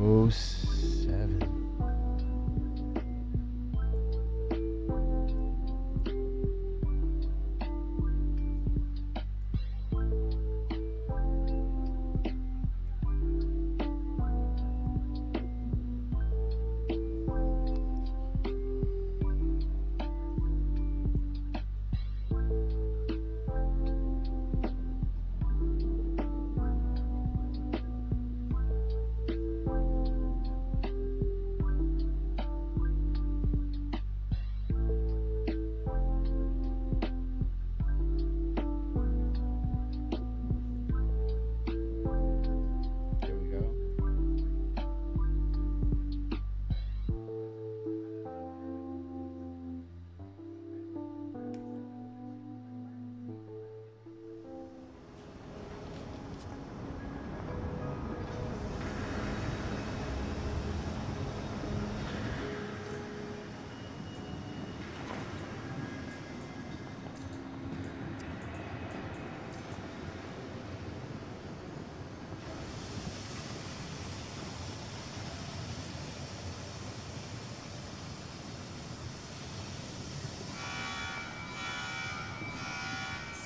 07.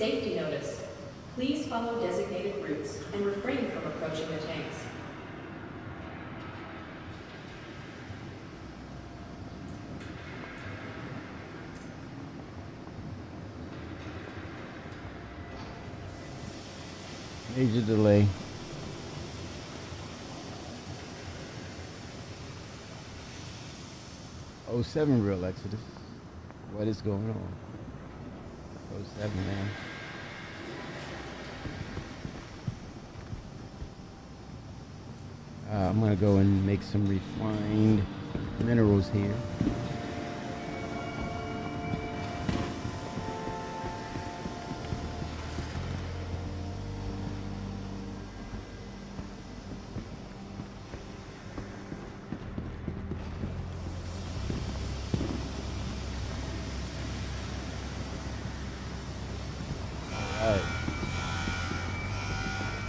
Safety notice. Please follow designated routes and refrain from approaching the tanks. Major delay. '07 real Exodus. What is going on? '07, man. I'm gonna go and make some refined minerals here.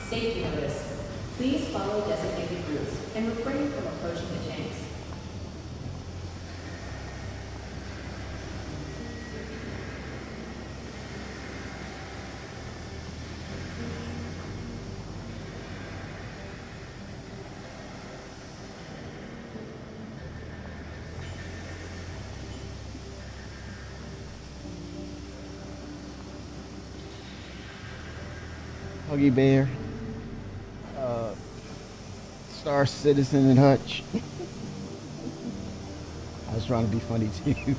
Safety notice. Please follow designated routes and refrain from approaching the tanks. Huggy Bear. Star Citizen and Hutch. I was trying to be funny too.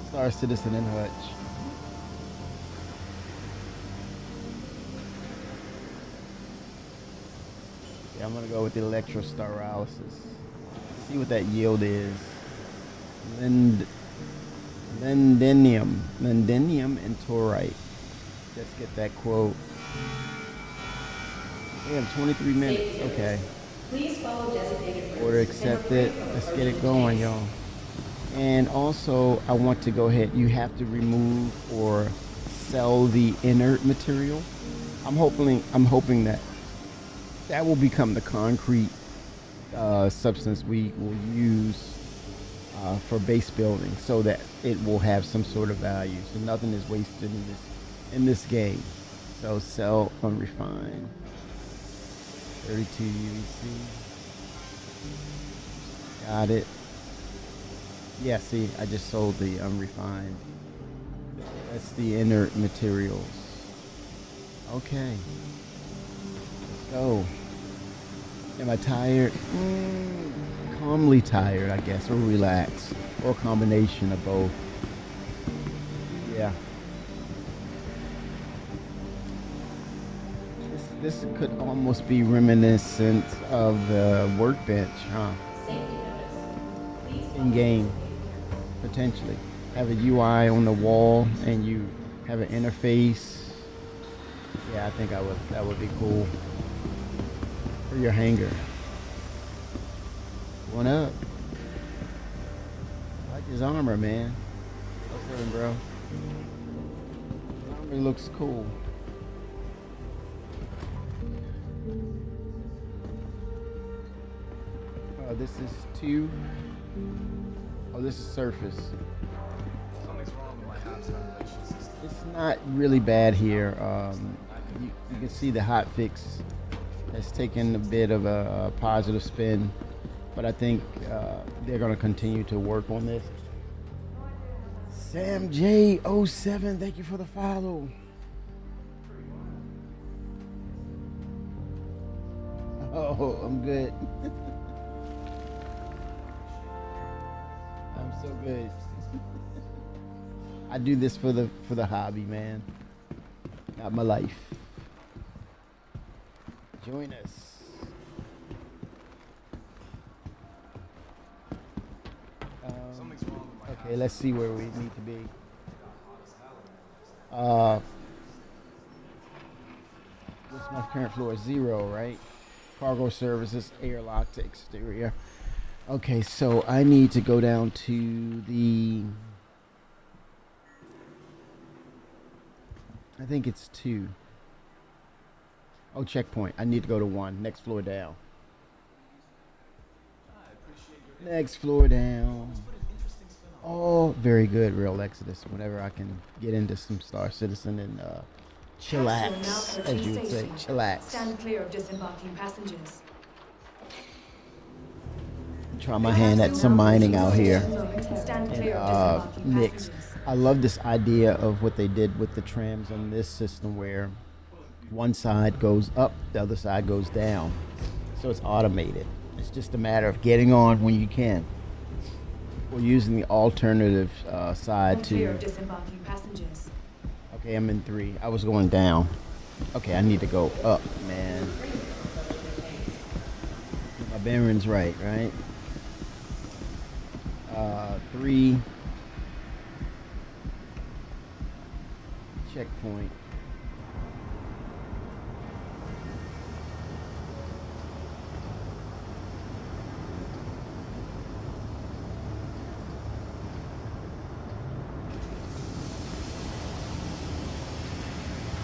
Star Citizen and Hutch. Yeah, I'm gonna go with the electrostarolysis. See what that yield is. Lindenium and taurite. Let's get that quote. We have 23 minutes. Okay. Please follow designated routes. Order accepted. Let's get it going, y'all. And also, I want to go ahead. You have to remove or sell the inert material. I'm hoping that will become the concrete substance we will use for base building, so that it will have some sort of value. So nothing is wasted in this game. So sell unrefined. 32 UEC. Got it. Yeah, see, I just sold the unrefined. That's the inert materials. Okay. Let's go. Am I tired? Calmly tired, I guess, or relaxed, or a combination of both. Yeah. This could almost be reminiscent of the workbench, huh? In game, potentially. Have a UI on the wall and you have an interface. Yeah, I think that would be cool for your hangar. One up. I like his armor, man. What's up, bro? His armor looks cool. This is two. Oh, this is surface. Something's wrong with my house ventilation system. It's not really bad here. You can see the hot fix has taken a bit of a positive spin, but I think they're going to continue to work on this. Sam J07, thank you for the follow. Oh, I'm good. I'm so good. I do this for the hobby, man. Not my life. Join us. Something's wrong with my house. Okay, let's see where we need to be. What's my current floor? 0, right? Cargo services, airlock to exterior. Okay, so I need to go down to the... I think it's 2. Oh, checkpoint. I need to go to 1. Next floor down. Next floor down. Oh, very good, Real Exodus. Whenever I can get into some Star Citizen and chillax, as you would say, chillax. Stand clear of disembarking passengers. Try my hand at some mining out here. Stand And clear of disembarking mix. passengers. I love this idea of what they did with the trams on this system, where one side goes up, the other side goes down. So it's automated. It's just a matter of getting on when you can. We're using the alternative side Clear to... of disembarking passengers. Okay, I'm in 3. I was going down. Okay, I need to go up, man. My bearing's right? 3. Checkpoint.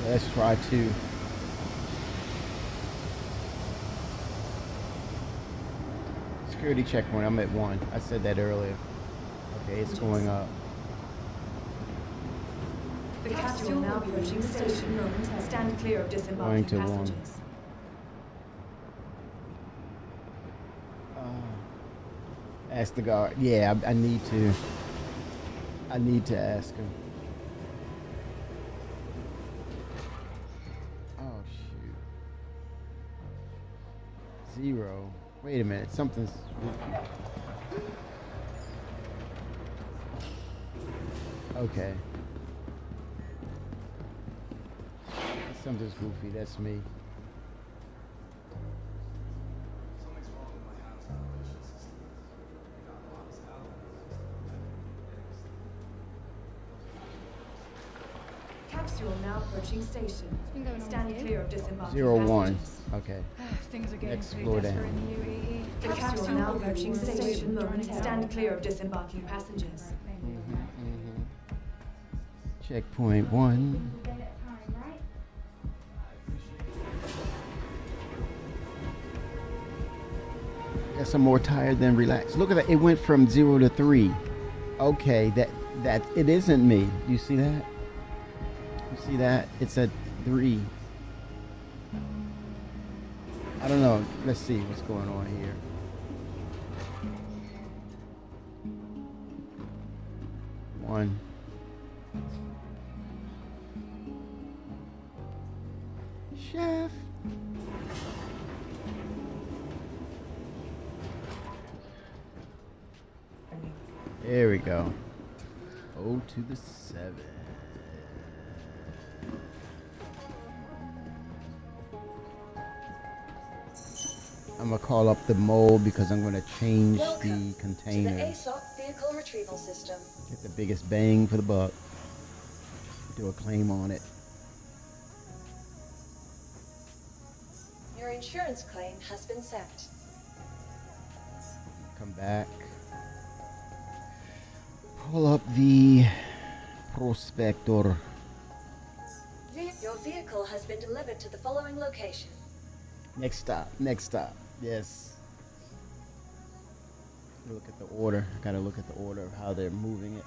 Let's try 2. Security checkpoint, I'm at 1. I said that earlier. Okay, it's going up. The capsule now approaching station. Stand clear of disembarking Going to 1. passengers. Ask the guard. Yeah, I need to. I need to ask him. Oh shoot. 0. Wait a minute. Something's goofy. Okay. Something's goofy. That's me. Something's wrong with my house ventilation system. Capsule now approaching station. been going on Stand with you? clear of disembarking 0-1. passengers. Okay. Things are getting Next pretty floor desperate down. in the UAE. The capsule now approaching station. Stand clear of disembarking passengers. Checkpoint 1. Guess I'm more tired than relaxed. Look at that. It went from 0 to 3. Okay, that it isn't me. You see that? You see that? It's at 3. I don't know. Let's see what's going on here. One. Chef. There we go. 0 to the 7. I'm gonna call up the mold because I'm gonna change Welcome the to container. the ASOC vehicle retrieval system. Get the biggest bang for the buck. Do a claim on it. Your insurance claim has been set. Come back. Pull up the prospector. Your vehicle has been delivered to the following location. Next stop. Next stop. Yes. Look at the order. Got to look at the order of how they're moving it.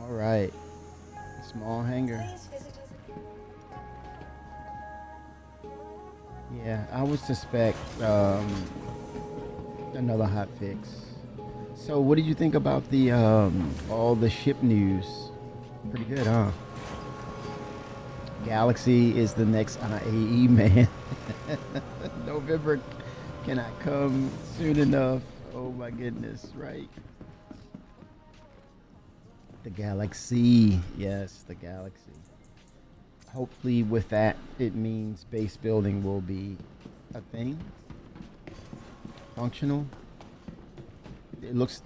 All right. Small hangar. Please visit us again. Yeah, I would suspect another hot fix. So, what did you think about the all the ship news? Pretty good, huh? Galaxy is the next IAE, man. November cannot come soon enough. Oh my goodness, right? The Galaxy, yes, the Galaxy. Hopefully, with that, it means base building will be a thing, functional. It looks,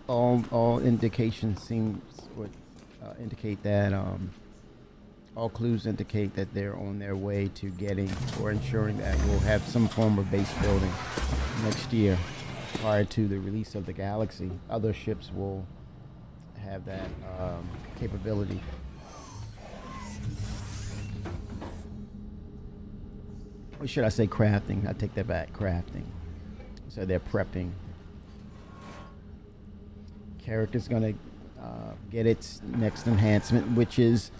all indications seems would indicate that all clues indicate that they're on their way to getting or ensuring that we'll have some form of base building next year prior to the release of the Galaxy. Other ships will have that capability. Or should I say crafting? I take that back, crafting. So they're prepping. Character's gonna get its next enhancement, which is,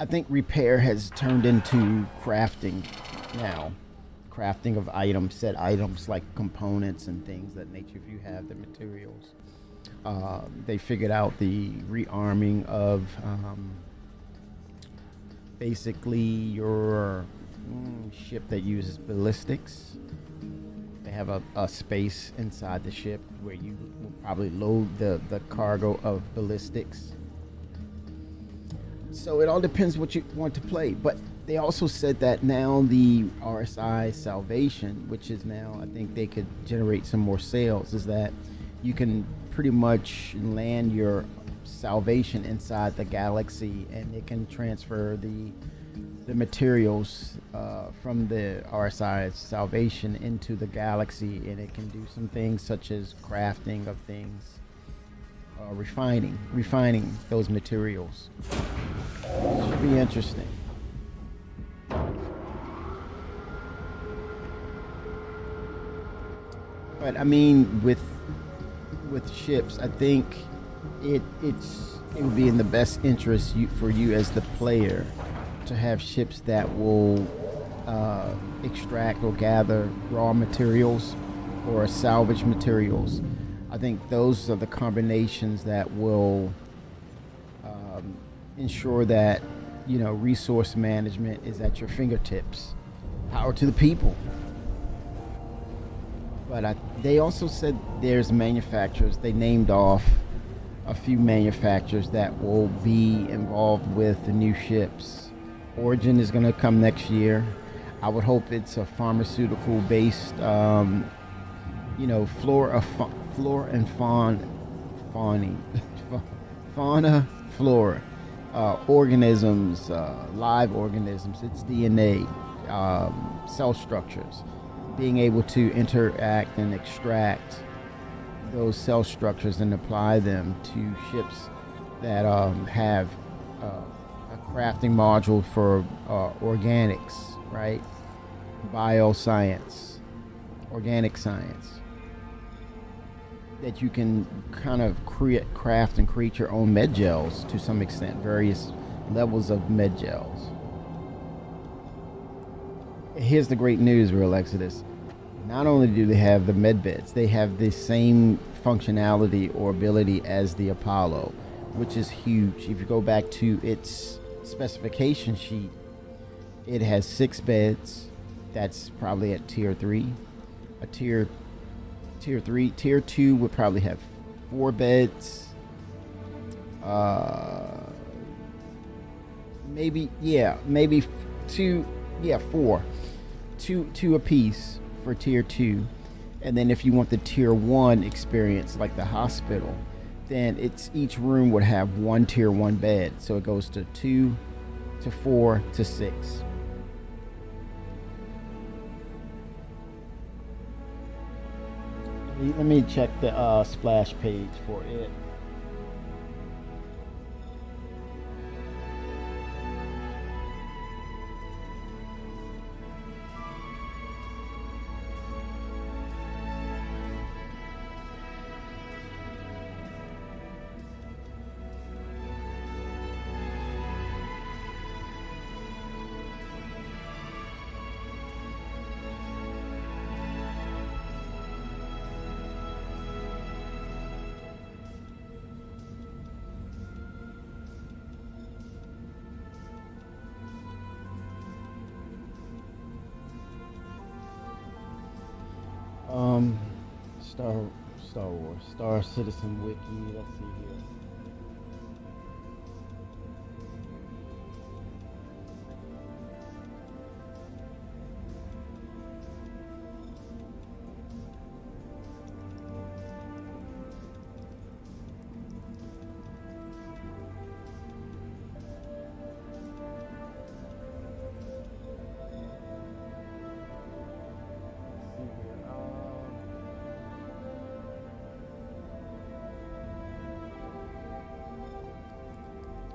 I think repair has turned into crafting now. Crafting of items, set items like components and things that nature if you have the materials. They figured out the rearming of basically your ship that uses ballistics. They have a space inside the ship where you will probably load the cargo of ballistics. So it all depends what you want to play. But they also said that now the RSI Salvation, which is now, I think they could generate some more sales, is that you can pretty much land your salvation inside the Galaxy, and it can transfer the materials from the RSI Salvation into the Galaxy, and it can do some things such as crafting of things, refining those materials. Should be interesting. But I mean, with ships, I think it would be in the best interest for you as the player to have ships that will extract or gather raw materials or salvage materials. I think those are the combinations that will ensure that resource management is at your fingertips. Power to the people. But they also said there's manufacturers. They named off a few manufacturers that will be involved with the new ships. Origin is going to come next year. I would hope it's a pharmaceutical-based, flora and fauna, flora, organisms, live organisms. It's DNA, cell structures. Being able to interact and extract those cell structures and apply them to ships that have a crafting module for organics, right? Bioscience, organic science. That you can kind of craft and create your own med gels to some extent, various levels of med gels. Here's the great news, Real Exodus. Not only do they have the med beds, they have the same functionality or ability as the Apollo, which is huge. If you go back to its specification sheet, it has 6 beds. That's probably at tier 3. Tier 2 would probably have 4 beds. Maybe 2. Yeah, 4. Two apiece for tier 2. And then if you want the tier 1 experience, like the hospital, then each room would have 1 tier 1 bed. So it goes to 2 to 4 to 6. Let me check the splash page for it. Um, Star Star Wars, Star Citizen Wiki. Let's see here.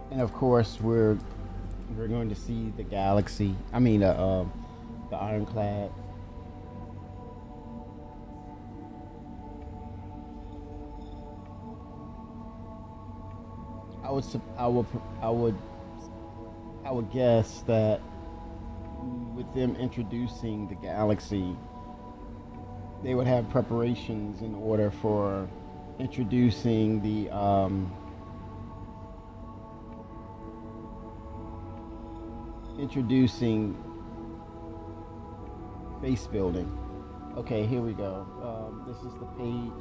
And of course, we're going to see the galaxy. I mean, the ironclad. I would, sup- I would guess that with them introducing the galaxy, they would have preparations in order for introducing the introducing base building. Okay, here we go. This is the page.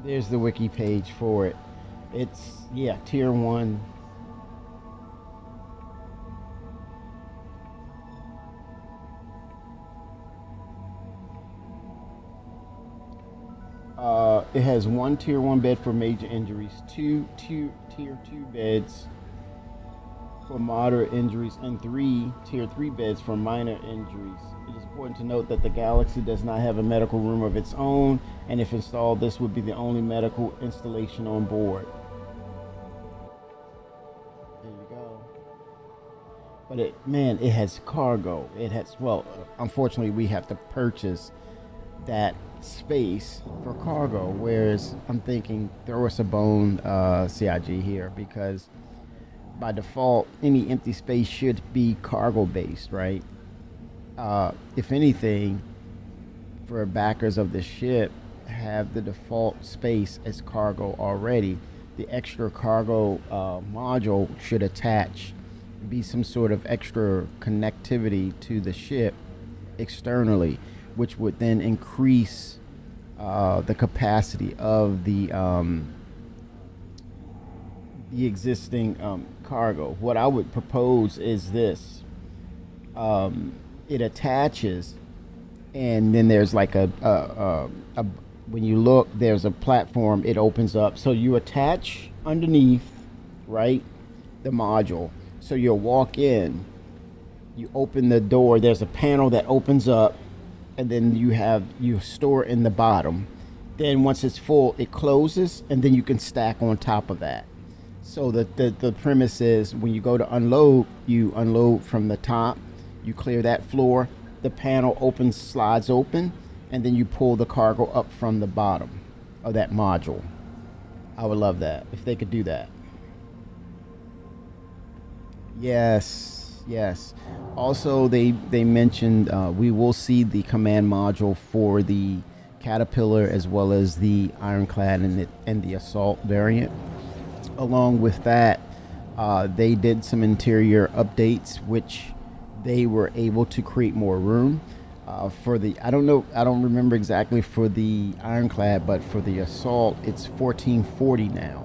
There's the wiki page for it. It's, yeah, tier 1. It has one tier 1 bed for major injuries, two tier 2 beds for moderate injuries, and 3 tier 3 beds for minor injuries. It is important to note that the Galaxy does not have a medical room of its own, and if installed, this would be the only medical installation on board. There you go. But it has cargo. It has, well, unfortunately, we have to purchase that space for cargo, whereas I'm thinking throw us a bone, CIG here, because by default any empty space should be cargo based, right? If anything, for backers of the ship, have the default space as cargo already. The extra cargo module should attach, be some sort of extra connectivity to the ship externally, which would then increase the capacity of the existing cargo. What I would propose is this: it attaches, and then there's like a when you look, there's a platform. It opens up, so you attach underneath, right, the module. So you'll walk in, you open the door. There's a panel that opens up, and then you store in the bottom. Then once it's full, it closes, and then you can stack on top of that. So the premise is when you go to unload, you unload from the top, you clear that floor, the panel opens, slides open, and then you pull the cargo up from the bottom of that module. I would love that if they could do that. Yes. Also, they mentioned we will see the command module for the Caterpillar as well as the Ironclad and the Assault variant. Along with that, they did some interior updates, which they were able to create more room for the. I don't remember exactly for the Ironclad, but for the Assault, it's 1440 now.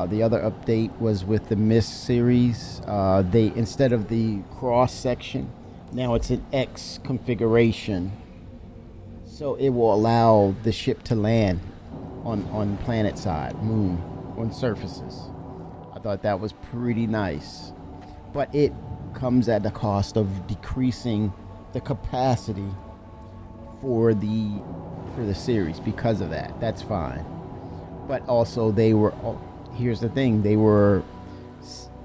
The other update was with the Mist series. They, instead of the cross section, now it's an X configuration, so it will allow the ship to land on planet side, moon, on surfaces. I thought that was pretty nice, but it comes at the cost of decreasing the capacity for the series because of that. That's fine, but also they were. Here's the thing, they were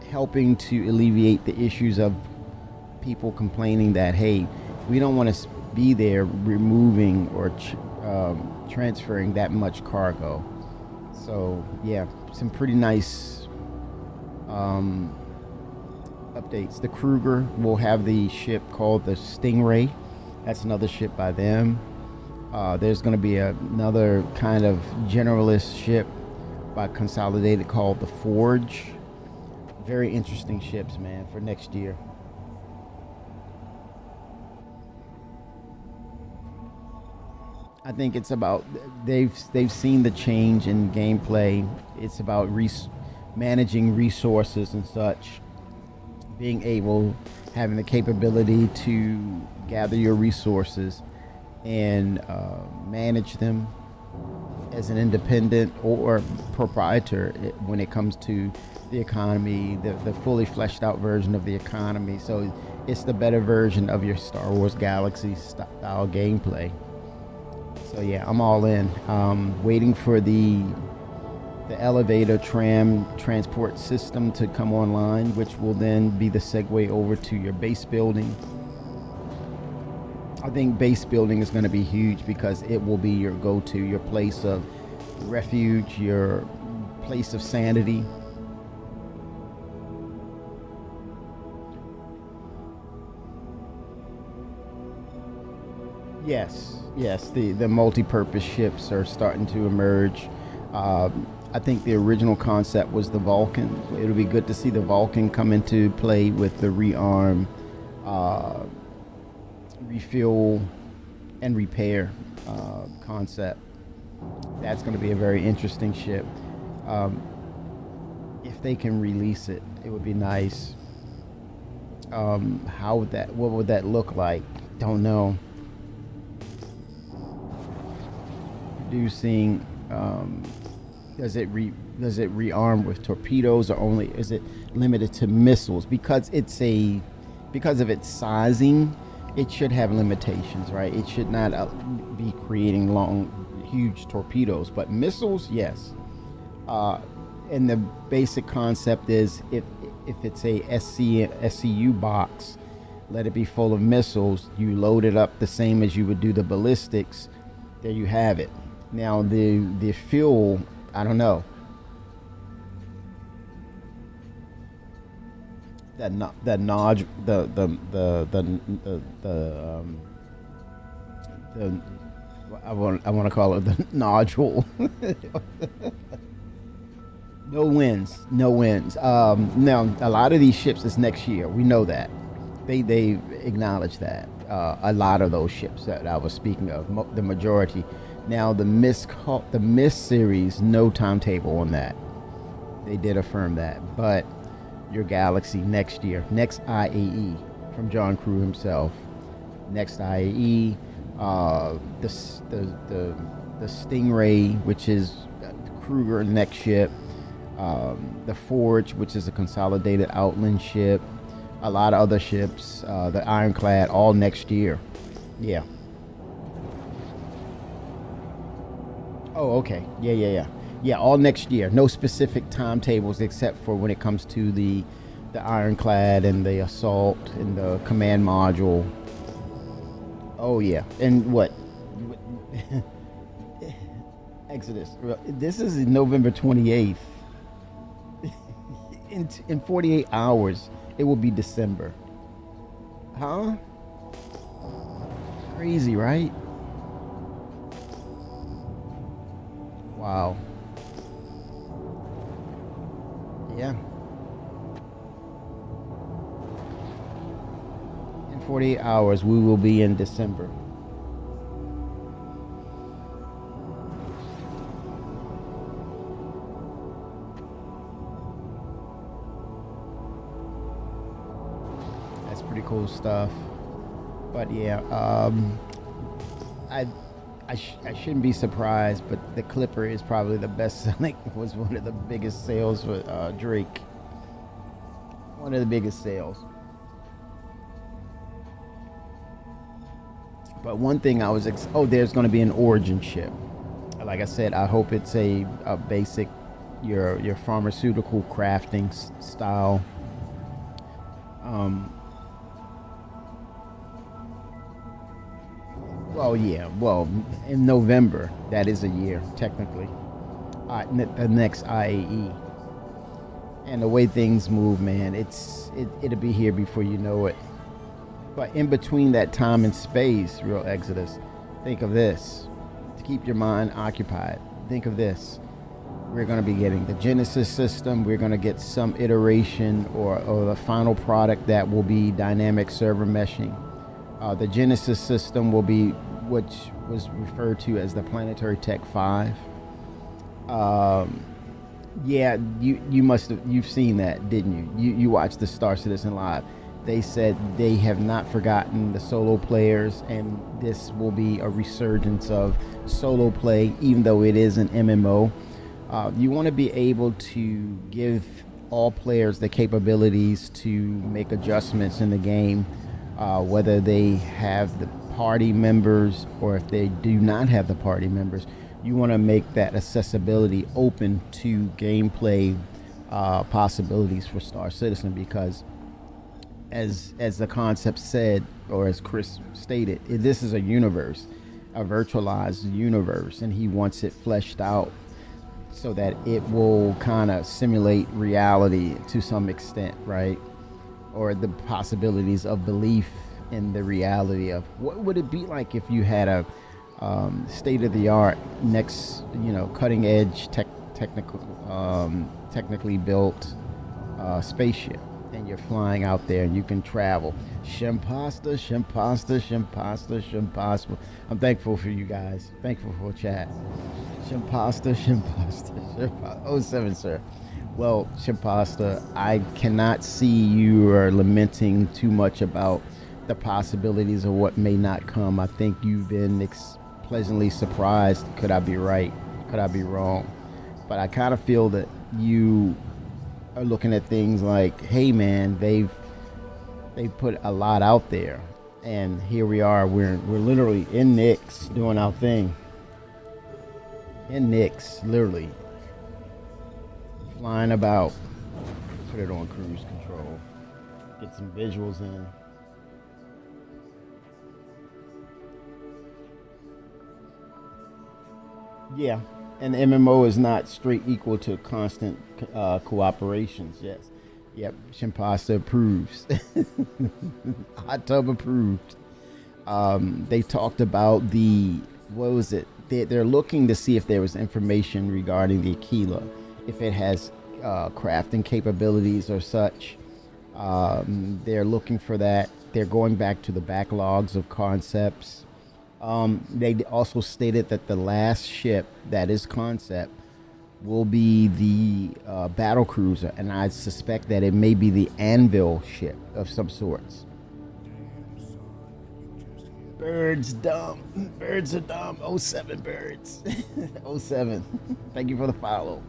helping to alleviate the issues of people complaining that, hey, we don't want to be there removing or transferring that much cargo. So yeah, some pretty nice updates. The Kruger will have the ship called the Stingray. That's another ship by them. There's going to be another kind of generalist ship by Consolidated called the Forge. Very interesting ships, man, for next year. I think it's about they've seen the change in gameplay. It's about managing resources and such, being able, having the capability to gather your resources and manage them as an independent or proprietor when it comes to the economy, the fully fleshed out version of the economy. So it's the better version of your Star Wars Galaxy style gameplay. So yeah, I'm all in. Waiting for the elevator tram transport system to come online, which will then be the segue over to your base building. I think base building is going to be huge because it will be your go-to, your place of refuge, your place of sanity. Yes, the multi-purpose ships are starting to emerge. I think the original concept was the Vulcan. It'll be good to see the Vulcan come into play with the rearm, refuel, and repair concept. That's going to be a very interesting ship. If they can release it, it would be nice. What would that look like? Don't know. Producing, does it rearm with torpedoes, or only is it limited to missiles? Because of its sizing, it should have limitations, right? It should not be creating huge torpedoes, but missiles, yes. And the basic concept is if it's a SCU box, let it be full of missiles. You load it up the same as you would do the ballistics. There you have it. Now the fuel, I don't know. I want to call it the nodule. No wins. Now a lot of these ships is next year. We know that. They acknowledge that. A lot of those ships that I was speaking of, the majority. Now the Mist series, no timetable on that. They did affirm that, but your Galaxy next year, next IAE from John Crew himself. Next IAE, the Stingray, which is Kruger next ship. The Forge, which is a consolidated Outland ship. A lot of other ships, the Ironclad, all next year. Yeah. Oh, okay. Yeah, all next year. No specific timetables except for when it comes to the Ironclad and the Assault and the Command Module. Oh, yeah. And what? Exodus. This is November 28th. In 48 hours, it will be December. Huh? Crazy, right? Wow. Yeah. In 48 hours, we will be in December. That's pretty cool stuff. But yeah, I shouldn't be surprised, but the Clipper is probably the best selling. Was one of the biggest sales for Drake. One of the biggest sales. But one thing I was there's going to be an Origin ship. Like I said, I hope it's a basic your pharmaceutical crafting style. Well, in November, that is a year, technically. The next IAE. And the way things move, man, it'll be here before you know it. But in between that time and space, real Exodus, think of this. To keep your mind occupied, think of this. We're going to be getting the Genesis system. We're going to get some iteration or the final product that will be dynamic server meshing. The Genesis system will be, which was referred to as the Planetary Tech 5. Yeah, you've seen that, didn't you? You watched the Star Citizen Live. They said they have not forgotten the solo players, and this will be a resurgence of solo play, even though it is an MMO. You want to be able to give all players the capabilities to make adjustments in the game, whether they have the party members or if they do not have the party members. You want to make that accessibility open to gameplay possibilities for Star Citizen, because as the concept said, or as Chris stated, this is a universe, a virtualized universe, and he wants it fleshed out so that it will kind of simulate reality to some extent, right? Or the possibilities of belief in the reality of what would it be like if you had a state-of-the-art, next, cutting edge technically built spaceship, and you're flying out there and you can travel. Shimpasta. I'm thankful for you guys. Thankful for chat. Shimpasta. Oh, 7, sir. Well, Shimpasta, I cannot see you are lamenting too much about the possibilities of what may not come. I think you've been pleasantly surprised. Could I be right? Could I be wrong? But I kind of feel that you are looking at things like, hey man, they've put a lot out there, and here we are. We're literally in Nix doing our thing. In Nix, literally flying about. Put it on cruise control. Get some visuals in. Yeah, and MMO is not straight equal to constant cooperations. Yes. Yep, Shimpasta approves. Hot Tub approved. They talked about what was it? They're looking to see if there was information regarding the Aquila, if it has crafting capabilities or such. They're looking for that. They're going back to the backlogs of concepts. They also stated that the last ship that is concept will be the battle cruiser, and I suspect that it may be the Anvil ship of some sorts. Birds dumb. Birds are dumb. 07 birds. 07. Thank you for the follow.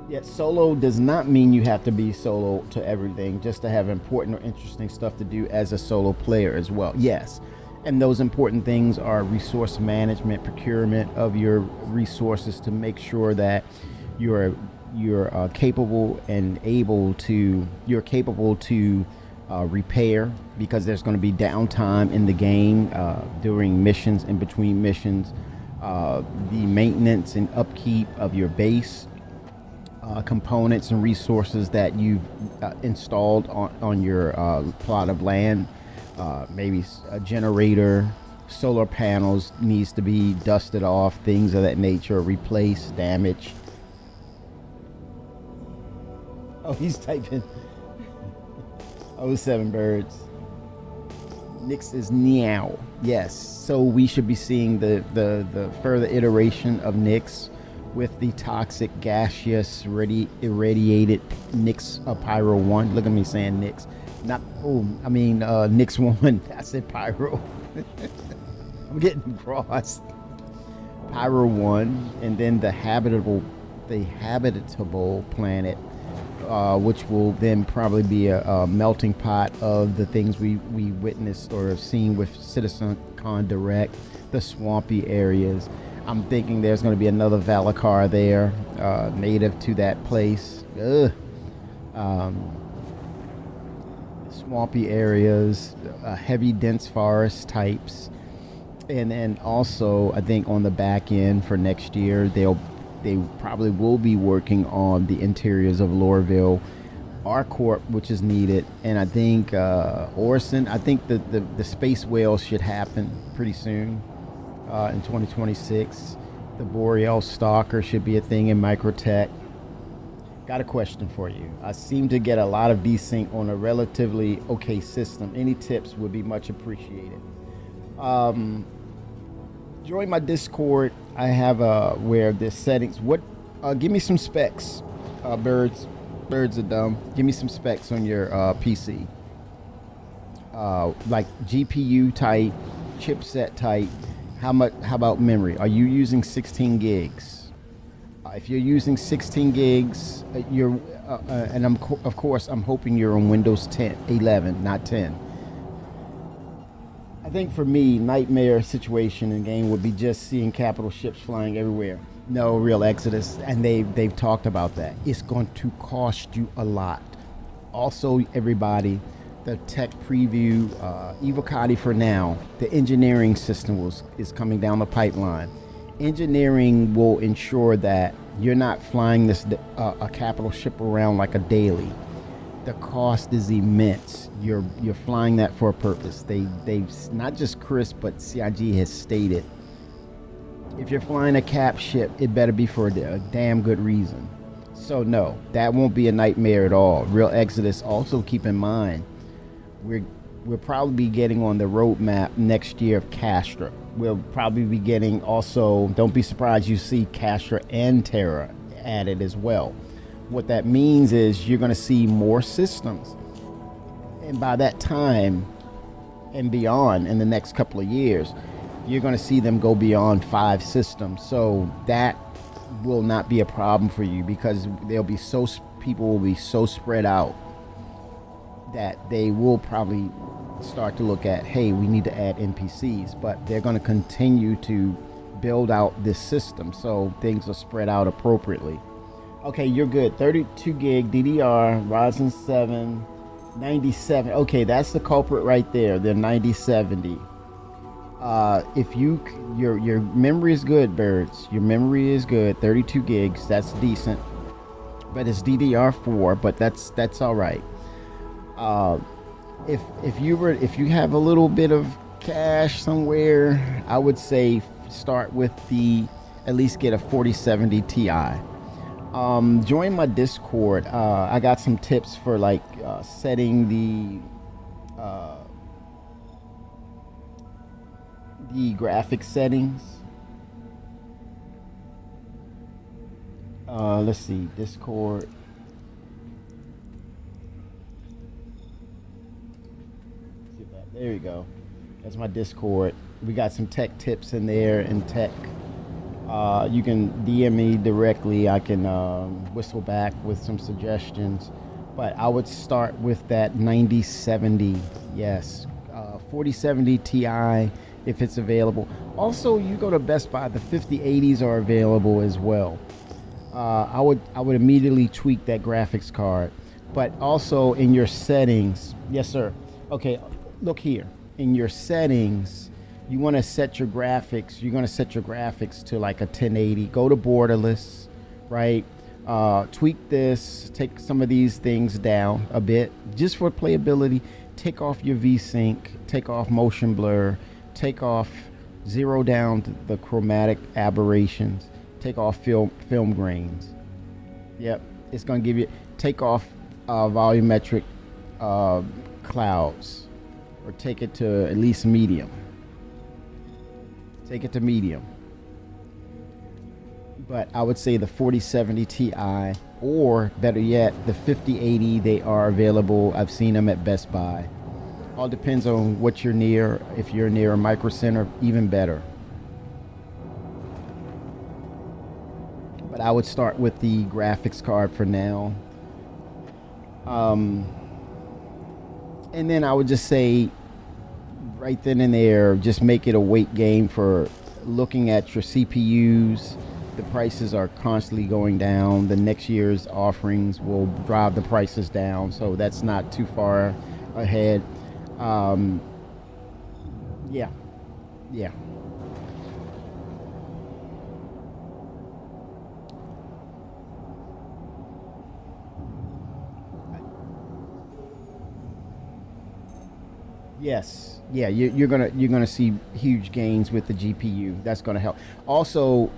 Yet solo does not mean you have to be solo to everything, just to have important or interesting stuff to do as a solo player as well. Yes. And those important things are resource management, procurement of your resources to make sure that you're capable and you're capable to repair, because there's going to be downtime in the game during missions, in between missions, the maintenance and upkeep of your base, components and resources that you've installed on your plot of land. Maybe a generator, solar panels needs to be dusted off, things of that nature, replaced, damaged. Oh, he's typing. 07 birds. Nix is Niao. Yes, so we should be seeing the further iteration of Nix with the toxic gaseous irradiated Nix Pyro 1. Look at me saying Nix. Nix 1. I said Pyro. I'm getting crossed. Pyro 1, and then the habitable planet, which will then probably be a melting pot of the things we witnessed or have seen with CitizenCon Direct, the swampy areas. I'm thinking there's going to be another Valakar there, native to that place. Swampy areas, heavy dense forest types, and then also I think on the back end for next year they probably will be working on the interiors of Lorville, R Corp, which is needed, and I think Orson. I think the space whale should happen pretty soon in 2026. The Boreal Stalker should be a thing in Microtech. Got a question for you. I seem to get a lot of desync on a relatively okay system. Any tips would be much appreciated. Join my Discord. I have where the settings. What? Give me some specs. Birds are dumb. Give me some specs on your PC. Like GPU type, chipset type. How much? How about memory? Are you using 16 gigs? If you're using 16 gigs, you're and of course I'm hoping you're on Windows 10, 11, not 10. I think for me, nightmare situation in game would be just seeing capital ships flying everywhere. No real exodus, and they've talked about that. It's going to cost you a lot. Also, everybody, the tech preview, Evocati for now, the engineering system is coming down the pipeline. Engineering will ensure that you're not flying a capital ship around like a daily. The cost is immense. You're flying that for a purpose. They've not just Chris, but CIG has stated, if you're flying a cap ship, it better be for a damn good reason. So no, that won't be a nightmare at all. Real Exodus. Also keep in mind, we'll probably be getting on the roadmap next year of Castra. We'll probably be getting also, don't be surprised you see Castra and Terra added as well. What that means is you're going to see more systems. And by that time and beyond, in the next couple of years, you're going to see them go beyond 5 systems. So that will not be a problem for you, because people will be so spread out that they will probably start to look at, hey, we need to add NPCs, but they're going to continue to build out this system so things are spread out appropriately. Okay, you're good. 32 gig DDR, Ryzen 7, 9070. Okay, that's the culprit right there. They're 9070. If your memory is good, Birds. Your memory is good. 32 gigs. That's decent. But it's DDR4. But that's all right. If you have a little bit of cash somewhere, I would say start with at least get a 4070 Ti. Join my Discord. I got some tips for like setting the graphics settings. Let's see, Discord. There you go. That's my Discord. We got some tech tips in there and tech. You can DM me directly. I can whistle back with some suggestions. But I would start with that 9070. Yes. 4070 Ti if it's available. Also, you go to Best Buy, the 5080s are available as well. I would immediately tweak that graphics card. But also in your settings, yes sir. Okay, look here. In your settings, you want to set your graphics. You're going to set your graphics to like a 1080. Go to borderless, right? Tweak this. Take some of these things down a bit, just for playability. Take off your VSync. Take off motion blur. Take off, zero down the chromatic aberrations. Take off film grains. Yep, it's going to give you. Take off volumetric clouds, or take it to at least medium. Take it to medium. But I would say the 4070 Ti, or better yet, the 5080, they are available. I've seen them at Best Buy. All depends on what you're near. If you're near a micro center, even better. But I would start with the graphics card for now. And then I would just say, right then and there, just make it a weight game for looking at your CPUs. The prices are constantly going down. The next year's offerings will drive the prices down, so that's not too far ahead. Yeah. Yes, yeah, you're gonna see huge gains with the GPU. That's gonna help. Also,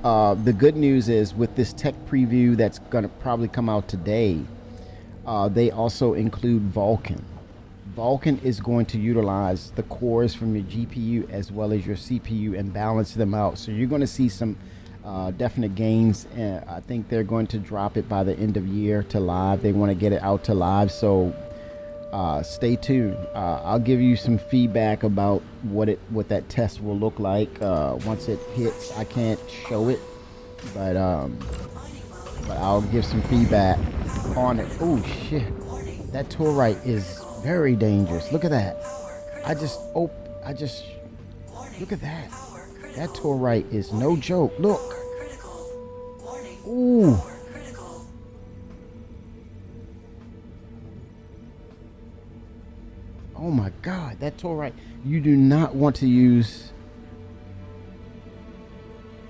the good news is with this tech preview that's gonna probably come out today, they also include Vulkan. Vulkan is going to utilize the cores from your GPU as well as your CPU and balance them out. So you're going to see some definite gains. I think they're going to drop it by the end of year to live. They want to get it out to live. So stay tuned. I'll give you some feedback about what that test will look like once it hits. I can't show it, but I'll give some feedback on it. Oh shit, that Torite is very dangerous. Look at that. I just look at that. That Torite is no joke. Look. Ooh. Oh my God, that Torite. You do not want to use.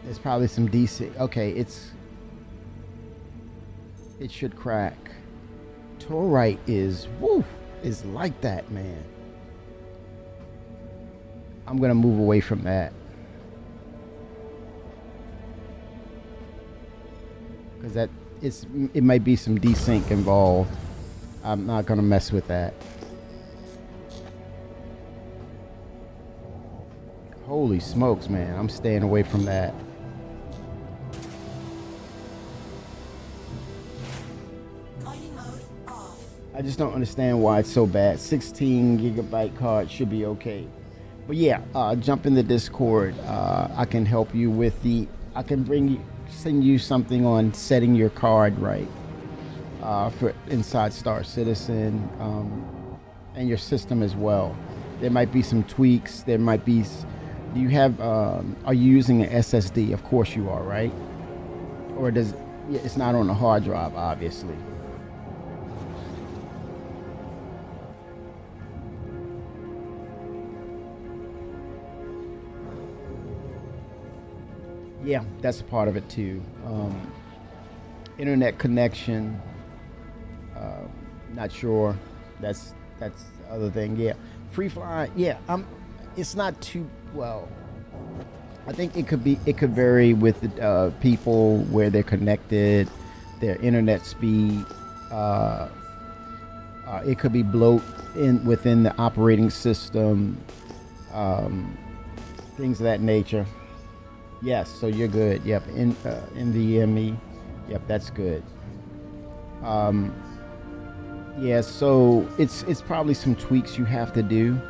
There's probably some DC. Okay, it should crack. Torite is like that, man. I'm gonna move away from that because it might be some desync involved. I'm not gonna mess with that. Holy smokes, man, I'm staying away from that. I just don't understand why it's so bad. 16 gigabyte card should be okay. But yeah, jump in the Discord. I can help you with I can send you something on setting your card right for inside Star Citizen and your system as well. There might be some tweaks. There might be. Do you have? Are you using an SSD? Of course you are, right? Or does it's not on a hard drive, obviously. Yeah, that's a part of it too. Internet connection. Not sure. That's the other thing. Yeah, free fly. Yeah, it's not too well. I think it could vary with people where they're connected, their internet speed. It could be bloat within the operating system. Things of that nature. Yes, so you're good. Yep, NVMe. Yep, that's good. Yeah, so it's probably some tweaks you have to do.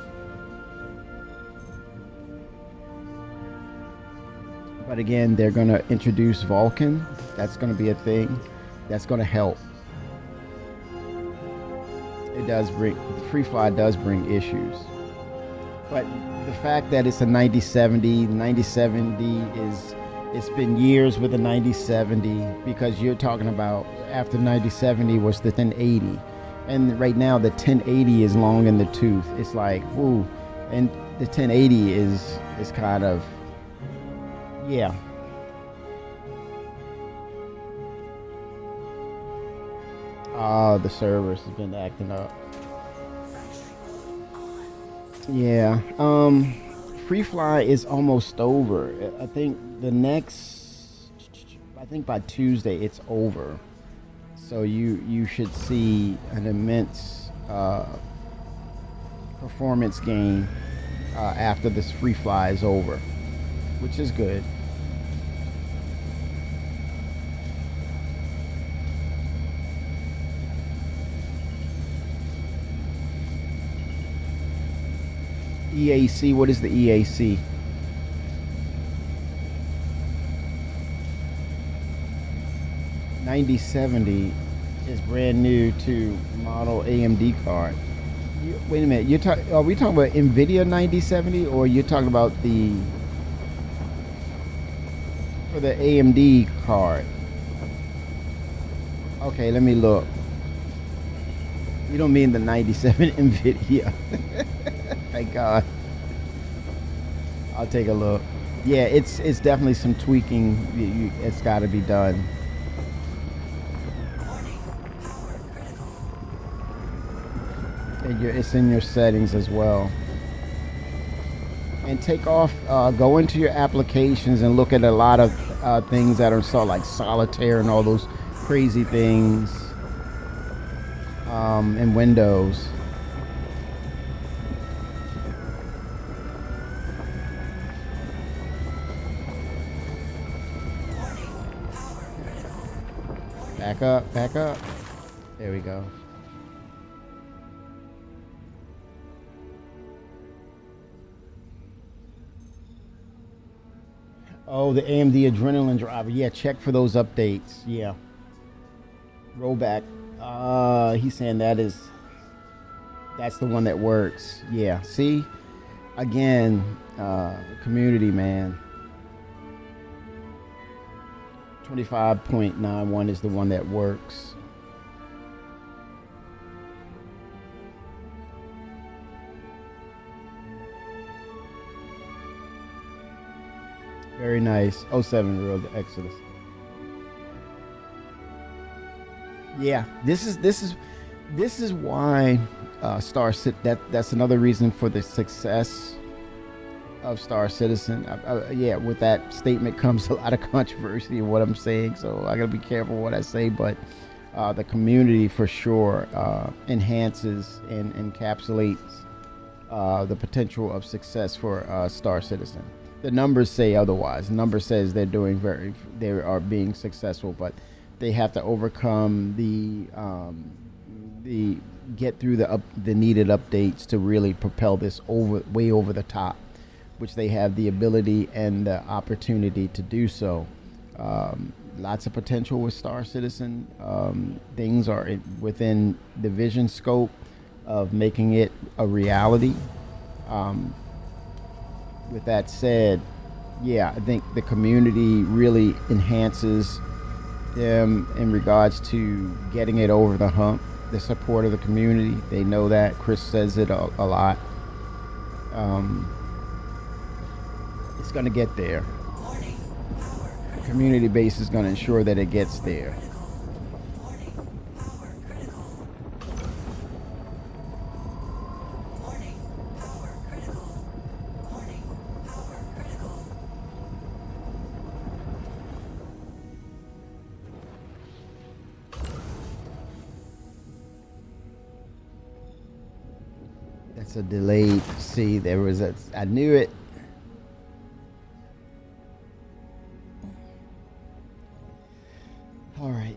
But again, they're going to introduce Vulkan. That's going to be a thing. That's going to help. It does bring, FreeFly does bring issues. But the fact that it's a 9070 is, it's been years with a 9070 because you're talking about after 9070 was the 1080. And right now the 1080 is long in the tooth. It's like, ooh, and the 1080 is kind of, yeah. The servers has been acting up. Yeah. FreeFly is almost over. I think by Tuesday it's over. So you should see an immense performance gain after this FreeFly is over, which is good. EAC, what is the EAC? $9070 is brand new to model AMD card. Wait a minute, are we talking about NVIDIA 9070 or you're talking about for the AMD card? Okay, let me look. You don't mean the 97 NVIDIA. Thank God. I'll take a look. Yeah, it's definitely some tweaking. It's got to be done. And it's in your settings as well. and take off. Go into your applications and look at a lot of things that are like solitaire and all those crazy things in Windows. Back up, back up. There we go. Oh, the AMD Adrenaline driver. Yeah, check for those updates. Yeah. Rollback. He's saying that's the one that works. Yeah. See? Again, community, man. 25.91 is the one that works. Very nice. 07 Road to Exodus. Yeah, this is why Star Citizen. That's another reason for the success of Star Citizen. Yeah, with that statement comes a lot of controversy in what I'm saying, so I gotta be careful what I say. But the community for sure enhances and encapsulates the potential of success for Star Citizen. The numbers say otherwise. The number says they are being successful, but they have to overcome the get through the needed updates to really propel this way over the top, which they have the ability and the opportunity to do so. Lots of potential with Star Citizen. Things are within the vision scope of making it a reality. With that said, yeah, I think the community really enhances them in regards to getting it over the hump. The support of the community, they know that. Chris says it a lot. It's going to get there. The community base is going to ensure that it gets there. That's a delayed. See, there was I knew it. All right.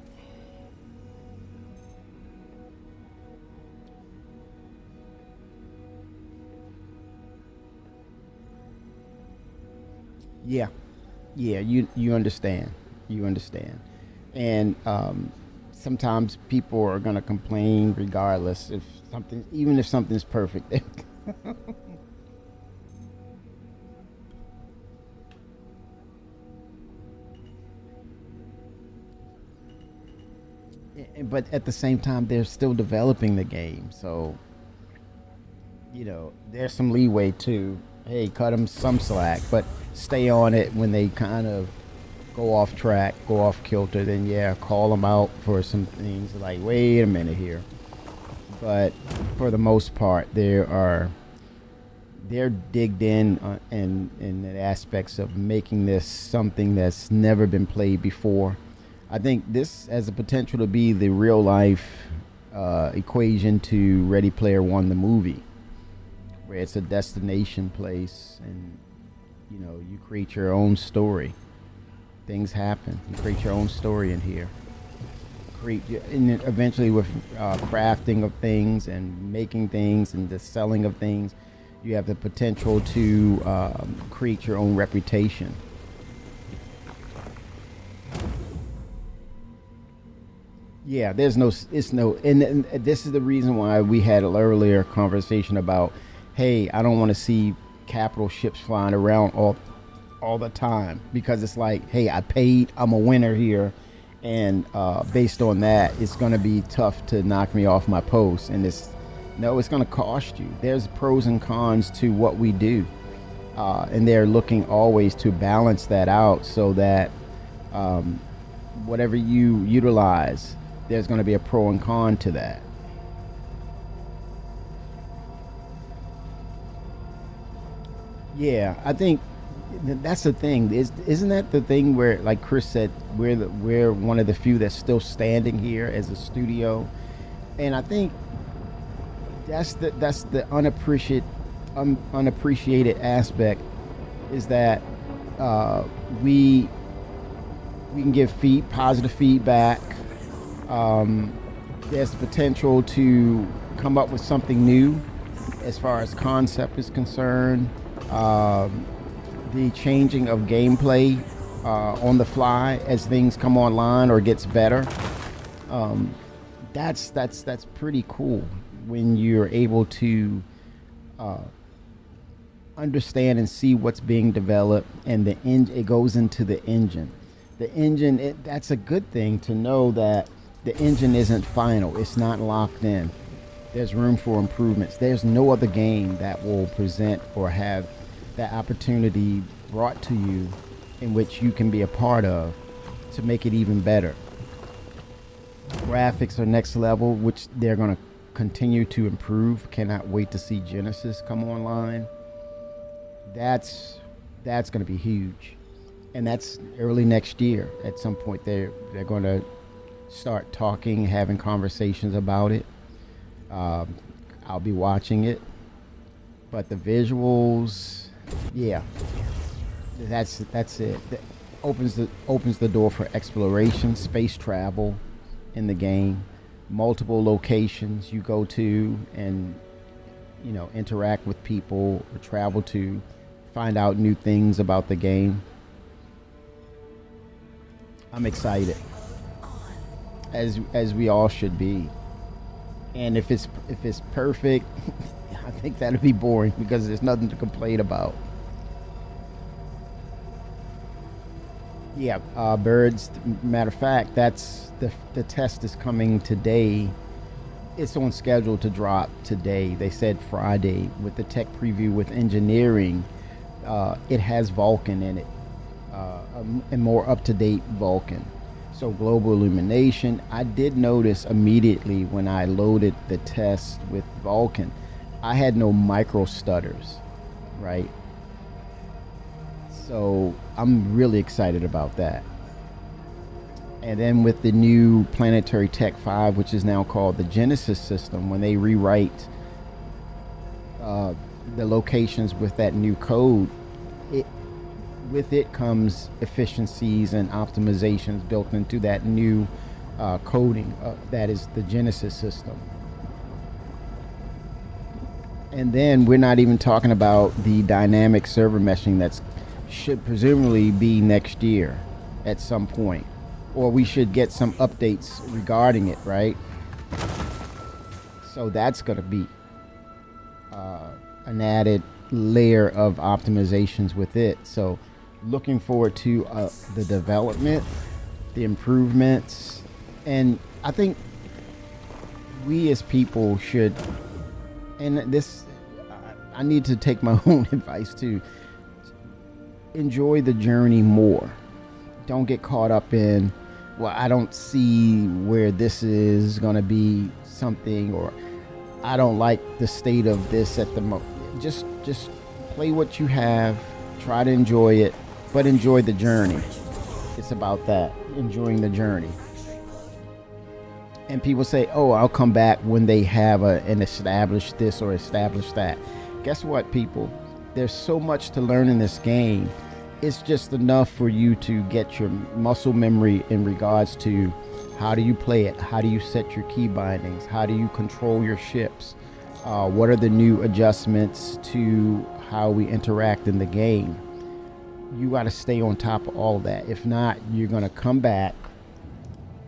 Yeah. You understand. And sometimes people are gonna complain regardless even if something's perfect. But at the same time, they're still developing the game, so there's some leeway to, hey, cut them some slack, but stay on it when they kind of go off track, go off kilter. Then yeah, call them out for some things like, wait a minute here. But for the most part, they're digged in the aspects of making this something that's never been played before. I think this has the potential to be the real life equation to Ready Player One, the movie, where it's a destination place and you create your own story. Things happen. You create your own story in here. And eventually with crafting of things and making things and the selling of things, you have the potential to create your own reputation. Yeah, and this is the reason why we had an earlier conversation about, hey, I don't want to see capital ships flying around all the time, because it's like, hey, I paid, I'm a winner here, and based on that, it's going to be tough to knock me off my post. And it's going to cost you. There's pros and cons to what we do, and they're looking always to balance that out so that whatever you utilize, there's going to be a pro and con to that. Yeah, I think that's the thing. Isn't that the thing where, like Chris said, we're one of the few that's still standing here as a studio, and I think that's the unappreciated aspect is that uh, we we can give positive feedback. Um, there's the potential to come up with something new as far as concept is concerned. Um, the changing of gameplay on the fly as things come online or gets better. Um, that's pretty cool when you're able to uh, understand and see what's being developed, and it goes into the engine. The engine, that's a good thing to know that the engine isn't final. It's not locked in. There's room for improvements. There's no other game that will present or have that opportunity brought to you in which you can be a part of to make it even better. Graphics are next level, which they're going to continue to improve. Cannot wait to see Genesis come online. That's going to be huge, and that's early next year. At some point, they're going to start talking, having conversations about it. I'll be watching it, but the visuals, yeah, that's it. That opens the door for exploration, space travel in the game. Multiple locations you go to and interact with people or travel to find out new things about the game. I'm excited, as we all should be. And if it's perfect, I think that'd be boring because there's nothing to complain about. Yeah, birds. Matter of fact, that's the test is coming today. It's on schedule to drop today. They said Friday with the tech preview with engineering. It has Vulkan in it, a more up-to-date Vulkan. So global illumination. I did notice immediately when I loaded the test with Vulkan, I had no micro stutters, right? So I'm really excited about that. And then with the new Planetary Tech 5, which is now called the Genesis system, when they rewrite the locations with that new code, with it comes efficiencies and optimizations built into that new coding that is the Genesis system. And then we're not even talking about the dynamic server meshing that should presumably be next year at some point, or we should get some updates regarding it, right? So that's going to be an added layer of optimizations with it. So looking forward to the development, the improvements, and I think we as people should, and this, I need to take my own advice too, enjoy the journey more. Don't get caught up in, well, I don't see where this is going to be something, or I don't like the state of this at the moment. Just play what you have, try to enjoy it, but enjoy the journey. It's about that, enjoying the journey. And people say, oh, I'll come back when they have an established this or established that. Guess what, people? There's so much to learn in this game. It's just enough for you to get your muscle memory in regards to how do you play it, how do you set your key bindings, how do you control your ships, what are the new adjustments to how we interact in the game. You got to stay on top of all that. If not, you're going to come back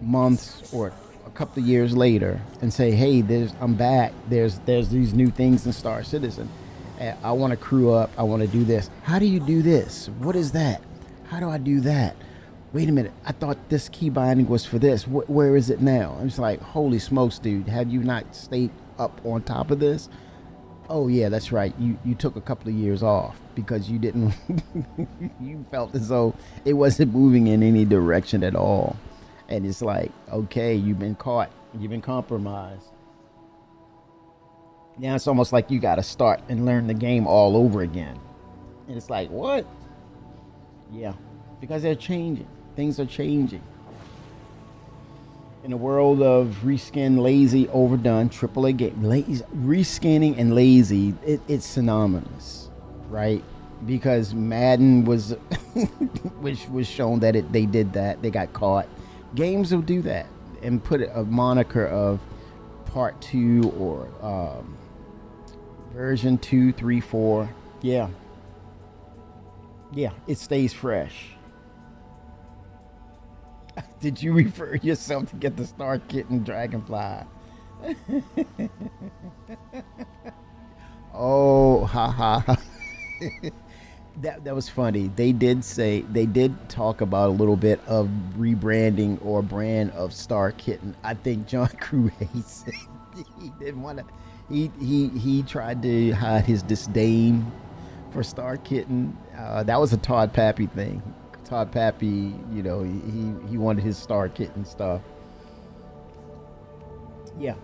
months or a couple of years later and say, hey, I'm back. There's these new things in Star Citizen. I want to crew up. I want to do this. How do you do this? What is that? How do I do that? Wait a minute. I thought this key binding was for this. Where is it now? I'm just like, holy smokes, dude. Have you not stayed up on top of this? Oh yeah, that's right. You took a couple of years off because you didn't you felt as though it wasn't moving in any direction at all. And it's like, okay, you've been caught. You've been compromised. Now it's almost like you got to start and learn the game all over again. And it's like, what? Yeah, because they're changing. Things are changing. In a world of reskin, lazy, overdone, AAA game, reskinning and lazy, it's synonymous, right? Because Madden was, which was shown that they did that, they got caught. Games will do that and put a moniker of part 2 or version 2, 3, 4. Yeah, it stays fresh. Did you refer yourself to get the Star Kitten Dragonfly? Oh, ha ha. That was funny. They did talk about a little bit of rebranding or brand of Star Kitten. I think John Crew hates it. He didn't want to. He tried to hide his disdain for Star Kitten. That was a Todd Pappy thing. Todd Pappy, he wanted his Star Kitten stuff. Yeah,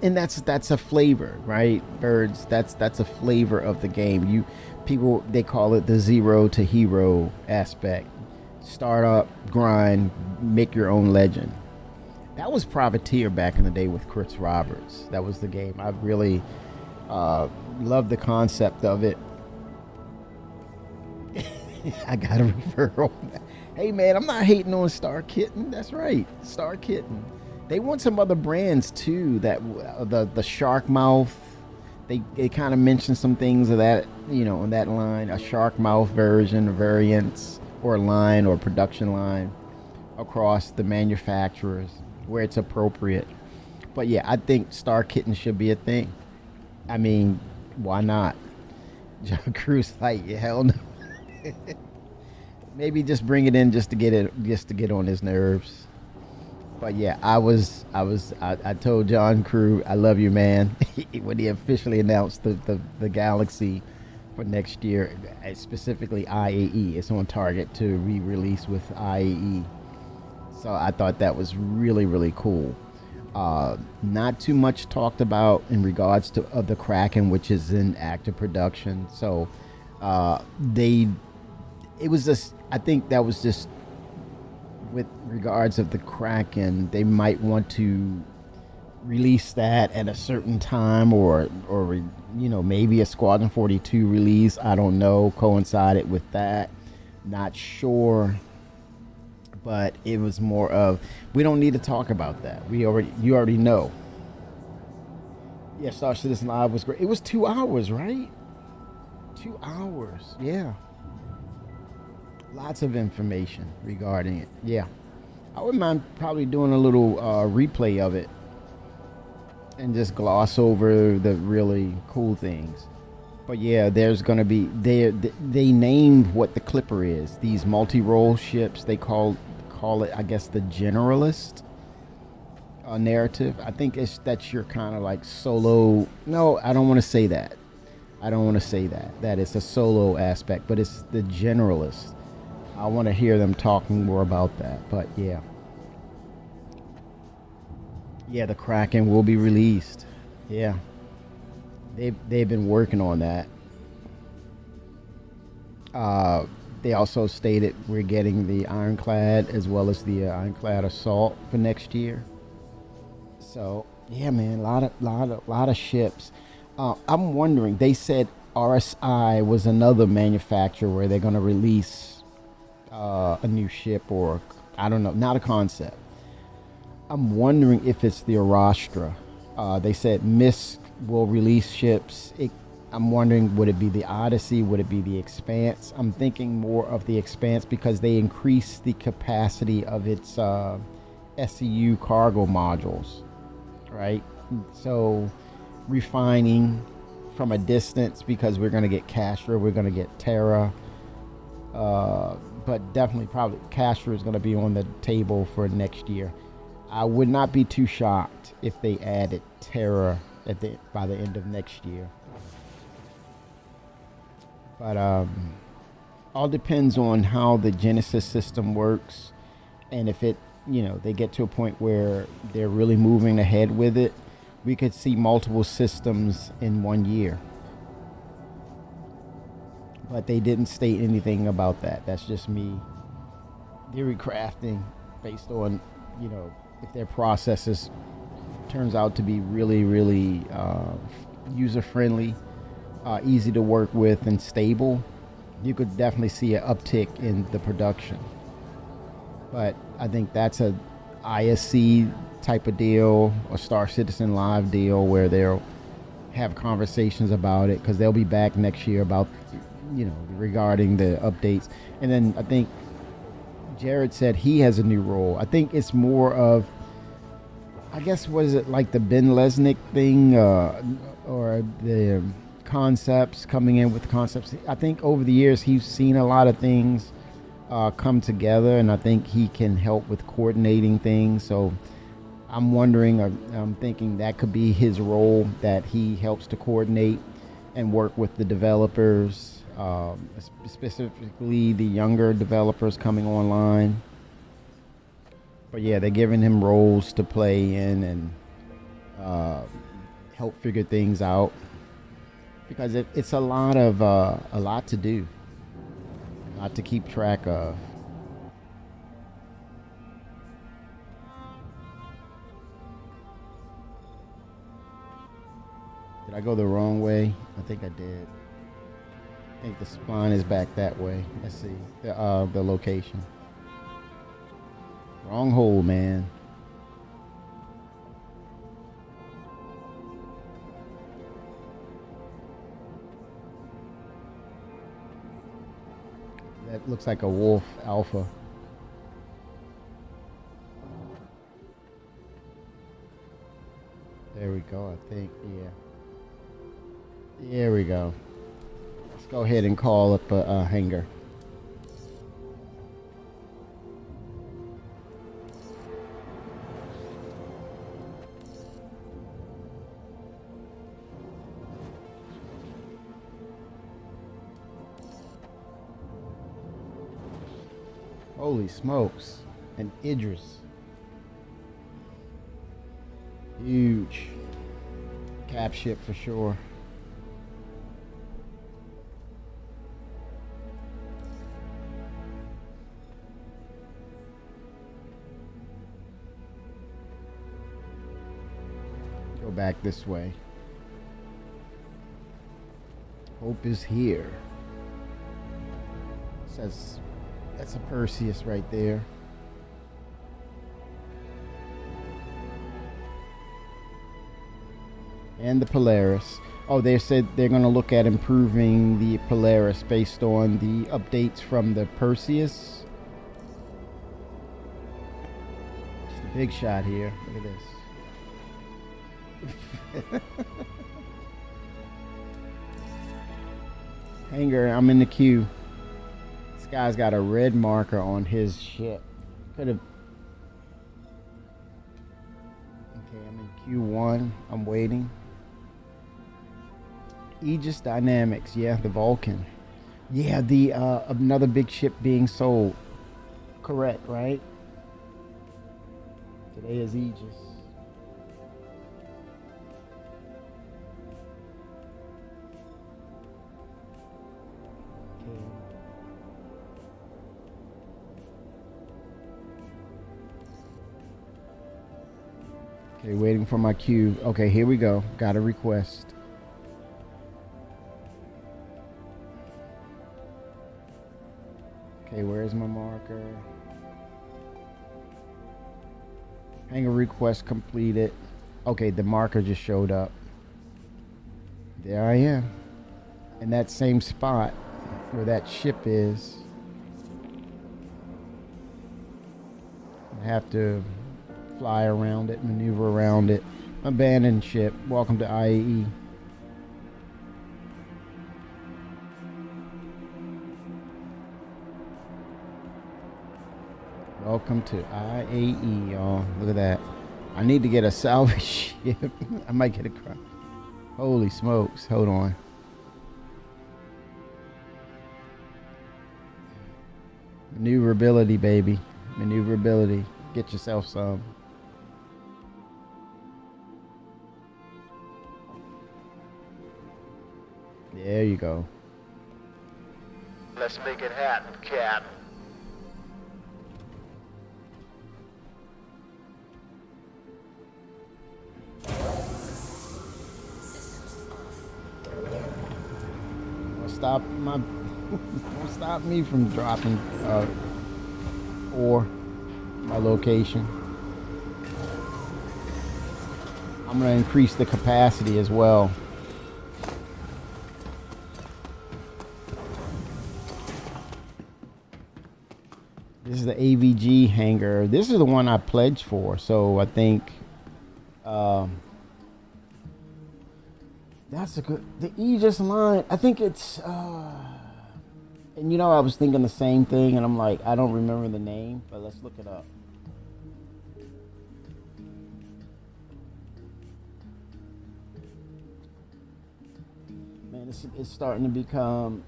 and that's a flavor, right? Birds. That's a flavor of the game. People, they call it the zero to hero aspect. Start up, grind, make your own legend. That was Privateer back in the day with Chris Roberts. That was the game. I really loved the concept of it. I got a referral. Hey man, I'm not hating on Star Kitten. That's right, Star Kitten. They want some other brands too. That the Shark Mouth. They kind of mentioned some things of that, in that line. A Shark Mouth version, variants, or line or production line across the manufacturers where it's appropriate. But yeah, I think Star Kitten should be a thing. I mean, why not? John Cruz like, hell no. Maybe just bring it in just to get on his nerves. But yeah, I told John Crew, I love you, man. When he officially announced the Galaxy for next year, specifically IAE, it's on target to re-release with IAE. So I thought that was really, really cool. Not too much talked about in regards to of the Kraken, which is in active production. So it was just, I think that was just with regards of the Kraken, they might want to release that at a certain time or maybe a Squadron 42 release. I don't know, coincided with that. Not sure. But it was more of, we don't need to talk about that. You already know. Yeah, Star Citizen Live was great. It was 2 hours, right? 2 hours, yeah. Lots of information regarding it. Yeah, I wouldn't mind probably doing a little replay of it and just gloss over the really cool things. But yeah, there's gonna be they named what the Clipper is. These multi-role ships. They call it, I guess, the generalist narrative. I think that's your kind of like solo. No, I don't want to say that. That it's a solo aspect, but it's the generalist. I want to hear them talking more about that. But yeah, the Kraken will be released. Yeah, they've been working on that. They also stated we're getting the Ironclad as well as the Ironclad Assault for next year. So yeah, man, a lot of ships. I'm wondering. They said RSI was another manufacturer where they're going to release a new ship, or I don't know, not a concept. I'm wondering if it's the Arastra. They said Misk will release ships. I'm wondering, would it be the Odyssey? Would it be the Expanse? I'm thinking more of the Expanse because they increased the capacity of its SCU cargo modules, right? So refining from a distance, because we're going to get Castra, we're going to get Terra, but definitely probably Castra is going to be on the table for next year. I would not be too shocked if they added Terra by the end of next year. But all depends on how the Genesis system works, and if they get to a point where they're really moving ahead with it, we could see multiple systems in 1 year. but they didn't state anything about that. That's just me theory crafting based on, you know, if their processes turns out to be really, really user friendly, easy to work with, and stable, you could definitely see an uptick in the production. But I think that's a ISC type of deal, a Star Citizen Live deal, where they'll have conversations about it, because they'll be back next year about, you know, regarding the updates. And then I think Jared said he has a new role. I think it's more of, I guess, was it like the Ben Lesnick thing, or the concepts, coming in with concepts. I think over the years he's seen a lot of things come together, and I think he can help with coordinating things. So I'm wondering, I'm thinking that could be his role, that he helps to coordinate and work with the developers, specifically the younger developers coming online. But yeah, they're giving him roles to play in and help figure things out, because it's a lot to do, a lot to keep track of. Did I go the wrong way? I think I did. I think the spline is back that way. Let's see the location. Wrong hole, man. That looks like a wolf alpha. There we go, I think, yeah. There we go. Let's go ahead and call up a hangar. Holy smokes. And Idris. Huge. Cap ship for sure. Go back this way. Hope is here. Says that's a Perseus right there. And the Polaris. Oh, they said they're going to look at improving the Polaris based on the updates from the Perseus. Just a big shot here. Look at this. Hangar, I'm in the queue. This guy's got a red marker on his ship. Could have. Okay, I'm in Q1. I'm waiting. Aegis Dynamics, yeah, the Vulcan. Yeah, the another big ship being sold. Correct, right? Today is Aegis. Okay, waiting for my cue. Okay, here we go. Got a request. Okay, where's my marker? Hangar request completed. Okay, the marker just showed up. There I am. In that same spot where that ship is. I have to fly around it, maneuver around it. Abandoned ship. Welcome to IAE. Welcome to IAE, y'all. Look at that. I need to get a salvage ship. I might get a cry. Holy smokes. Hold on. Maneuverability, baby. Maneuverability. Get yourself some. There you go. Let's make it happen, Cap. Don't stop my don't stop me from dropping ore my location. I'm gonna increase the capacity as well. This is the AVG hangar. This is the one I pledged for, so I think that's a good. The Aegis line. I think it's. And you know, I was thinking the same thing, and I'm like, I don't remember the name, but let's look it up. Man, it's starting to become.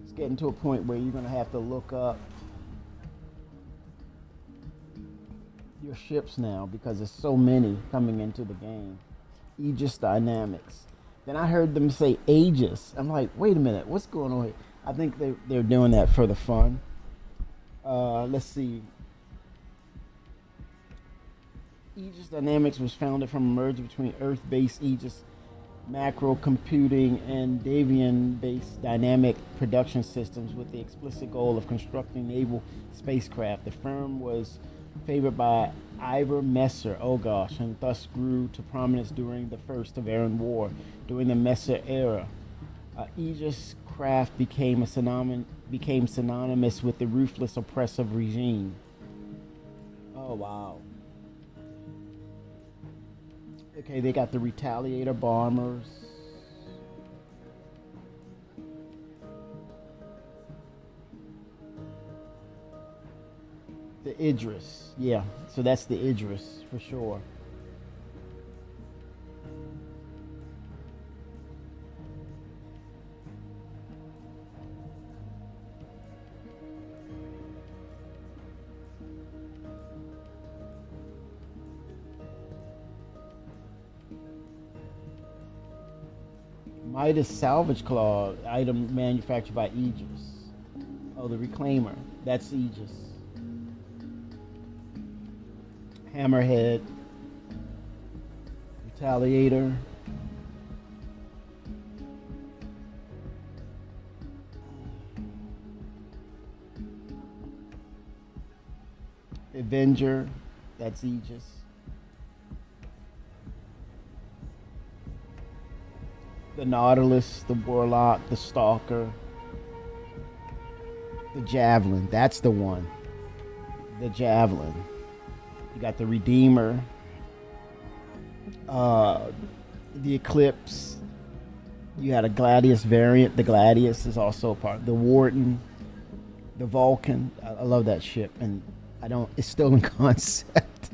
It's getting to a point where you're gonna have to look up your ships now because there's so many coming into the game. Aegis Dynamics. Then I heard them say Aegis. I'm like, wait a minute, what's going on here? I think they're doing that for the fun. Let's see. Aegis Dynamics was founded from a merger between Earth-based Aegis macro computing and Davian-based dynamic production systems with the explicit goal of constructing naval spacecraft. The firm was favored by Ivor Messer, and thus grew to prominence during the First Avarian War. During the Messer era, Aegis craft became synonymous with the ruthless, oppressive regime. Oh wow. Okay, they got the Retaliator bombers. The Idris, yeah. So that's the Idris for sure. Midas salvage claw item manufactured by Aegis. Oh, the Reclaimer. That's Aegis. Hammerhead. Retaliator. Avenger. That's Aegis. The Nautilus, the Warlock, the Stalker, the Javelin. That's the one. The Javelin. You got the Redeemer, the Eclipse. You had a Gladius variant. The Gladius is also a part. The Warden, the Vulcan. I love that ship, and it's still in concept.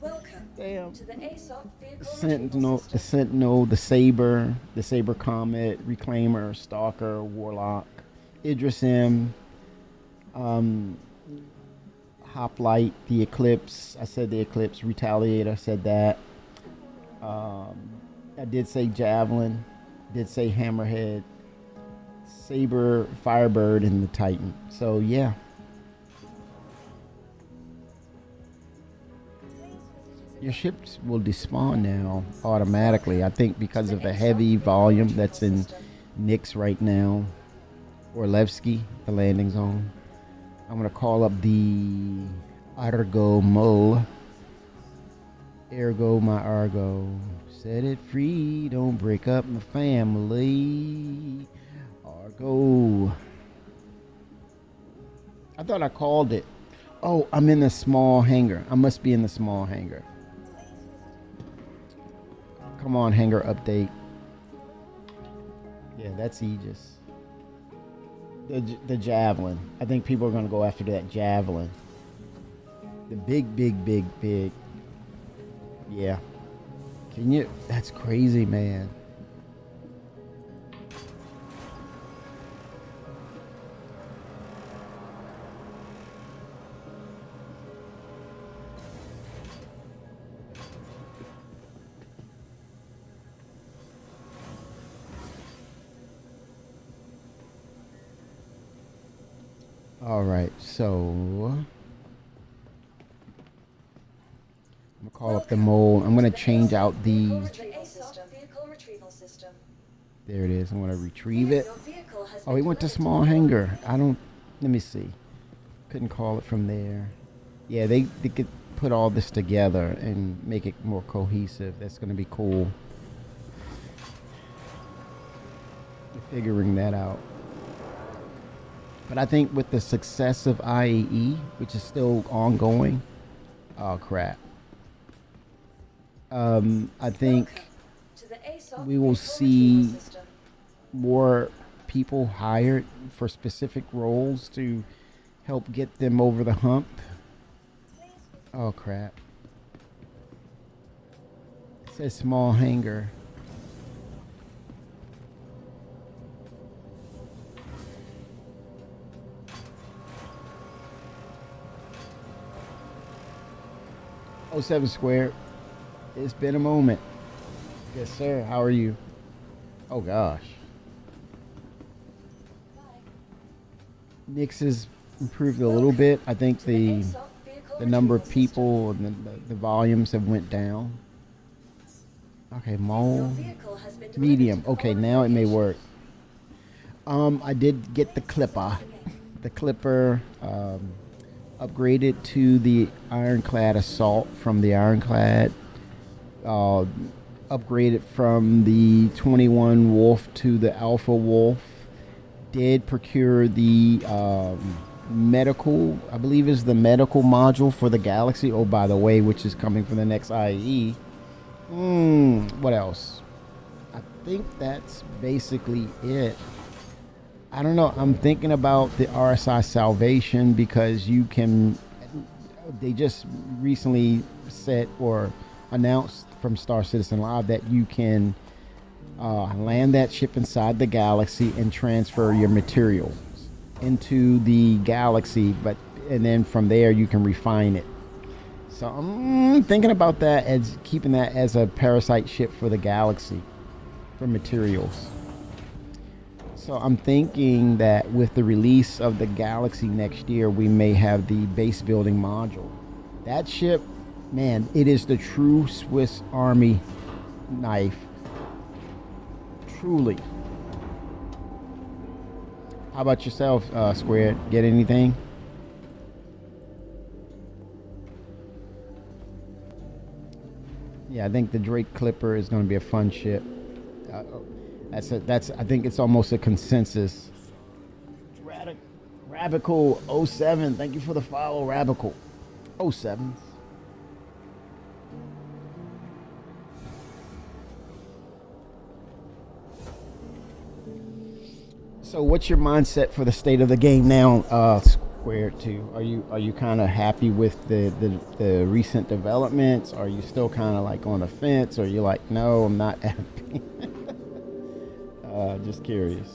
Welcome Damn. to the ASOP vehicle Sentinel, retrieval the system. Sentinel, the Saber Comet, Reclaimer, Stalker, Warlock, Idris M, Hoplite, the Eclipse. I said the Eclipse. Retaliator. I said that. I did say Javelin. Did say Hammerhead, Saber, Firebird, and the Titan. So yeah. Your ships will despawn now automatically. I think because of the heavy volume that's in Nix right now. Orlevsky, the landing zone. I'm going to call up the Argo Mo. Ergo my Argo. Set it free. Don't break up my family. Argo. I thought I called it. Oh, I'm in the small hangar. I must be in the small hangar. Come on, hangar update. Yeah, that's Aegis. The Javelin. I think people are going to go after that Javelin. The big. Yeah. Can you? That's crazy, man. All right, so I'm gonna call up the mole. I'm gonna change out the. Vehicle retrieval system. There it is. I'm gonna retrieve it. Your vehicle has Oh, been he went to directed small hangar. I don't. Let me see. Couldn't call it from there. Yeah, they could put all this together and make it more cohesive. That's gonna be cool. Figuring that out. But I think with the success of IAE, which is still ongoing, oh crap. I think to the ASOC we will vehicle see retrieval system. more people hired for specific roles to help get them over the hump. Oh crap. It says small hangar. Oh, 7 squared. It's been a moment. Yes, sir. How are you? Oh gosh. Nix has improved a little bit. I think the number of people and the volumes have went down. Okay, mole. Medium. Okay, now it may work. I did get the clipper. The clipper upgraded to the Ironclad Assault from the Ironclad. Upgraded from the 21 Wolf to the Alpha Wolf. Did procure the medical, I believe is the medical module for the Galaxy. Oh, by the way, which is coming for the next IE. What else? I think that's basically it. I don't know. I'm thinking about the RSI Salvation because you can. They just recently said or announced from Star Citizen Live that you can land that ship inside the Galaxy and transfer your materials into the Galaxy, and then from there you can refine it. So I'm thinking about that as keeping that as a parasite ship for the Galaxy for materials. So I'm thinking that with the release of the Galaxy next year, we may have the base building module. That ship, man, it is the true Swiss Army knife. Truly. How about yourself, Squared? Get anything? Yeah, I think the Drake Clipper is going to be a fun ship. That's I think it's almost a consensus. Rabical 07, thank you for the follow, Rabical 07. So what's your mindset for the state of the game now, Squared 2? Are you kind of happy with the recent developments? Are you still kind of like on the fence? Or are you like, no, I'm not happy? Just curious.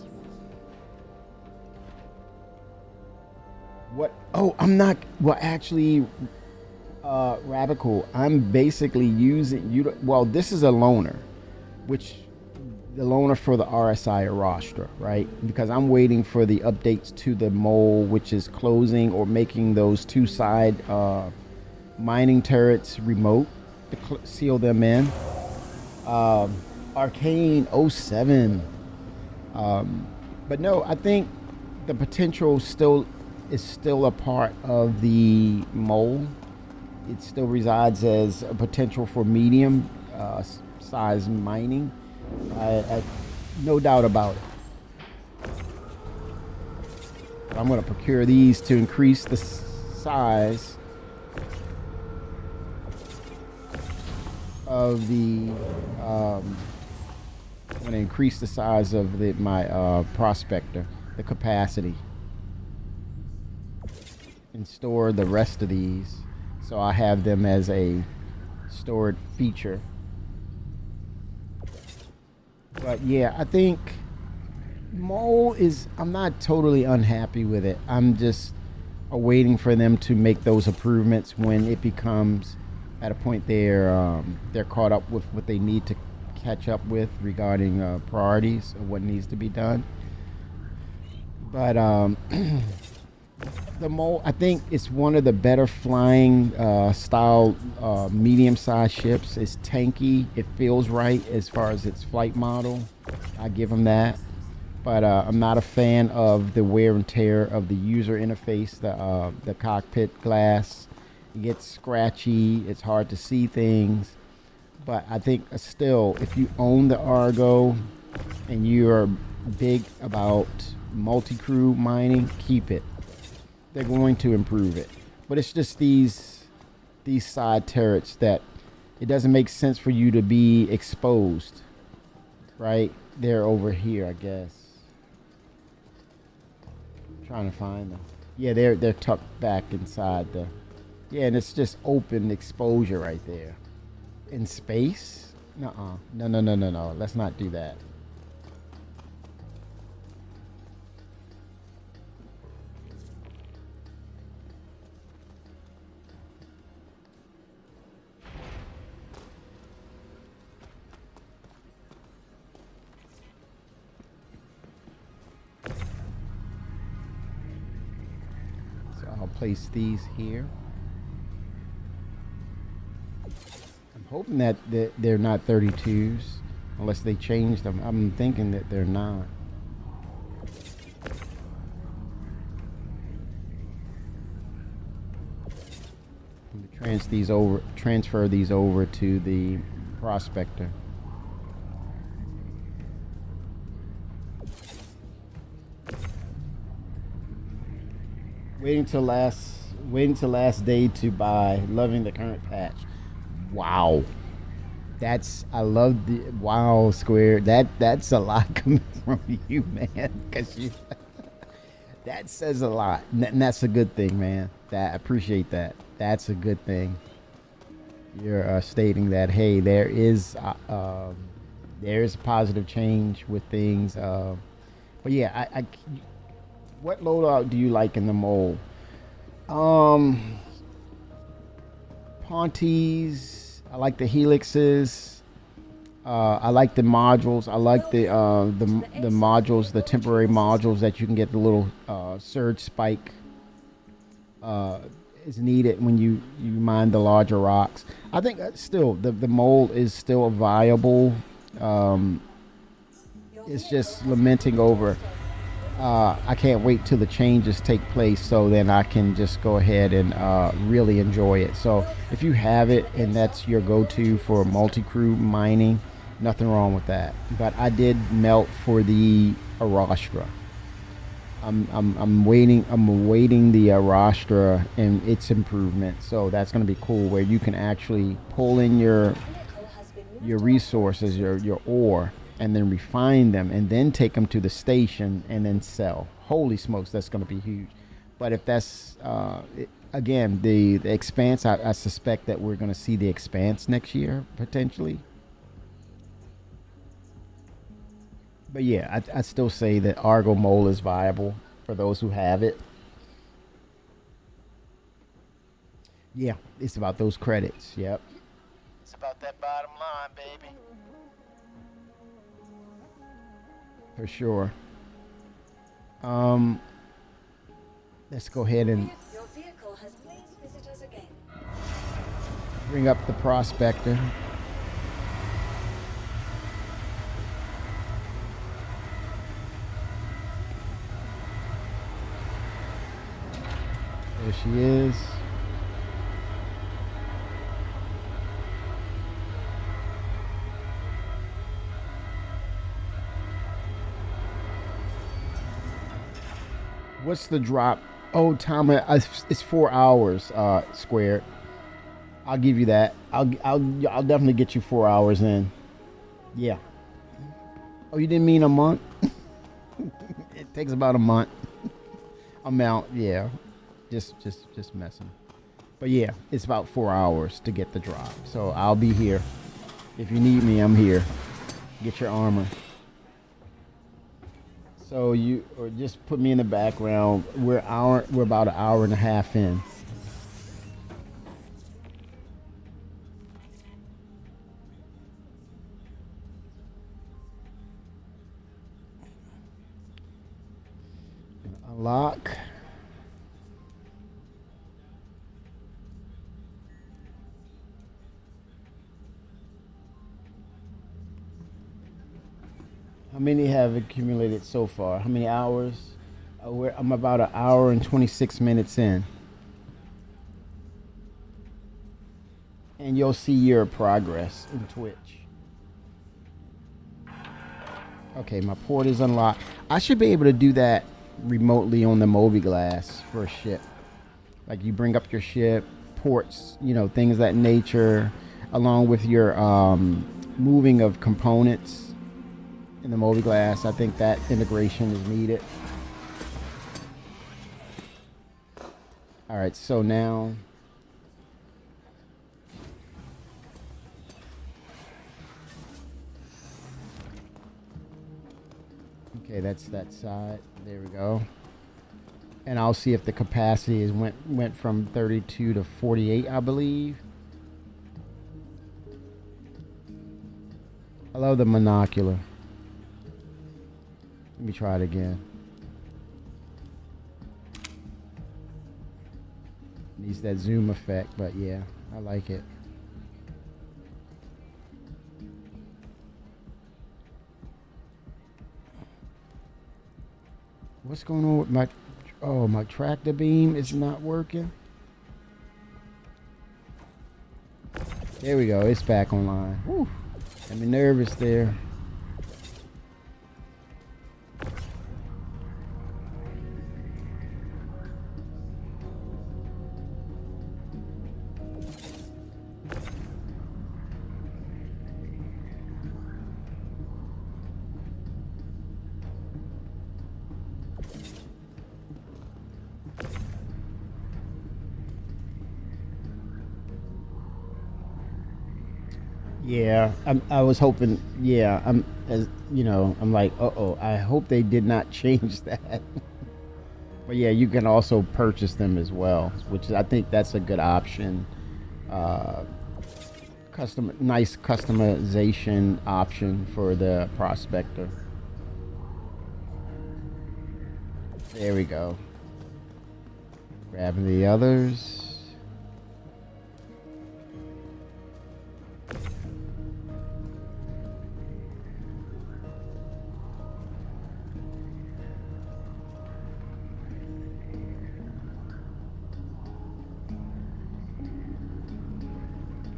What? Oh, I'm not. Well, actually, Radical, I'm basically using you. Well, this is a loaner, which the loaner for the RSI Arastra, right? Because I'm waiting for the updates to the mole, which is closing or making those two side mining turrets remote to seal them in. Arcane 07. But no, I think the potential is still a part of the mole. It still resides as a potential for medium size mining. I no doubt about it. I'm going to procure these to increase the size of the. I'm going to increase the size of my prospector, the capacity, and store the rest of these, so I have them as a stored feature. But yeah, I think mole I'm not totally unhappy with it. I'm just waiting for them to make those improvements when it becomes at a point they're caught up with what they need to catch up with regarding priorities of what needs to be done. But The Mole, I think it's one of the better flying style medium-sized ships. It's tanky. It feels right as far as its flight model. I give them that. But I'm not a fan of the wear and tear of the user interface, the cockpit glass. It gets scratchy. It's hard to see things. But I think still, if you own the Argo and you are big about multi-crew mining, keep it. They're going to improve it, but it's just these side turrets that it doesn't make sense for you to be exposed. Right, they're over here, I guess. I'm trying to find them. Yeah, they're tucked back inside the. Yeah, and it's just open exposure right there. In space? Nuh-uh. No. Let's not do that. I'll place these here. I'm hoping that they're not 32s, unless they changed them. I'm thinking that they're not. Transfer these over to the prospector. Waiting till last day to buy. Loving the current patch. Wow. I love the wow Square. That's a lot coming from you, man. That says a lot, and that's a good thing, man. I appreciate that. That's a good thing. You're stating that hey, there is positive change with things. But yeah, what loadout do you like in the Mole? Pontes. I like the helixes. I like the modules. I like the modules, the temporary modules that you can get the little surge spike is needed when you mine the larger rocks. I think still the Mole is still a viable. It's just lamenting over. I can't wait till the changes take place so then I can just go ahead and really enjoy it. So if you have it and that's your go-to for multi-crew mining, nothing wrong with that. But I did melt for the Arastra. I'm waiting the Arastra and its improvement. So that's going to be cool where you can actually pull in your resources, your ore, and then refine them and then take them to the station and then sell. Holy smokes, that's going to be huge. But if that's again the expanse, I suspect that we're going to see the expanse next year potentially. But yeah, I still say that Argo Mole is viable for those who have it. Yeah, it's about those credits. Yep, it's about that bottom line, baby. For sure. Let's go ahead and Your vehicle has please visit us again. bring up the prospector. There she is. What's the drop? Oh, Tom, it's 4 hours. Squared. I'll give you that. I'll definitely get you 4 hours in. Yeah. Oh, you didn't mean a month? It takes about a month. Amount, yeah. Just messing. But yeah, it's about 4 hours to get the drop. So I'll be here. If you need me, I'm here. Get your armor. So you or just put me in the background. We're about an hour and a half in. Unlock. How many have accumulated so far? How many hours? I'm about an hour and 26 minutes in. And you'll see your progress in Twitch. Okay, my port is unlocked. I should be able to do that remotely on the Mobi-Glass for a ship. Like you bring up your ship, ports, things of that nature, along with your moving of components in the Mobi-Glass. I think that integration is needed. All right, so now okay, that's that side. There we go. And I'll see if the capacity went from 32 to 48, I believe. I love the monocular. Let me try it again. Needs that zoom effect, but yeah, I like it. What's going on with my tractor beam is not working? There we go, it's back online. Whew. Got me nervous there. Yeah, I was hoping. Yeah, I'm like, I hope they did not change that. But yeah, you can also purchase them as well, which I think that's a good option. Uh, nice customization option for the prospector. There we go. Grabbing the others.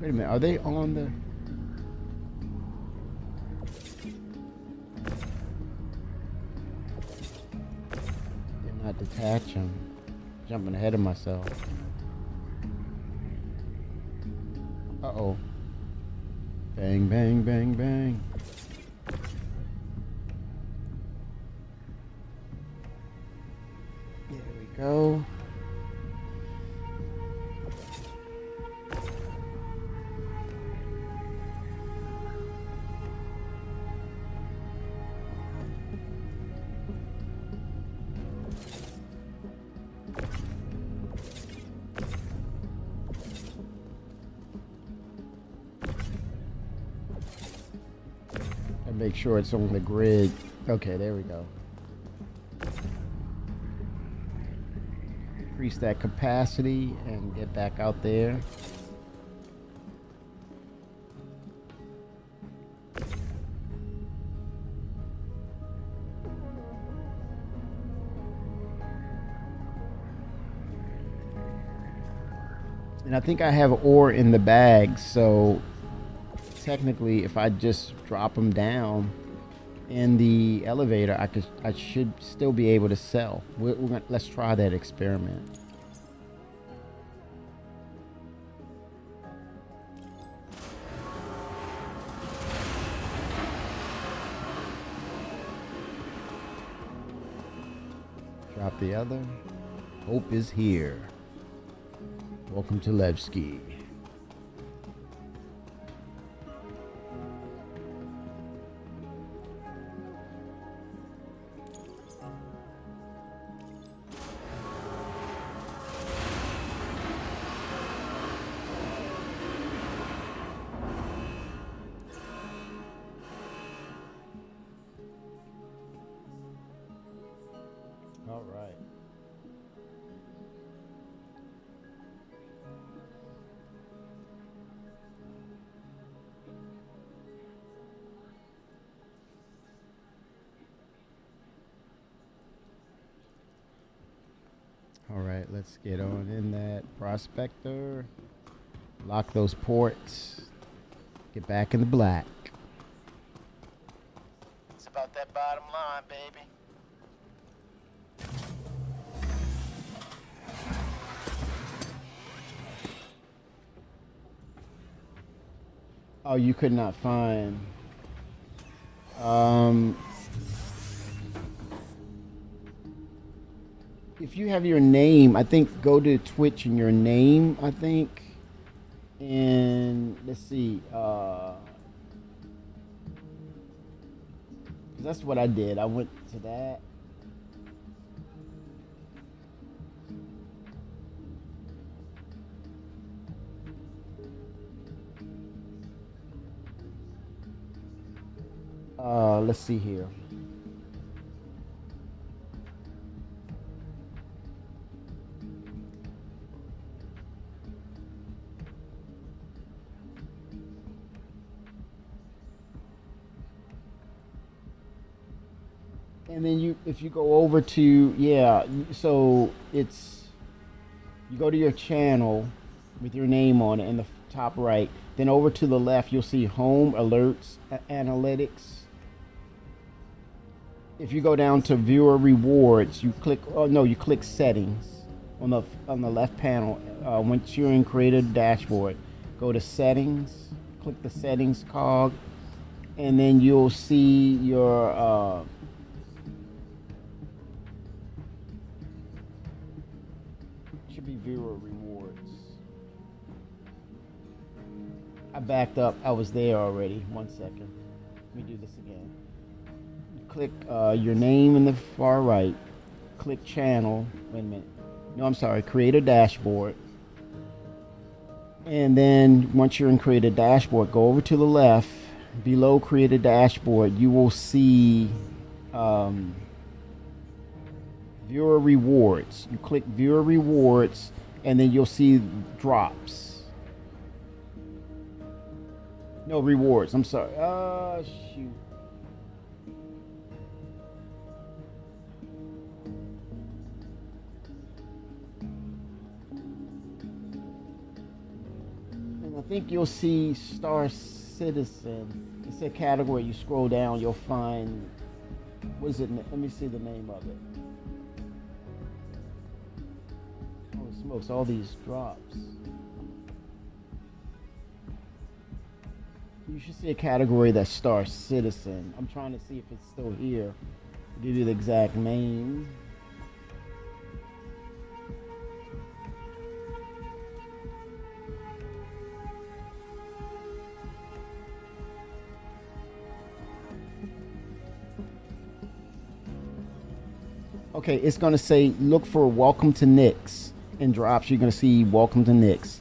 Wait a minute, are they on the... Did not detach them. Jumping ahead of myself. Uh-oh. Bang, bang, bang, bang. There we go. Make sure it's on the grid. Okay, there we go. Increase that capacity and get back out there. And I think I have ore in the bag, so technically if I just drop them down in the elevator, I should still be able to sell. Let's try that experiment. Drop the other. Hope is here. Welcome to Levski. All right. right, let's get on in that prospector. Lock those ports. Get back in the black. It's about that bottom line, baby. Oh, you could not find. If you have your name, I think go to Twitch and your name, I think. And let's see. 'Cause that's what I did. I went to that. Let's see here. And then if you go over to, so it's, you go to your channel with your name on it in the top right. Then over to the left, you'll see Home, Alerts, Analytics. If you go down to Viewer Rewards, you click, you click Settings on the left panel. Once you're in Creator Dashboard, go to Settings, click the Settings cog, and then you'll see your should be Viewer Rewards. I backed up. I was there already. 1 second. Let me do this again. Click your name in the far right. Click Channel. Wait a minute. No, I'm sorry. Create a Dashboard. And then once you're in Create a Dashboard, go over to the left. Below Create a Dashboard, you will see Viewer Rewards. You click Viewer Rewards, and then you'll see Drops. No, Rewards. I'm sorry. Shoot. I think you'll see Star Citizen. It's a category. You scroll down, you'll find. What is it? Let me see the name of it. Oh, smokes! All these drops. You should see a category that's Star Citizen. I'm trying to see if it's still here. I'll give you the exact name. Okay, it's going to say look for Welcome to Nix in Drops. You're going to see Welcome to Nix.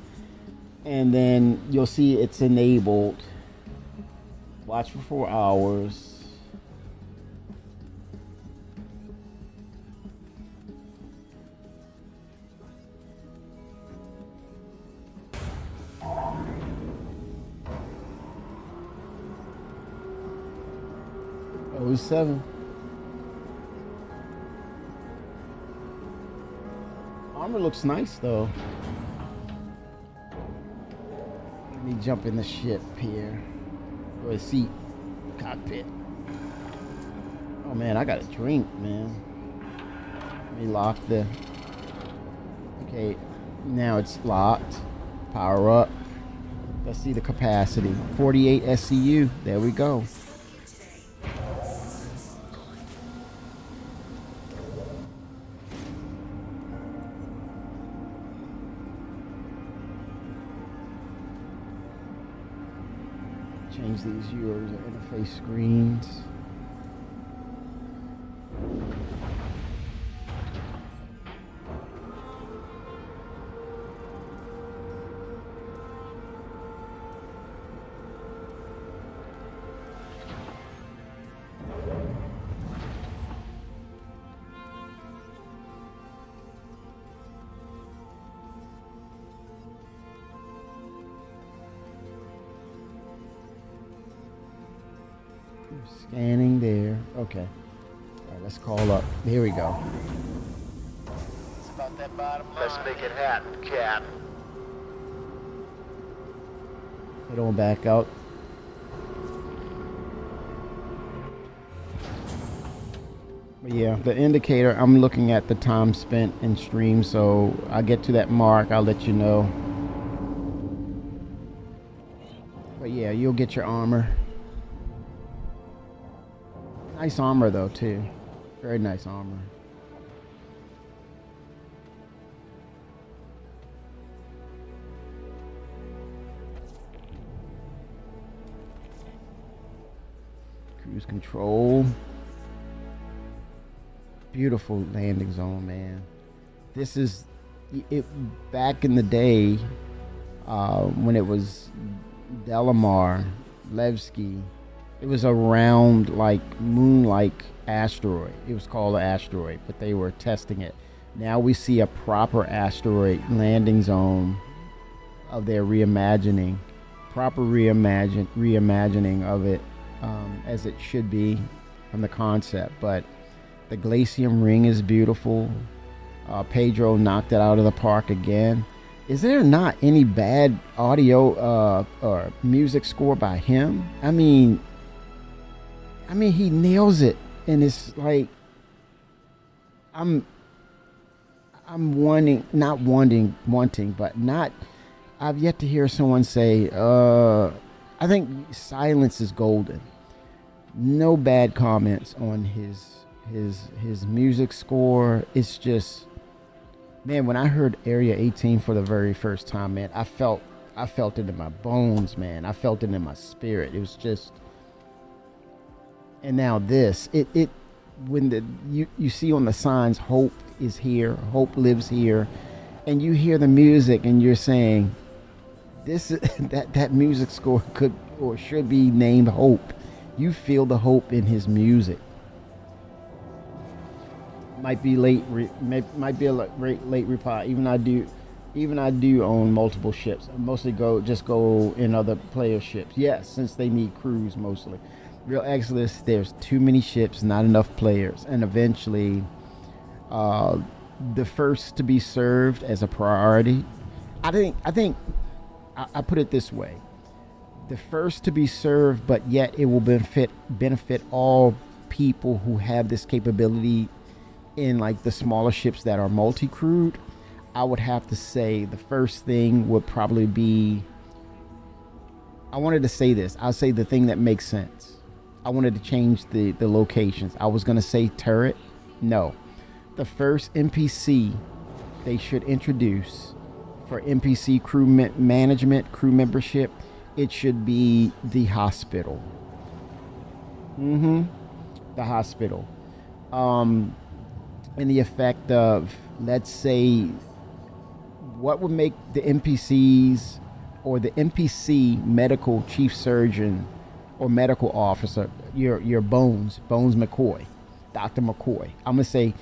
And then you'll see it's enabled. Watch for 4 hours. Oh, 07. Armor looks nice though. Let me jump in the ship here. Or a seat. Cockpit. Oh man, I got a drink, man. Let me lock the. Okay, now it's locked. Power up. Let's see the capacity. 48 SCU. There we go. Change these user interface screens. Scanning there. Okay. All right, let's call up. Here we go. It's about Let's make it happen, Cap. Head on back out. But yeah, the indicator, I'm looking at the time spent in stream, so I get to that mark, I'll let you know. But yeah, you'll get your armor. Nice armor though too. Very nice armor. Cruise control. Beautiful landing zone, man. This is it. Back in the day, when it was Delamar, Levski, it was a round, like moon-like asteroid. It was called an asteroid, but they were testing it. Now we see a proper asteroid landing zone of their reimagining, proper reimagining of it, as it should be from the concept. But the Glacium ring is beautiful. Pedro knocked it out of the park again. Is there not any bad audio or music score by him? I mean, he nails it, and it's like I'm wanting, but not. I've yet to hear someone say, I think silence is golden. No bad comments on his music score. It's just, man, when I heard Area 18 for the very first time, man, I felt it in my bones, man. I felt it in my spirit. It was just, and now this, when you see on the signs, hope is here, hope lives here, and you hear the music and you're saying, this that music score could or should be named Hope. You feel the hope in his music. Might be late reply. Even I do own multiple ships. I mostly go in other player ships. Yes, since they need crews mostly. Real Exodus, there's too many ships, not enough players, and eventually, the first to be served as a priority. I think I put it this way: the first to be served, but yet it will benefit all people who have this capability in like the smaller ships that are multi-crewed. I would have to say the first thing would probably be, I wanted to say this, I'll say the thing that makes sense. I wanted to change the locations. I was going to say turret. No. The first NPC they should introduce for NPC crew management, crew membership, it should be the hospital. The hospital. In the effect of, let's say, what would make the NPCs or the NPC medical chief surgeon or medical officer, your Bones McCoy, Dr. McCoy. I'm going to say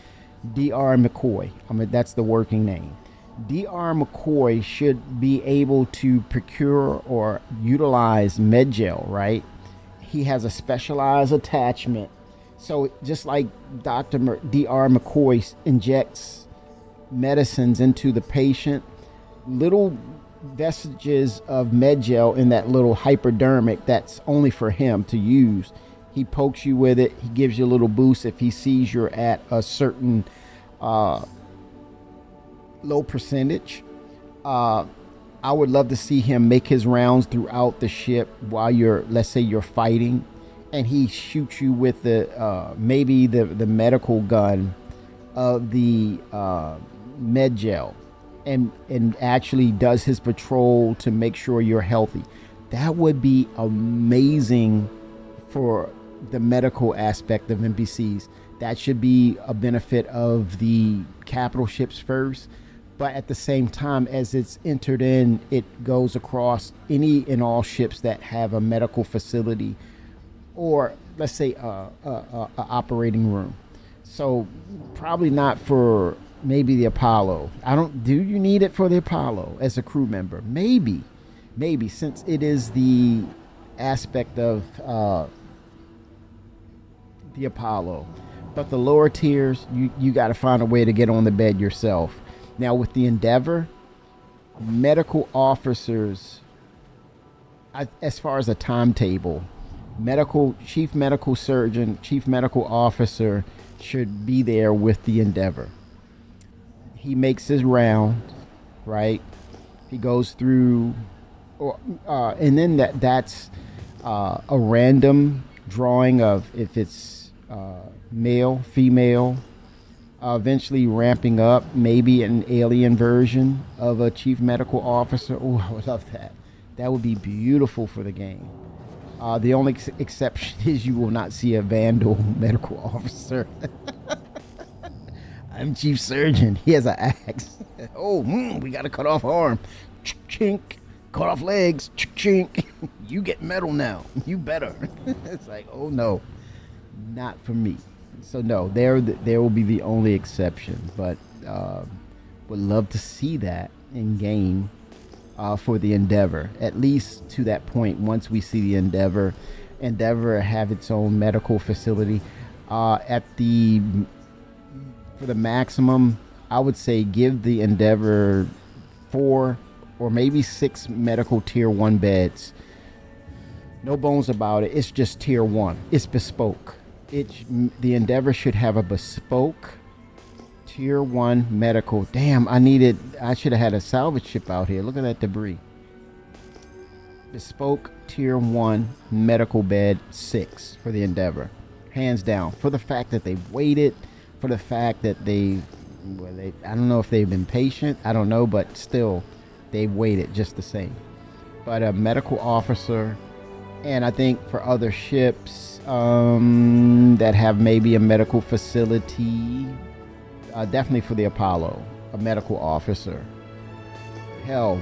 Dr. McCoy. That's the working name. Dr. McCoy should be able to procure or utilize Medgel, right? He has a specialized attachment. So just like Dr. McCoy injects medicines into the patient, little vestiges of Medgel in that little hypodermic that's only for him to use. He pokes you with it. He gives you a little boost if he sees you're at a certain low percentage. I would love to see him make his rounds throughout the ship while let's say you're fighting, and he shoots you with the maybe the medical gun of the Medgel, and actually does his patrol to make sure you're healthy. That would be amazing for the medical aspect of NPCs. That should be a benefit of the capital ships first, but at the same time, as it's entered in, it goes across any and all ships that have a medical facility, or let's say a operating room. So probably not for maybe the Apollo. Do you need it for the Apollo as a crew member? Maybe since it is the aspect of the Apollo. But the lower tiers, you got to find a way to get on the bed yourself. Now with the Endeavor, medical officers, as far as a timetable, chief medical surgeon, chief medical officer should be there with the Endeavor. He makes his round, right? He goes through, and then that's a random drawing of if it's male, female, eventually ramping up, maybe an alien version of a chief medical officer. Oh, I would love that. That would be beautiful for the game. The only exception is you will not see a Vandal medical officer. I'm chief surgeon. He has an axe. Oh, we got to cut off arm. Chink. Cut off legs. Chink. You get metal now. You better. It's like, oh no, not for me. So no, there will be the only exception, but would love to see that in game for the Endeavor, at least to that point. Once we see the Endeavor have its own medical facility for the maximum, I would say give the Endeavor 4 or maybe 6 medical tier 1 beds. No bones about it. It's just tier 1. It's bespoke. The Endeavor should have a bespoke tier 1 medical. Damn, I should have had a salvage ship out here. Look at that debris. Bespoke tier 1 medical bed 6 for the Endeavor. Hands down. For the fact that they waited, for the fact that I don't know if they've been patient. I don't know, but still, they've waited just the same. But a medical officer, and I think for other ships that have maybe a medical facility, definitely for the Apollo, a medical officer. Hell,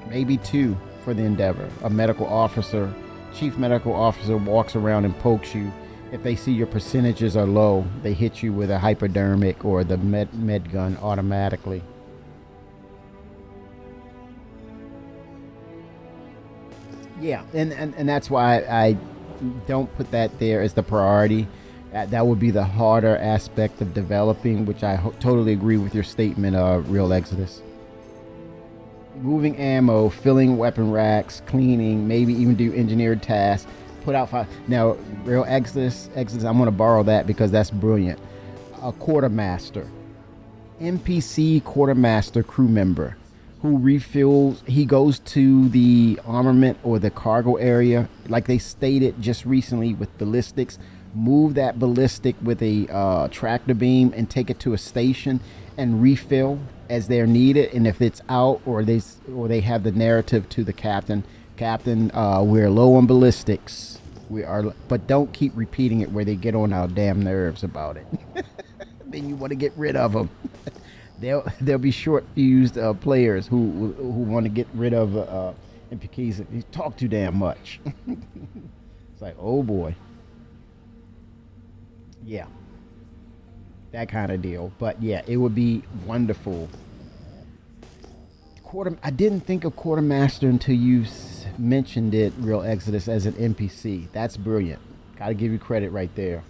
maybe 2 for the Endeavor. A medical officer, chief medical officer walks around and pokes you. If they see your percentages are low, they hit you with a hypodermic or the med gun automatically. Yeah, and that's why I don't put that there as the priority. That would be the harder aspect of developing, which I totally agree with your statement, Real Exodus. Moving ammo, filling weapon racks, cleaning, maybe even do engineered tasks, put out fire. Now, Real Exodus, I'm going to borrow that because that's brilliant. A quartermaster, NPC quartermaster crew member who refills. He goes to the armament or the cargo area, like they stated just recently with ballistics. Move that ballistic with a tractor beam and take it to a station and refill as they're needed. And if it's out, or they have the narrative to the captain, we're low on ballistics. But don't keep repeating it where they get on our damn nerves about it. Then you want to get rid of them. There'll be short fused players who want to get rid of MPKs. You talk too damn much. It's like, oh boy. Yeah, that kind of deal. But yeah, it would be wonderful. I didn't think of quartermaster until you mentioned it, Real Exodus, as an NPC. That's brilliant. Gotta give you credit right there.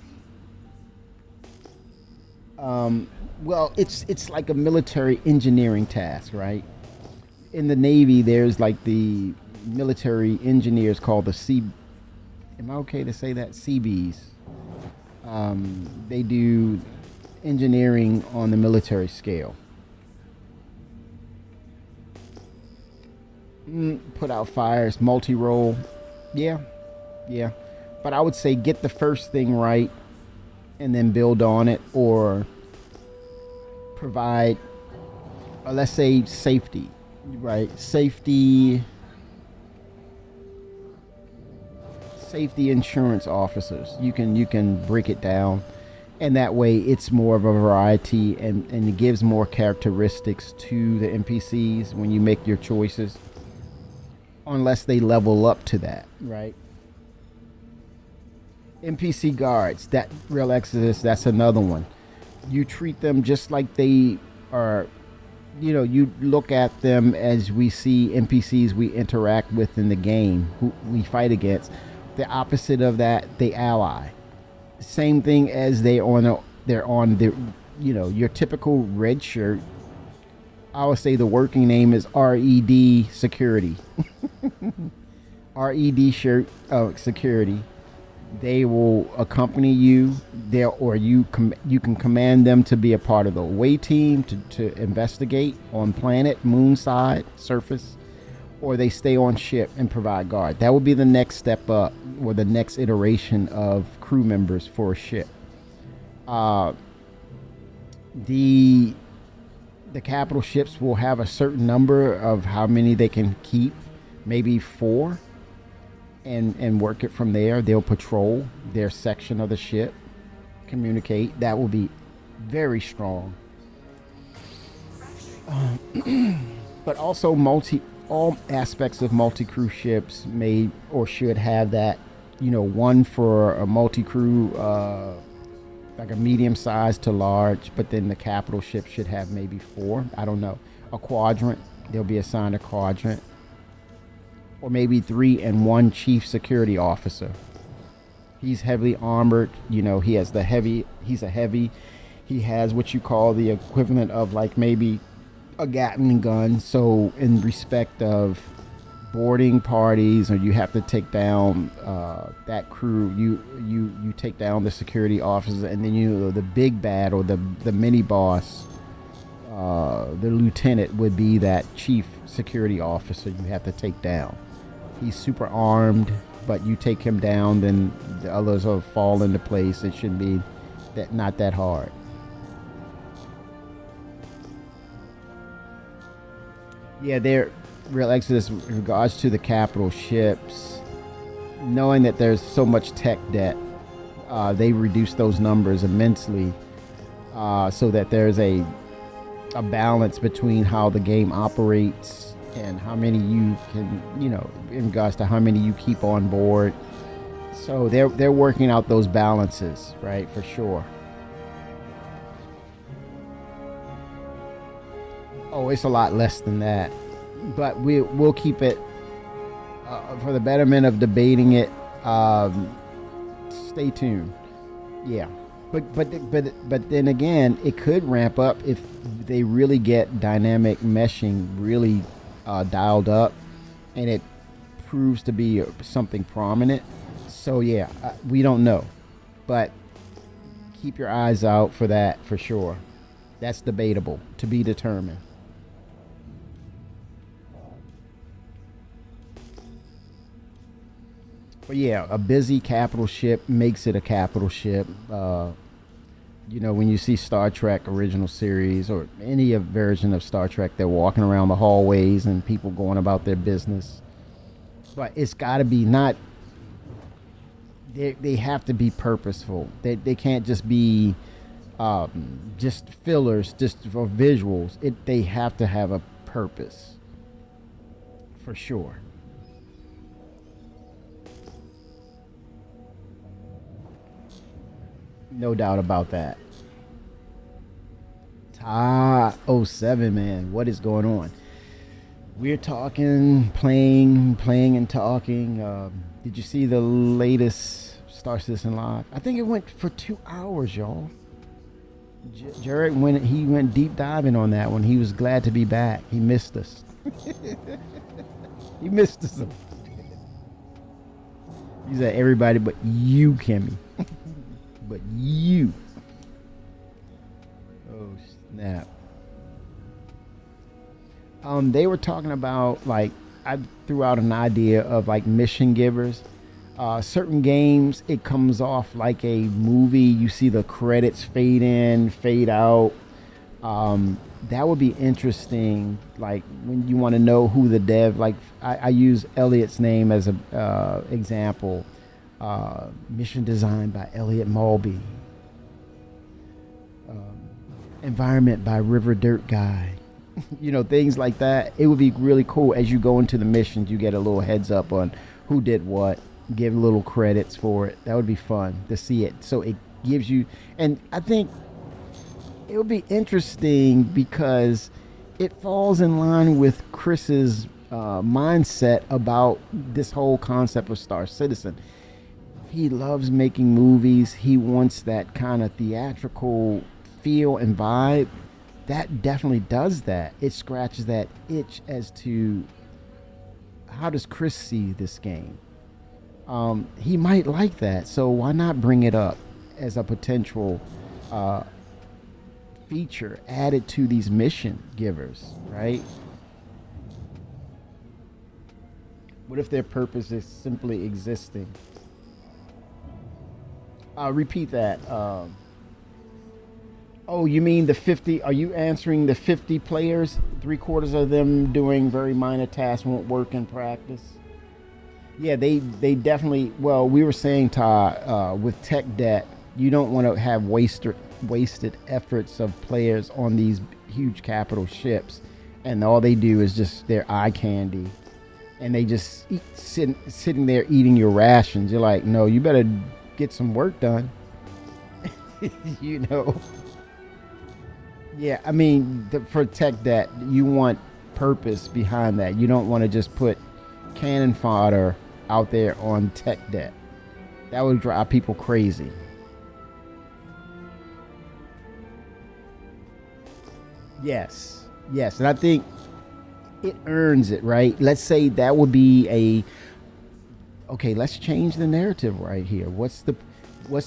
Well, it's like a military engineering task, right? In the Navy, there's like the military engineers called the am I okay to say that? Seabees. They do engineering on the military scale. Put out fires, multi-role. Yeah. But I would say get the first thing right and then build on it, or provide, let's say, safety, right? Safety insurance officers. You can break it down, and that way it's more of a variety, and it gives more characteristics to the NPCs when you make your choices, unless they level up to that, right? NPC guards, that Real Exodus, that's another one. You treat them just like they are, you look at them as we see NPCs we interact with in the game, who we fight against. The opposite of that, they ally. Same thing as they're on the your typical red shirt. I would say the working name is RED Security. RED shirt security. They will accompany you there, or you can command them to be a part of the away team to investigate on planet, moon side, surface, or they stay on ship and provide guard. That would be the next step up, or the next iteration of crew members for a ship. The capital ships will have a certain number of how many they can keep, maybe 4, and work it from there. They'll patrol their section of the ship, communicate. That will be very strong. But also all aspects of multi-crew ships may or should have that, one for a multi-crew, like a medium size to large, but then the capital ship should have maybe 4. I don't know. A quadrant, they'll be assigned a quadrant. Or maybe 3 and 1 chief security officer. He's heavily armored, he has he's a heavy, he has what you call the equivalent of like maybe a Gatling gun. So in respect of boarding parties, or you have to take down that crew, you take down the security officers, and then the big bad, or the mini boss, the lieutenant would be that chief security officer you have to take down. He's super armed, but you take him down, then the others will fall into place. It shouldn't be not that hard. Yeah, they're real exodus in regards to the capital ships. Knowing that there's so much tech debt, they reduce those numbers immensely, so that there's a balance between how the game operates and how many you can, in regards to how many you keep on board. So they're working out those balances, right, for sure. Oh, it's a lot less than that, but we'll keep it for the betterment of debating it. Stay tuned. Yeah, but then again, it could ramp up if they really get dynamic meshing really dialed up, and it proves to be something prominent. So yeah, we don't know, but keep your eyes out for that for sure. That's debatable, to be determined. But yeah, a busy capital ship makes it a capital ship. When you see Star Trek original series or any version of Star Trek, they're walking around the hallways and people going about their business. But it's got to be not. They have to be purposeful. They can't just be just fillers, just for visuals. They have to have a purpose, for sure. No doubt about that. II 07, man. What is going on? We're talking, playing and talking. Did you see the latest Star Citizen Live? I think it went for 2 hours, y'all. Jared went deep diving on that one. He was glad to be back. He missed us. He missed us. He said everybody but you, Kimmy. But you. Oh snap. They were talking about, like, I threw out an idea of like mission givers. Certain games, it comes off like a movie. You see the credits fade in, fade out. That would be interesting. Like when you want to know who the dev, like I use Elliot's name as a example. Mission designed by Elliot Mulby. Environment by River Dirt Guy. Things like that. It would be really cool. As you go into the missions, you get a little heads up on who did what, give little credits for it. That would be fun to see it. So it gives you, and I think it would be interesting because it falls in line with Chris's mindset about this whole concept of Star Citizen. He loves making movies. He wants that kind of theatrical feel and vibe, that definitely does that. It scratches that itch as to how does Chris see this game. He might like that, so why not bring it up as a potential feature added to these mission givers, right? What if their purpose is simply existing? I'll repeat that. Oh, you mean the 50? Are you answering the 50 players? 3/4 of them doing very minor tasks won't work in practice. Yeah, they definitely. Well, we were saying, Todd, with tech debt, you don't want to have wasted efforts of players on these huge capital ships, and all they do is just their eye candy, and they just sitting there eating your rations. You're like, no, you better get some work done. You know. Yeah, I mean, for tech debt, you want purpose behind that. You don't want to just put cannon fodder out there on tech debt. That would drive people crazy. Yes, and I think it earns it, right? Let's say that would be okay, let's change the narrative right here. What's the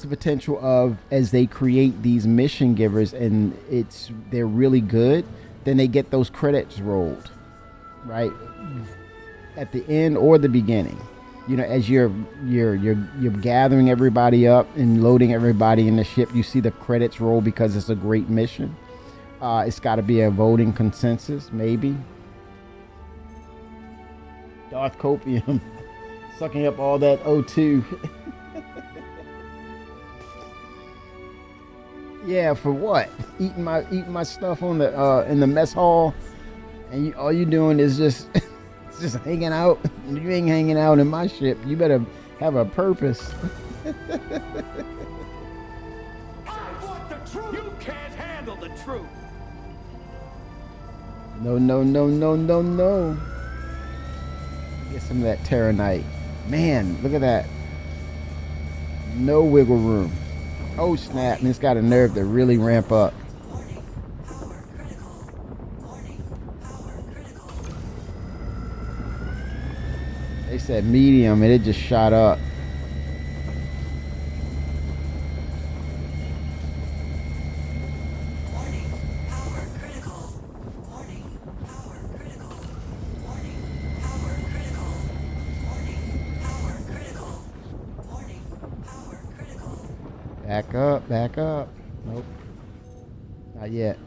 potential of, as they create these mission givers and they're really good, then they get those credits rolled, right? At the end or the beginning. You know, as you're gathering everybody up and loading everybody in the ship, you see the credits roll because it's a great mission. It's got to be a voting consensus, maybe. Darth Copium sucking up all that O2. Yeah, for what? Eating my stuff on the in the mess hall, and all you doing is just just hanging out. You ain't hanging out in my ship. You better have a purpose. I want the truth. You can't handle the truth. No. Get some of that Terranite. Man, look at that. No wiggle room. Oh snap, and it's got a nerve to really ramp up. They said medium and it just shot up. Back up. Nope. Not yet.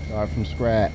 Start from scratch.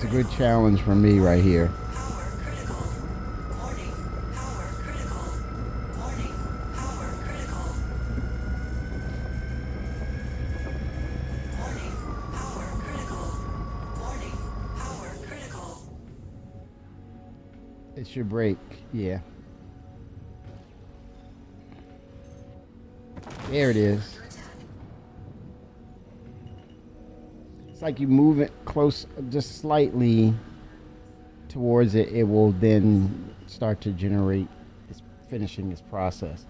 A good challenge for me right here. It's your break, yeah. There it is. It's like you move it close just slightly towards it, it will then start to generate finishing its process.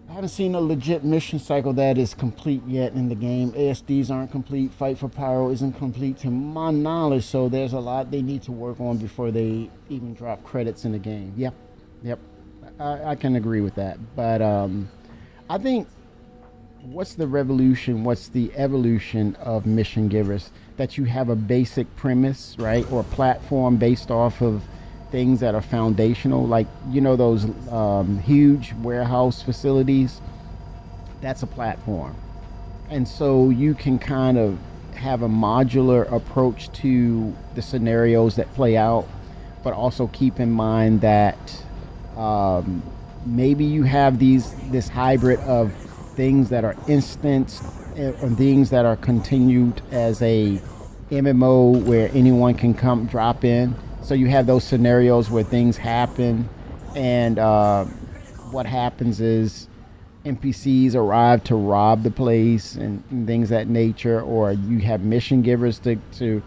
I haven't seen a legit mission cycle that is complete yet in the game. ASDs aren't complete. Fight for Pyro isn't complete to my knowledge, so there's a lot they need to work on before they even drop credits in the game. Yep. I can agree with that. But I think what's the revolution, what's the evolution of mission givers? That you have a basic premise, right, or platform based off of things that are foundational, like those huge warehouse facilities. That's a platform, and so you can kind of have a modular approach to the scenarios that play out, but also keep in mind that maybe you have this hybrid of things that are instanced and things that are continued as a MMO where anyone can come drop in. So you have those scenarios where things happen, and what happens is NPCs arrive to rob the place and things of that nature, or you have mission givers to you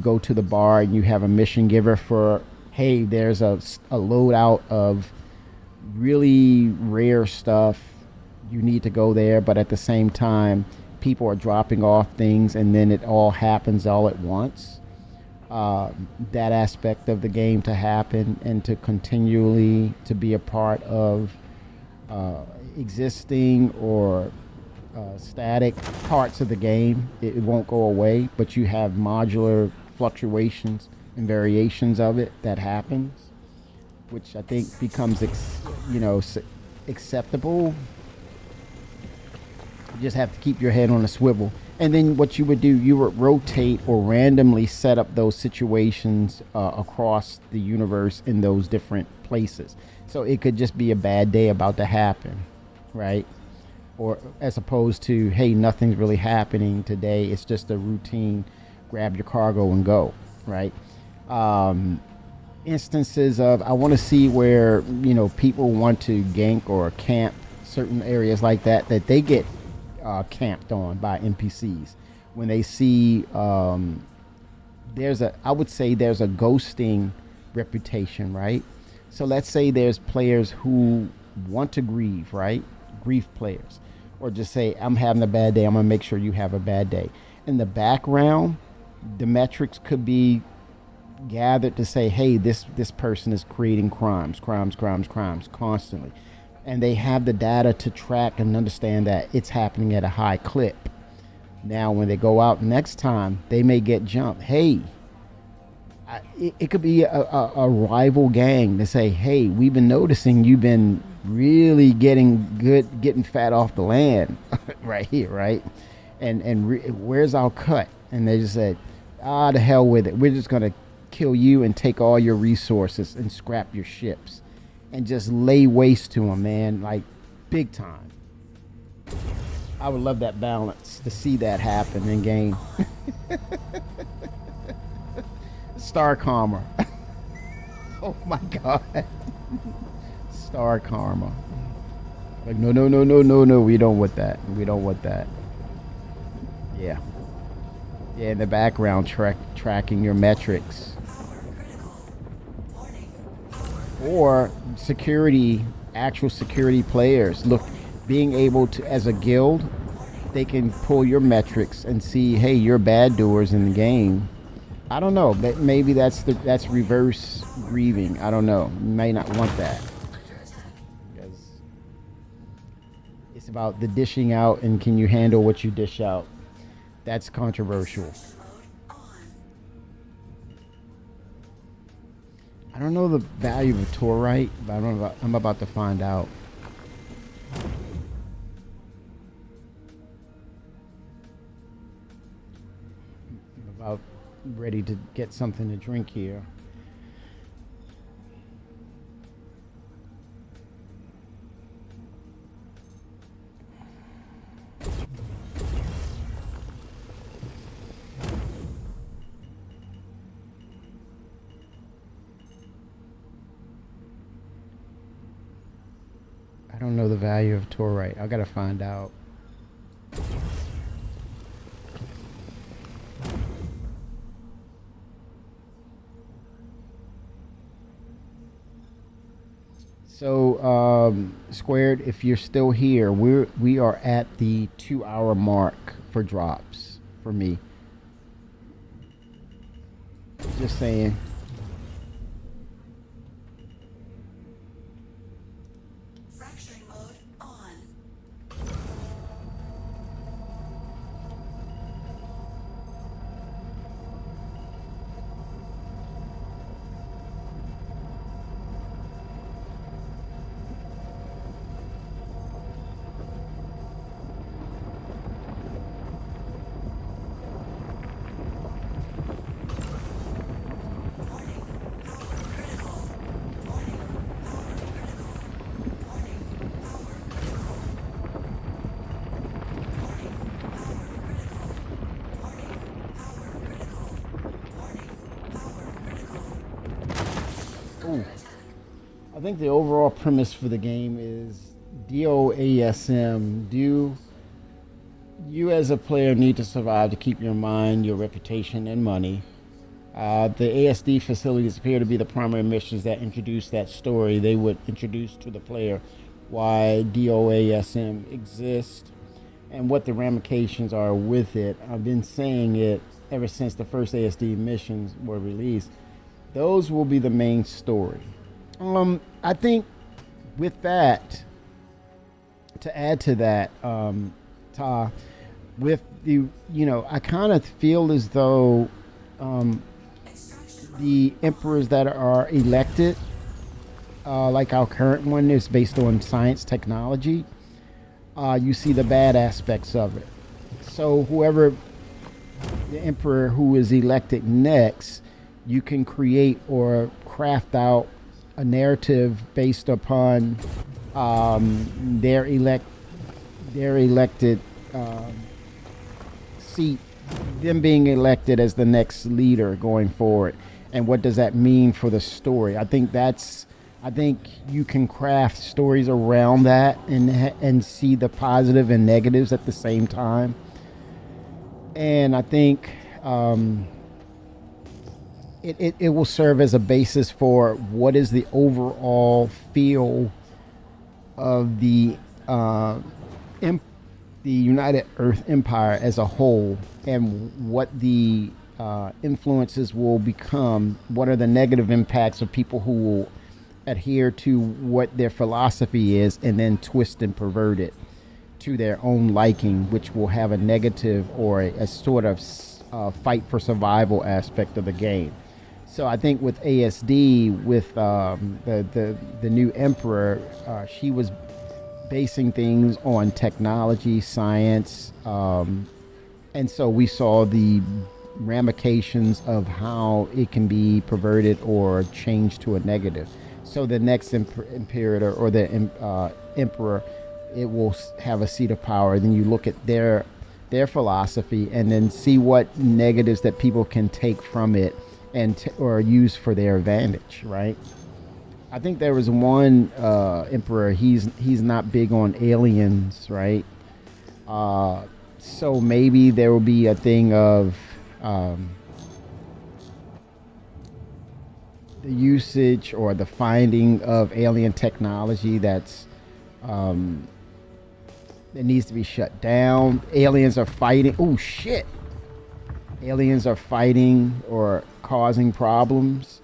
go to the bar and you have a mission giver for, hey, there's a loadout of really rare stuff, you need to go there, but at the same time people are dropping off things and then it all happens all at once. That aspect of the game to happen and to continually to be a part of existing or static parts of the game. It won't go away, but you have modular fluctuations and variations of it that happens, which I think becomes acceptable. You just have to keep your head on a swivel. And then what you would do, you would rotate or randomly set up those situations across the universe in those different places. So it could just be a bad day about to happen, right? Or as opposed to, hey, nothing's really happening today. It's just a routine, grab your cargo and go, right? Instances of, I want to see where, people want to gank or camp certain areas like that they get camped on by NPCs. When they see, I would say there's a ghosting reputation, right? So let's say there's players who want to grieve, right? Grief players. Or just say, I'm having a bad day, I'm going to make sure you have a bad day. In the background, the metrics could be gathered to say, hey, this person is creating crimes constantly. And they have the data to track and understand that it's happening at a high clip. Now, when they go out next time, they may get jumped. Hey, it could be a rival gang to say, hey, we've been noticing you've been really getting fat off the land right here, right? And where's our cut? And they just said, the hell with it. We're just going to kill you and take all your resources and scrap your ships and just lay waste to them, man, like big time. I would love that balance, to see that happen in game. Star Karma. Oh my God. Star Karma. Like, no, we don't want that. We don't want that. Yeah. Yeah, in the background, tracking your metrics. Or actual security players. Look, being able to, as a guild, they can pull your metrics and see, hey, you're bad doers in the game. I don't know. Maybe that's reverse grieving. I don't know. You may not want that. Because it's about the dishing out and can you handle what you dish out. That's controversial. I don't know the value of a Torite, but I'm about to find out. I'm about ready to get something to drink here. I don't know the value of Torite. I gotta find out. So, Squared, if you're still here, we are at the 2-hour mark for drops for me. Just saying. Fracturing mode on. think the overall premise for the game is DOASM. Do you as a player need to survive to keep your mind, your reputation, and money? The ASD facilities appear to be the primary missions that introduce that story. They would introduce to the player why DOASM exists and what the ramifications are with it. I've been saying it ever since the first ASD missions were released. Those will be the main story. I think with that, to add to that, with the, I kind of feel as though the emperors that are elected, like our current one, is based on science, technology. You see the bad aspects of it. So whoever the emperor who is elected next, you can create or craft out a narrative based upon their elected seat, them being elected as the next leader going forward. And what does that mean for the story? I think you can craft stories around that and see the positive and negatives at the same time. And I think it will serve as a basis for what is the overall feel of the United Earth Empire as a whole, and what the influences will become. What are the negative impacts of people who will adhere to what their philosophy is and then twist and pervert it to their own liking, which will have a negative or a sort of fight for survival aspect of the game. So I think with ASD, with the new emperor, she was basing things on technology, science, and so we saw the ramifications of how it can be perverted or changed to a negative. So the next imperator or the emperor, it will have a seat of power. Then you look at their philosophy and then see what negatives that people can take from it and or use for their advantage, right? I think there was one emperor. He's not big on aliens, right? So maybe there will be a thing of the usage or the finding of alien technology that's that needs to be shut down. Aliens are fighting. Oh shit! Aliens are fighting or causing problems.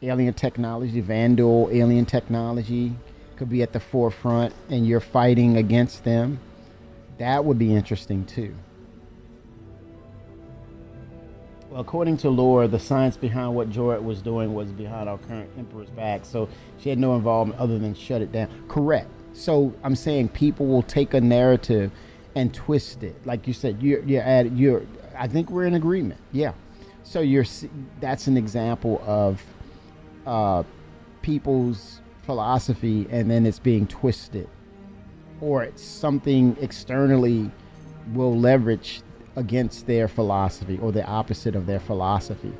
Alien technology, Vandal alien technology could be at the forefront, and you're fighting against them. That would be interesting too. Well, according to lore, the science behind what Jorah was doing was behind our current emperor's back, so she had no involvement other than shut it down. Correct. So I'm saying people will take a narrative and twist it, like you said. I think we're in agreement. Yeah. So that's an example of people's philosophy, and then it's being twisted, or it's something externally will leverage against their philosophy or the opposite of their philosophy,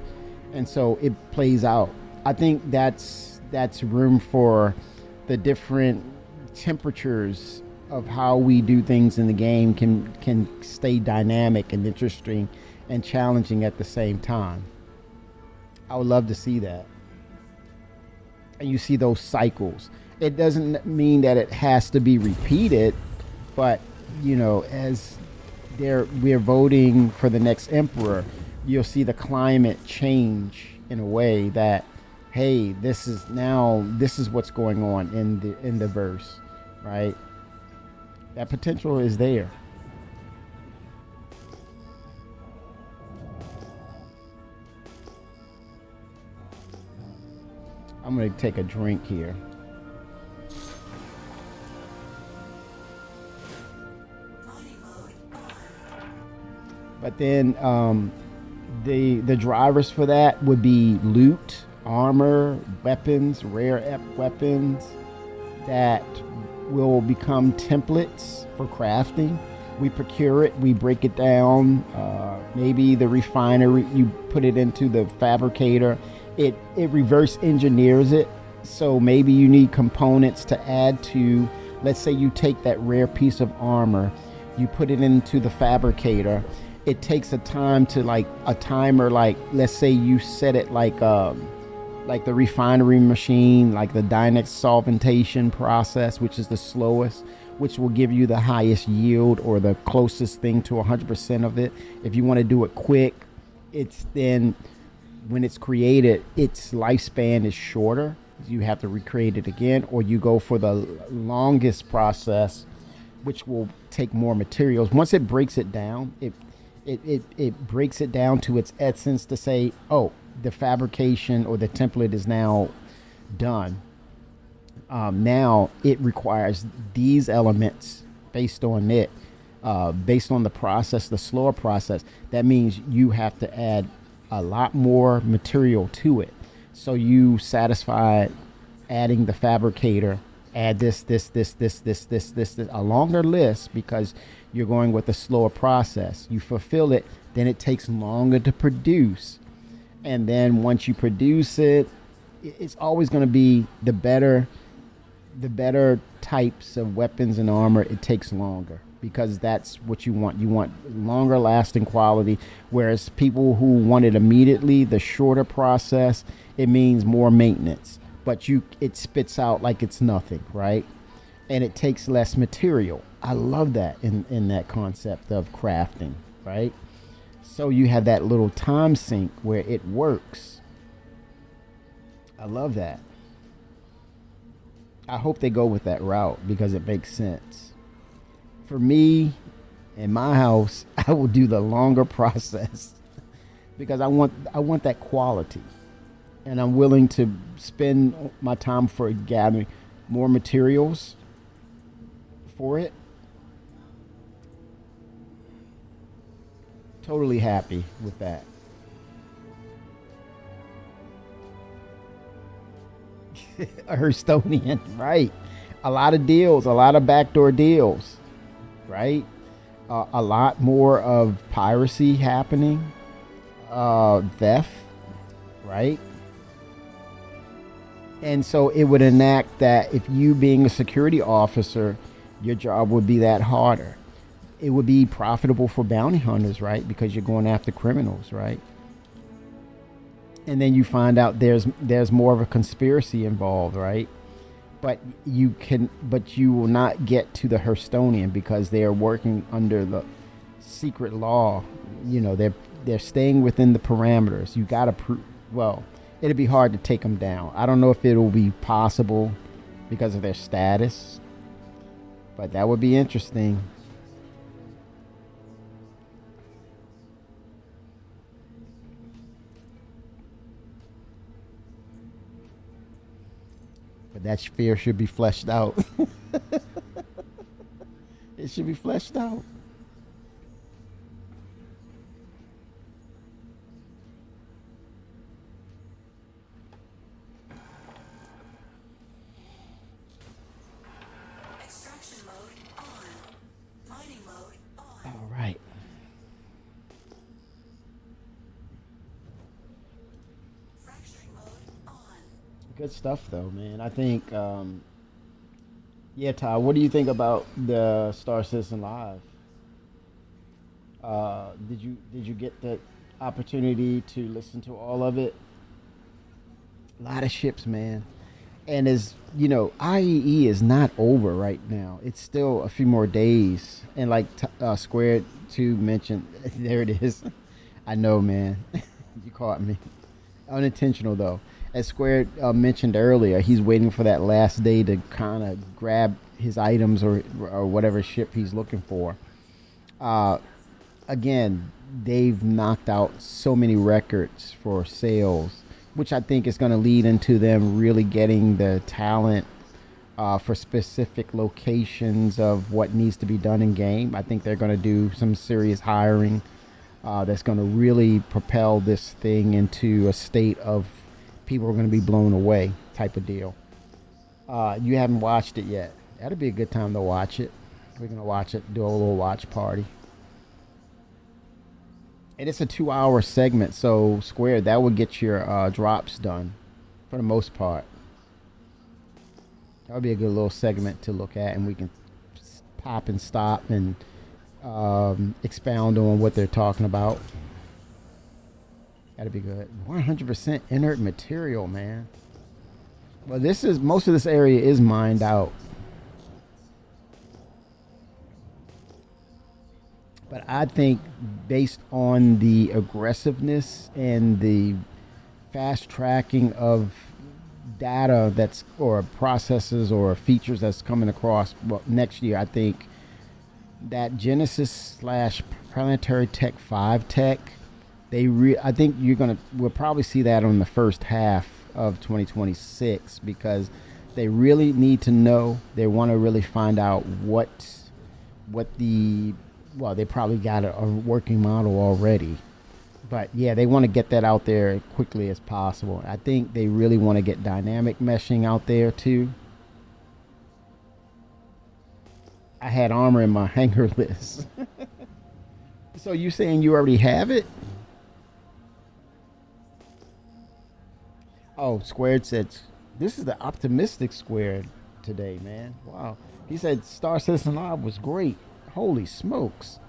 and so it plays out. I think that's room for the different temperatures of how we do things in the game can stay dynamic and interesting and challenging at the same time. I would love to see that. And you see those cycles. It doesn't mean that it has to be repeated, but as we're voting for the next emperor, you'll see the climate change in a way that, hey, this is what's going on in the verse, right? That potential is there. I'm going to take a drink here. But then the drivers for that would be loot, armor, weapons, rare weapons that will become templates for crafting. We procure it, we break it down. Maybe the refinery, you put it into the fabricator. It reverse engineers it So maybe you need components to add to, let's say you take that rare piece of armor, you put it into the fabricator. It takes a time to like a timer, like let's say you set it like the refinery machine, like the Dynex solventation process, which is the slowest, which will give you the highest yield or the closest thing to 100% of it. If you want to do it quick, it's then when it's created, its lifespan is shorter. You have to recreate it again, or you go for the longest process, which will take more materials. Once it breaks it down, it breaks it down to its essence to say, oh, the fabrication or the template is now done. Now it requires these elements based on it, based on the process, the slower process. That means you have to add a lot more material to it. So you satisfy adding the fabricator, add this, a longer list because you're going with a slower process. You fulfill it, then it takes longer to produce. And then once you produce it, it's always going to be the better types of weapons and armor. It takes longer because that's what you want. You want longer lasting quality, whereas people who want it immediately, the shorter process, it means more maintenance, but it spits out like it's nothing, right? And it takes less material. I love that in that concept of crafting, right? So you have that little time sink where it works. I love that. I hope they go with that route because it makes sense. For me, in my house, I will do the longer process because I want that quality. And I'm willing to spend my time for gathering more materials for it. Totally happy with that. A Herstonian, right? A lot of deals, a lot of backdoor deals, right? A lot more of piracy happening, theft, right? And so it would enact that if you being a security officer, your job would be that harder. It would be profitable for bounty hunters, right? Because you're going after criminals, right? And then you find out there's more of a conspiracy involved, right? But you will not get to the Herstonian because they are working under the secret law. You know, they're staying within the parameters. You got to prove. Well, it'd be hard to take them down. I don't know if it'll be possible because of their status, but that would be interesting. But that fear should be fleshed out. It should be fleshed out. Extraction mode on. Mining mode on. All right. Fracturing mode on. Good stuff, though, man. I think, yeah, Ty, what do you think about the Star Citizen Live? Did you get the opportunity to listen to all of it? A lot of ships, man. And as you know, IEE is not over right now. It's still a few more days. And like Squared 2 mentioned, there it is. I know, man. You caught me. Unintentional, though. As Squared mentioned earlier, he's waiting for that last day to kind of grab his items or whatever ship he's looking for. Again, they've knocked out so many records for sales, which I think is going to lead into them really getting the talent for specific locations of what needs to be done in game. I think they're going to do some serious hiring that's going to really propel this thing into a state of people are going to be blown away type of deal. You haven't watched it yet. That'd be a good time to watch it. We're going to watch it, do a little watch party. And it's a 2-hour segment, so Square, that would get your drops done for the most part. That'll be a good little segment to look at, and we can pop and stop and expound on what they're talking about. That'd be good. 100% inert material, man. Well, this is most of this area is mined out. But I think based on the aggressiveness and the fast tracking of data that's or processes or features that's coming across next year, I think that Genesis / Planetary Tech 5 tech, I think we'll probably see that on the first half of 2026 because they really need to know. They want to really find out they probably got a working model already. But yeah, they want to get that out there as quickly as possible. I think they really want to get dynamic meshing out there too. I had armor in my hanger list. So you saying you already have it? Oh, Squared said, this is the optimistic Squared today, man. Wow. He said Star Citizen Live was great. Holy smokes.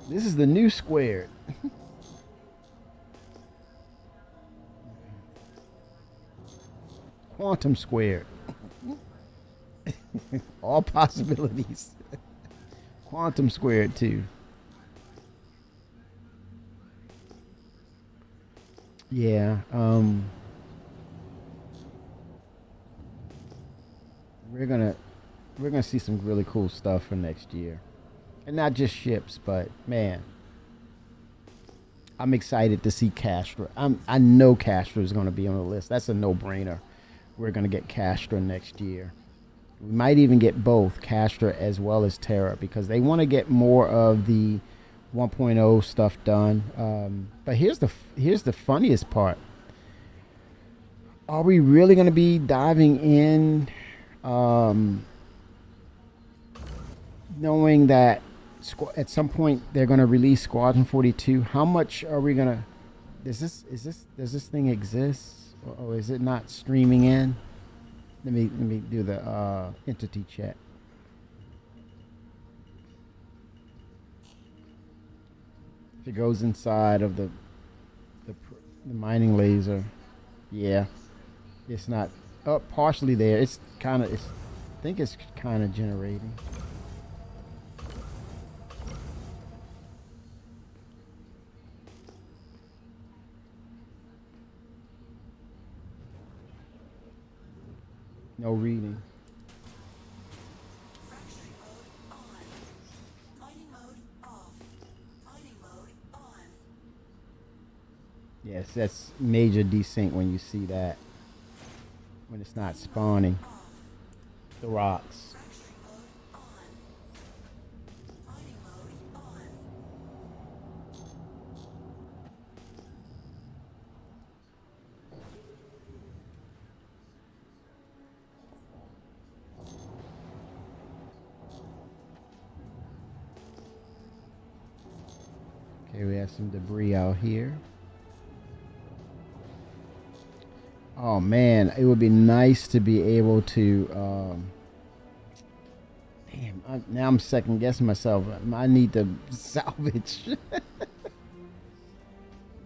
This is the new Squared. Quantum Squared. All possibilities. Quantum Squared too. Yeah, we're gonna see some really cool stuff for next year. And not just ships, but man, I'm excited to see Castra. I know Castra is going to be on the list. That's a no-brainer. We're going to get Castra next year. We might even get both Castra as well as Terra because they want to get more of the 1.0 stuff done. But here's the funniest part. Are we really going to be diving in, knowing that at some point they're going to release Squadron 42? How much are we going to? Does this thing exist, or is it not streaming in? Let me do the entity check. If it goes inside of the mining laser, yeah, it's not partially there. I think it's kind of generating. No reading. Yes, that's major desync when you see that. When it's not spawning. The rocks. Okay, we have some debris out here. Oh man, it would be nice to be able to. Now I'm second guessing myself. I need to salvage.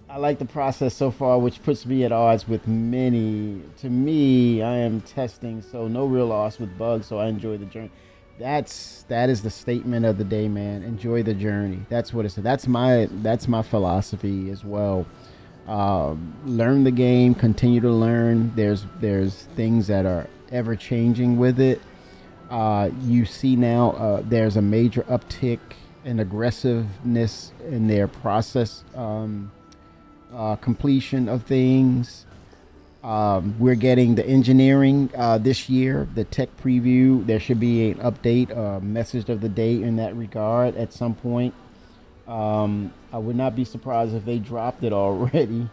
I like the process so far, which puts me at odds with many. To me, I am testing, so no real loss with bugs. So I enjoy the journey. That is the statement of the day, man. Enjoy the journey. That's what it's. That's my philosophy as well. Learn the game, continue to learn. There's things that are ever changing with it. You see now there's a major uptick in aggressiveness in their process completion of things. We're getting the engineering this year, the tech preview. There should be an update, message of the day in that regard at some point. I would not be surprised if they dropped it already.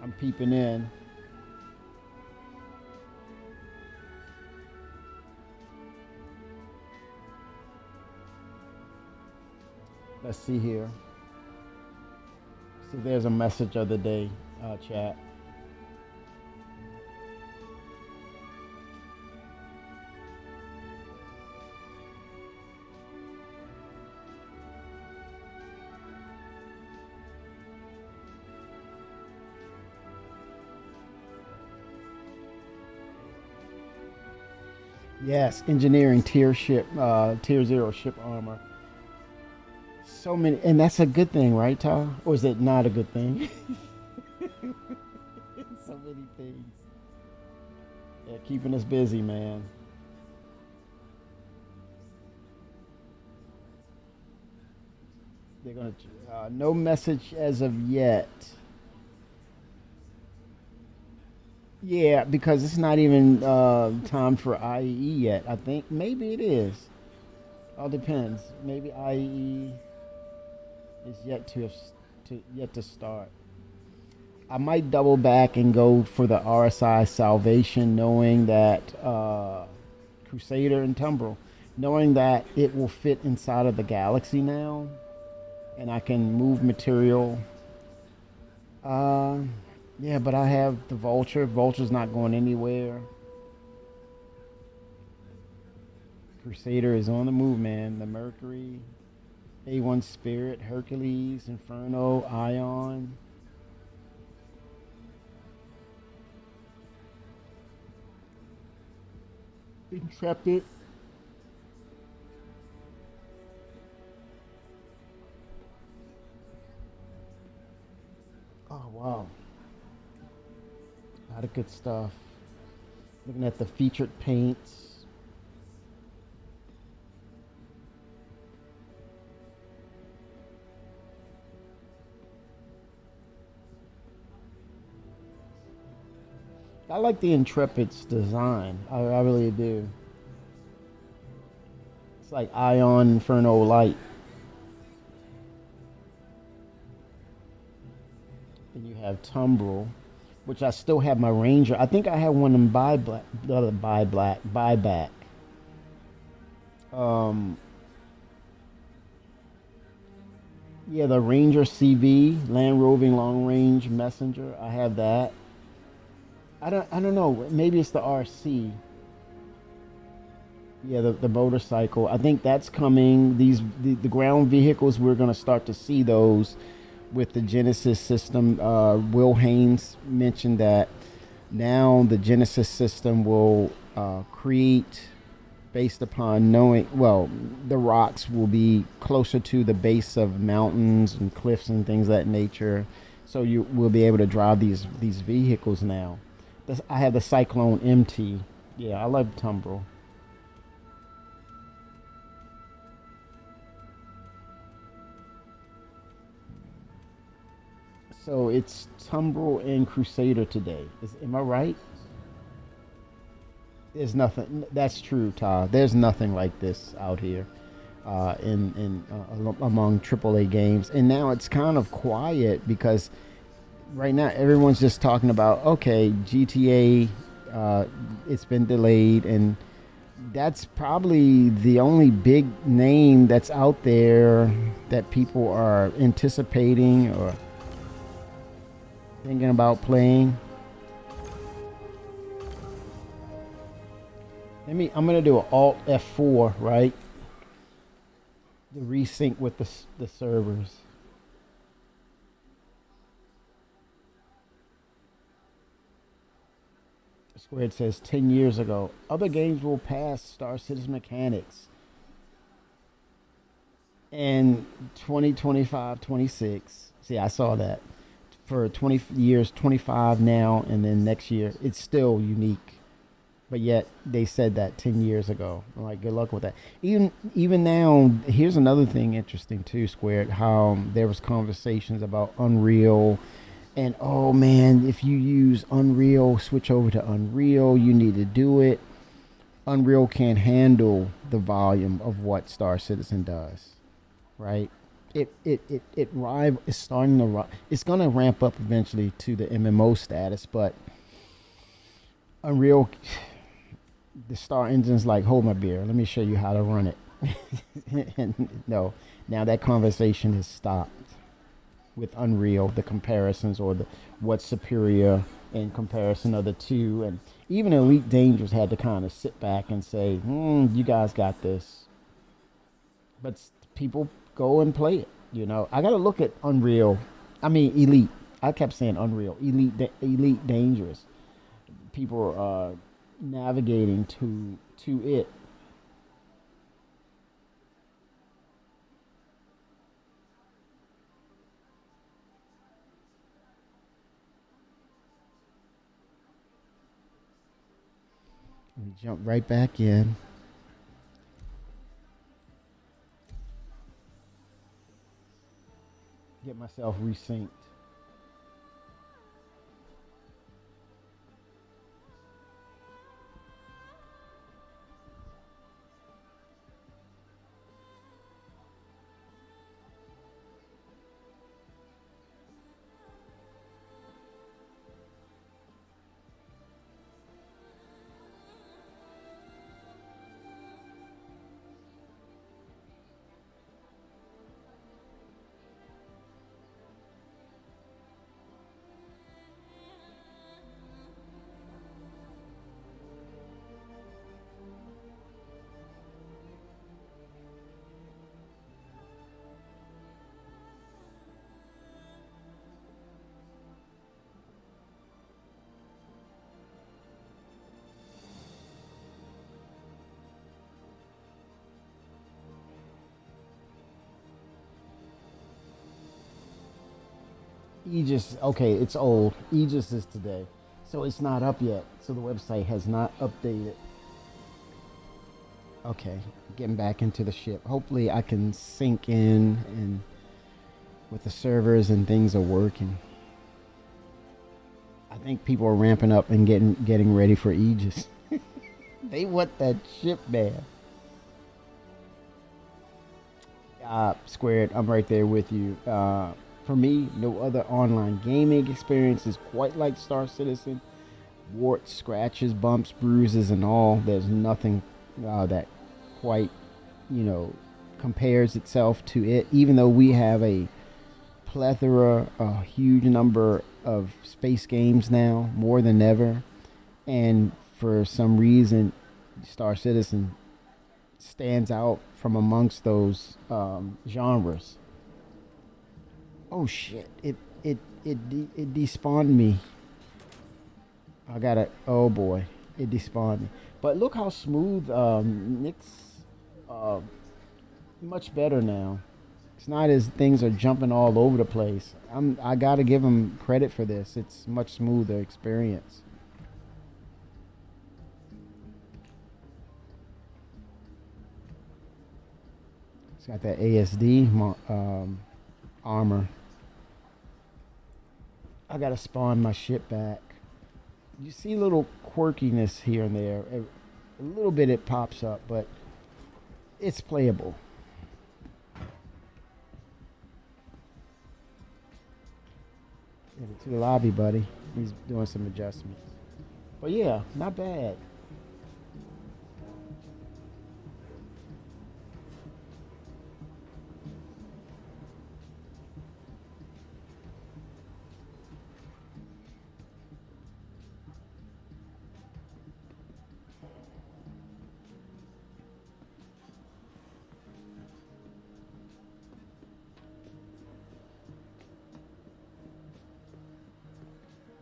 I'm peeping in. Let's see here. See, there's a message of the day, chat. Yes, engineering tier 0 ship armor. So many, and that's a good thing, right, Ty? Or is it not a good thing? So many things. Yeah, keeping us busy, man. They're gonna no message as of yet. Yeah, because it's not even time for IEE yet. I think maybe it is. All depends. Maybe IEE is yet to start. I might double back and go for the RSI Salvation, knowing that Crusader and Tumbril, knowing that it will fit inside of the galaxy now, and I can move material. Yeah, but I have the Vulture. Vulture's not going anywhere. Crusader is on the move, man. The Mercury, A1 Spirit, Hercules, Inferno, Ion. Intrepid. Oh, wow. A lot of good stuff. Looking at the featured paints. I like the Intrepid's design. I really do. It's like Ion Inferno Light. And you have Tumbril, which I still have my Ranger. I think I have one in buyback. Yeah, the Ranger CV, Land Roving Long Range Messenger. I have that. I don't know. Maybe it's the RC. Yeah, the motorcycle. I think that's coming. The ground vehicles, we're gonna start to see those with the Genesis system. Will Haynes mentioned that now the Genesis system will create based upon knowing, well, the rocks will be closer to the base of mountains and cliffs and things of that nature. So you will be able to drive these vehicles now. I have the Cyclone MT. Yeah, I love Tumbril. So it's Tumbril and Crusader today. Am I right? There's nothing. That's true, Todd. There's nothing like this out here among AAA games. And now it's kind of quiet because right now everyone's just talking about, okay, GTA, it's been delayed, and that's probably the only big name that's out there that people are anticipating or thinking about playing. I'm gonna do an Alt F4, right? To resync with the servers. Squared says 10 years ago, other games will pass Star Citizen mechanics. And 2025, 26. See, I saw that. For 20 years, 25 now, and then next year, it's still unique. But yet, they said that 10 years ago. I'm like, good luck with that. Even now, here's another thing interesting too, Squared, how there was conversations about Unreal. And, oh man, if you use Unreal, switch over to Unreal, you need to do it. Unreal can't handle the volume of what Star Citizen does, right? It's starting to, it's going to ramp up eventually to the MMO status, but Unreal, the Star Engine's like, hold my beer, let me show you how to run it. And no, now that conversation has stopped with Unreal, the comparisons or what's superior in comparison of the two. And even Elite Dangerous had to kind of sit back and say, you guys got this. But people go and play it. You know, I got to look at Elite. I kept saying Unreal. Elite Dangerous. People are navigating to to it. Let me jump right back in. Get myself resynced. Aegis, okay, it's old. Aegis is today. So it's not up yet. So the website has not updated. Okay, getting back into the ship. Hopefully I can sync in and with the servers and things are working. I think people are ramping up and getting ready for Aegis. They want that ship, man. Squared, I'm right there with you. For me, no other online gaming experience is quite like Star Citizen. Warts, scratches, bumps, bruises, and all. There's nothing that quite, compares itself to it. Even though we have a plethora, a huge number of space games now, more than ever. And for some reason, Star Citizen stands out from amongst those genres. Oh shit! It despawned me. I gotta. Oh boy, it despawned me. But look how smooth Nick's. Much better now. It's not as things are jumping all over the place. I gotta give him credit for this. It's much smoother experience. It's got that ASD armor. I gotta spawn my ship back. You see a little quirkiness here and there. A little bit it pops up, but it's playable. To the lobby, buddy. He's doing some adjustments. But yeah, not bad.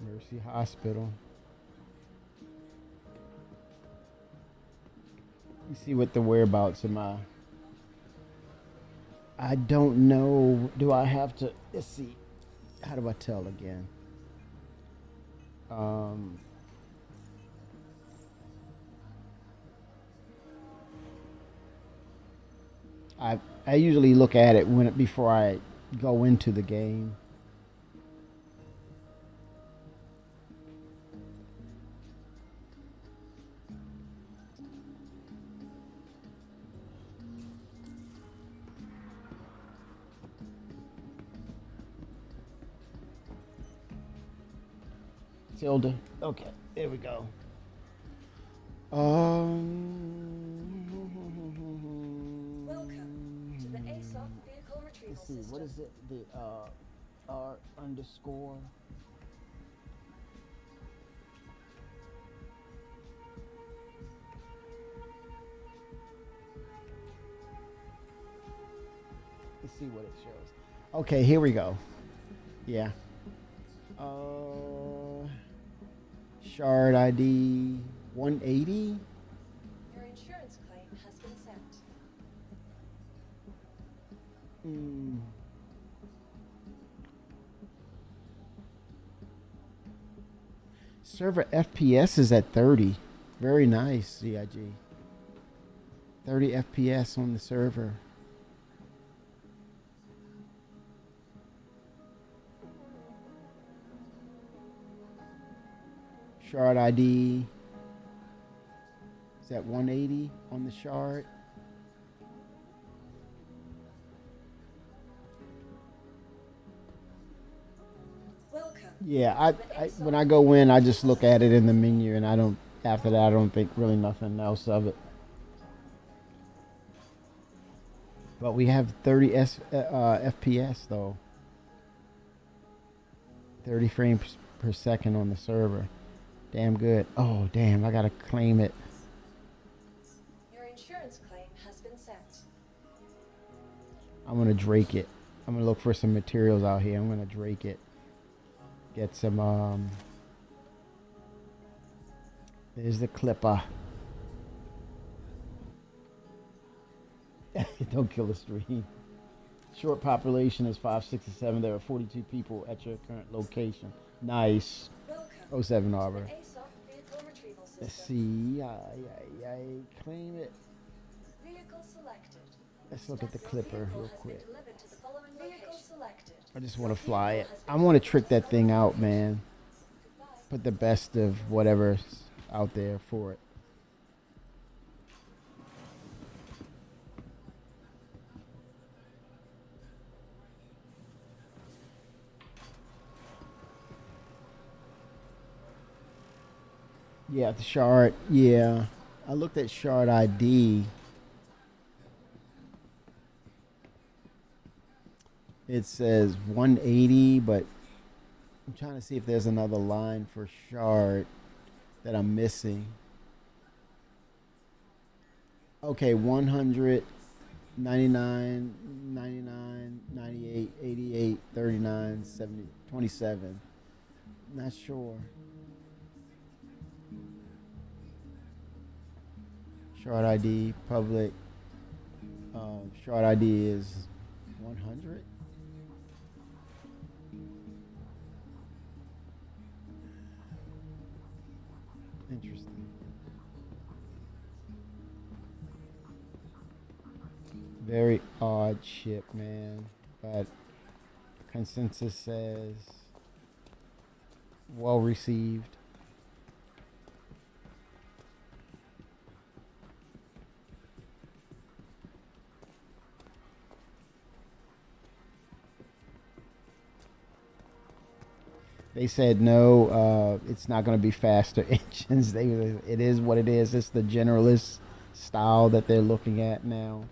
Mercy Hospital. You see what the whereabouts am I don't know. Do I have to? Let's see. How do I tell again? I usually look at it before I go into the game. Tilda. Okay, there we go. Welcome to the ASOC vehicle retrieval Let's see, system. what is it? The R underscore. Let's see what it shows. Okay, here we go. Yeah. Shard ID 180. Your Server FPS is at 30. Very nice, CIG. 30 FPS on the server. Shard ID is at 180 on the shard. Welcome. Yeah, I when I go in, I just look at it in the menu, and I don't. After that, I don't think really nothing else of it. But we have 30 FPS though. 30 frames per second on the server. Damn good. Oh, damn, I gotta claim it. Your insurance claim has been sent. I'm gonna drake it. I'm gonna look for some materials out here. I'm gonna drake it. Get some, there's the clipper. Don't kill the stream. Short population is 567. There are 42 people at your current location. Nice. Welcome. 07 Arbor. An ASOP vehicle retrieval system. Let's see. I claim it. Vehicle selected. Let's look at the Your clipper vehicle real has quick. been delivered to the following vehicle selected. I just want to fly it. I want to trick that thing out, man. Put the best of whatever's out there for it. Yeah, the shard. Yeah. I looked at shard ID. It says 180, but I'm trying to see if there's another line for shard that I'm missing. Okay, 100, 99, 99, 98, 88, 39, 70, 27. Not sure. Shard ID, public. Shard ID is 100. Interesting. Very odd ship, man. But consensus says well received. They said no, it's not going to be faster engines. It is what it is. It's the generalist style that they're looking at now.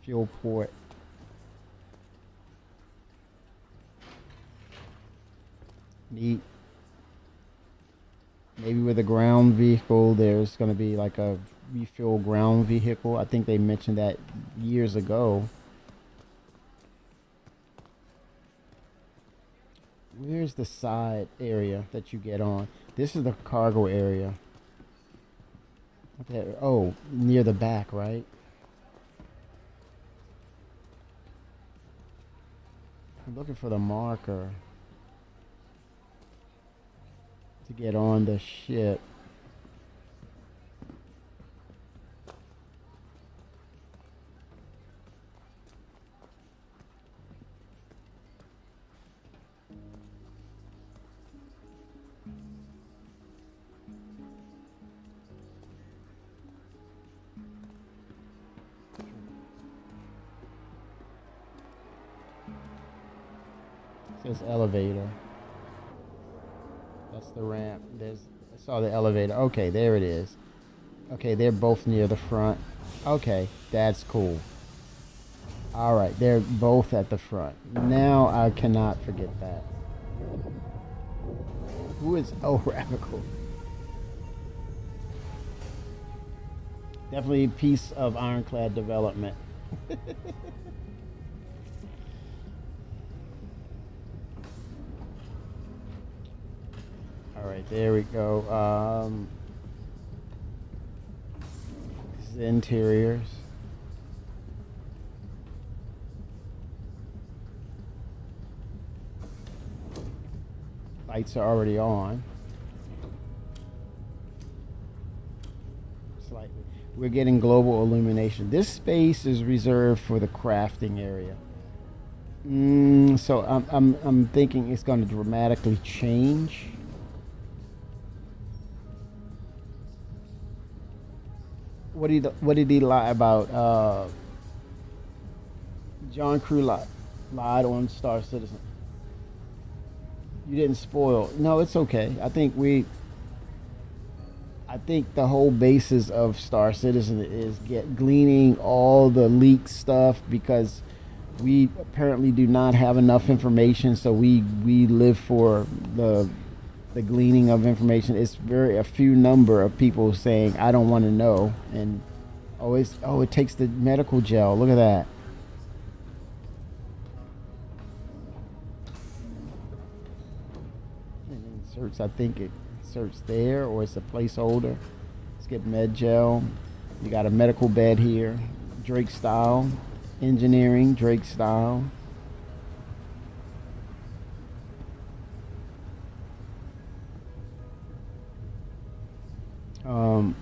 Fuel port. Neat. Maybe with a ground vehicle, there's going to be like a refuel ground vehicle. I think they mentioned that years ago. Where's the side area that you get on? This is the cargo area. Okay. Oh, near the back, right? I'm looking for the marker to get on the ship. Says elevator. That's the ramp. I saw the elevator. Okay, there it is. Okay, they're both near the front. Okay, that's cool. All right, they're both at the front. Now I cannot forget that. Who is Radical? Definitely a piece of ironclad development. All right, there we go. This is the interiors. Lights are already on. Slightly. We're getting global illumination. This space is reserved for the crafting area. So I'm thinking it's going to dramatically change. What did he lie about? John Crew lied on Star Citizen. You didn't spoil. No, it's okay. I think the whole basis of Star Citizen is gleaning all the leaked stuff, because we apparently do not have enough information. So we live for the gleaning of information. It's a few number of people saying I don't want to know, and it takes the medical gel. Look at that. Inserts, I think it inserts there, or it's a placeholder. Let's get med gel. You got a medical bed here, Drake style, engineering, Drake style.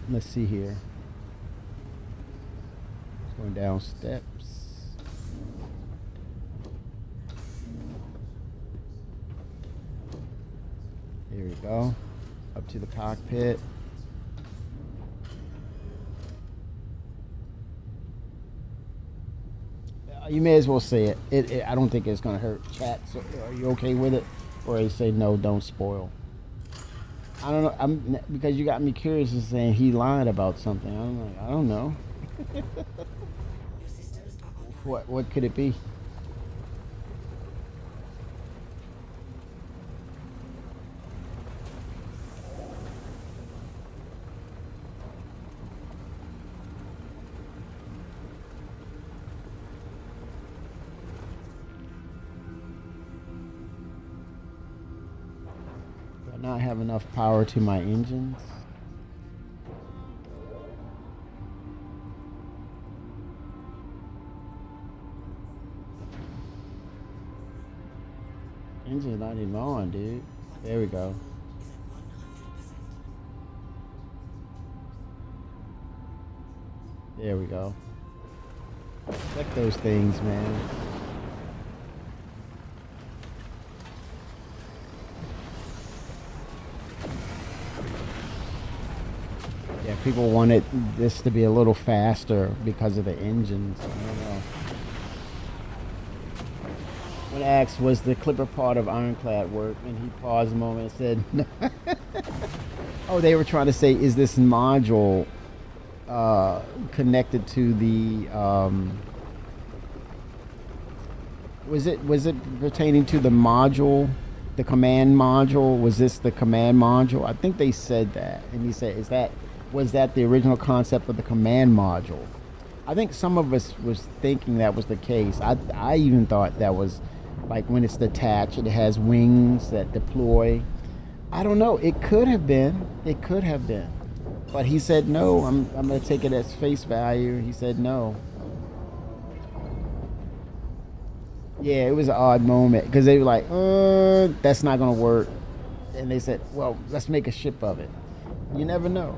Let's see here. It's going down steps. Here we go. Up to the cockpit. You may as well say it. I don't think it's going to hurt. Chat, so are you okay with it? Or you say no, don't spoil. I don't know. Because you got me curious in saying he lied about something. I don't know. What could it be? Not have enough power to my engines. Engine's not even on, dude. There we go. There we go. Check those things, man. Yeah, people wanted this to be a little faster because of the engines. I don't know. When asked, was the clipper part of Ironclad work? And he paused a moment and said, oh, they were trying to say, is this module connected to the, was it pertaining to the module, the command module? Was this the command module? I think they said that. And he said, was that the original concept of the command module? I think some of us was thinking that was the case. I even thought that was like when it's detached, it has wings that deploy. I don't know. It could have been. It could have been. But he said no. I'm going to take it as face value. He said no. Yeah, it was an odd moment because they were like, that's not going to work. And they said, well, let's make a ship of it. You never know.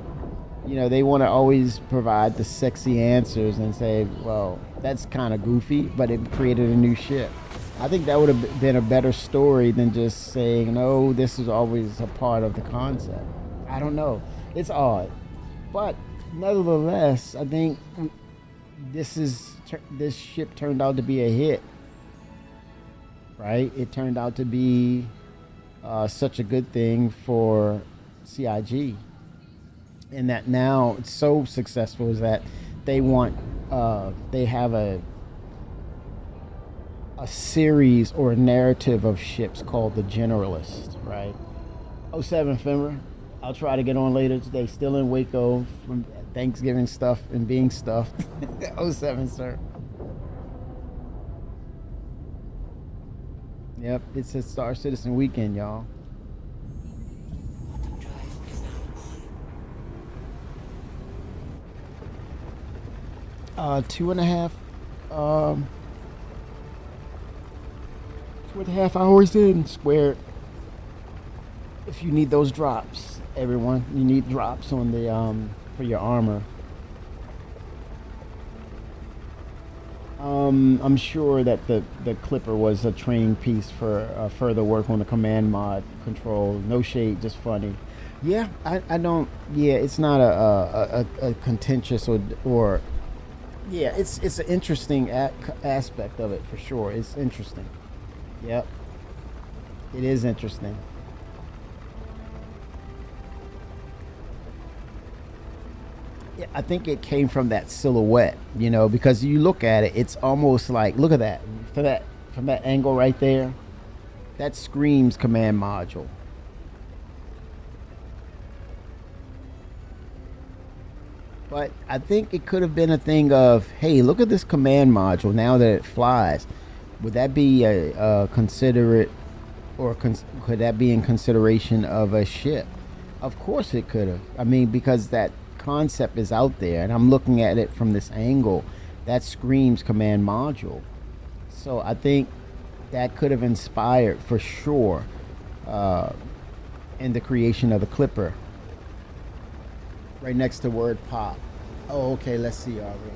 You know, they want to always provide the sexy answers and say, well, that's kind of goofy, but it created a new ship. I think that would have been a better story than just saying, no, this is always a part of the concept. I don't know. It's odd. But nevertheless, I think this ship turned out to be a hit. Right? It turned out to be such a good thing for CIG. And that now it's so successful is that they have a series or a narrative of ships called the Generalist, right? 07 Fimmer, I'll try to get on later today, still in Waco from Thanksgiving stuff and being stuffed. 07, sir. Yep, it's a Star Citizen weekend, y'all. Two and a half hours in, squared. if you need those drops, everyone, you need drops on the for your armor. I'm sure that the clipper was a training piece for further work on the command mod control. No shade, just funny. Yeah, I don't. Yeah, it's not a contentious or yeah, it's an interesting aspect of it for sure. It's interesting. Yep, it is interesting. Yeah, I think it came from that silhouette, because you look at it, it's almost like, look at that, from that angle right there, that screams command module. But I think it could have been a thing of, hey, look at this command module now that it flies. Would that be a considerate, or could that be in consideration of a ship? Of course it could have. I mean, because that concept is out there, and I'm looking at it from this angle that screams command module. So I think that could have inspired for sure in the creation of the clipper. Right next to word pop. Oh, okay, let's see, Aubrey.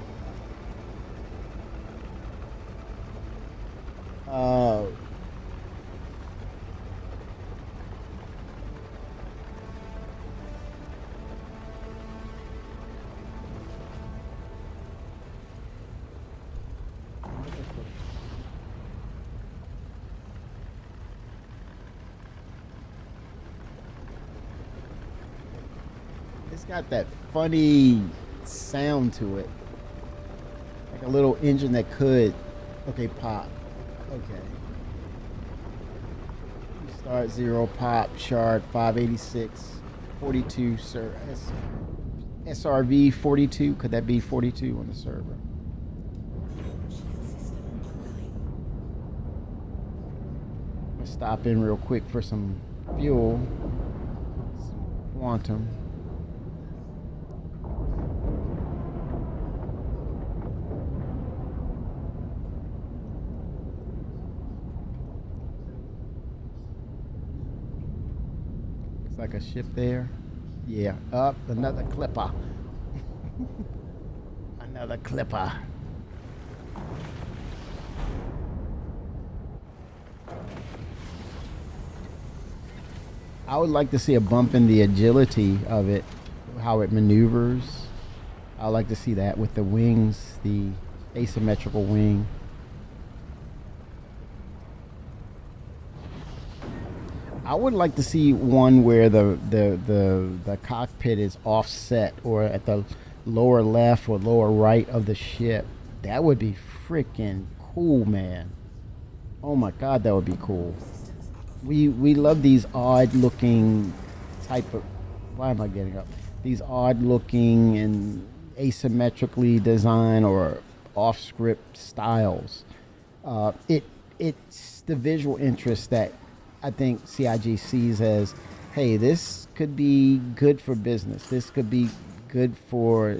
It's got that funny sound to it, like a little engine that could. Okay, pop. Okay. Start 0, pop, shard 586, 42, SRV 42. Could that be 42 on the server? I'm gonna stop in real quick for some fuel, some quantum. Like a ship there. Yeah, up another clipper. Another clipper. I would like to see a bump in the agility of it, how it maneuvers. I would like to see that with the wings, the asymmetrical wing. I would like to see one where the cockpit is offset, or at the lower left or lower right of the ship. That would be freaking cool, man. Oh my god, that would be cool. We love these odd looking type of, why am I getting up? These odd looking and asymmetrically designed or off script styles. It's the visual interest that I think CIG sees as, hey, this could be good for business. This could be good for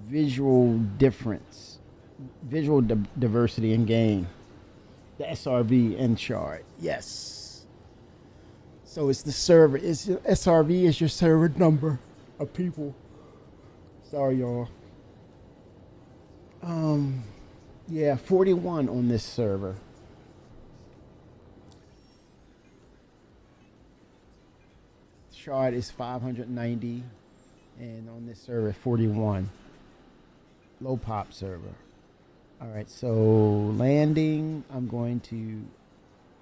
visual difference, visual diversity and gain. The SRV and shard, yes. So it's the server. It's your SRV is your server number of people. Sorry, y'all. Yeah, 41 on this server. Shard is 590, and on this server 41. Low pop server. All right, so landing, I'm going to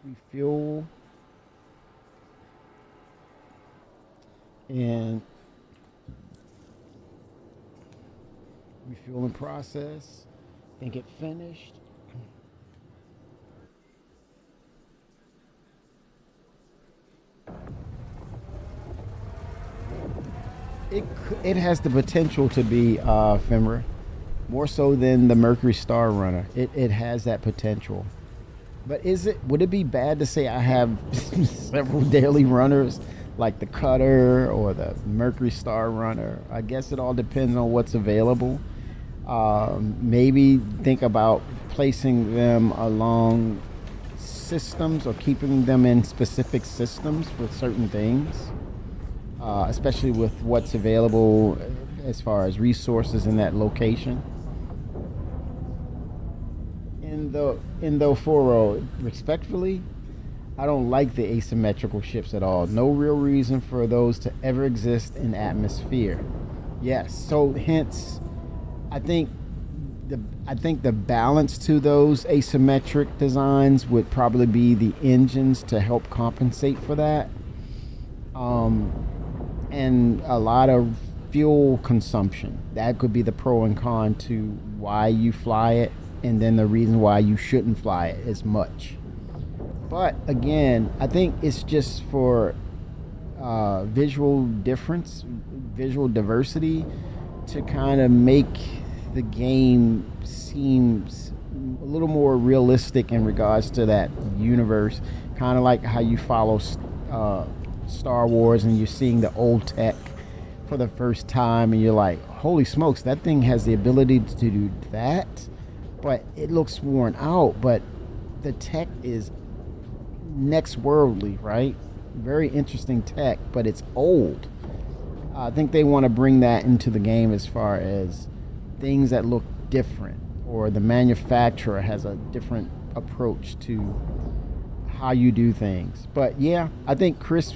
refuel and refueling process and get finished. It has the potential to be ephemeral, more so than the Mercury Star Runner. It has that potential. But would it be bad to say I have several daily runners like the Cutter or the Mercury Star Runner? I guess it all depends on what's available. Maybe think about placing them alongside systems or keeping them in specific systems for certain things, especially with what's available as far as resources in that location. In the 4 respectfully, I don't like the asymmetrical ships at all. No real reason for those to ever exist in atmosphere. Yes, so hence, I think the balance to those asymmetric designs would probably be the engines to help compensate for that, and a lot of fuel consumption. That could be the pro and con to why you fly it, and then the reason why you shouldn't fly it as much. But again, I think it's just for visual diversity, to kind of make the game seems a little more realistic in regards to that universe. Kind of like how you follow Star Wars and you're seeing the old tech for the first time, and you're like, holy smokes, that thing has the ability to do that, but it looks worn out, but the tech is next worldly, right? Very interesting tech, but it's old. I think they want to bring that into the game as far as things that look different, or the manufacturer has a different approach to how you do things. But yeah, I think Chris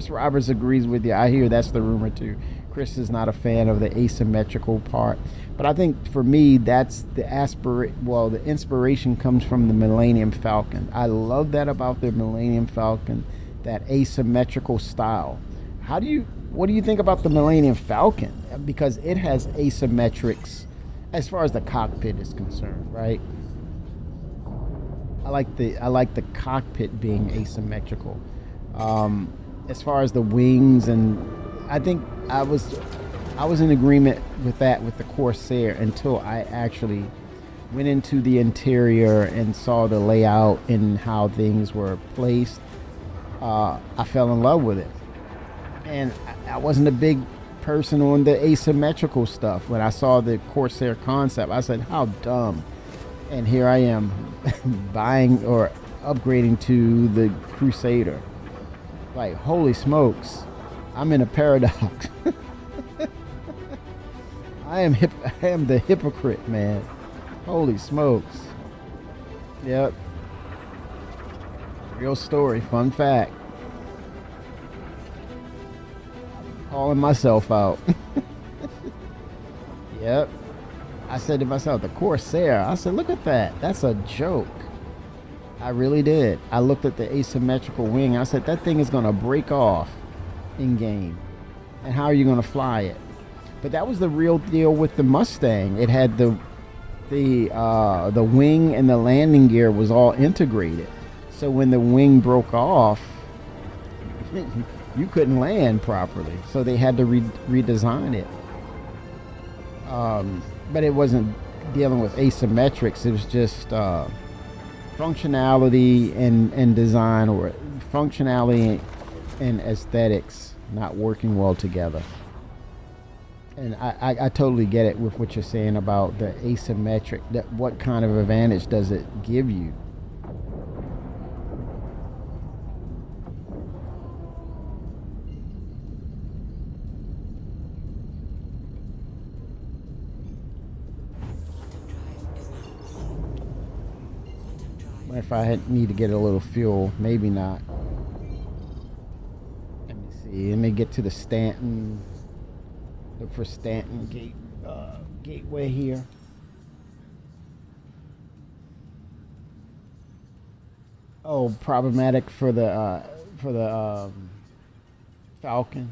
Roberts agrees with you. I hear that's the rumor too. Chris is not a fan of the asymmetrical part, but I think for me that's the the inspiration comes from the Millennium Falcon. I love that about the Millennium Falcon, that asymmetrical style. What do you think about the Millennium Falcon? Because it has asymmetrics as far as the cockpit is concerned, right? I like the cockpit being asymmetrical. As far as the wings, and I think I was in agreement with that with the Corsair until I actually went into the interior and saw the layout and how things were placed. I fell in love with it, and I wasn't a big person on the asymmetrical stuff. When I saw the Corsair concept, I said, how dumb. And here I am buying or upgrading to the Crusader. Like, holy smokes, I'm in a paradox. I am the hypocrite, man. Holy smokes. Yep. Real story, fun fact. Calling myself out. Yep. I said to myself, the Corsair. I said, look at that. That's a joke. I really did. I looked at the asymmetrical wing. I said, that thing is going to break off in game. And how are you going to fly it? But that was the real deal with the Mustang. It had the wing and the landing gear was all integrated. So when the wing broke off, you couldn't land properly. So they had to redesign it. But it wasn't dealing with asymmetrics. It was just functionality and design, or functionality and aesthetics not working well together. And I totally get it with what you're saying about the asymmetric. That what kind of advantage does it give you? If I need to get a little fuel, maybe not. Let me see. Let me get to the Stanton. Look for Stanton Gateway here. Oh, problematic for the Falcon.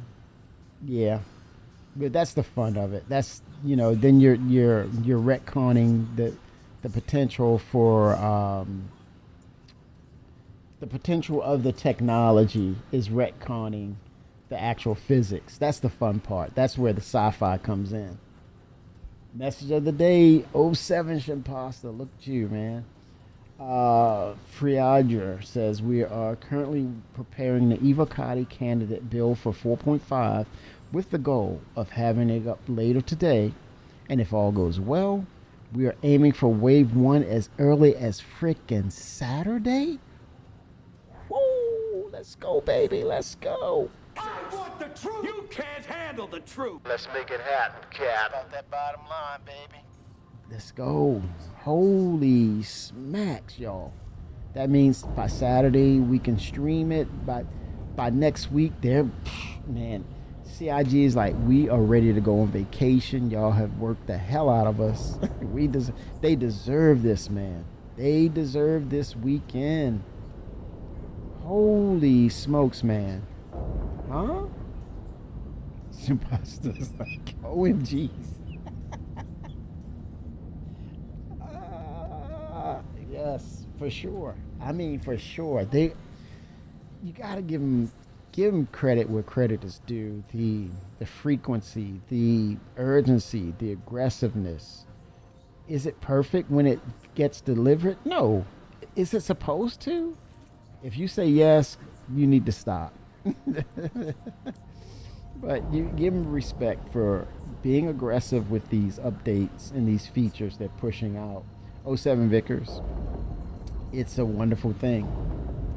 Yeah, but that's the fun of it. That's, then you're retconning the potential for the potential of the technology is retconning the actual physics. That's the fun part. That's where the sci-fi comes in. Message of the day, 07 Shimpasta. Look at you, man. Friadra says, we are currently preparing the Evocati candidate bill for 4.5 with the goal of having it up later today. And if all goes well, We are aiming for wave 1 as early as frickin' Saturday. Woo! Let's go, baby. Let's go. I want the truth. You can't handle the truth. Let's make it happen, Cap. About that bottom line, baby. Let's go. Holy smacks, y'all. That means by Saturday we can stream it. By next week, man, CIG is like, we are ready to go on vacation. Y'all have worked the hell out of us. They deserve this, man. They deserve this weekend. Holy smokes, man. Huh? Imposters like OMGs. Yes, for sure. I mean, for sure. You gotta give them credit where credit is due. The frequency, the urgency, the aggressiveness. Is it perfect when it gets delivered? No. Is it supposed to? If you say yes, you need to stop. But you give them respect for being aggressive with these updates and these features they're pushing out. 07 Vickers, it's a wonderful thing.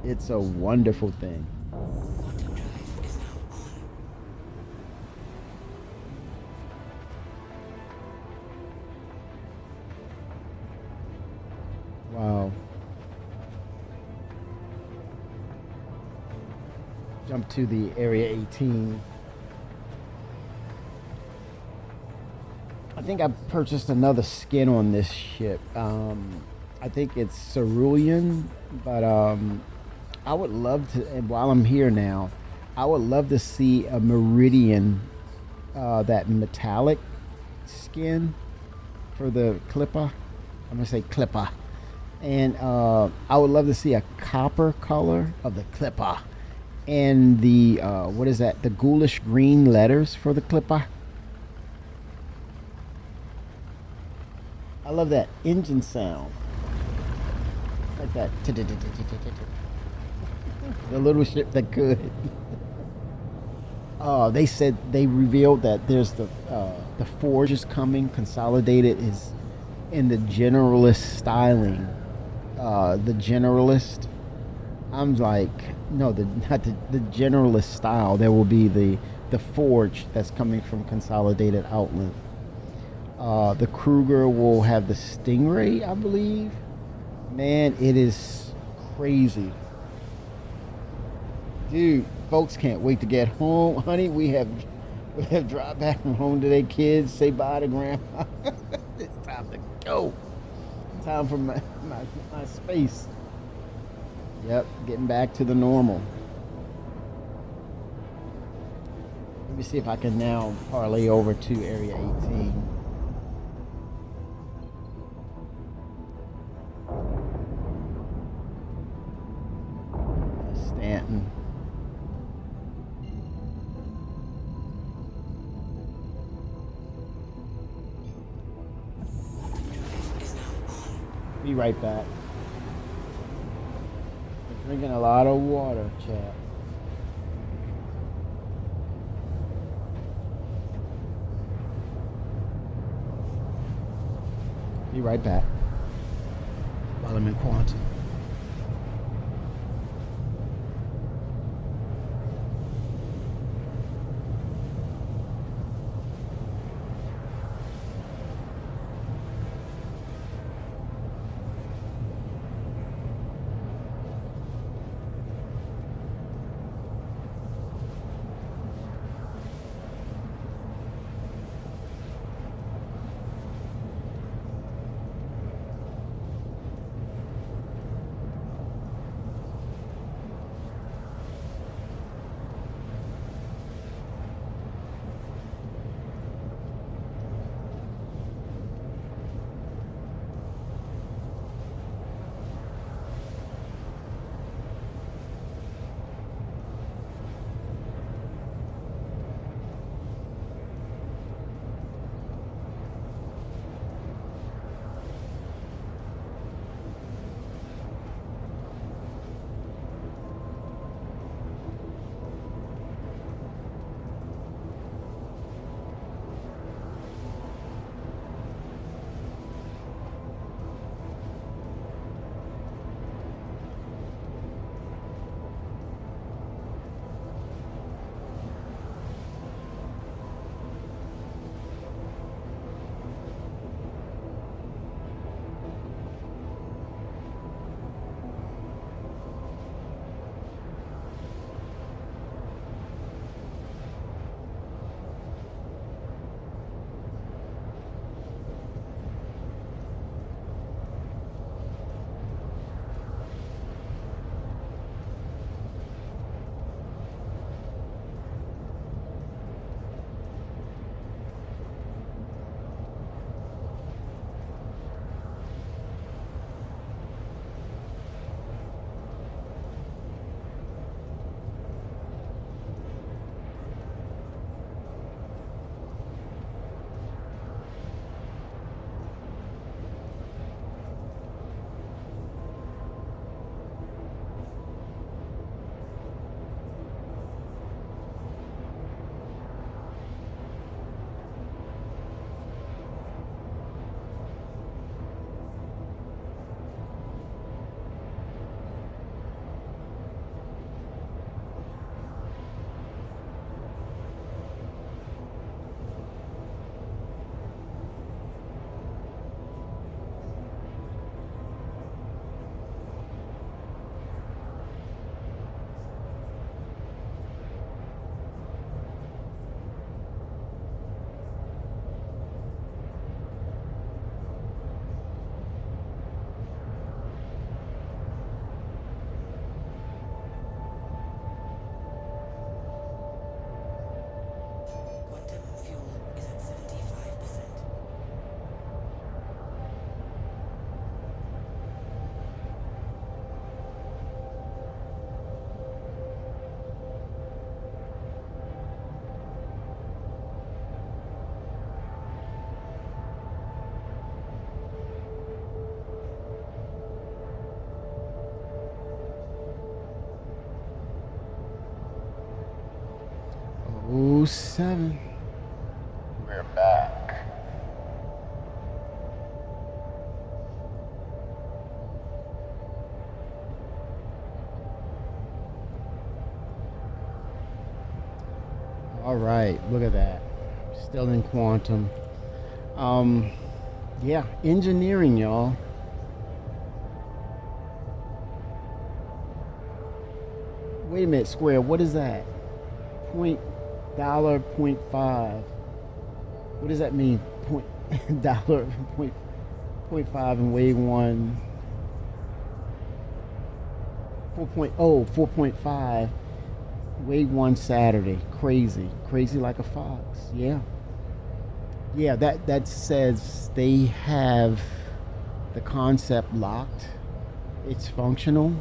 It's a wonderful thing. Wow. Jump to the Area 18. I think I purchased another skin on this ship. I think it's cerulean, but I would love to, and while I'm here now, I would love to see a Meridian, that metallic skin for the Clipper. I'm gonna say Clipper. And I would love to see a copper color of the Clipper. And the, what is that? The ghoulish green letters for the Clipper. I love that engine sound. Like that. The little ship that could. They said, they revealed that there's the Forge is coming. Consolidated is in the generalist styling. The generalist. I'm like, no, not the generalist style. There will be the Forge that's coming from Consolidated Outland. The Kruger will have the Stingray, I believe. Man, it is crazy. Dude, folks can't wait to get home. Honey, we have drive back from home to their kids, say bye to grandma. It's time to go. Time for my space. Yep, getting back to the normal. Let me see if I can now parlay over to Area 18. Stanton. Be right back. We're drinking a lot of water, chat. Be right back. While I'm in quarantine. 07. We're back. All right, look at that. Still in quantum. Yeah, engineering, y'all. Wait a minute, Square. What is that? $0.5. What does that mean? Dollar point five and wave one. 4.5. Wave one Saturday. Crazy like a fox. Yeah. That says they have the concept locked. It's functional.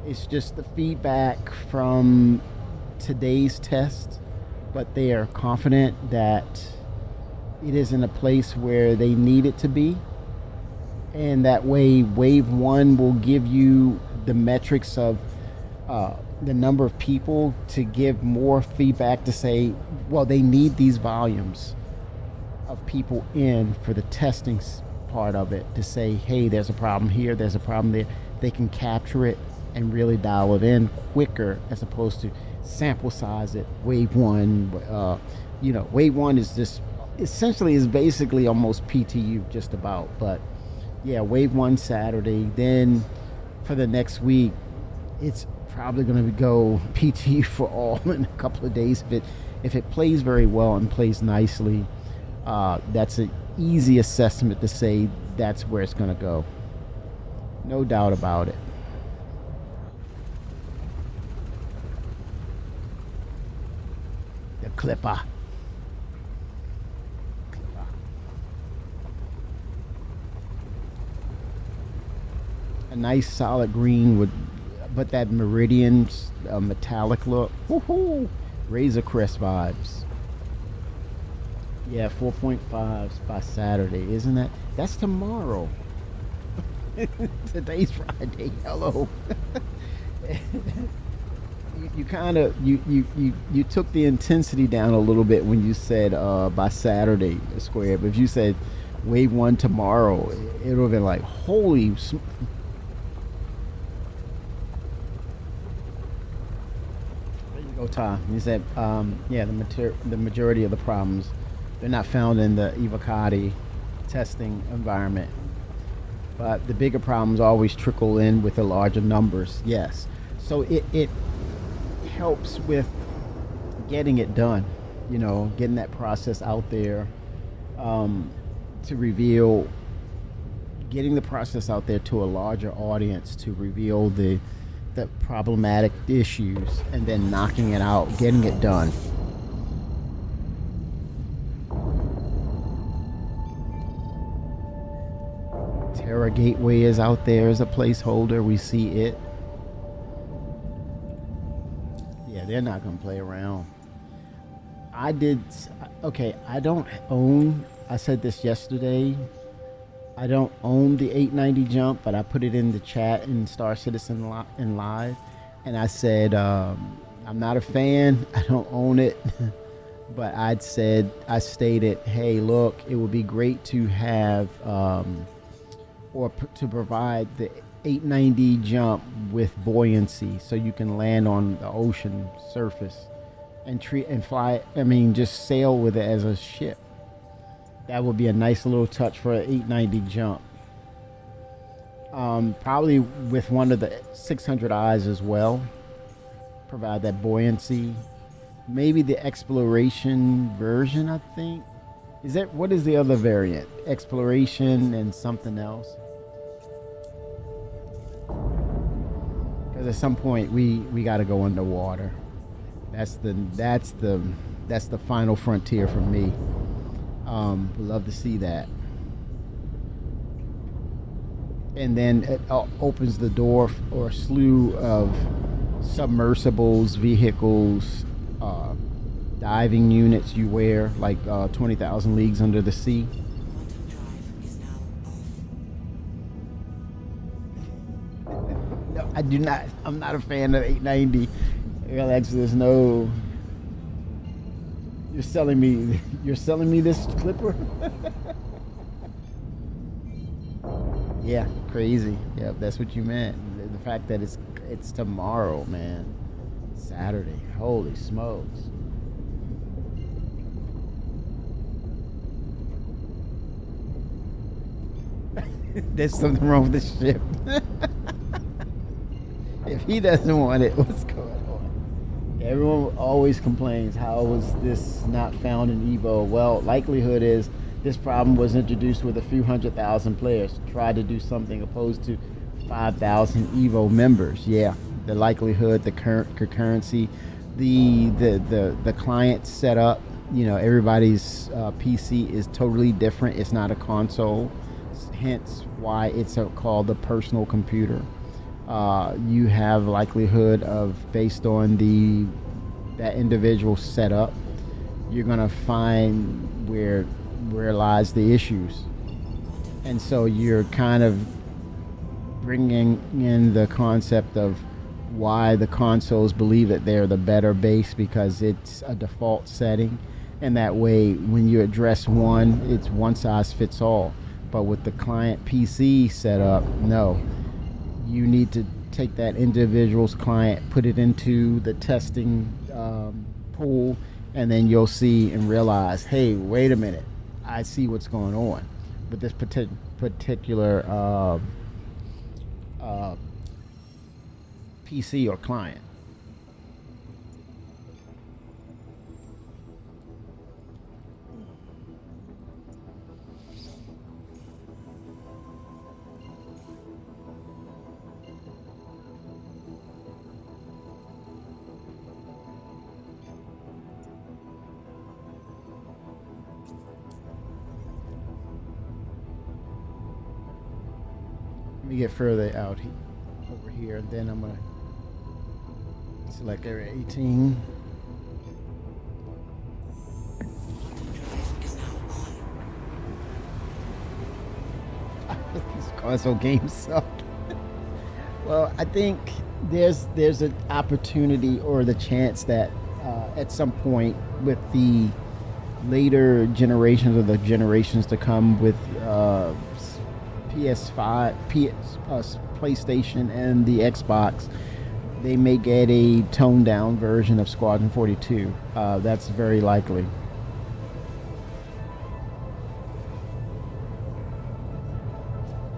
It's just the feedback from today's test, but they are confident that it is in a place where they need it to be. And that way, wave one will give you the metrics of the number of people to give more feedback to say, well, they need these volumes of people in for the testing part of it to say, hey, there's a problem here, there's a problem there. They can capture it and really dial it in quicker as opposed to sample size it. Wave one, wave one is just essentially is basically almost PTU just about. But yeah, wave one Saturday. Then for the next week, it's probably going to go PTU for all in a couple of days. If it plays very well and plays nicely, that's an easy assessment to say that's where it's going to go. No doubt about it. The Clipper. A nice solid green with, but that meridian metallic look. Woohoo! Razor Crest vibes. Yeah, 4.5s by Saturday, isn't that? That's tomorrow. Today's Friday. Hello. You kind of you took the intensity down a little bit when you said by Saturday Square. But if you said wave one tomorrow, it would have been like holy. There you go, Tom. You said the majority of the problems they're not found in the Evocati testing environment, but the bigger problems always trickle in with the larger numbers. Yes, so it helps with getting it done, getting that process out there, to reveal, getting the process out there to a larger audience to reveal the problematic issues and then knocking it out, getting it done. Terra Gateway is out there as a placeholder. We see it. Yeah, they're not going to play around. I don't own, I said this yesterday, I don't own the 890 jump, but I put it in the chat in Star Citizen in live, and I said, I'm not a fan, I don't own it, but I stated, hey, look, it would be great to have, to provide the 890 jump with buoyancy so you can land on the ocean surface and fly, just sail with it as a ship. That would be a nice little touch for an 890 jump. Probably with one of the 600 eyes as well. Provide that buoyancy. Maybe the exploration version, I think. What is the other variant? Exploration and something else? Because at some point we got to go underwater. That's the final frontier for me. Would love to see that. And then it opens the door for a slew of submersibles, vehicles, diving units you wear, like 20,000 Leagues Under the Sea. No, I'm not a fan of 890. Alex, there's no You're selling me this clipper? Yeah, crazy. Yeah, that's what you meant. The fact that it's tomorrow, man. Saturday. Holy smokes. There's something wrong with the ship. If he doesn't want it, what's going on? Everyone always complains, how was this not found in Evo? Well, likelihood is this problem was introduced with a few 100,000 players. Try to do something opposed to 5,000 Evo members. Yeah, the likelihood, the current concurrency, the client setup. You know, everybody's PC is totally different. It's not a console, hence why it's called the personal computer. You have likelihood of, based on that individual setup, you're gonna find where lies the issues, and so you're kind of bringing in the concept of why the consoles believe that they're the better base, because it's a default setting, and that way when you address one, it's one size fits all. But with the client PC setup, no, you need to take that individual's client, put it into the testing pool, and then you'll see and realize, hey, wait a minute, I see what's going on with this particular PC or client. Let me get further out over here, and then I'm gonna select area 18. These console games suck. Well, I think there's an opportunity or the chance that at some point with the later generations or the generations to come with PS5, PlayStation, and the Xbox, they may get a toned down version of Squadron 42. That's very likely.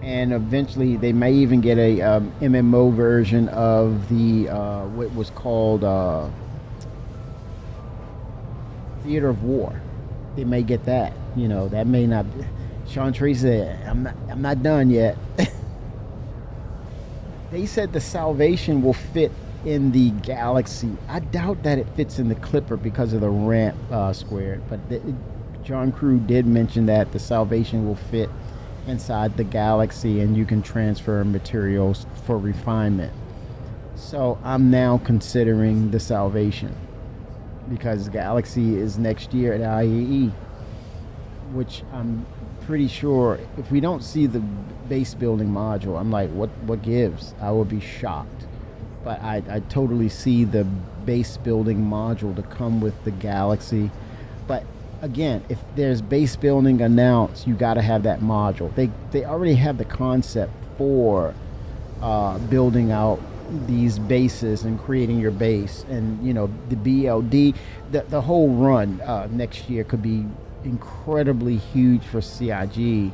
And eventually they may even get a MMO version of the what was called Theater of War. They may get that. You know, that may not be. Sean Tree said, I'm not done yet. They said the Salvation will fit in the Galaxy. I doubt that it fits in the Clipper because of the ramp squared. But John Crew did mention that the Salvation will fit inside the Galaxy, and you can transfer materials for refinement. So I'm now considering the Salvation because Galaxy is next year at IAE, which I'm pretty sure if we don't see the base building module, I'm like, what gives? I will be shocked. But I totally see the base building module to come with the Galaxy. But again, if there's base building announced, you got to have that module. They already have the concept for building out these bases and creating your base, and you know, the BLD, the whole run next year could be incredibly huge for CIG,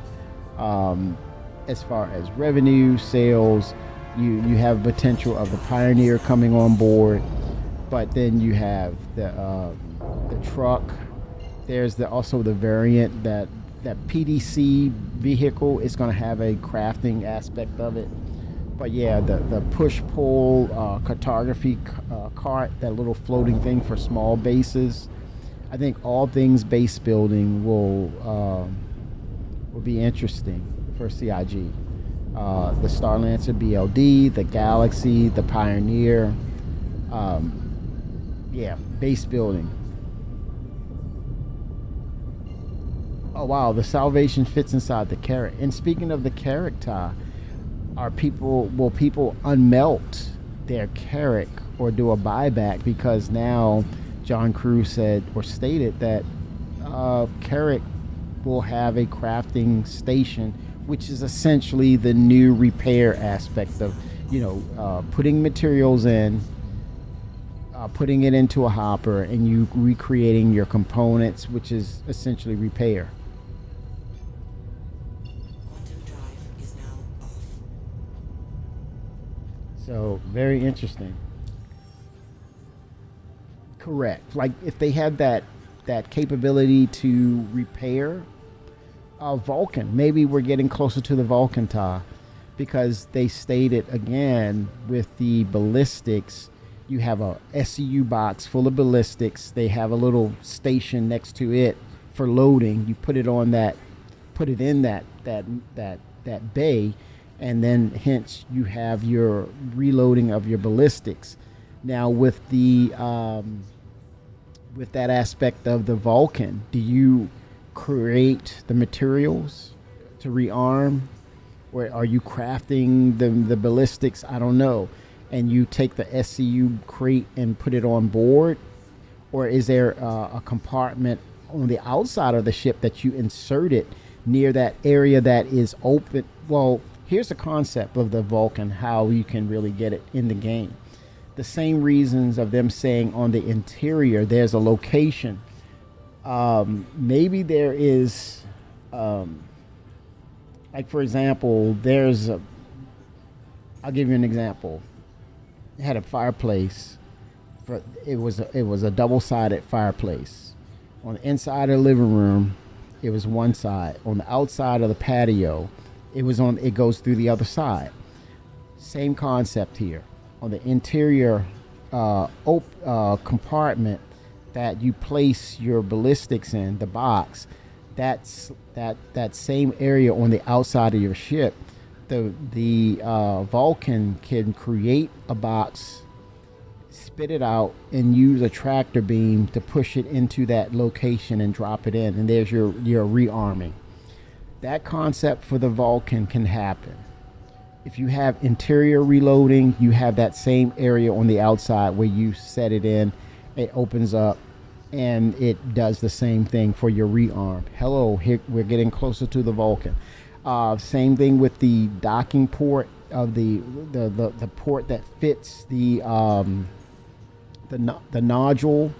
as far as revenue, sales. You have potential of the Pioneer coming on board, but then you have the truck. There's also the variant that PDC vehicle is going to have a crafting aspect of it. But yeah, the push-pull cartography cart, that little floating thing for small bases. I think all things base building will be interesting for CIG. The Starlancer BLD, the Galaxy, the Pioneer. Yeah, base building. Oh wow, the Salvation fits inside the Carrack. And speaking of the Carrack, Ty, will people unmelt their Carrack or do a buyback, because now John Crew said or stated that Carrick will have a crafting station, which is essentially the new repair aspect of, putting materials in, putting it into a hopper, and you recreating your components, which is essentially repair. Quantum drive is now off. So very interesting. Correct. Like if they had that capability to repair Vulcan, maybe we're getting closer to the Vulcan tie, because they stated again with the ballistics, you have a SCU box full of ballistics. They have a little station next to it for loading. You put it in that bay, and then hence you have your reloading of your ballistics. Now with the with that aspect of the Vulcan, do you create the materials to rearm, or are you crafting the ballistics? I don't know. And you take the SCU crate and put it on board, or is there a compartment on the outside of the ship that you insert it near that area that is open? Well, here's the concept of the Vulcan, how you can really get it in the game. The same reasons of them saying on the interior there's a location. Maybe there is, like for example, I'll give you an example. It had a fireplace. It was a double-sided fireplace. On the inside of the living room, it was one side. On the outside of the patio, it goes through the other side. Same concept here. On the interior compartment that you place your ballistics in, the box, that same area on the outside of your ship, the Vulcan can create a box, spit it out, and use a tractor beam to push it into that location and drop it in, and there's your rearming. That concept for the Vulcan can happen. If you have interior reloading, you have that same area on the outside where you set it in, it opens up, and it does the same thing for your rearm. Hello, here we're getting closer to the Vulcan. Same thing with the docking port of the port that fits the nodule.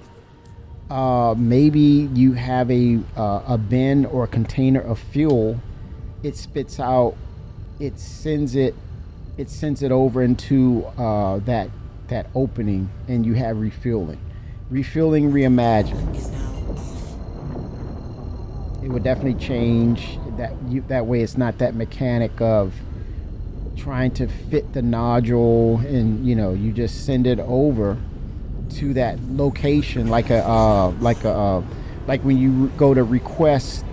Maybe you have a bin or a container of fuel. It spits out. It sends it over into that opening, and you have refueling reimagined. It would definitely change that way. It's not that mechanic of trying to fit the nodule, and you just send it over to that location, like when you go to request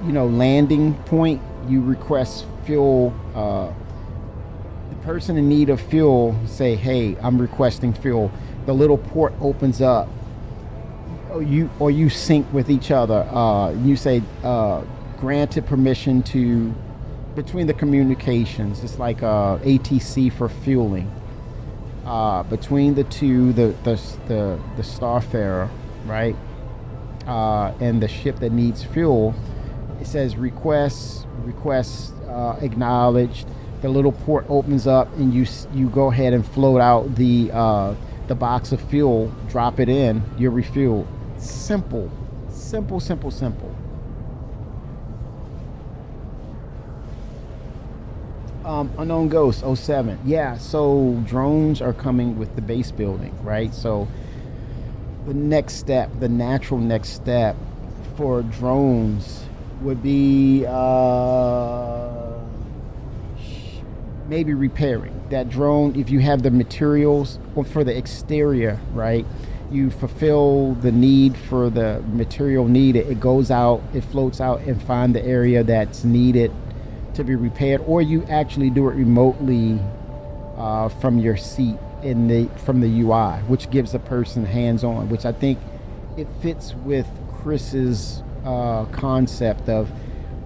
landing point, you request fuel. The person in need of fuel say, hey, I'm requesting fuel. The little port opens up, or you sync with each other. You say granted permission to between the communications. It's like ATC for fueling. Between the two, the Starfarer, right, and the ship that needs fuel, it says request acknowledged. The little port opens up, and you go ahead and float out the box of fuel, drop it in, you're refueled. Simple. Unknown Ghost 07. Yeah, so drones are coming with the base building, right? So the natural next step for drones would be maybe repairing that drone. If you have the materials for the exterior, right, you fulfill the need for the material needed. It goes out, it floats out and find the area that's needed to be repaired, or you actually do it remotely from your seat from the UI, which gives the person hands-on, which I think it fits with Chris's concept of,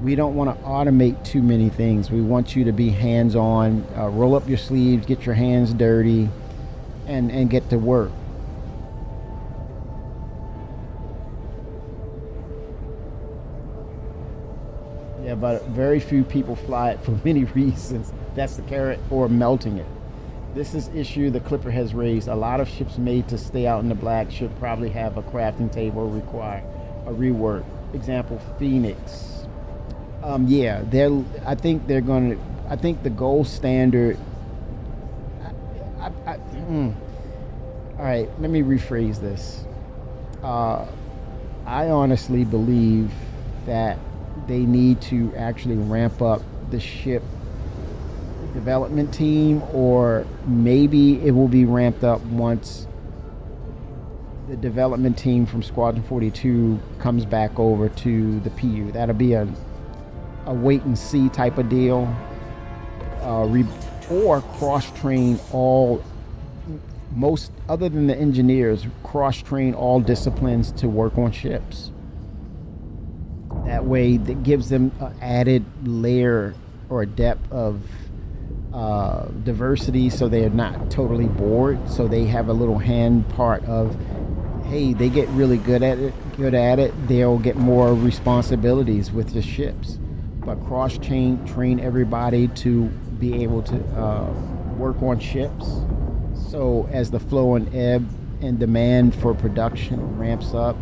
we don't want to automate too many things. We want you to be hands-on, roll up your sleeves, get your hands dirty, and get to work. but very few people fly it for many reasons. That's the carrot, or melting it. This is issue the Clipper has raised. A lot of ships made to stay out in the black should probably have a crafting table or require a rework. Example, Phoenix. Yeah, I think they're going to. I think the gold standard. All right, let me rephrase this. I honestly believe that they need to actually ramp up the ship development team, or maybe it will be ramped up once the development team from Squadron 42 comes back over to the PU. That'll be a wait and see type of deal, or cross train all, most other than the engineers, cross train all disciplines to work on ships. That way, that gives them an added layer or a depth of diversity, so they're not totally bored. So they have a little hand part of, hey, they get really good at it. They'll get more responsibilities with the ships. But cross train everybody to be able to work on ships. So as the flow and ebb and demand for production ramps up,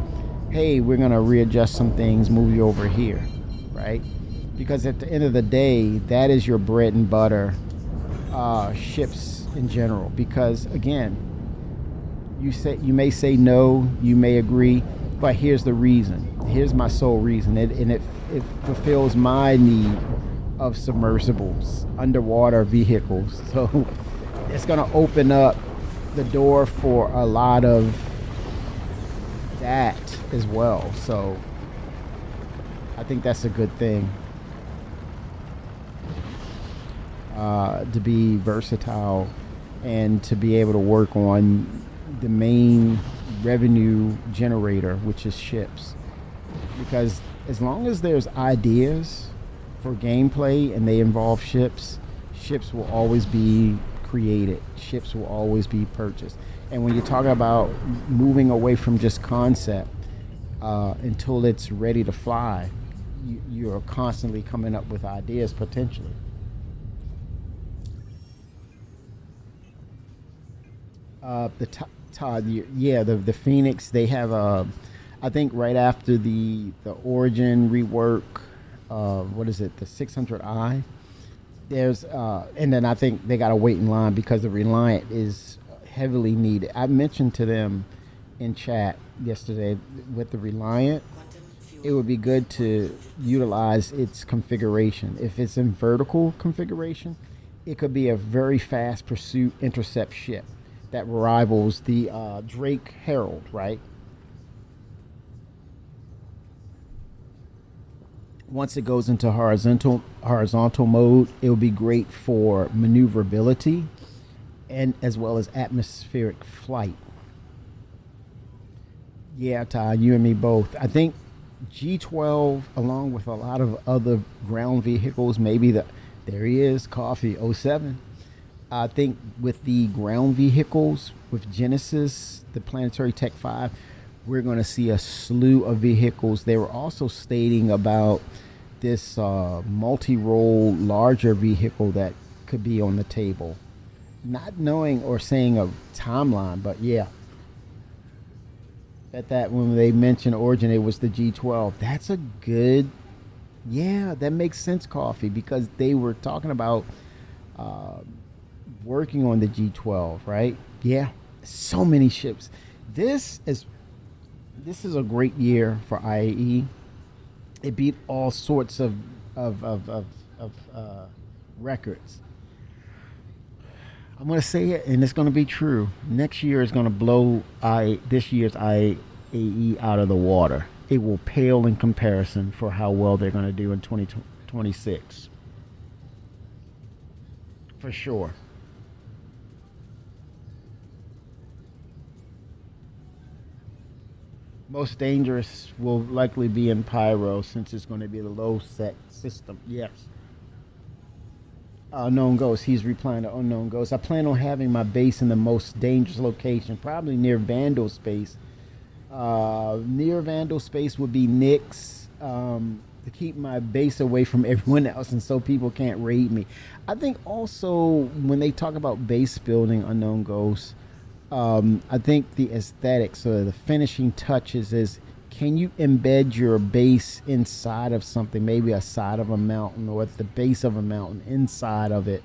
hey, we're going to readjust some things, move you over here, right? Because at the end of the day, that is your bread and butter, ships in general. Because again, you may say no, you may agree, but here's the reason. Here's my sole reason. It fulfills my need of submersibles, underwater vehicles. So it's going to open up the door for a lot of that as well. So I think that's a good thing, to be versatile and to be able to work on the main revenue generator, which is ships. Because as long as there's ideas for gameplay and they involve ships, ships will always be created, ships will always be purchased. And when you're talking about moving away from just concept until it's ready to fly, you're constantly coming up with ideas potentially. The Phoenix, they have I think right after the Origin rework, what is it, the 600i, there's and then I think they got to wait in line because the Reliant is heavily needed. I mentioned to them in chat yesterday, with the Reliant, it would be good to utilize its configuration. If it's in vertical configuration, it could be a very fast pursuit intercept ship that rivals the Drake Herald, right? Once it goes into horizontal mode, it will be great for maneuverability and as well as atmospheric flight. Yeah, Ty, you and me both. I think G12, along with a lot of other ground vehicles, maybe there he is, Coffee 07. I think with the ground vehicles, with Genesis, the Planetary Tech 5, we're going to see a slew of vehicles. They were also stating about this multi-role larger vehicle that could be on the table. Not knowing or saying a timeline, but yeah. At that, when they mentioned Origin, it was the G12. That's a good, yeah, that makes sense, Coffee, because they were talking about working on the G12, right? Yeah, so many ships. This is a great year for IAE. It beat all sorts of records. I'm going to say it, and it's going to be true. Next year is going to blow this year's IAE out of the water. It will pale in comparison for how well they're going to do in 2026. For sure. Most dangerous will likely be in Pyro, since it's going to be the low set system. Yes. Unknown Ghost. He's replying to Unknown Ghost. I plan on having my base in the most dangerous location, probably near Vandal Space. Near Vandal Space would be Nyx. to keep my base away from everyone else, and so people can't raid me. I think also when they talk about base building Unknown Ghosts, I think the aesthetics or the finishing touches is, can you embed your base inside of something, maybe a side of a mountain or at the base of a mountain inside of it,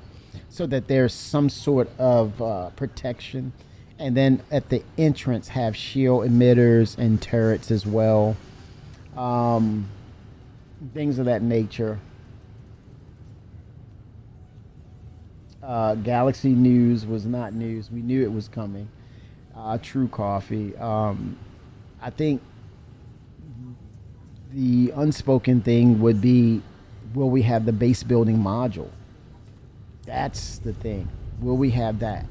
so that there's some sort of protection, and then at the entrance have shield emitters and turrets as well, things of that nature. Galaxy News was not news. We knew it was coming. True Coffee. I think the unspoken thing would be, will we have the base building module? That's the thing. Will we have that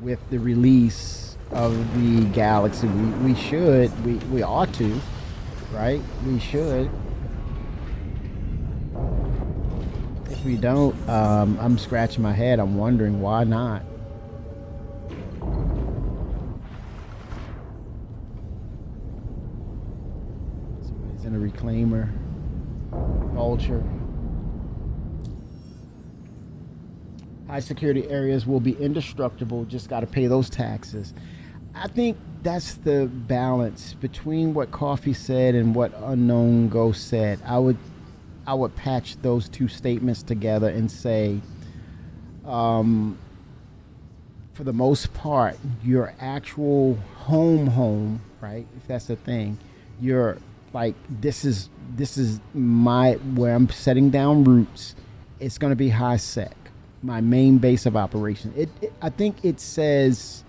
with the release of the Galaxy? We should. We ought to, right? We should. If we don't, I'm scratching my head. I'm wondering why not. Somebody's in a reclaimer. Vulture. High security areas will be indestructible. Just got to pay those taxes. I think that's the balance between what Coffee said and what Unknown Ghost said. I would patch those two statements together and say, for the most part, your actual home, right? If that's the thing, you're like, this is my, where I'm setting down roots. It's going to be high sec, my main base of operation. I think it says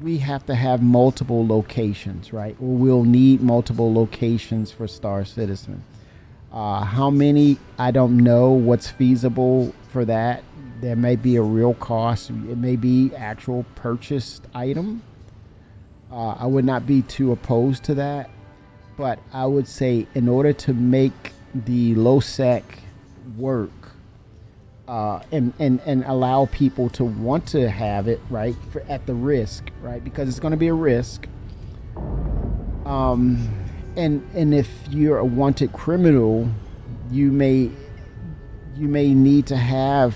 we have to have multiple locations, right? Or we'll need multiple locations for Star Citizen. How many? I don't know what's feasible for that. There may be a real cost. It may be actual purchased item. I would not be too opposed to that. But I would say in order to make the low sec work, and allow people to want to have it, right, at the risk, right, because it's going to be a risk. And if you're a wanted criminal, you may need to have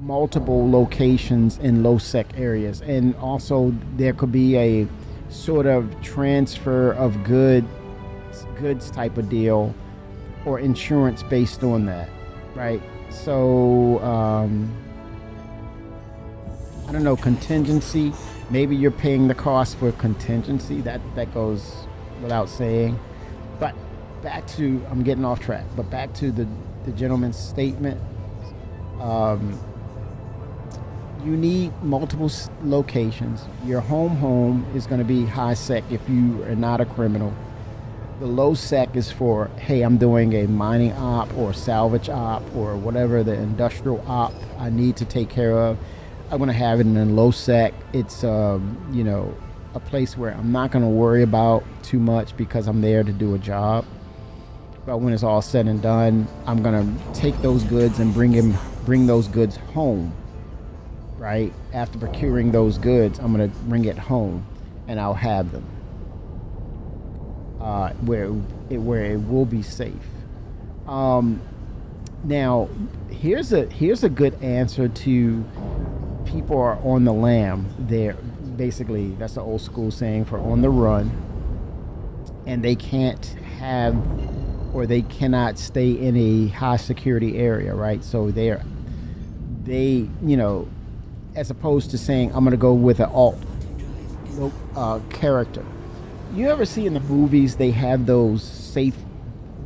multiple locations in low sec areas, and also there could be a sort of transfer of goods type of deal, or insurance based on that, right? So I don't know, contingency. Maybe you're paying the cost for contingency. That goes without saying. But back to, I'm getting off track, but back to the gentleman's statement. You need multiple locations. Your home is going to be high sec if you are not a criminal. The low sec is for, hey, I'm doing a mining op or salvage op or whatever the industrial op I need to take care of. I'm going to have it in low sec. It's a place where I'm not going to worry about too much because I'm there to do a job. But when it's all said and done, I'm going to take those goods and bring those goods home, right? After procuring those goods, I'm going to bring it home and I'll have them where it will be safe. Now, here's a good answer to people are on the lam. They're basically, that's the old school saying for on the run, and they can't have, or they cannot stay in a high security area, right? So they as opposed to saying I'm gonna go with an alt character. You ever see in the movies they have those safe,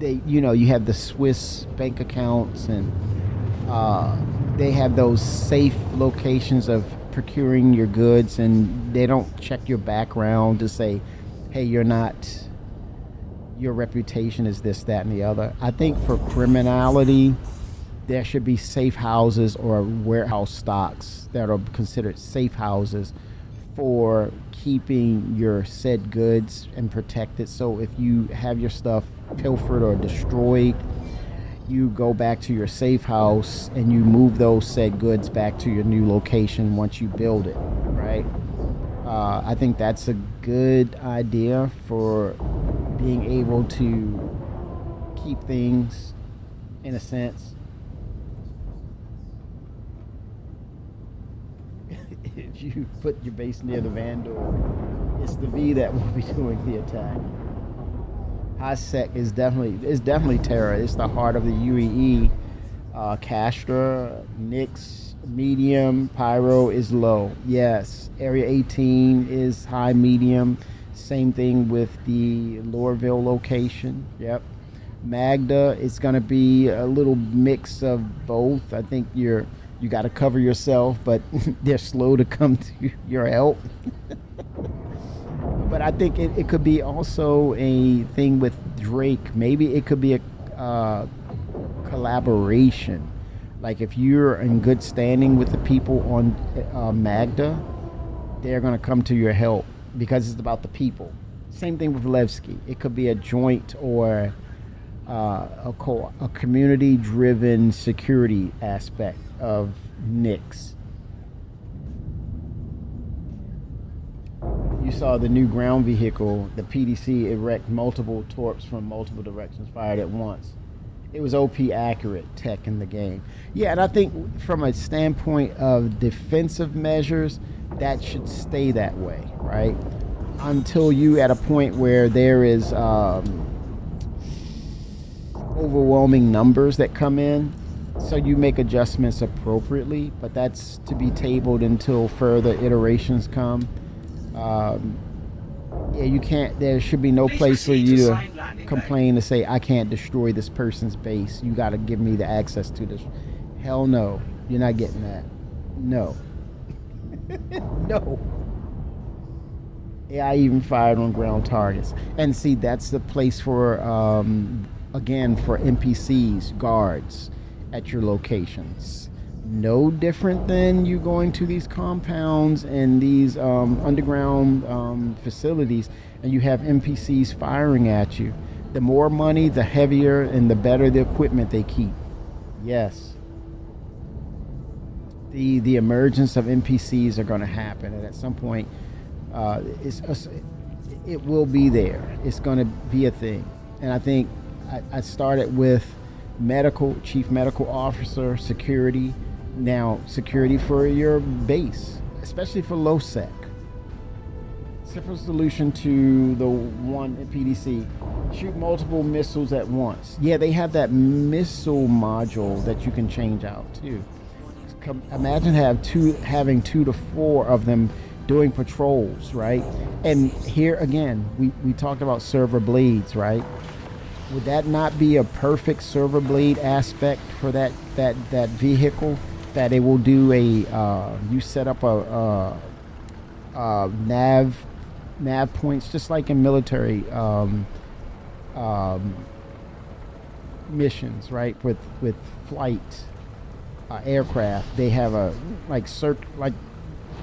you have the Swiss bank accounts, and they have those safe locations of procuring your goods, and they don't check your background to say, hey, your reputation is this, that, and the other. I think for criminality, there should be safe houses or warehouse stocks that are considered safe houses for keeping your said goods and protected. So if you have your stuff pilfered or destroyed, you go back to your safe house and you move those said goods back to your new location once you build it, right? I think that's a good idea for being able to keep things in a sense. If you put your base near the Vandal, it's the V that will be doing the attack. High sec is definitely terror. It's the heart of the UEE. Castra, Nyx, medium, Pyro is low. Yes, Area 18 is high, medium. Same thing with the Lorville location. Yep. Magda, it's gonna be a little mix of both. I think you got to cover yourself, but they're slow to come to your help. But I think it could be also a thing with Drake. Maybe it could be a collaboration. Like if you're in good standing with the people on Magda, they're going to come to your help because it's about the people. Same thing with Levski. It could be a joint or a community-driven security aspect of Nyx. You saw the new ground vehicle, the PDC erect multiple torps from multiple directions fired at once. It was OP accurate tech in the game. Yeah, and I think from a standpoint of defensive measures, that should stay that way, right? Until you at a point where there is overwhelming numbers that come in, so you make adjustments appropriately, but that's to be tabled until further iterations come. Yeah, you can't. There should be no place for you to complain to say I can't destroy this person's base. You got to give me the access to this. Hell no, you're not getting that. No, no. Yeah, I even fired on ground targets. And see, that's the place for again for NPCs, guards at your locations. No different than you going to these compounds and these underground facilities, and you have NPCs firing at you. The more money, the heavier and the better the equipment they keep. Yes. The emergence of NPCs are going to happen, and at some point, it will be there. It's going to be a thing. And I think I started with chief medical officer, security. Now, security for your base, especially for low sec. Simple solution to the one at PDC: shoot multiple missiles at once. Yeah, they have that missile module that you can change out too. Imagine having 2 to 4 of them doing patrols, right? And here again, we talked about server blades, right? Would that not be a perfect server blade aspect for that vehicle? That it will do you set up a nav points, just like in military missions, right? With flight aircraft, they have a like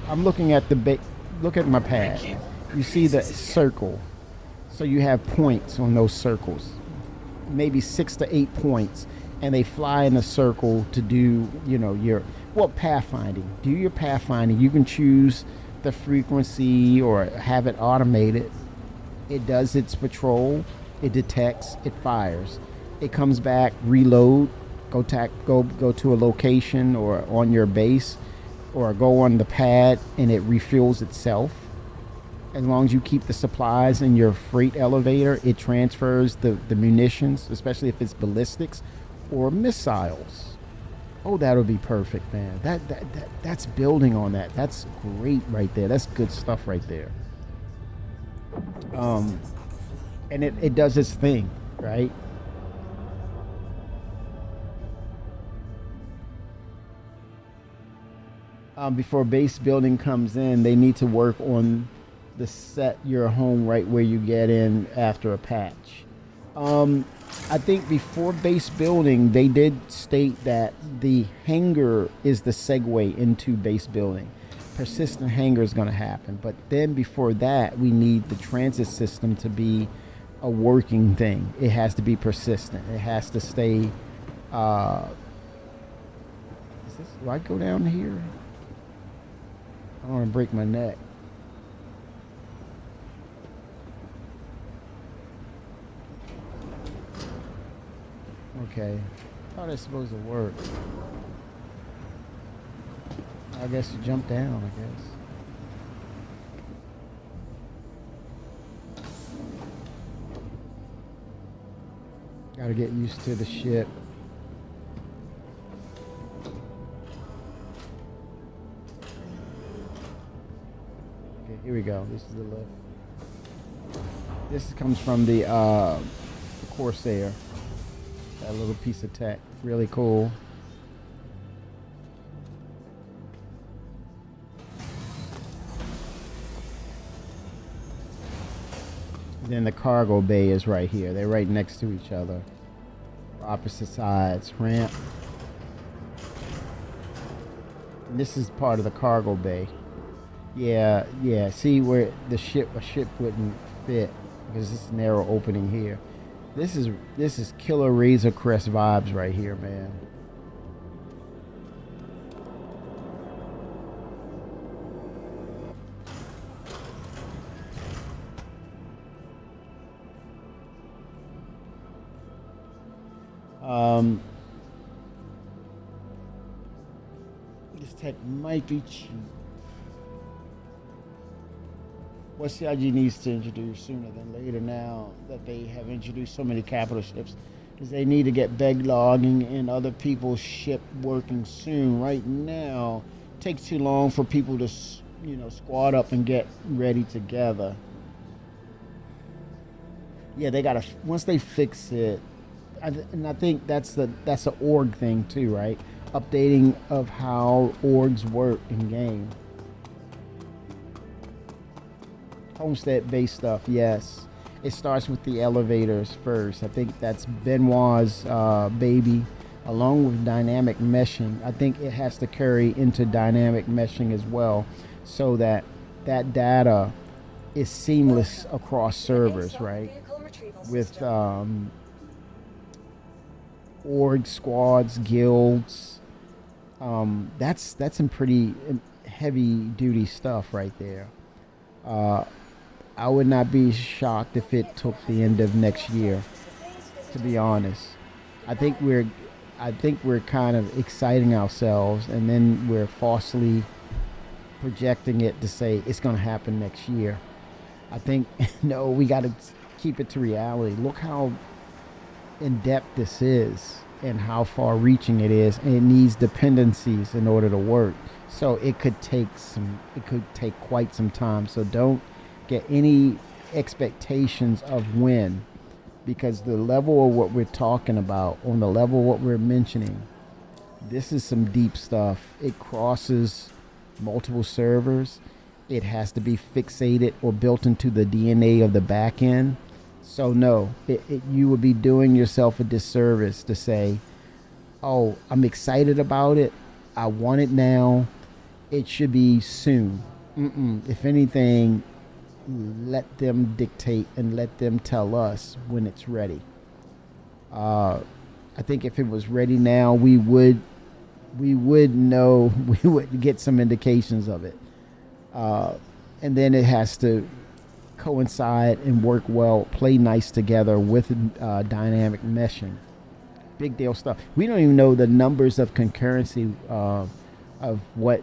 I'm looking at look at my pad. You see the circle, so you have points on those circles, maybe 6 to 8 points. And they fly in a circle to do, your pathfinding. Do your pathfinding. You can choose the frequency or have it automated. It does its patrol. It detects. It fires. It comes back, reload, go to a location or on your base, or go on the pad, and it refuels itself. As long as you keep the supplies in your freight elevator, it transfers the munitions, especially if it's ballistics or missiles. Oh, that would be perfect, man. That's building on that. That's great right there. That's good stuff right there. And it does its thing, right? Before base building comes in, they need to work on the set your home right where you get in after a patch. I think before base building, they did state that the hangar is the segue into base building. Persistent hangar is going to happen. But then before that, we need the transit system to be a working thing. It has to be persistent. It has to stay. Do I go down here? I don't want to break my neck. Okay. How it's supposed to work? I guess you jump down, I guess. Gotta get used to the ship. Okay, here we go. This is the lift. This comes from the Corsair. That little piece of tech. Really cool. Then the cargo bay is right here. They're right next to each other. Opposite sides. Ramp. And this is part of the cargo bay. Yeah. See where a ship wouldn't fit because this narrow opening here. This is killer Razor Crest vibes right here, man. This tech might be cheap. What CIG needs to introduce sooner than later now that they have introduced so many capital ships is they need to get beg logging and other people's ship working soon. Right now, it takes too long for people to, squad up and get ready together. Yeah, they gotta, once they fix it, and I think that's a org thing too, right? Updating of how orgs work in game. Homestead-based stuff, yes. It starts with the elevators first. I think that's Benoit's baby, along with dynamic meshing. I think it has to carry into dynamic meshing as well, so that data is seamless across servers, right? With org squads, guilds. That's some pretty heavy duty stuff right there. I would not be shocked if it took the end of next year, to be honest. I think we're kind of exciting ourselves, and then we're falsely projecting it to say it's going to happen next year. I think no, we got to keep it to reality. Look how in depth this is and how far reaching it is, and it needs dependencies in order to work. So it could take quite some time. So don't get any expectations of when, because the level of what we're talking about, on the level of what we're mentioning, this is some deep stuff. It crosses multiple servers. It has to be fixated or built into the DNA of the back end. So no, you would be doing yourself a disservice to say, oh, I'm excited about it, I want it now, it should be soon. If anything, let them dictate and let them tell us when it's ready. I think if it was ready now, we would know, we would get some indications of it. And then it has to coincide and work well, play nice together with dynamic meshing. Big deal stuff. We don't even know the numbers of concurrency of what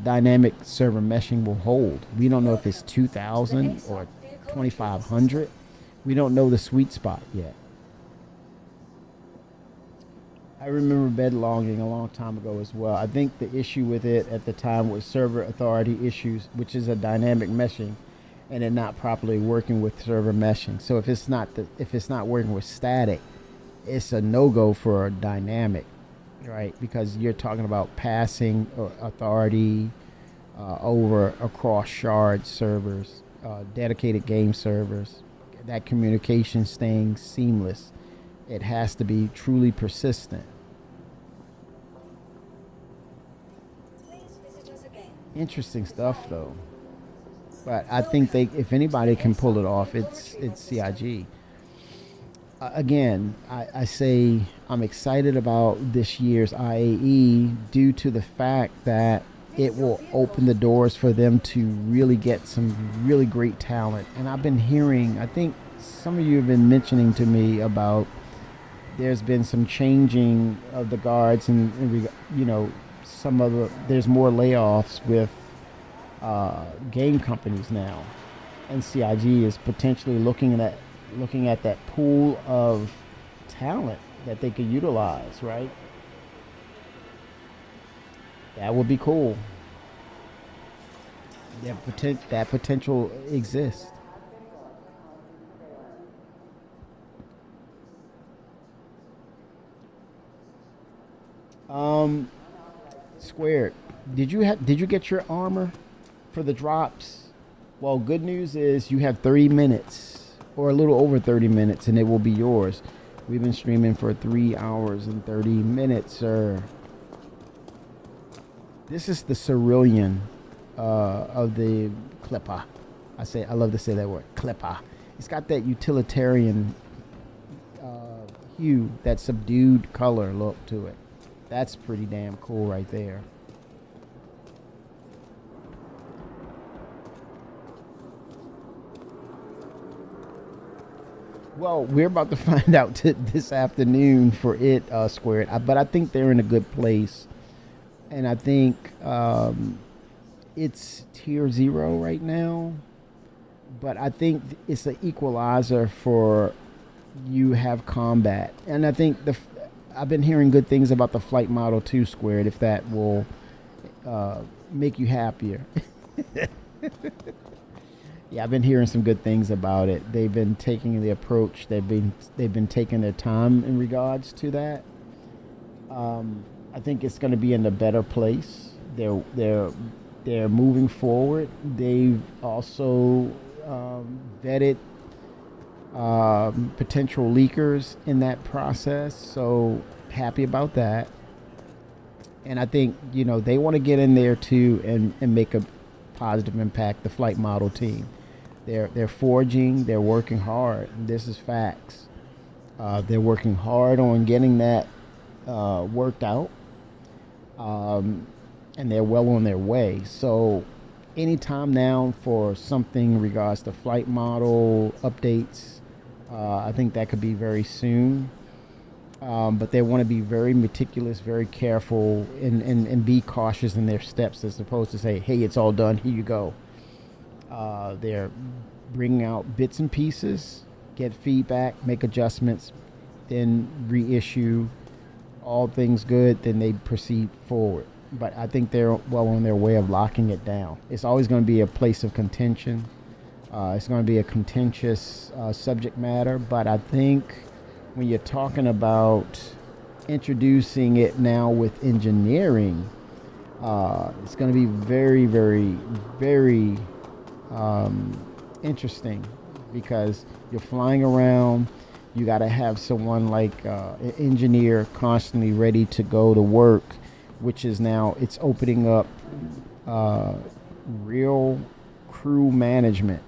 dynamic server meshing will hold. We don't know if it's 2,000 or 2,500. We don't know the sweet spot yet. I remember bed logging a long time ago as well. I think the issue with it at the time was server authority issues, which is a dynamic meshing, and it not properly working with server meshing. So if it's not working with static, it's a no-go for a dynamic, right? Because you're talking about passing authority over across shard servers, dedicated game servers. That communication staying seamless. It has to be truly persistent. Interesting stuff, though. But I think if anybody can pull it off, it's CIG. Again, I say I'm excited about this year's IAE due to the fact that it will open the doors for them to really get some really great talent. And I've been hearing, I think some of you have been mentioning to me about there's been some changing of the guards, and you know, there's more layoffs with game companies now, and CIG is potentially looking at that pool of talent that they could utilize, right? That would be cool. That potential exists. Squared. Did you get your armor for the drops? Well, good news is you have 30 minutes or a little over 30 minutes and it will be yours. We've been streaming for 3 hours and 30 minutes, sir. This is the cerulean of the Clipper. I love to say that word, Clipper. It's got that utilitarian hue, that subdued color look to it. That's pretty damn cool right there. Well, we're about to find out this afternoon for it, Squared. But I think they're in a good place. And I think it's tier 0 right now. But I think it's an equalizer for you have combat. And I think I've been hearing good things about the Flight Model 2, Squared, if that will make you happier. Yeah, I've been hearing some good things about it. They've been taking the approach. They've been taking their time in regards to that. I think it's going to be in a better place. They're moving forward. They've also vetted potential leakers in that process. So happy about that. And I think, you know, they want to get in there too and make a positive impact. The Flight Model team. They're forging. They're working hard. This is facts. They're working hard on getting that worked out, and they're well on their way. So, anytime now for something in regards to Flight Model updates, I think that could be very soon. But they want to be very meticulous, very careful, and be cautious in their steps, as opposed to say, "Hey, it's all done. Here you go." They're bringing out bits and pieces, get feedback, make adjustments, then reissue. All things good, then they proceed forward. But I think they're well on their way of locking it down. It's always going to be a place of contention. It's going to be a contentious subject matter. But I think when you're talking about introducing it now with engineering, it's going to be very, very, very interesting, because you're flying around. You got to have someone like an engineer constantly ready to go to work, which is now it's opening up real crew management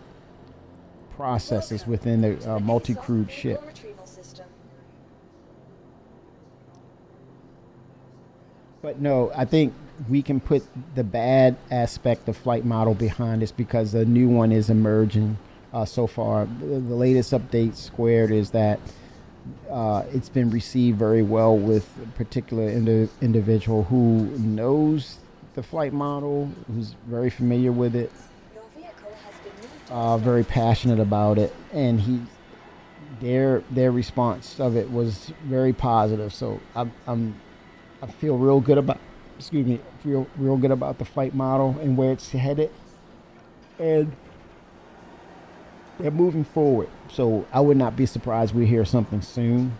processes within the multi-crewed ship. But no, I think we can put the bad aspect of Flight Model behind us, because the new one is emerging so far. The latest update, Squared, is that it's been received very well with a particular individual who knows the Flight Model, who's very familiar with it, very passionate about it, and their response of it was very positive. So I feel real good about, feel real good about the Flight Model and where it's headed, and they're moving forward. So I would not be surprised we hear something soon.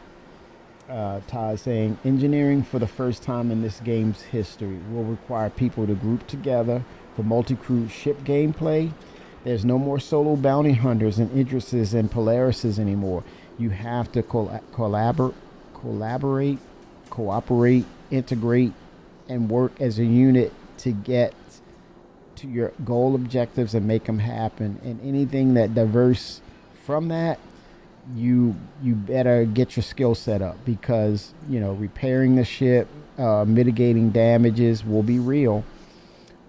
Todd saying, engineering for the first time in this game's history will require people to group together for multi-crew ship gameplay. There's no more solo bounty hunters and Idrises and Polarises anymore. You have to collaborate, cooperate, integrate, and work as a unit to get to your goal objectives and make them happen. And anything that diverse from that, you better get your skill set up, because repairing the ship, mitigating damages will be real,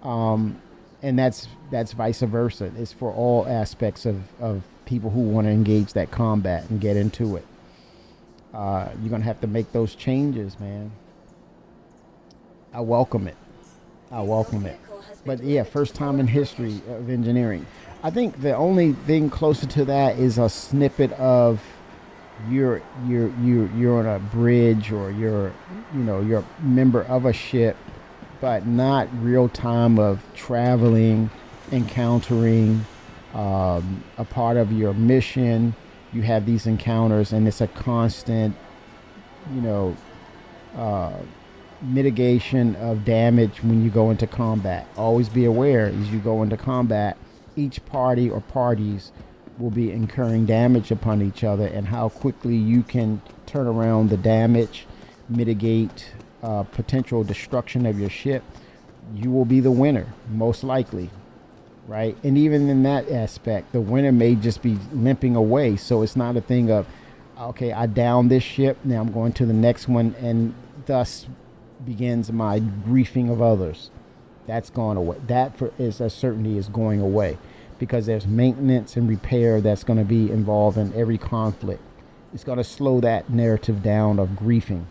and that's vice versa. It's for all aspects of people who want to engage that combat and get into it. You're gonna have to make those changes, man. I welcome it. I welcome it. But yeah, first time in history of engineering. I think the only thing closer to that is a snippet of you're on a bridge, or you're a member of a ship, but not real time of traveling, encountering, a part of your mission. You have these encounters, and it's a constant, mitigation of damage when you go into combat. Always be aware as you go into combat, each party or parties will be incurring damage upon each other, and how quickly you can turn around the damage, mitigate potential destruction of your ship. You will be the winner, most likely, right? And even in that aspect, the winner may just be limping away. So it's not a thing of, okay, I downed this ship, now I'm going to the next one, and thus begins my griefing of others. That's gone away. That is a certainty is going away, because there's maintenance and repair that's going to be involved in every conflict. It's going to slow that narrative down of griefing.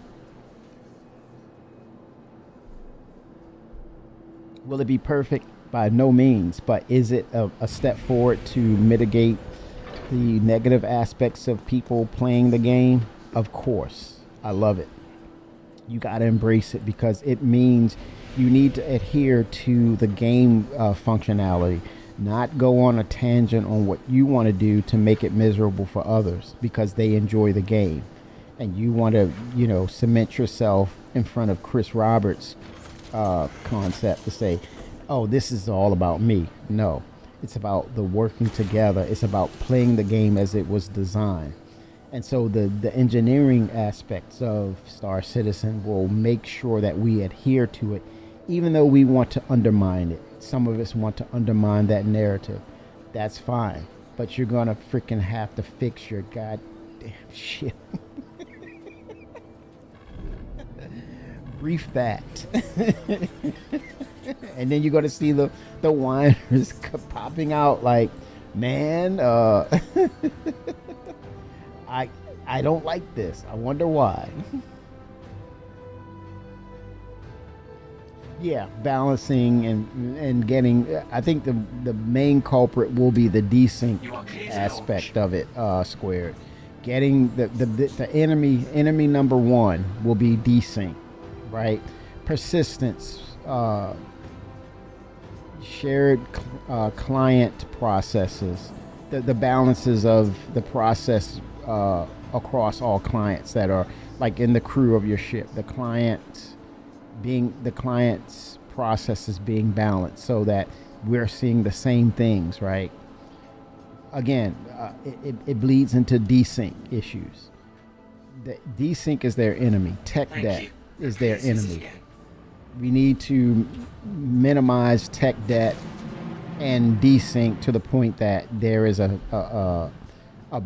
Will it be perfect? By no means, but is it a step forward to mitigate the negative aspects of people playing the game? Of course. I love it. You got to embrace it, because it means you need to adhere to the game functionality, not go on a tangent on what you want to do to make it miserable for others because they enjoy the game. And you want to, cement yourself in front of Chris Roberts' concept to say, oh, this is all about me. No, it's about the working together. It's about playing the game as it was designed. And so the engineering aspects of Star Citizen will make sure that we adhere to it, even though we want to undermine it. Some of us want to undermine that narrative. That's fine. But you're going to freaking have to fix your goddamn shit. Brief that. And then you're going to see the whiners popping out like, man, I don't like this. I wonder why. Yeah, balancing and getting. I think the main culprit will be the desync aspect of it. Squared, getting the enemy number one will be desync, right? Persistence, shared client processes, the balances of the process across all clients that are like in the crew of your ship. The client's processes being balanced so that we're seeing the same things, right? Again, it bleeds into desync issues. The desync is their enemy. Tech debt is their enemy. We need to minimize tech debt and desync to the point that there is a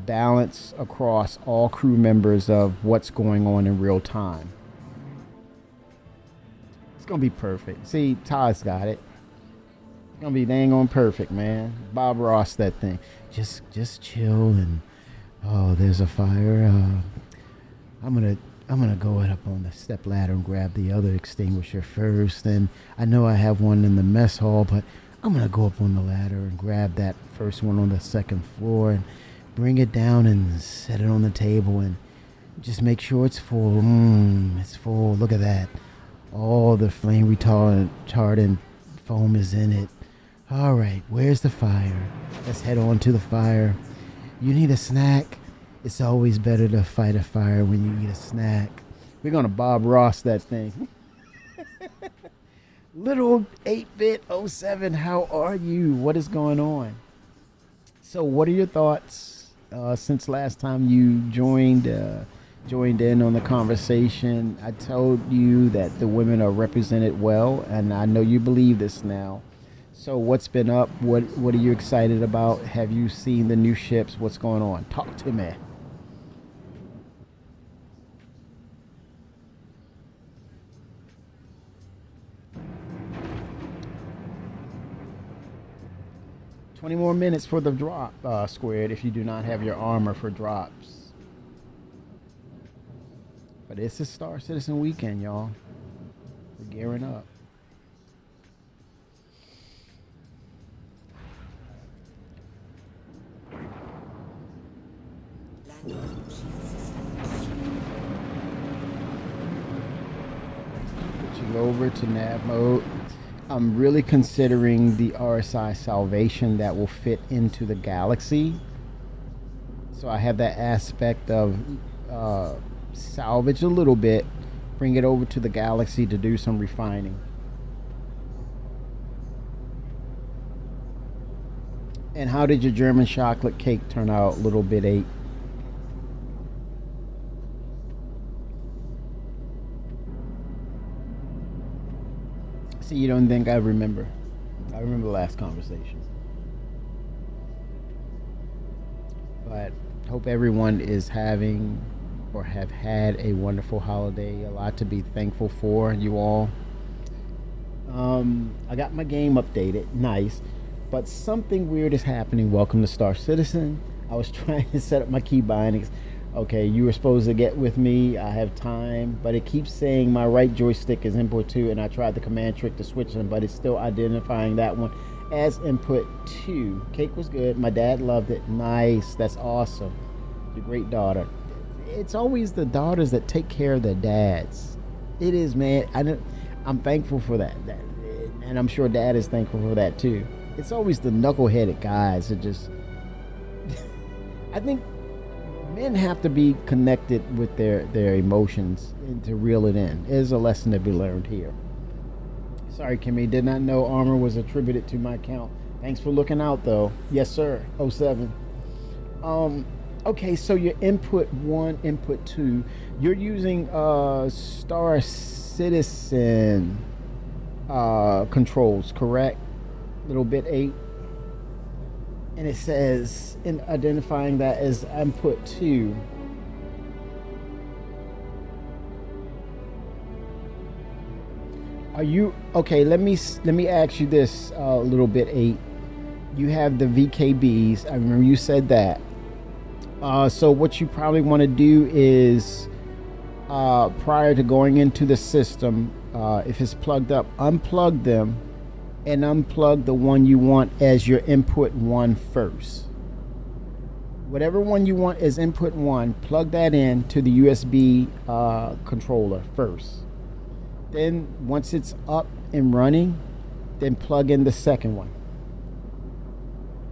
balance across all crew members of what's going on in real time. It's gonna be perfect. See, Todd's got it. It's gonna be dang on perfect, man. Bob Ross that thing. Just chill and there's a fire. I'm gonna go up on the step ladder and grab the other extinguisher first. And I know I have one in the mess hall, but I'm gonna go up on the ladder and grab that first one on the second floor and bring it down and set it on the table and just make sure it's full. It's full. Look at that. All the flame retardant foam is in it. All right, where's the fire? Let's head on to the fire. You need a snack? It's always better to fight a fire when you eat a snack. We're going to Bob Ross that thing. Little 8-bit 07, how are you? What is going on? So what are your thoughts since last time you joined in on the conversation? I told you that the women are represented well, and I know you believe this now. So what's been up? What are you excited about? Have you seen the new ships? What's going on? Talk to me. $20 more minutes for the drop, Squared, if you do not have your armor for drops. But it's a Star Citizen weekend, y'all. We're gearing up. Landing shield systems. Switching over to nav mode. I'm really considering the RSI salvation that will fit into the Galaxy. So I have that aspect of salvage a little bit, bring it over to the Galaxy to do some refining. And how did your German chocolate cake turn out, Little Bit 8? See, you don't think I remember. I remember the last conversation. But hope everyone is having or have had a wonderful holiday. A lot to be thankful for, you all. I got my game updated. Nice. But something weird is happening. Welcome to Star Citizen. I was trying to set up my key bindings. Okay, you were supposed to get with me. I have time, but it keeps saying my right joystick is input 2, and I tried the command trick to switch them, but it's still identifying that one as input 2. Cake was good. My dad loved it. Nice. That's awesome. Your great daughter. It's always the daughters that take care of their dads. It is, man. I'm thankful for that. And I'm sure dad is thankful for that too. It's always the knuckleheaded guys that just... I think men have to be connected with their emotions and to reel it in. It is a lesson to be learned here. Sorry, Kimmy. Did not know armor was attributed to my account. Thanks for looking out, though. Yes, sir. 07. Okay, so your input 1, input 2. You're using Star Citizen controls, correct? Little Bit 8. And it says, in identifying that as input 2. Are you okay? Let me ask you this, Little Bit 8. You have the VKBs. I remember you said that. So what you probably want to do is, prior to going into the system, if it's plugged up, unplug them and unplug the one you want as your input 1 first. Whatever one you want as input 1, plug that in to the USB controller first. Then once it's up and running, then plug in the second one.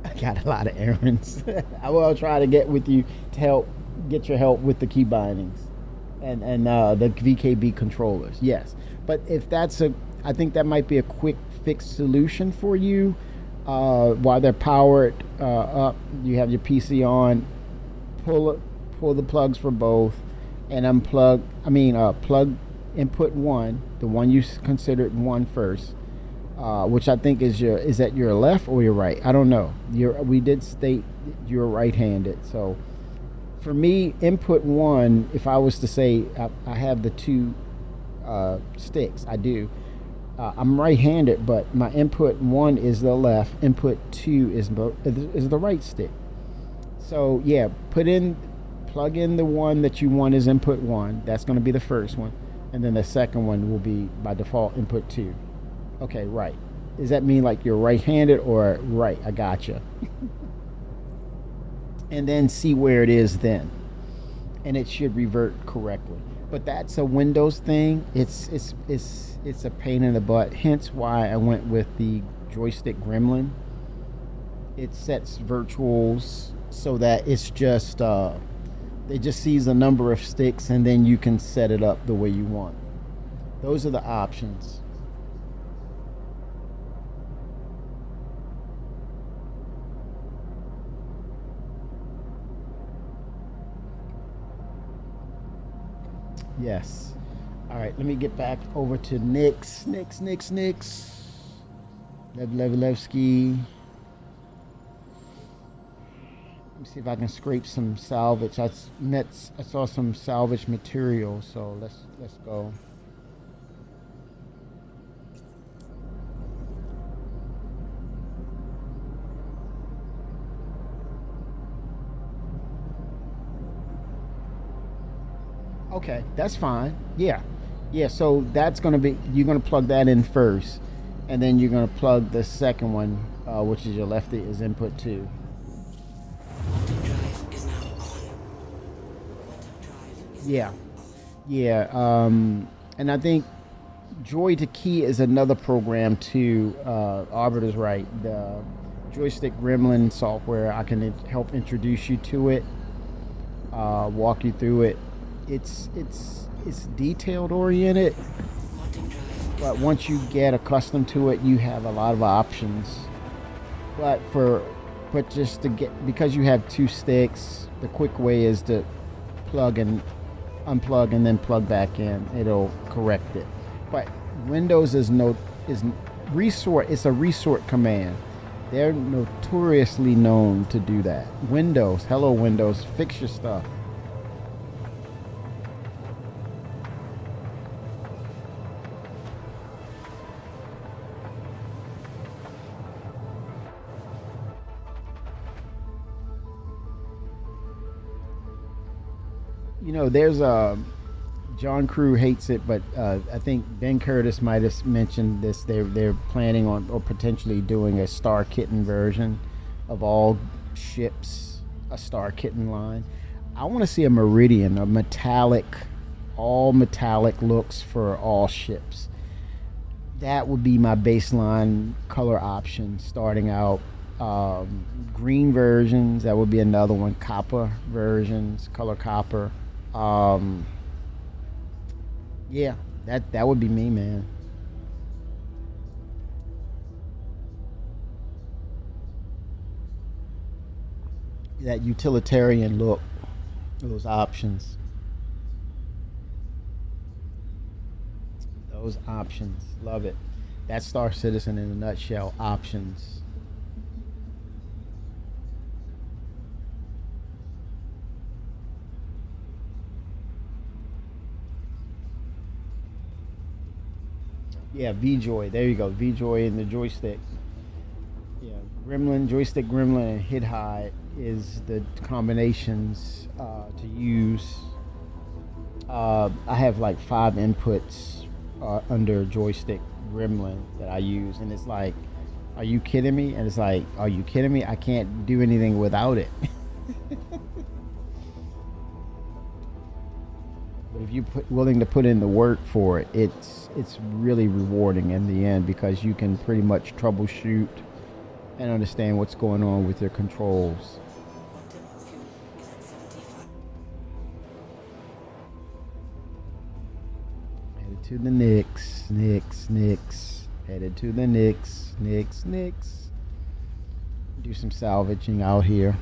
I got a lot of errands. I will try to get with you to get your help with the key bindings and the VKB controllers. Yes, but if that's I think that might be a quick fix solution for you. While they're powered up, you have your PC on. Pull the plugs for both, and plug input 1, the one you considered 1 first, which I think is that your left or your right? I don't know. We did state you're right-handed, so for me, input 1. If I was to say I have the 2 sticks, I do. I'm right-handed, but my input 1 is the left. Input 2 is the right stick. So yeah, plug in the one that you want as input 1. That's going to be the first one, and then the second one will be by default input 2. Okay, right. Does that mean like you're right-handed or right? I gotcha. And then see where it is then, and it should revert correctly. But that's a Windows thing. It's a pain in the butt. Hence why I went with the joystick gremlin. It sets virtuals so that it's just it just sees a number of sticks, and then you can set it up the way you want. Those are the options. Yes. All right, let me get back over to Nix. Levski. Let me see if I can scrape some salvage. I saw some salvage material, so let's go. Okay, that's fine. Yeah. Yeah, so that's going to be, you're going to plug that in first, and then you're going to plug the second one, which is your lefty, is input 2. Quantum drive is now on. Quantum drive is Yeah. now off. Yeah. And I think Joy to Key is another program too. Arbiter's right. The joystick gremlin software, I can help introduce you to it, walk you through it. It's detailed oriented, Quantum drive is but now once you on. get accustomed to it, you have a lot of options. But just to get, because you have 2 sticks, the quick way is to plug and unplug and then plug back in. It'll correct it. But Windows is resort. It's a resort command. They're notoriously known to do that. Windows, hello Windows, fix your stuff. You know, there's a John Crew hates it, but I think Ben Curtis might have mentioned this. They're planning on or potentially doing a Star Kitten version of all ships, a Star Kitten line. I want to see a Meridian, a metallic, all metallic looks for all ships. That would be my baseline color option starting out. Green versions, that would be another one. Copper versions, color copper. Yeah, that would be me, man. That utilitarian look, those options. Those options. Love it. That's Star Citizen in a nutshell. Options. Yeah, V-Joy. There you go. V-Joy in the joystick. Yeah, Gremlin, joystick Gremlin, and hit high is the combinations to use. I have like 5 inputs under joystick Gremlin that I use, and it's like, are you kidding me? And it's like, are you kidding me? I can't do anything without it. But if you're willing to put in the work for it, it's really rewarding in the end because you can pretty much troubleshoot and understand what's going on with your controls. Quantum fuel is at 75. Headed to the Knicks. Headed to the Knicks. Do some salvaging out here.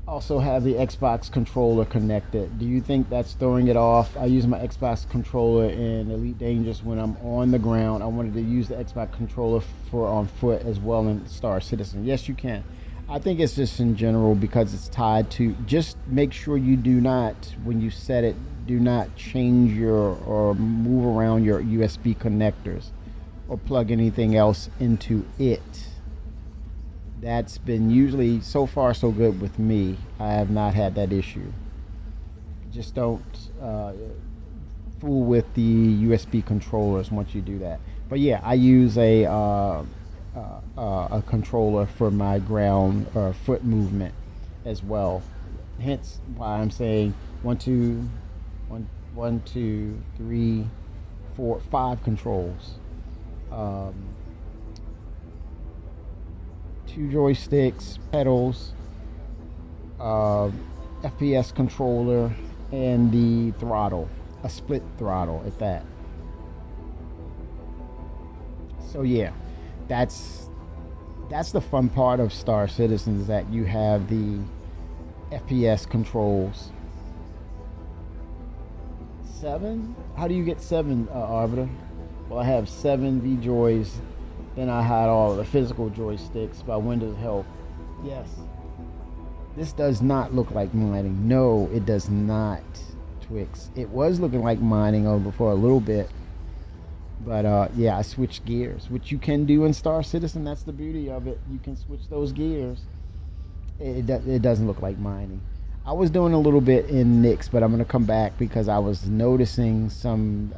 Also have the Xbox controller connected. Do you think that's throwing it off? I use my Xbox controller in Elite Dangerous when I'm on the ground. I wanted to use the Xbox controller for on foot as well in Star Citizen. Yes, you can. I think it's just in general because it's tied to, just make sure you do not, when you set it, do not change your or move around your USB connectors or plug anything else into it. That's been usually, so far so good with me. I have not had that issue. Just don't fool with the USB controllers once you do that. But yeah, I use a controller for my ground or foot movement as well. Hence why I'm saying 1, 2, 3, 4, 5 controls. 2 joysticks, pedals, FPS controller, and the throttle, a split throttle at that. So yeah, that's the fun part of Star Citizen, is that you have the FPS controls. 7? How do you get 7, Arbiter? Well, I have 7 V-Joys. Then I had all the physical joysticks by Windows Help. Yes. This does not look like mining. No, it does not, Twix. It was looking like mining over for a little bit. But yeah, I switched gears, which you can do in Star Citizen. That's the beauty of it. You can switch those gears. It doesn't look like mining. I was doing a little bit in Nix, but I'm gonna come back because I was noticing some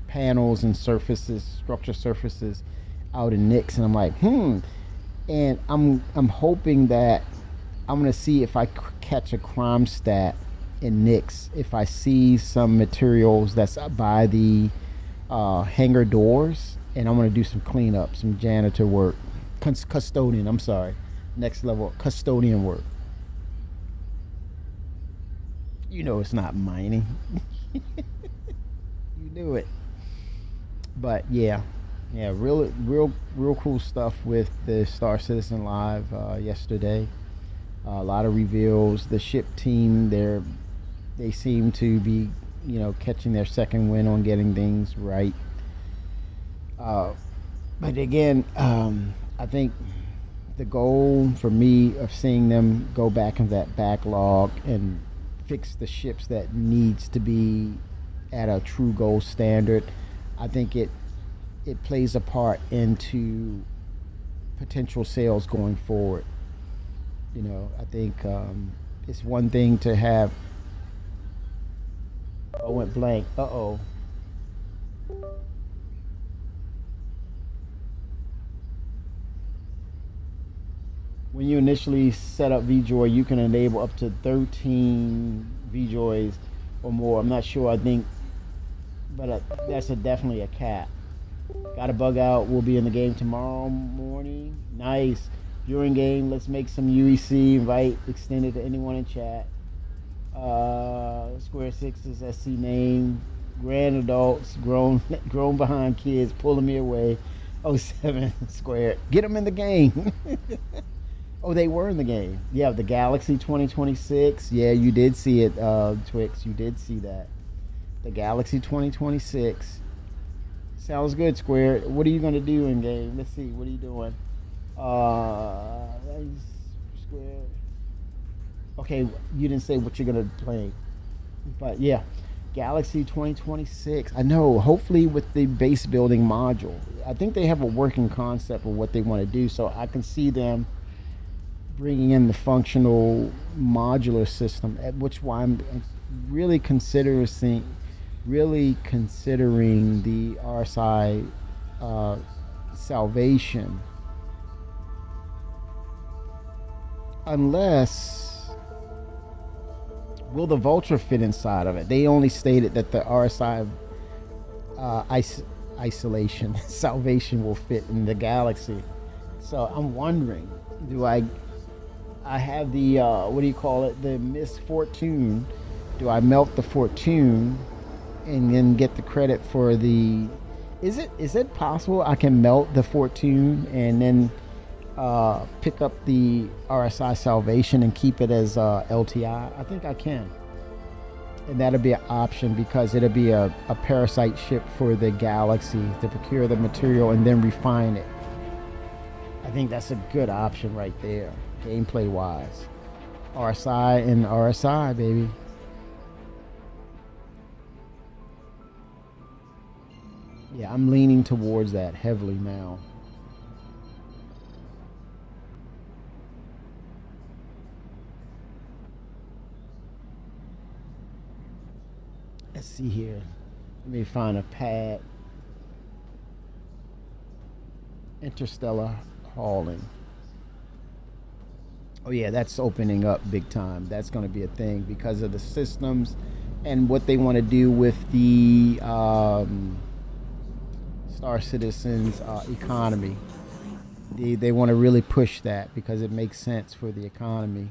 panels and surfaces, structure surfaces, out in Nix, and I'm like, and I'm hoping that I'm gonna see if I catch a crime stat in Nix if I see some materials that's by the hangar doors, and I'm gonna do some cleanup, some janitor work, custodian. I'm sorry, next level custodian work. You know it's not mining. You knew it. But yeah, real cool stuff with the Star Citizen Live yesterday. A lot of reveals. The ship team, they seem to be, catching their second win on getting things right. But again, I think the goal for me of seeing them go back into that backlog and fix the ships that needs to be at a true gold standard, I think it plays a part into potential sales going forward. I think it's one thing to have. I went blank. Uh-oh. When you initially set up VJoy, you can enable up to 13 VJoys or more. I'm not sure. I think, but that's definitely a cap. Got a bug out. We'll be in the game tomorrow morning. Nice. During game, let's make some UEC. Invite extended to anyone in chat. Square Six's SC name. Grand adults, grown behind kids, pulling me away. 07 Square. Get them in the game. Oh, they were in the game. Yeah, the Galaxy 2026. Yeah, you did see it, Twix. You did see that. The Galaxy 2026. Sounds good, Square. What are you going to do in game? Let's see. What are you doing? Square. Okay, you didn't say what you're going to play. But yeah, Galaxy 2026. I know, hopefully with the base building module. I think they have a working concept of what they want to do, so I can see them bringing in the functional modular system, which why I'm really considering the RSI Salvation, unless will the Vulture fit inside of it? They only stated that the RSI isolation Salvation will fit in the Galaxy, so I'm wondering, do I have the what do you call it, the Miss Fortune? Do I melt the Fortune and then get the credit for the? Is it possible I can melt the Fortune and then pick up the RSI Salvation and keep it as LTI? I think I can, and that'll be an option because it'll be a parasite ship for the Galaxy to procure the material and then refine it. I think that's a good option right there, gameplay wise. RSI and RSI, baby. Yeah, I'm leaning towards that heavily now. Let's see here. Let me find a pad. Interstellar hauling. Oh yeah, that's opening up big time. That's going to be a thing because of the systems and what they want to do with the Star Citizen's economy. They want to really push that because it makes sense for the economy.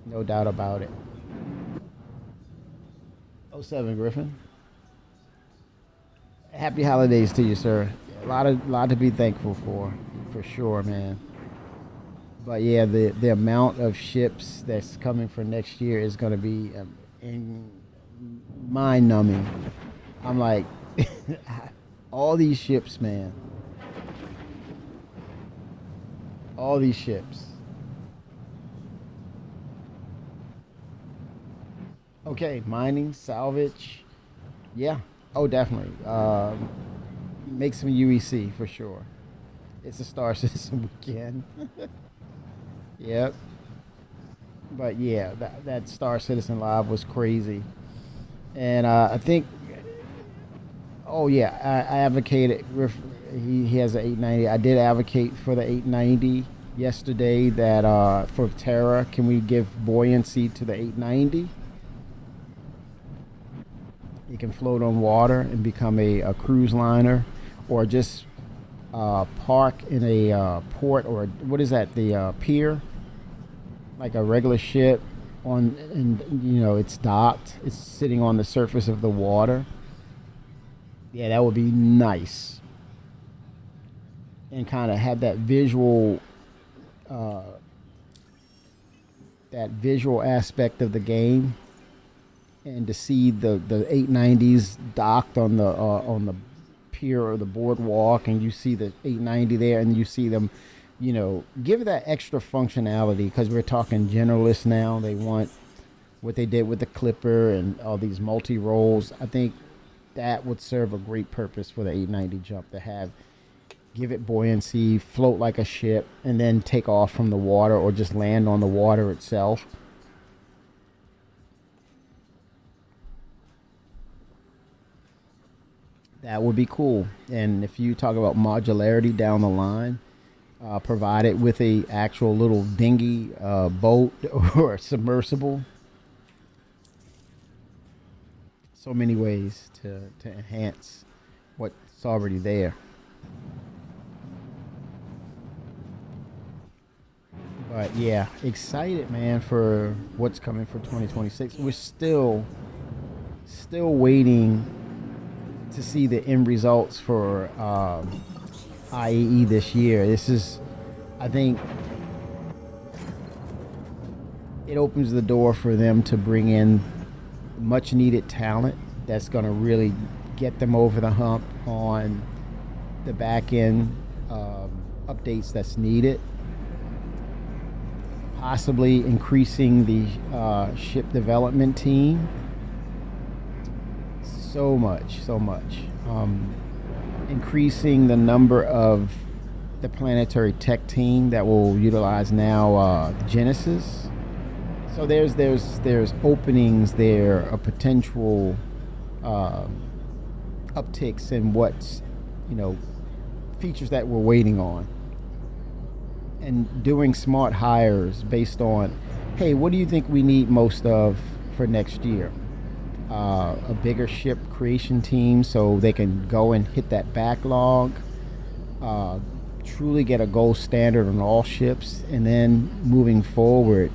No doubt about it. 07 Griffin. Happy holidays to you, sir. A lot to be thankful for sure, man. But yeah, the amount of ships that's coming for next year is going to be mind-numbing. I'm like, all these ships, man. All these ships. Okay, mining, salvage. Yeah. Oh, definitely. Make some UEC for sure. It's a Star Citizen weekend. Yep. But yeah, that Star Citizen Live was crazy. And I think, oh yeah, I advocated. He has an 890. I did advocate for the 890 yesterday. That for Terra, can we give buoyancy to the 890? It can float on water and become a cruise liner, or just park in a port, or what is that? The pier, like a regular ship on, and it's docked. It's sitting on the surface of the water. Yeah, that would be nice, and kind of have that visual aspect of the game, and to see the 890s docked on the pier or the boardwalk, and you see the 890 there, and you see them, give it that extra functionality, because we're talking generalists now. They want what they did with the Clipper and all these multi-roles. I think that would serve a great purpose for the 890 jump, to give it buoyancy, float like a ship, and then take off from the water, or just land on the water itself. That would be cool. And if you talk about modularity down the line, provide it with a actual little dinghy boat or submersible. So many ways to enhance what's already there. But yeah, excited, man, for what's coming for 2026. We're still waiting to see the end results for IAE this year. This is, I think, it opens the door for them to bring in much needed talent that's going to really get them over the hump on the back end updates that's needed. Possibly increasing the ship development team. So much. Increasing the number of the planetary tech team that will utilize now Genesis. So there's openings there, a potential upticks in what's, features that we're waiting on. And doing smart hires based on, hey, what do you think we need most of for next year? A bigger ship creation team, so they can go and hit that backlog, truly get a gold standard on all ships, and then moving forward,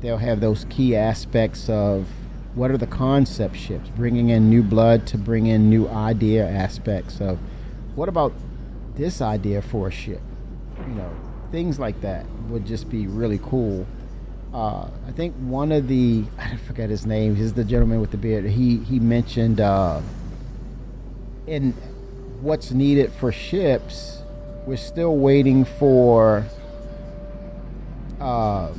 they'll have those key aspects of what are the concept ships, bringing in new blood to bring in new idea aspects of what about this idea for a ship, things like that would just be really cool. I think one of I forget his name. He's the gentleman with the beard. He mentioned in what's needed for ships, we're still waiting for the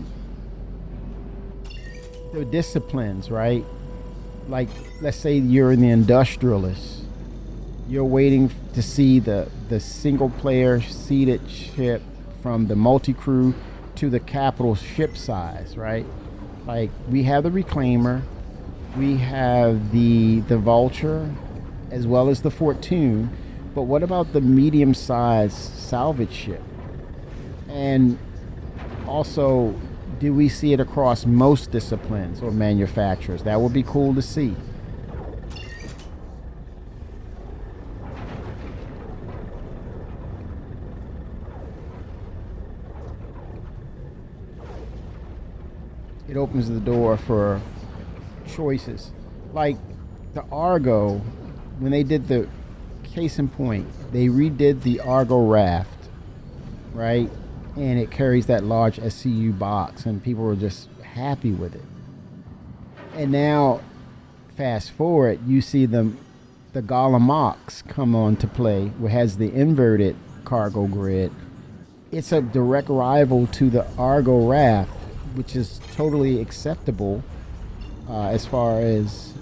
disciplines, right? Like, let's say you're in the industrialist. You're waiting to see the single player seated ship from the multi-crew to the capital ship size, right? Like, we have the Reclaimer, we have the Vulture, as well as the Fortune, but what about the medium-sized salvage ship? And also, do we see it across most disciplines or manufacturers? That would be cool to see. It opens the door for choices. Like the Argo, when they did the case in point, they redid the Argo raft, right? And it carries that large SCU box, and people were just happy with it. And now, fast forward, you see the Galamox come on to play, which has the inverted cargo grid. It's a direct rival to the Argo raft, which is totally acceptable as far as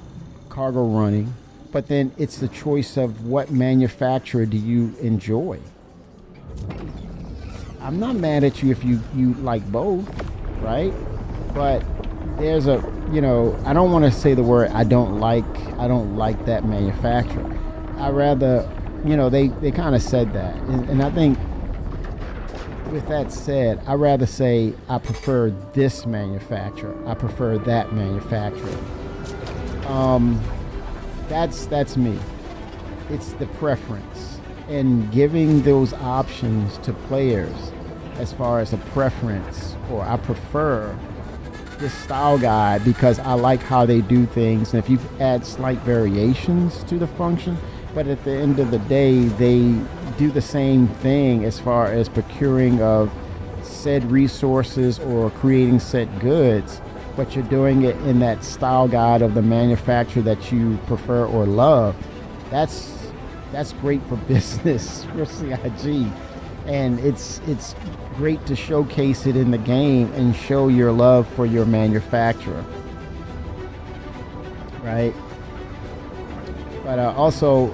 cargo running. But then it's the choice of what manufacturer do you enjoy. I'm not mad at you if you like both, right? But there's a, I don't want to say the word I don't like that manufacturer. I rather, they kind of said that, and I think with that said, I rather say I prefer this manufacturer. I prefer that manufacturer. That's me. It's the preference, and giving those options to players as far as a preference, or I prefer this style guide because I like how they do things, and if you add slight variations to the function, but at the end of the day they do the same thing as far as procuring of said resources or creating said goods, but you're doing it in that style guide of the manufacturer that you prefer or love. That's great for business for CIG, and it's great to showcase it in the game and show your love for your manufacturer, right? But also,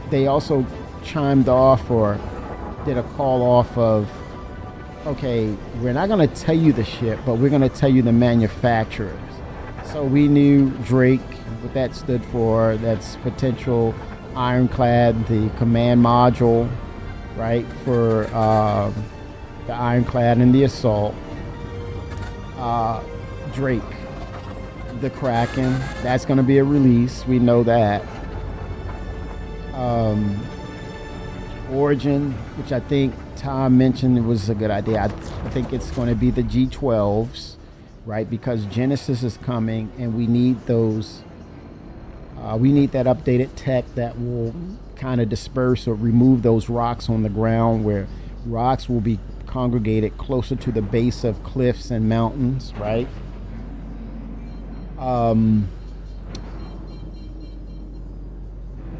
they also chimed off or did a call off of, okay, we're not going to tell you the ship, but we're going to tell you the manufacturers. So we knew Drake, what that stood for. That's potential ironclad, the command module, right, for the ironclad and the assault. Drake, the Kraken, that's going to be a release. We know that. Origin, which I think Tom mentioned was a good idea. I think it's going to be the G12s, right? Because Genesis is coming, and we need those. We need that updated tech that will kind of disperse or remove those rocks on the ground, where rocks will be congregated closer to the base of cliffs and mountains, right?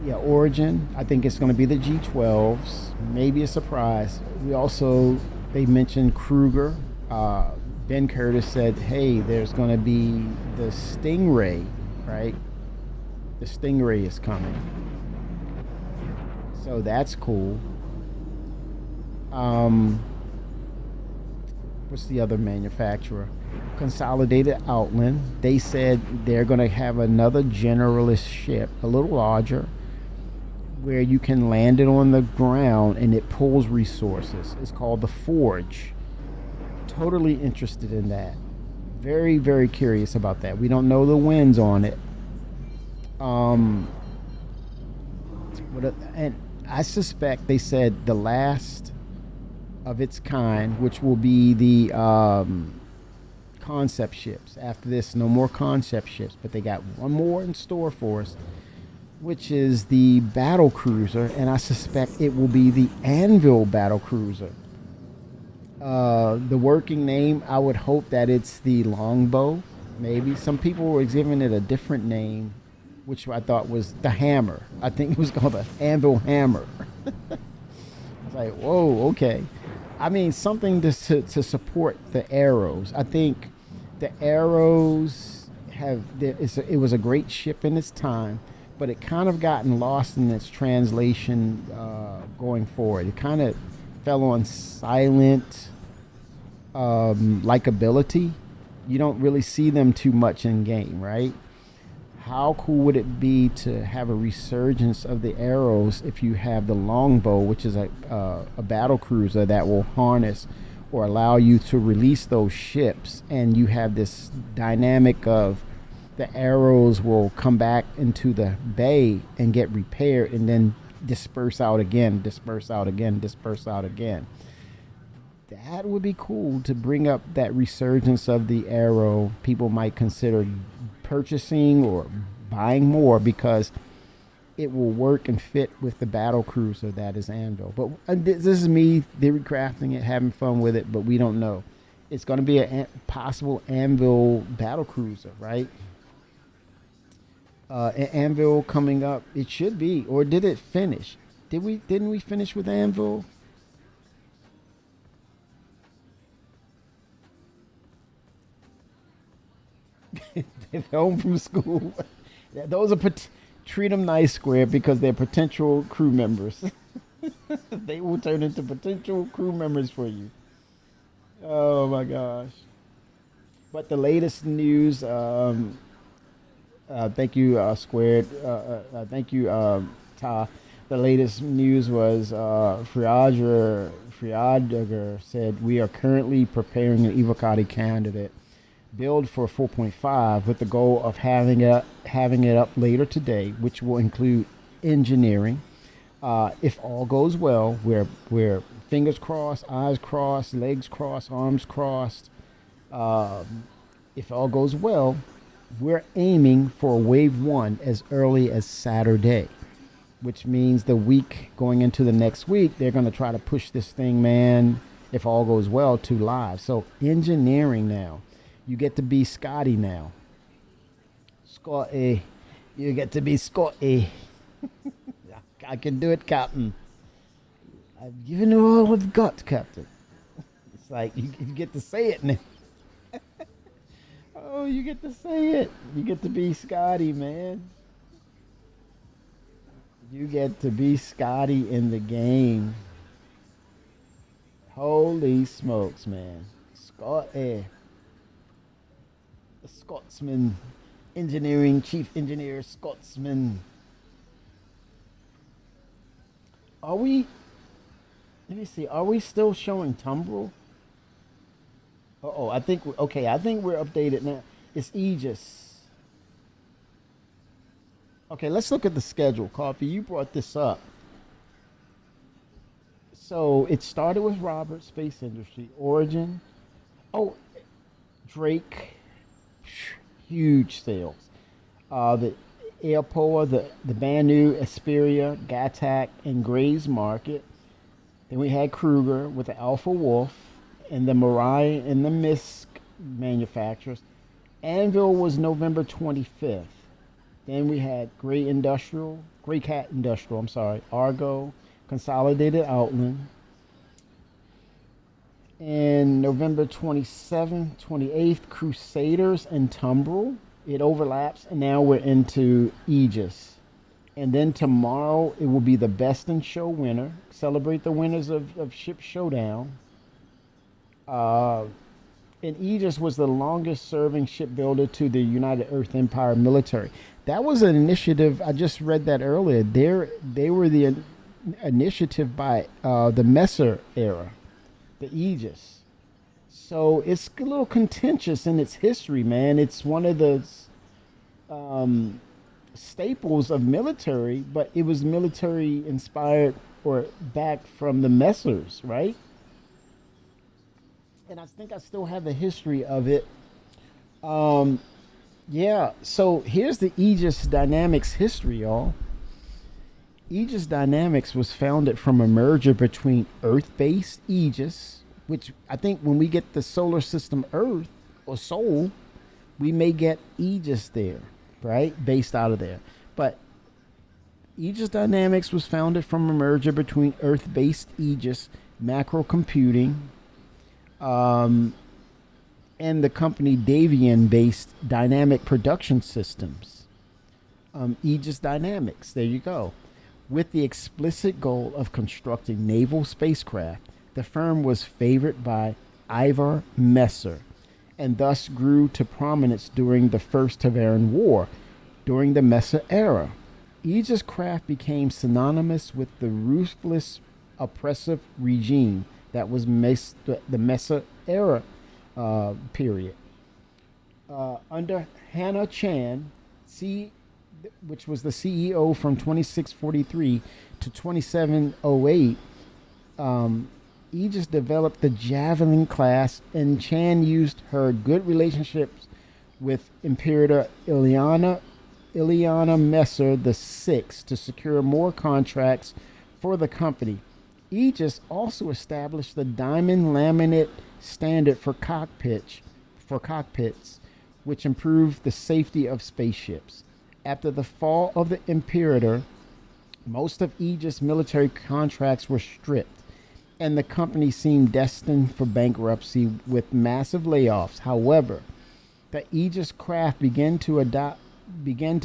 Yeah, Origin, I think it's going to be the G12s. Maybe a surprise. They mentioned Kruger. Ben Curtis said, hey, there's going to be the Stingray, right? The Stingray is coming. So that's cool. What's the other manufacturer? Consolidated Outland. They said they're going to have another generalist ship, a little larger, where you can land it on the ground and it pulls resources. It's called the Forge. Totally interested in that. Very, very curious about that. We don't know the winds on it. And I suspect they said the last of its kind, which will be the concept ships. After this, no more concept ships, but they got one more in store for us, which is the battle cruiser, and I suspect it will be the Anvil battle cruiser. The working name, I would hope that it's the Longbow. Maybe some people were giving it a different name, which I thought was the Hammer. I think it was called the Anvil Hammer. It's like, whoa, okay. I mean, something to support the arrows. I think the arrows it was a great ship in its time, but it kind of gotten lost in its translation going forward. It kind of fell on silent likability. You don't really see them too much in game, right? How cool would it be to have a resurgence of the arrows if you have the Longbow, which is a battle cruiser that will harness or allow you to release those ships, and you have this dynamic of the arrows will come back into the bay and get repaired and then disperse out again, disperse out again, disperse out again. That would be cool to bring up that resurgence of the arrow. People might consider purchasing or buying more because it will work and fit with the battle cruiser that is Anvil. But this is me theory crafting it, having fun with it, but we don't know. It's going to be a possible Anvil battle cruiser, right? Anvil coming up. It should be, or did it finish? Didn't we finish with Anvil? They're home from school. Those are treat them nice, Square, because they're potential crew members. They will turn into potential crew members for you. Oh my gosh. But the latest news, thank you, Squared. Thank you, Ta. The latest news was Friadager said, we are currently preparing an Evocati candidate build for 4.5 with the goal of having it up later today, which will include engineering. If all goes well, we're fingers crossed, eyes crossed, legs crossed, arms crossed. If all goes well, we're aiming for wave 1 as early as Saturday, which means the week going into the next week, they're going to try to push this thing, man, if all goes well, to live. So engineering now. You get to be Scotty now. Scotty. You get to be Scotty. I can do it, Captain. I've given you all I've got, Captain. It's like you get to say it now. Oh, you get to say it. You get to be Scotty, man. You get to be Scotty in the game. Holy smokes, man. Scotty. The Scotsman. Chief engineer, Scotsman. Are we... Let me see. Are we still showing Tumbrel? I think we're updated now. It's Aegis. Okay, let's look at the schedule. Coffee, you brought this up. So it started with Robert, Space Industry, Origin. Oh, Drake, huge sales. The Airpoa, the Banu, Asperia, Gattac, and Gray's Market. Then we had Kruger with the Alpha Wolf, and the Mirai and the Misk manufacturers. Anvil was November 25th. Then we had Gray Cat Industrial, Argo, Consolidated Outland. And November 27th, 28th, Crusaders and Tumbrel. It overlaps, and now we're into Aegis. And then tomorrow, it will be the Best in Show winner. Celebrate the winners of Ship Showdown. And Aegis was the longest serving shipbuilder to the United Earth Empire military. That was an initiative, I just read that earlier. They were the initiative by the Messer era, the Aegis. So it's a little contentious in its history, man. It's one of the staples of military, but it was military inspired or back from the Messers, right? And I think I still have the history of it. Yeah, so here's the Aegis Dynamics history, y'all. Aegis Dynamics was founded from a merger between Earth-based Aegis, which I think when we get the solar system Earth, or Sol, we may get Aegis there, right? Based out of there. But Aegis Dynamics was founded from a merger between Earth-based Aegis, Macro Computing, and the company Davian-based Dynamic Production Systems. Aegis Dynamics, there you go. With the explicit goal of constructing naval spacecraft, the firm was favored by Ivar Messer, and thus grew to prominence during the First Taveran War. During the Messer era, Aegis craft became synonymous with the ruthless, oppressive regime that was the Messer era period. Under Hannah Chan, which was the CEO from 2643 to 2708, Aegis developed the Javelin class, and Chan used her good relationships with Imperator Ileana Messer VI to secure more contracts for the company. Aegis also established the diamond laminate standard for cockpits, which improved the safety of spaceships. After the fall of the Imperator, most of Aegis military contracts were stripped, and the company seemed destined for bankruptcy with massive layoffs. However, the Aegis craft began to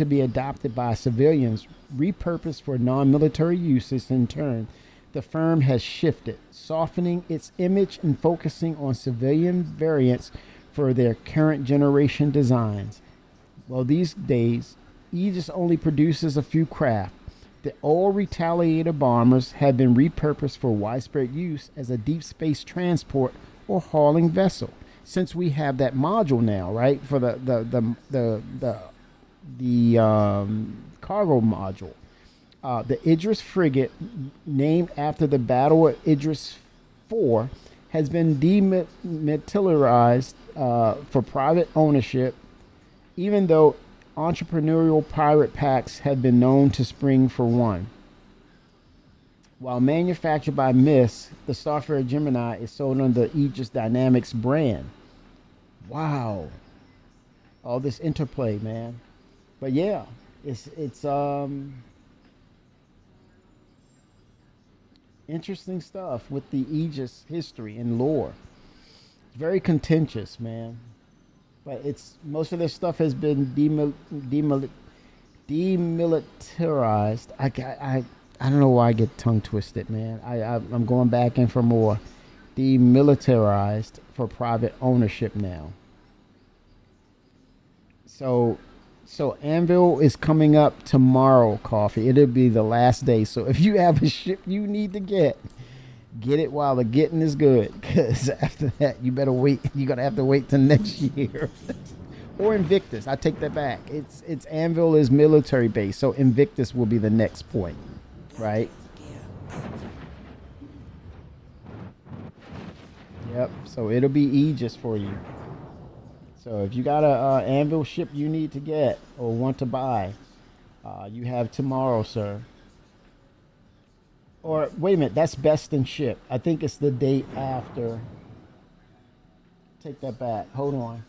be adopted by civilians, repurposed for non-military uses in turn. the firm has shifted, softening its image and focusing on civilian variants for their current generation designs. Well, these days, Aegis only produces a few craft. The old Retaliator bombers have been repurposed for widespread use as a deep space transport or hauling vessel. Since we have that module now, right, for the cargo module, the Idris frigate, named after the Battle of Idris IV, has been demilitarized for private ownership, even though entrepreneurial pirate packs have been known to spring for one. While manufactured by MISC, the Starfarer Gemini is sold under the Aegis Dynamics brand. Wow. All this interplay, man. But yeah, it's interesting stuff with the Aegis history and lore. It's very contentious, man. But it's most of this stuff has been demilitarized. I don't know why I get tongue twisted, man. I'm going back in for more. Demilitarized for private ownership now. So Anvil is coming up tomorrow, Coffee. It'll be the last day. So if you have a ship you need to get it while the getting is good. Because after that, you better wait. You're going to have to wait till next year. Or Invictus. I take that back. It's Anvil is military base. So Invictus will be the next point. Right? Yep. So it'll be Aegis for you. So if you got a Anvil ship you need to get or want to buy, you have tomorrow, sir. Or wait a minute, that's best in ship. I think it's the day after. Take that back. Hold on.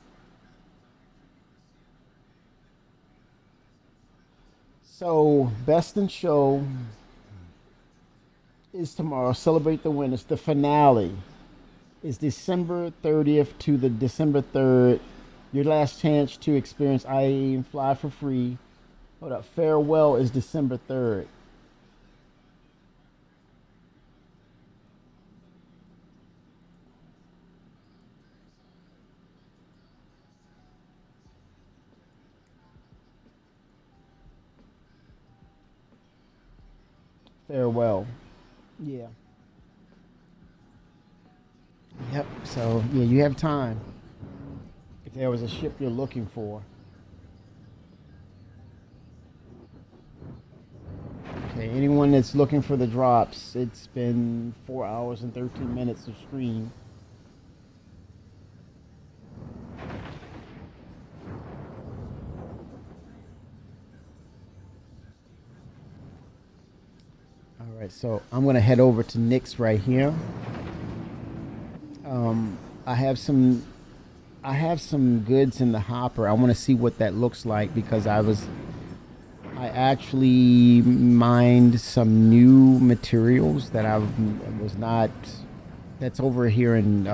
So best in show is tomorrow. Celebrate the winners. The finale is December 30th to the December 3rd. Your last chance to experience IAE and fly for free. Hold up. Farewell is December 3rd. Farewell. Yeah. Yep. So, yeah, you have time. If there was a ship you're looking for. Okay, anyone that's looking for the drops, it's been 4 hours and 13 minutes of stream. All right, so I'm going to head over to Nick's right here. I have some goods in the hopper. I want to see what that looks like because I actually mined some new materials that I was not. That's over here in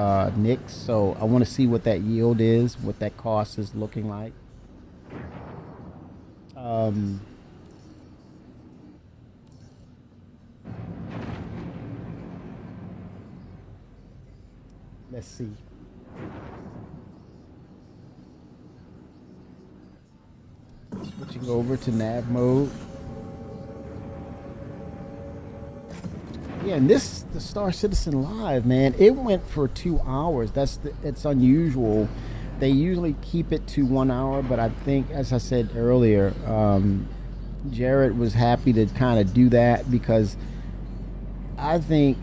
Nick's. So I want to see what that yield is, what that cost is looking like. Let's see. Switching over to nav mode. Yeah, and the Star Citizen Live, man, it went for 2 hours. It's unusual. They usually keep it to 1 hour, but I think, as I said earlier, Jared was happy to kind of do that because I think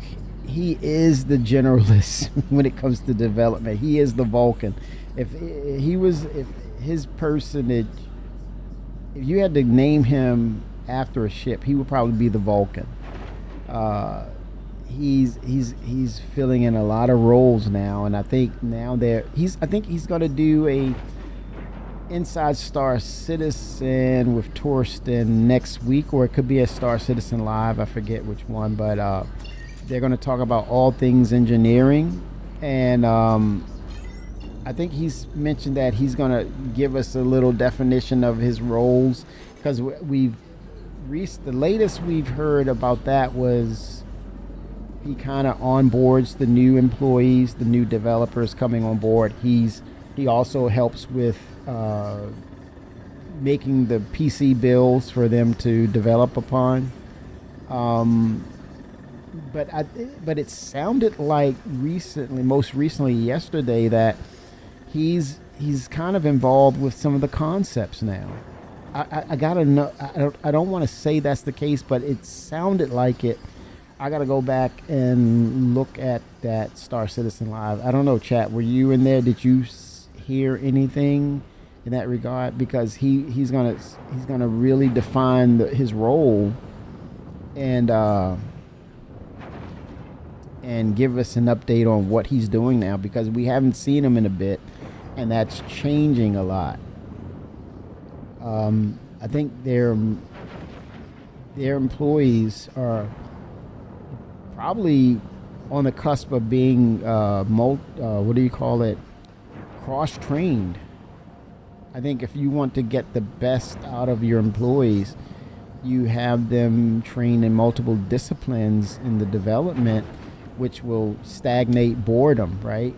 he is the generalist when it comes to development. He is the Vulcan. If his personage, if you had to name him after a ship, he would probably be the Vulcan. He's filling in a lot of roles now, and I think now I think he's going to do a Inside Star Citizen with Torsten next week, or it could be a Star Citizen Live. I forget which one, but they're going to talk about all things engineering, and I think he's mentioned that he's going to give us a little definition of his roles, because the latest we've heard about that was he kind of onboards the new employees, the new developers coming on board. He also helps with making the PC builds for them to develop upon. But it sounded like most recently yesterday, that he's kind of involved with some of the concepts now. I gotta know. I don't want to say that's the case, but it sounded like it. I gotta go back and look at that Star Citizen Live. I don't know, chat. Were you in there? Did you hear anything in that regard? Because he's gonna really define his role and give us an update on what he's doing now, because we haven't seen him in a bit, and that's changing a lot. I think their employees are probably on the cusp of being cross-trained. I think if you want to get the best out of your employees, you have them trained in multiple disciplines in the development, which will stagnate boredom, right?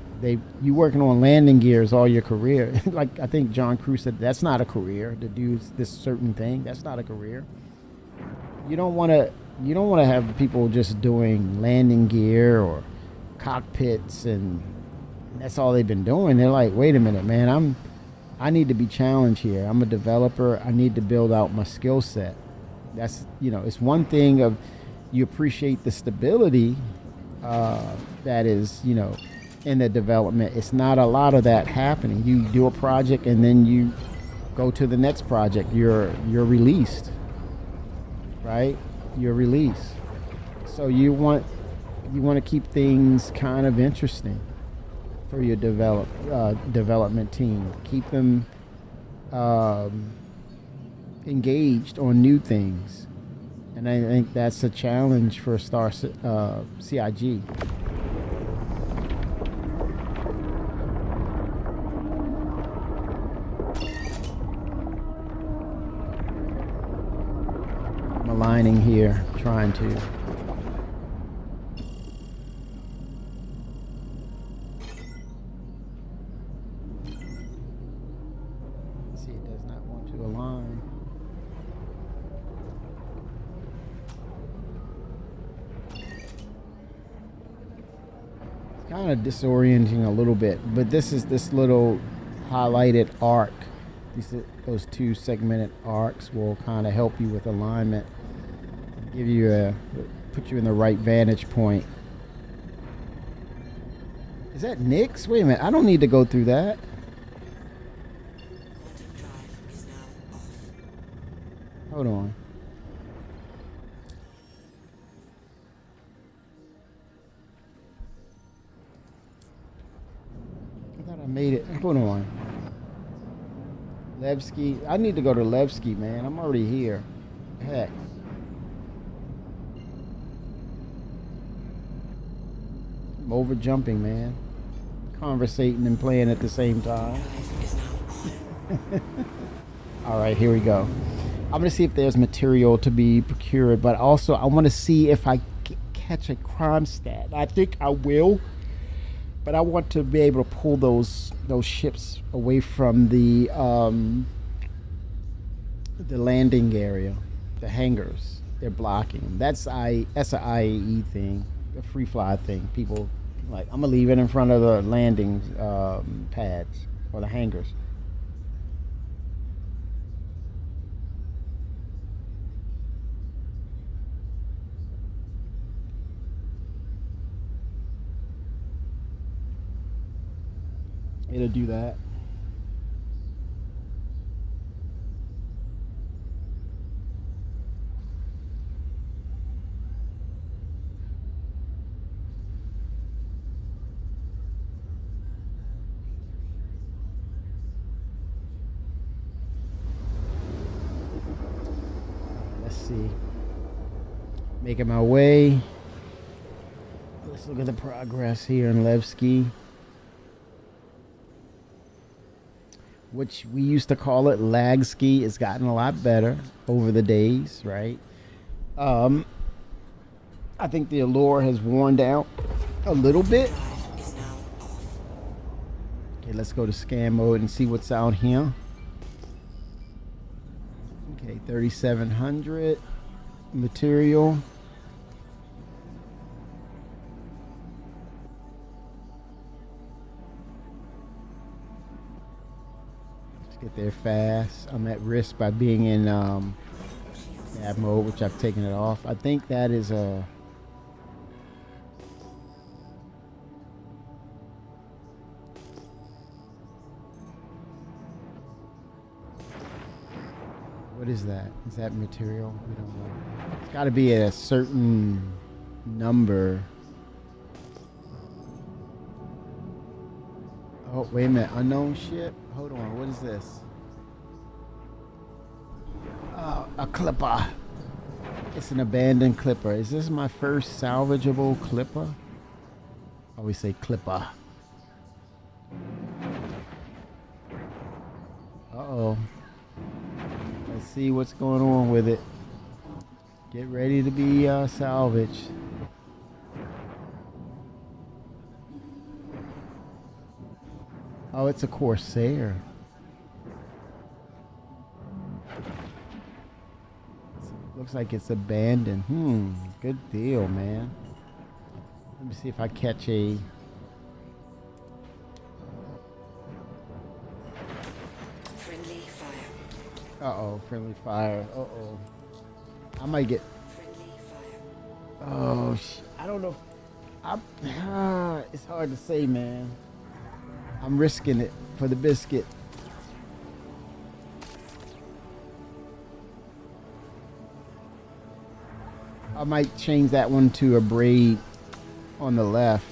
You working on landing gears all your career. Like I think John Crew said, that's not a career to do this certain thing. That's not a career. You don't want to have people just doing landing gear or cockpits and that's all they've been doing. They're like, wait a minute, man, I need to be challenged here. I'm a developer. I need to build out my skill set. That's, it's one thing of you appreciate the stability that is, in the development. It's not a lot of that happening. You do a project and then you go to the next project. You're released, right? You're released. So you want to keep things kind of interesting for your development team. Keep them engaged on new things. And I think that's a challenge for Star CIG. I'm aligning here, trying to. See, it does not want to align. Kind of disorienting a little bit, but this little highlighted arc. Those two segmented arcs will kind of help you with alignment, put you in the right vantage point. Is that Nick's? Wait a minute, I don't need to go through that. Quantum drive is now off. Hold on. I thought I made it. Hold on. Levski. I need to go to Levski, man. I'm already here. Heck. I'm over jumping, man. Conversating and playing at the same time. Drive is now on. All right, here we go. I'm going to see if there's material to be procured, but also I want to see if I catch a crime stat. I think I will. But I want to be able to pull those ships away from the landing area, the hangars. They're blocking them. That's an IAE thing, a free fly thing. People like, I'm gonna leave it in front of the landing pads or the hangars. It'll do that. Let's see. Making my way. Let's look at the progress here in Levski, which we used to call it lag ski. It's gotten a lot better over the days, right? I think the allure has worn down a little bit. Drive is now off. Okay, let's go to scan mode and see what's out here. Okay, 3,700 material. Let's get there fast. I'm at risk by being in nav mode, which I've taken it off. I think that is a... What is that? Is that material? We don't know. It's got to be at a certain number. Oh, wait a minute. Unknown ship? Hold on. What is this? Oh, a clipper. It's an abandoned clipper. Is this my first salvageable clipper? I always say clipper. Uh-oh. Let's see what's going on with it. Get ready to be salvaged. Oh, it's a Corsair. Looks like it's abandoned. Good deal, man. Let me see if I catch a... Friendly fire. Uh-oh, friendly fire. Uh-oh. I might get... Friendly fire. Oh, I don't know. It's hard to say, man. I'm risking it for the biscuit. I might change that one to a braid on the left.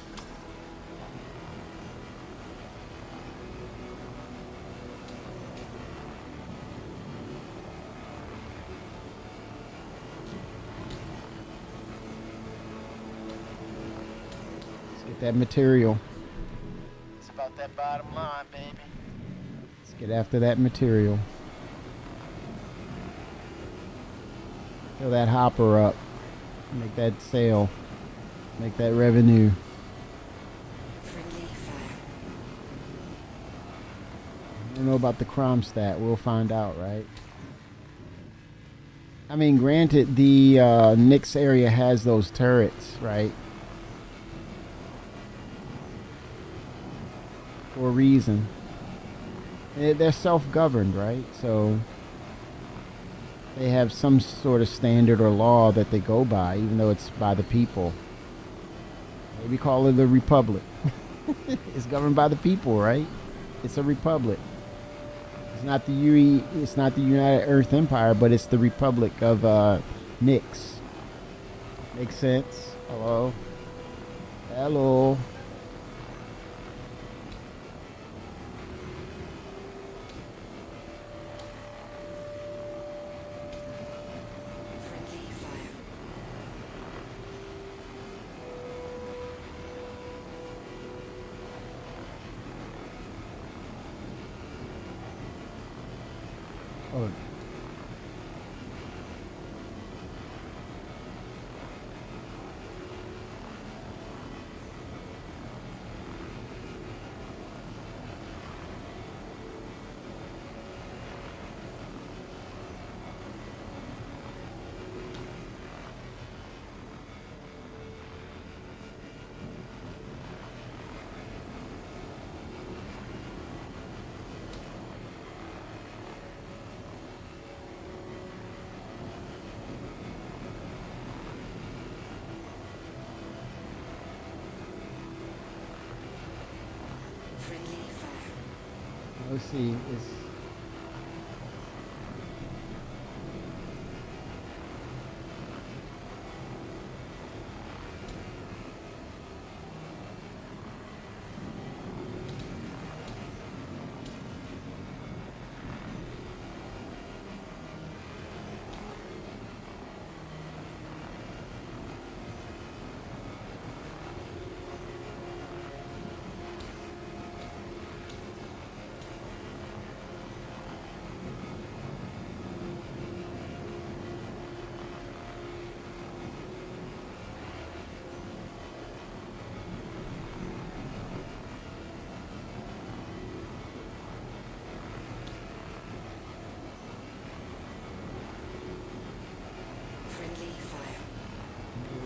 Let's get that material. It's about that bottom line, baby. Let's get after that material. Fill that hopper up. Make that sale. Make that revenue. Friendly fire. I don't know about the crime stat. We'll find out, right? I mean, granted, the Nix area has those turrets, right? For a reason. They're self-governed, right? So they have some sort of standard or law that they go by, even though it's by the people. Maybe call it the Republic. It's governed by the people, right? It's a republic. It's not the It's not the United Earth Empire, but it's the Republic of Nix. Makes sense? Hello? Hello? Friendly fire. Oh. Friendly fire. Let's see. It's...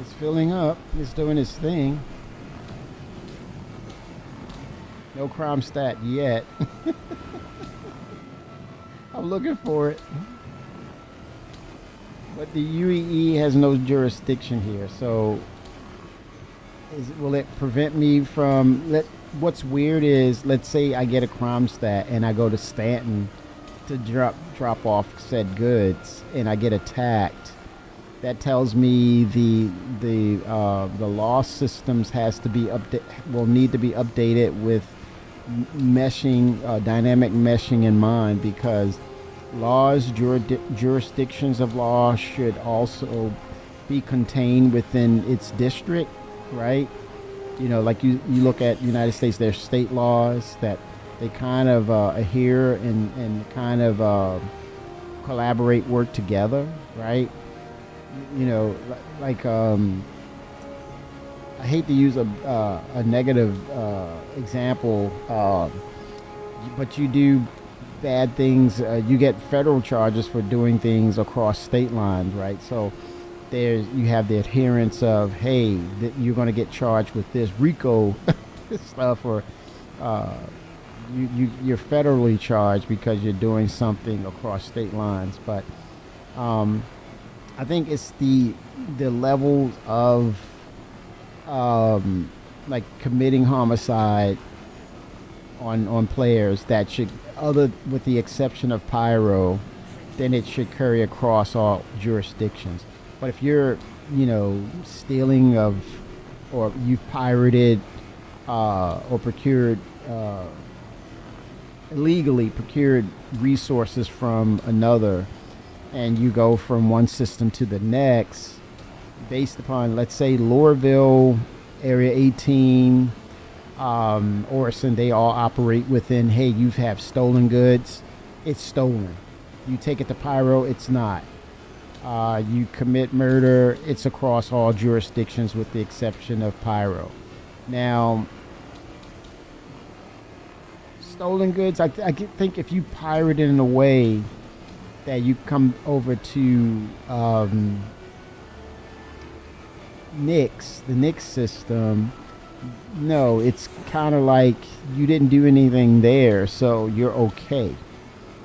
It's filling up. It's doing its thing. No crime stat yet. I'm looking for it. But the UEE has no jurisdiction here, so will it prevent me from... What's weird is, let's say I get a crime stat and I go to Stanton to drop off said goods and I get attacked. That tells me the law systems will need to be updated with meshing, dynamic meshing in mind, because laws, jurisdictions of law should also be contained within its district, right? You know, like you look at United States, there's state laws that they kind of adhere and kind of collaborate, work together, right? You know, like I hate to use a negative example, but you do bad things, you get federal charges for doing things across state lines, right? So you have the adherence of, hey, you're going to get charged with this RICO stuff, or you're federally charged because you're doing something across state lines. But I think it's the levels of like committing homicide on players that should, with the exception of pyro, then it should carry across all jurisdictions. But if you're, stealing or you've pirated or procured illegally procured resources from another, and you go from one system to the next based upon, let's say, Lorville, Area 18, Orison, they all operate within, hey, you have stolen goods, it's stolen. You take it to pyro, it's not. You commit murder, it's across all jurisdictions with the exception of pyro. Now, stolen goods, I think if you pirate it in a way that you come over to the NICS system, no, it's kind of like you didn't do anything there, so you're okay,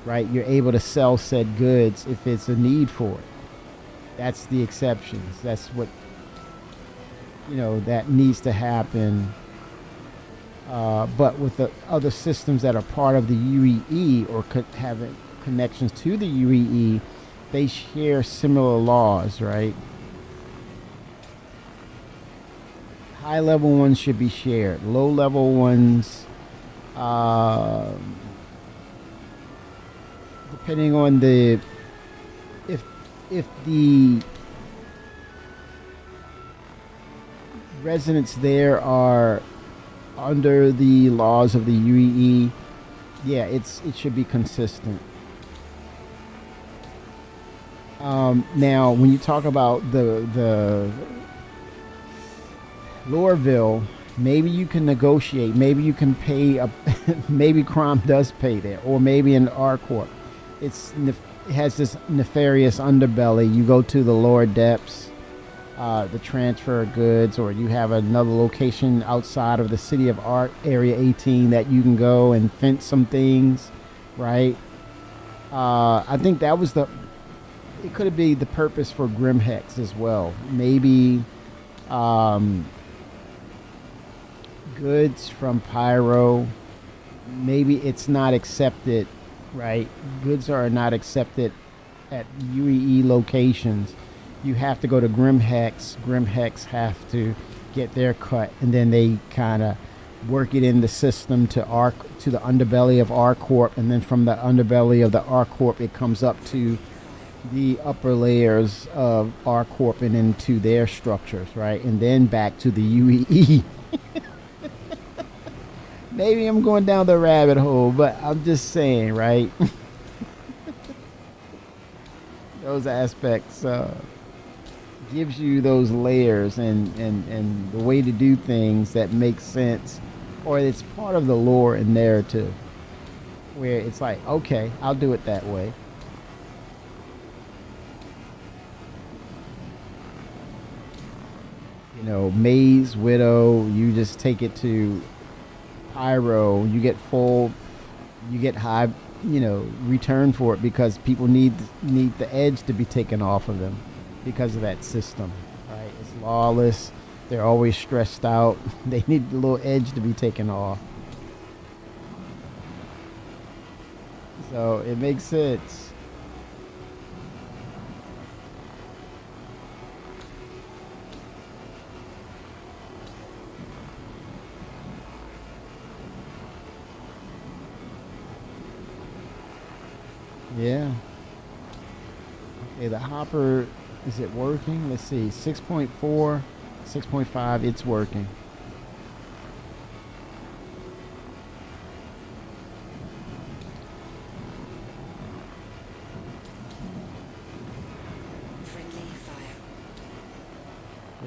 right? You're able to sell said goods if it's a need for it. That's the exceptions. That's what, that needs to happen. But with the other systems that are part of the UEE or having connections to the UEE, they share similar laws, right? High level ones should be shared. Low level ones, depending on if the residents there are under the laws of the UEE, yeah, it should be consistent. Now, when you talk about the Lorville, maybe you can negotiate. Maybe you can pay maybe crime does pay there, or maybe in R Corp, it has this nefarious underbelly. You go to the lower depths, the transfer of goods, or you have another location outside of the city of Area 18 that you can go and fence some things, right? I think that was it could be the purpose for Grimhex as well. Maybe goods from pyro, maybe it's not accepted, right? Goods are not accepted at UEE locations. You have to go to Grimhex. Grimhex have to get their cut, and then they kind of work it in the system to the underbelly of R Corp, and then from the underbelly of the R Corp, it comes up to the upper layers of R Corp and into their structures, right? And then back to the UEE. Maybe I'm going down the rabbit hole, but I'm just saying, right? Those aspects gives you those layers and the way to do things that make sense, or it's part of the lore and narrative where it's like, okay, I'll do it that way. You know, Maze, Widow, you just take it to Pyro, you get full, you get high, you know, return for it because people need the edge to be taken off of them because of that system, right? It's lawless. They're always stressed out. They need a little edge to be taken off. So it makes sense. Yeah. Okay, the hopper, is it working? Let's see. 6.4, 6.5, it's working. Friendly fire.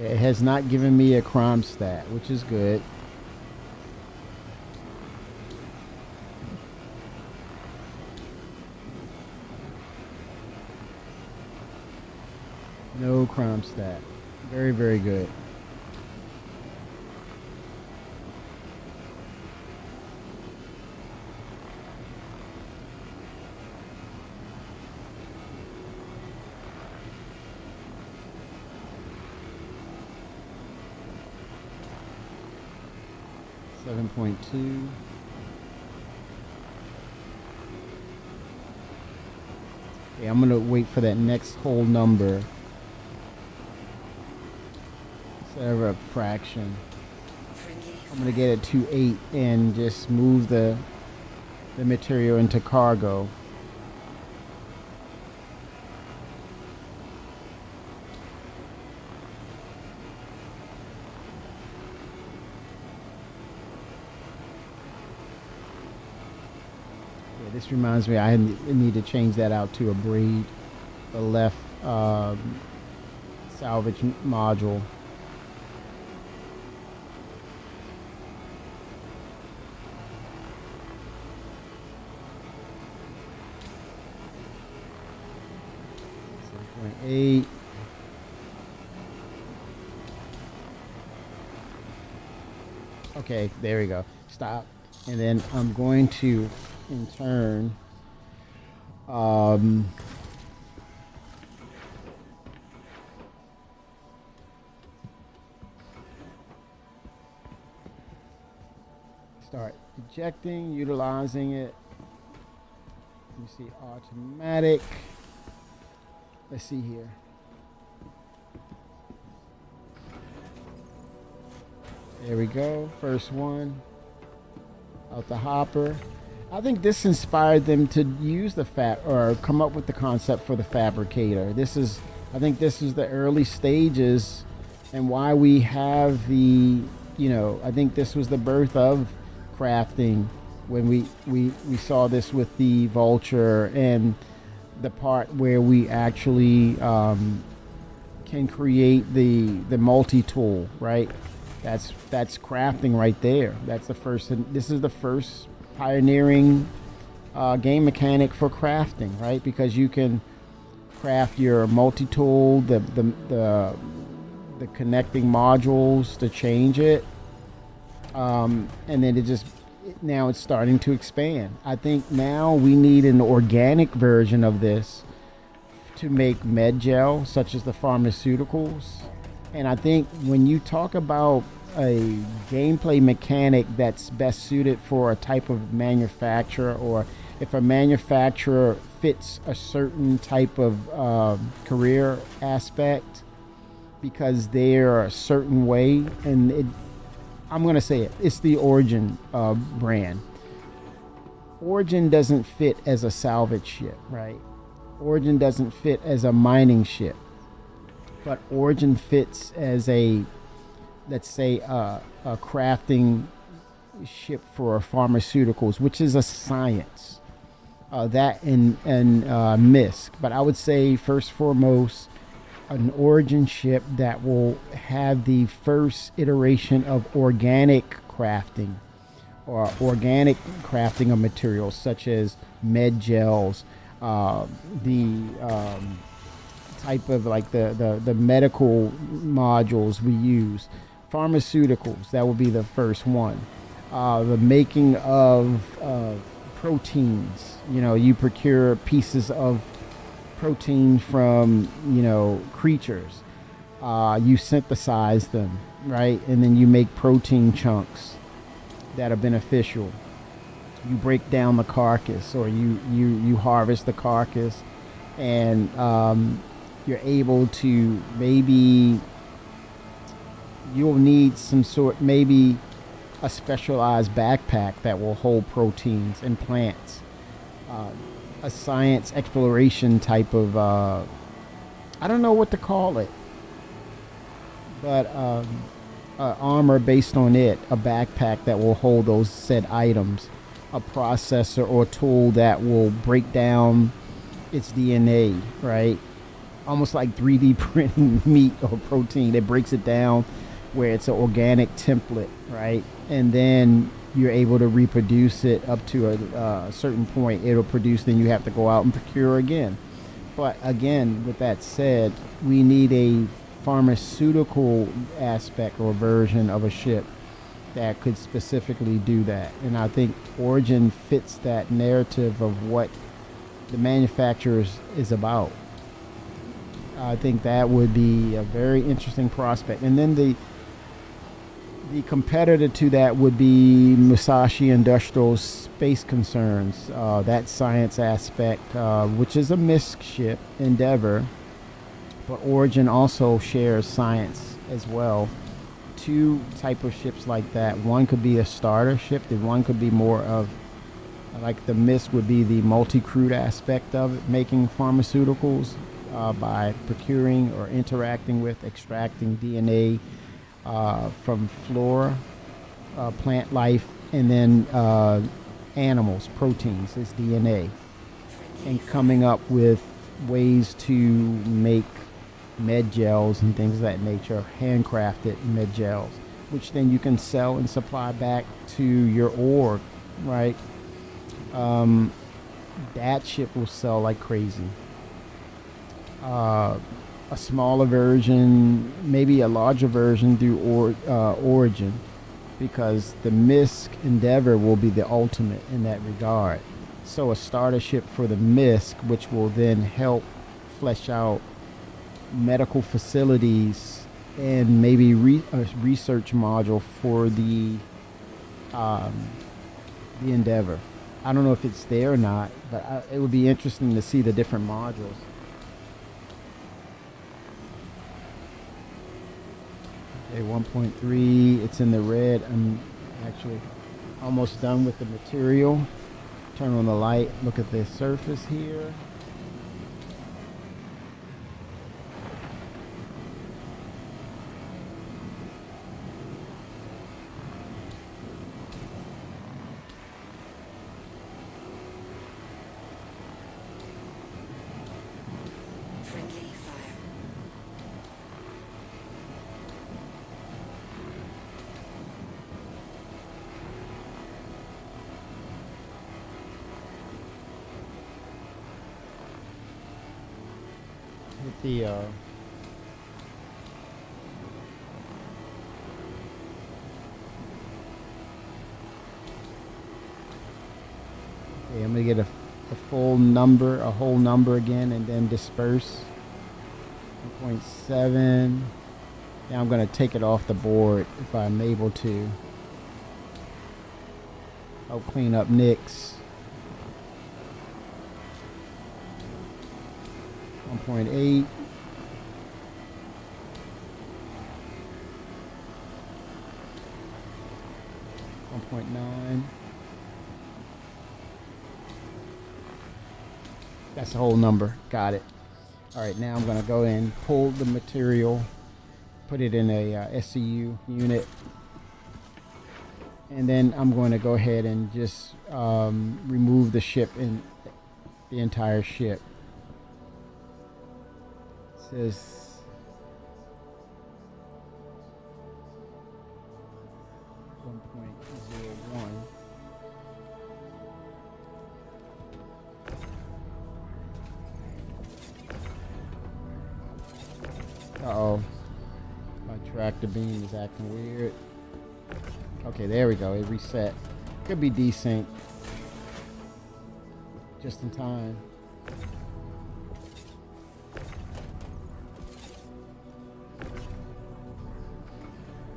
Yeah, it has not given me a crime stat, which is good. No crime stat. Very, very good. .2. Okay, I'm gonna wait for that next whole number. Instead of a fraction. Friendly I'm gonna get it to 8 and just move the material into cargo. Yeah, this reminds me I need to change that out to a braid. The left salvage module. .8. Okay, there we go. Stop. And then I'm going to, in turn, start ejecting, utilizing it. You see automatic. Let's see here. There we go. First one out the hopper. I think this inspired them to use the or come up with the concept for the fabricator. I think this is the early stages and why we have the, you know, I think this was the birth of crafting when we saw this with the vulture and the part where we actually can create the multi-tool, right? That's crafting right there. That's the first. This is the first pioneering game mechanic for crafting, right? Because you can craft your multi-tool, the connecting modules to change it, and then now it's starting to expand. I think now we need an organic version of this to make med gel, such as the pharmaceuticals. And I think when you talk about a gameplay mechanic that's best suited for a type of manufacturer, or if a manufacturer fits a certain type of career aspect because they're a certain way, and I'm going to say it's the Origin brand. Origin doesn't fit as a salvage ship, right? Origin doesn't fit as a mining ship. But Origin fits as a, let's say, a crafting ship for pharmaceuticals, which is a science. That and MISC. But I would say, first foremost, an Origin ship that will have the first iteration of organic crafting, or organic crafting of materials such as med gels, the type of like the medical modules we use. Pharmaceuticals, that would be the first one. The making of proteins. You know, you procure pieces of protein from, you know, creatures. You synthesize them, right? And then you make protein chunks that are beneficial. You break down the carcass, or you harvest the carcass, and you're able to, maybe you'll need some sort, maybe a specialized backpack that will hold proteins and plants. A science exploration type of, I don't know what to call it, but armor based on it, a backpack that will hold those said items, a processor or tool that will break down its DNA, right? Almost like 3D printing meat or protein. It breaks it down where it's an organic template, right? And then you're able to reproduce it up to a certain point. It'll produce, then you have to go out and procure again. But again, with that said, we need a pharmaceutical aspect or version of a ship that could specifically do that. And I think Origin fits that narrative of what the manufacturers is about. I think that would be a very interesting prospect. And then the competitor to that would be Musashi Industrial Space Concerns, that science aspect, which is a MISC ship, Endeavor, but Origin also shares science as well. Two type of ships like that. One could be a starter ship, and one could be more of, like the MISC would be the multi-crewed aspect of it, making pharmaceuticals by procuring or interacting with, extracting DNA from flora, plant life, and then animals, proteins, is DNA, and coming up with ways to make med gels and things of that nature, handcrafted med gels, which then you can sell and supply back to your org, right? That ship will sell like crazy. A smaller version, maybe a larger version through Origin, because the MISC Endeavor will be the ultimate in that regard. So a starter ship for the MISC, which will then help flesh out medical facilities, and maybe a research module for the Endeavor. I don't know if it's there or not, but it would be interesting to see the different modules. Okay, 1.3, it's in the red. I'm actually almost done with the material. Turn on the light, look at the surface here. Friendly fire. With the okay, I'm gonna get a full number, a whole number again, and then disperse. 1.7. Now I'm gonna take it off the board if I'm able to. I'll clean up nicks. 1.8. 1.9. That's the whole number. Got it. All right, now I'm going to go in, pull the material, put it in a SCU unit, and then I'm going to go ahead and just remove the ship, and the entire ship. It says Uh-oh. My tractor beam is acting weird. Okay, there we go. It reset. Could be desync. Just in time.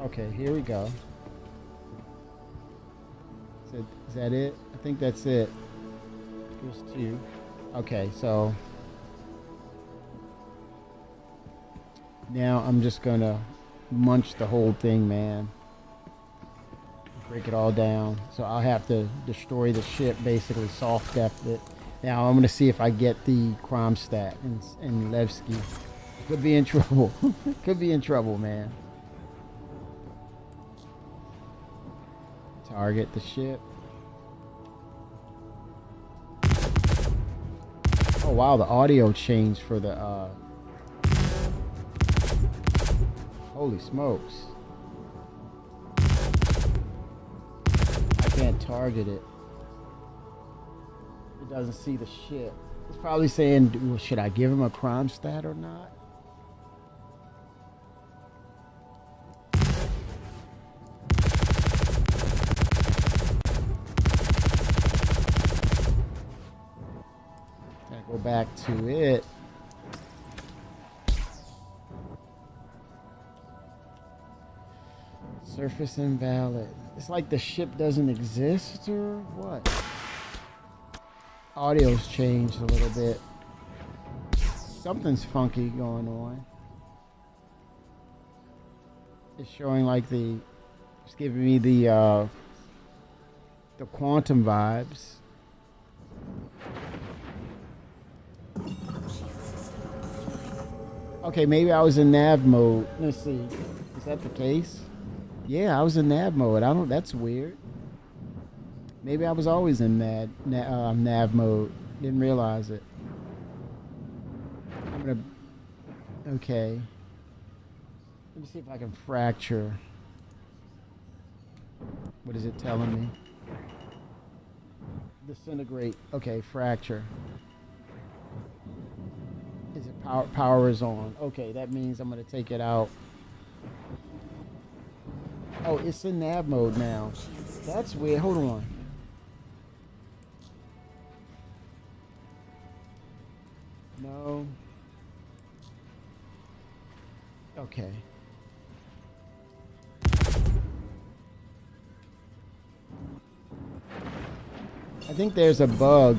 Okay, here we go. Is that it? I think that's it. There's two. Okay, so now I'm just gonna munch the whole thing, man. Break it all down. So I'll have to destroy the ship, basically soft depth it. Now I'm gonna see if I get the crime stat in Levski. Could be in trouble. Could be in trouble, man. Target the ship. Oh wow, the audio changed for the holy smokes. I can't target it. It doesn't see the ship. It's probably saying, well, should I give him a crime stat or not? Go back to it. Surface invalid. It's like the ship doesn't exist or what? Audio's changed a little bit. Something's funky going on. It's showing like it's giving me the quantum vibes. Okay, maybe I was in nav mode. Let's see. Is that the case? Yeah, I was in nav mode. That's weird. Maybe I was always in nav mode. Didn't realize it. Okay. Let me see if I can fracture. What is it telling me? Disintegrate. Okay, fracture. Is it power is on? Okay, that means I'm gonna take it out. Oh, it's in nav mode now. That's weird. Hold on. No. Okay. I think there's a bug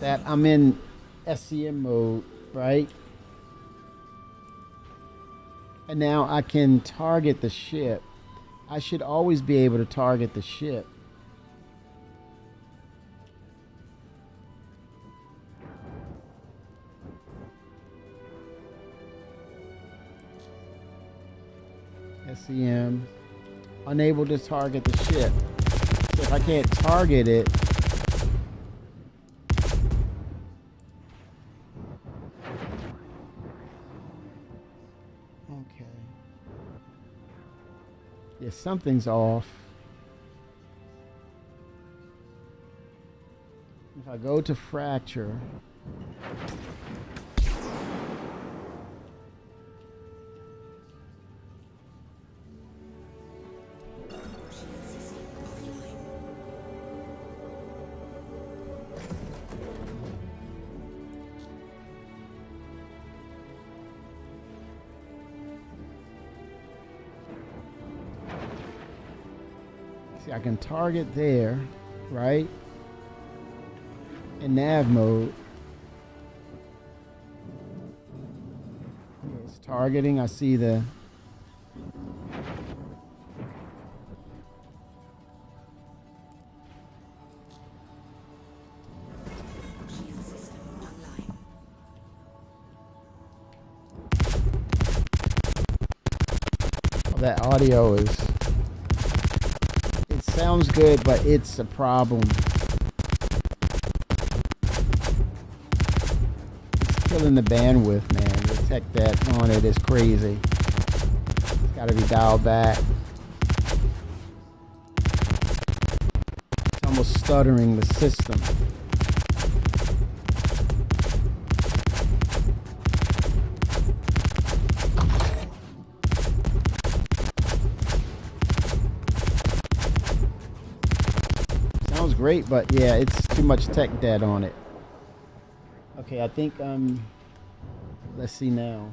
that I'm in SCM mode, right? And now I can target the ship. I should always be able to target the ship. SCM. Unable to target the ship. So if I can't target it, okay. Yeah, something's off. If I go to fracture, see, I can target there, right? In nav mode. Okay, it's targeting. I see the that audio is, it sounds good, but it's a problem. It's killing the bandwidth, man. The tech that on it is crazy. It's got to be dialed back. It's almost stuttering the system. great, but yeah, it's too much tech debt on it. Okay, I think let's see now.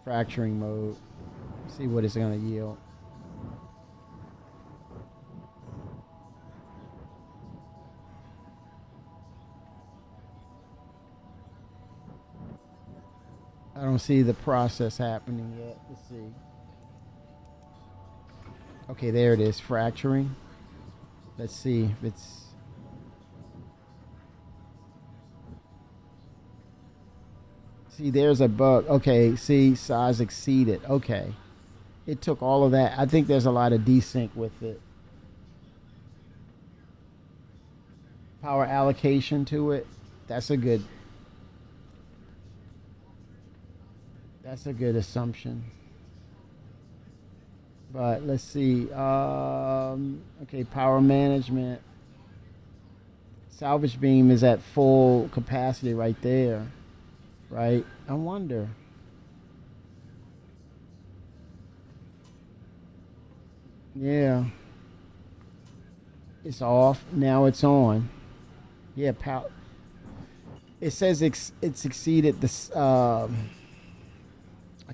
Fracturing mode. See what it's gonna yield. I don't see the process happening yet. Let's see. Okay, there it is, fracturing. Let's see if it's... See, there's a bug. Okay, see, size exceeded. Okay. It took all of that. I think there's a lot of desync with it. Power allocation to it. That's a good assumption. But let's see. Okay, power management. Salvage beam is at full capacity right there. Right? I wonder. Yeah. It's off. Now it's on. Yeah, power. It says it's exceeded this. I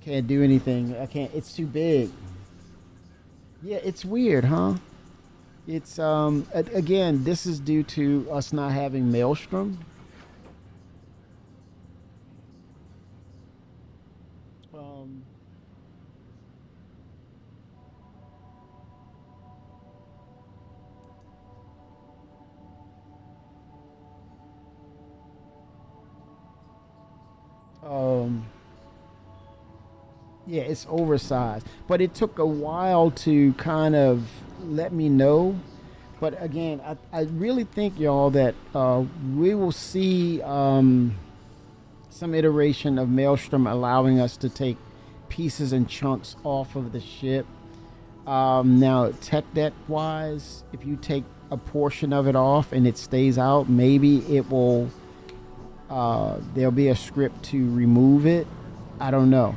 can't do anything. I can't. It's too big. Yeah, it's weird, huh? It's again, this is due to us not having Maelstrom. Yeah, it's oversized, but it took a while to kind of let me know. But again, I really think, y'all, that we will see some iteration of Maelstrom allowing us to take pieces and chunks off of the ship. Now, tech debt wise, if you take a portion of it off and it stays out, maybe it will. There'll be a script to remove it. I don't know.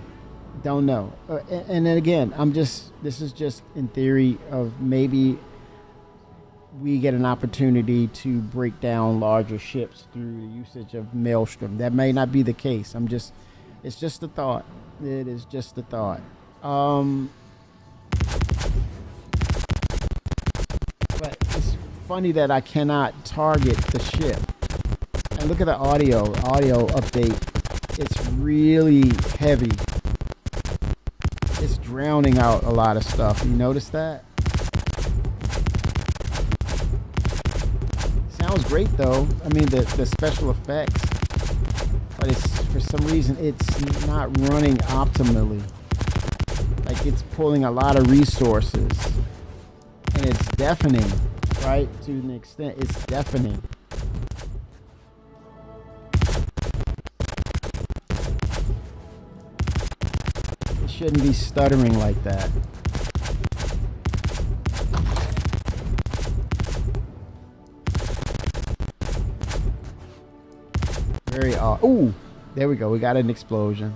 Don't know. And then again, this is just in theory of maybe we get an opportunity to break down larger ships through the usage of Maelstrom. That may not be the case. It's just a thought. It is just a thought. But it's funny that I cannot target the ship. And look at the audio update. It's really heavy. It's drowning out a lot of stuff. You notice that? Sounds great though. I mean the special effects. But it's, for some reason, it's not running optimally. Like, it's pulling a lot of resources. And it's deafening, right? To an extent, it's deafening. Shouldn't be stuttering like that. Very odd. Ooh, there we go. We got an explosion.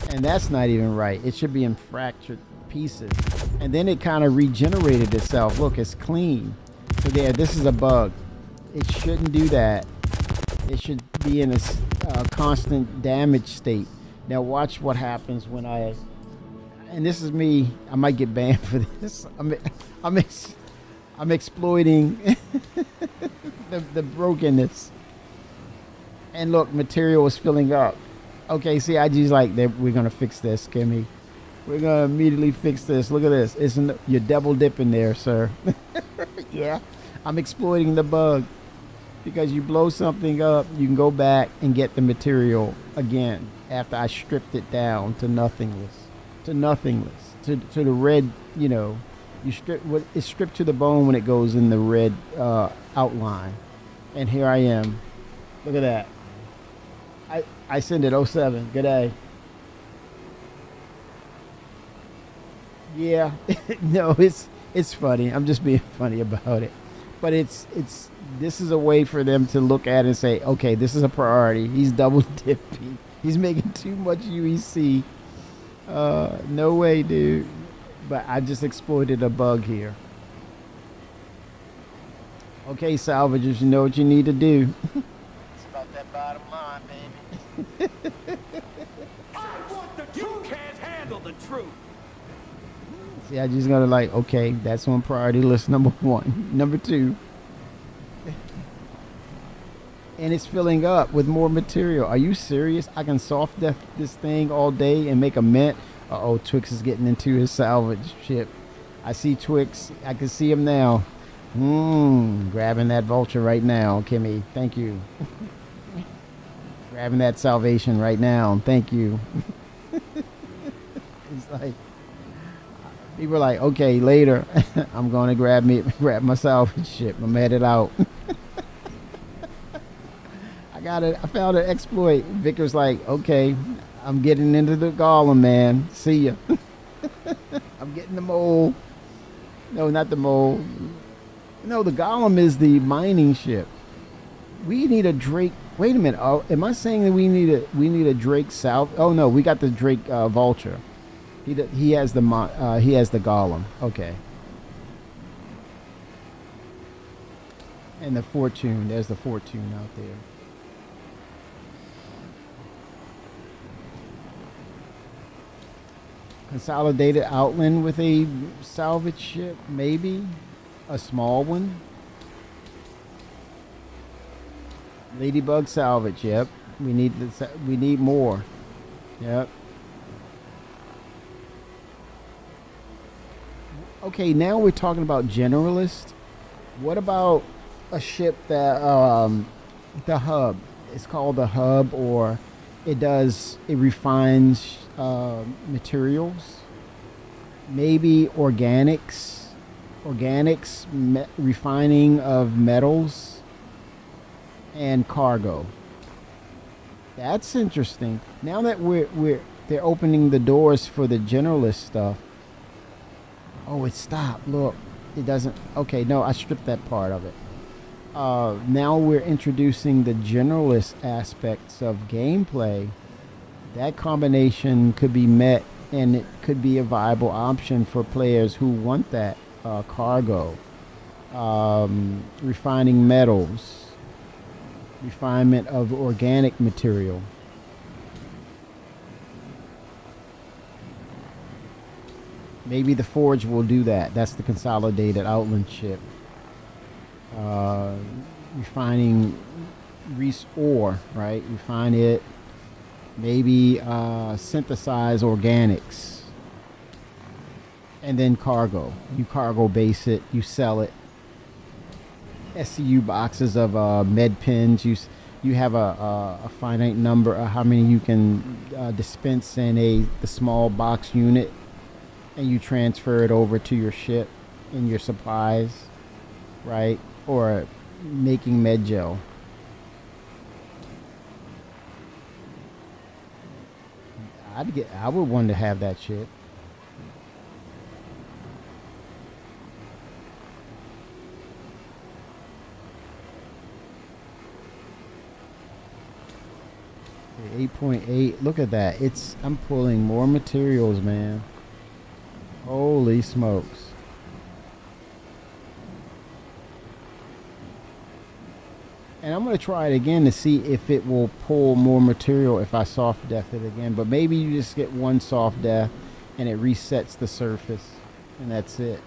And that's not even right. It should be in fractured pieces. And then it kind of regenerated itself. Look, it's clean. So there, this is a bug. It shouldn't do that. It should be in a constant damage state. Now watch what happens when and this is me. I might get banned for this. I'm exploiting the brokenness. And look, material is filling up. Okay, see, I just like that. We're gonna fix this, Kimmy. We're gonna immediately fix this. Look at this. You're double dipping there, sir? Yeah, I'm exploiting the bug. Because you blow something up, you can go back and get the material again after I stripped it down to nothingness, to the red. You know, it's stripped to the bone when it goes in the red outline. And here I am. Look at that. I send it 07. Good day. Yeah, no, it's funny. I'm just being funny about it. But this is a way for them to look at it and say, okay, this is a priority. He's double dipping. He's making too much UEC. No way, dude. But I just exploited a bug here. Okay, salvagers, you know what you need to do. It's about that bottom line, baby. I want the truth. You can't handle the truth. See, I just gotta like, okay, that's on priority list number 1. Number 2. And it's filling up with more material. Are you serious? I can soft def this thing all day and make a mint. Uh-oh, Twix is getting into his salvage ship. I see Twix. I can see him now. Grabbing that vulture right now, Kimmy. Thank you. Grabbing that salvation right now. Thank you. It's like people are like, okay, later I'm gonna grab my salvage ship. I'm headed out. I found an exploit. Victor's like, okay, I'm getting into the golem, man. See ya. I'm getting the mole. No, not the mole. No, the golem is the mining ship. We need a Drake. Wait a minute. Oh, am I saying that we need a Drake South? Oh no, we got the Drake Vulture. He has the golem. Okay. And the fortune. There's the fortune out there. Consolidated outland with a salvage ship, maybe a small one. Ladybug salvage. Yep, we need more. Yep. Okay, now we're talking about generalist. What about a ship that the hub? It's called the hub, or it refines materials, maybe organics, refining of metals, and cargo. That's interesting. Now that they're opening the doors for the generalist stuff. Oh, it stopped. Look, it doesn't. Okay, no, I stripped that part of it. Now we're introducing the generalist aspects of gameplay. That combination could be met, and it could be a viable option for players who want that cargo, refining metals, refinement of organic material. Maybe the Forge will do that. That's the consolidated outland ship. Refining ore, right? Refine it. Maybe synthesize organics. And then cargo. You cargo base it. You sell it. SCU boxes of med pens. You have a finite number of how many you can dispense in the small box unit. And you transfer it over to your ship in your supplies, right? Or making med gel. I would want to have that shit. Okay, 8.8. Look at that. I'm pulling more materials, man. Holy smokes. And I'm going to try it again to see if it will pull more material if I soft def it again. But maybe you just get one soft def and it resets the surface. And that's it.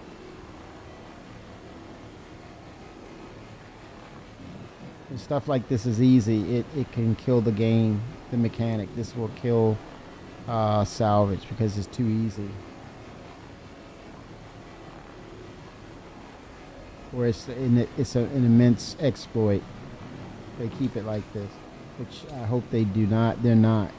And stuff like this is easy. It can kill the game, the mechanic. This will kill salvage because it's too easy. Or it's an immense exploit. They keep it like this, which I hope they do not. They're not.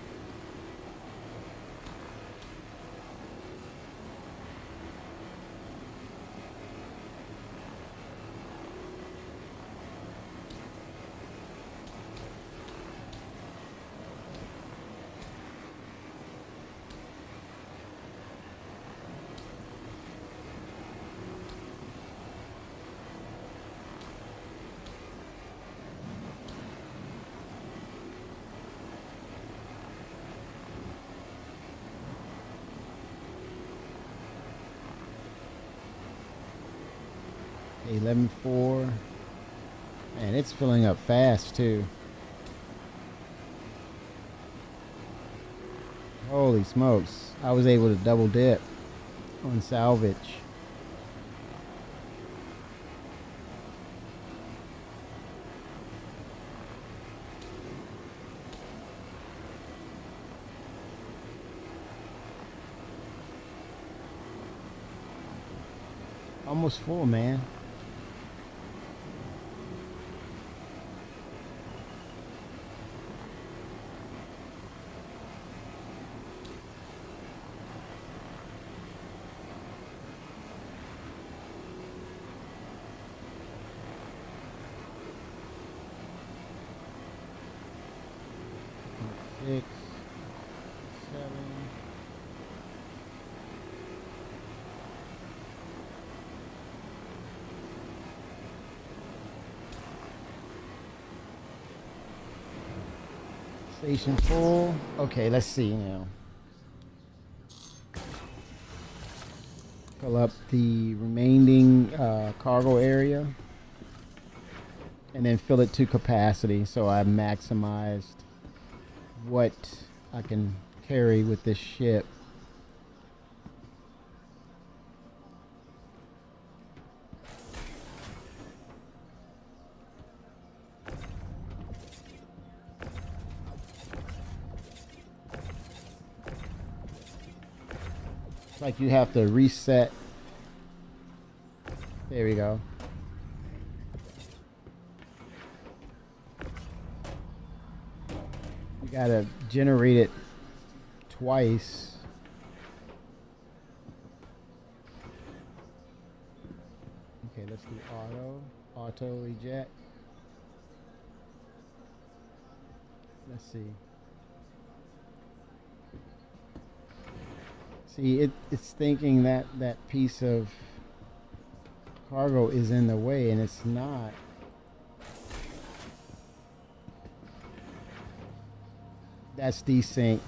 Okay, 11.4. And it's filling up fast too. Holy smokes. I was able to double dip on salvage. Almost full, man. Six, seven. Station full. Okay, let's see now. Fill up the remaining cargo area and then fill it to capacity, so I maximized what I can carry with this ship. It's like you have to reset. There we go. You gotta generate it twice. Okay, let's do auto eject. Let's see. See, it's thinking that that piece of cargo is in the way, and it's not. That's desync.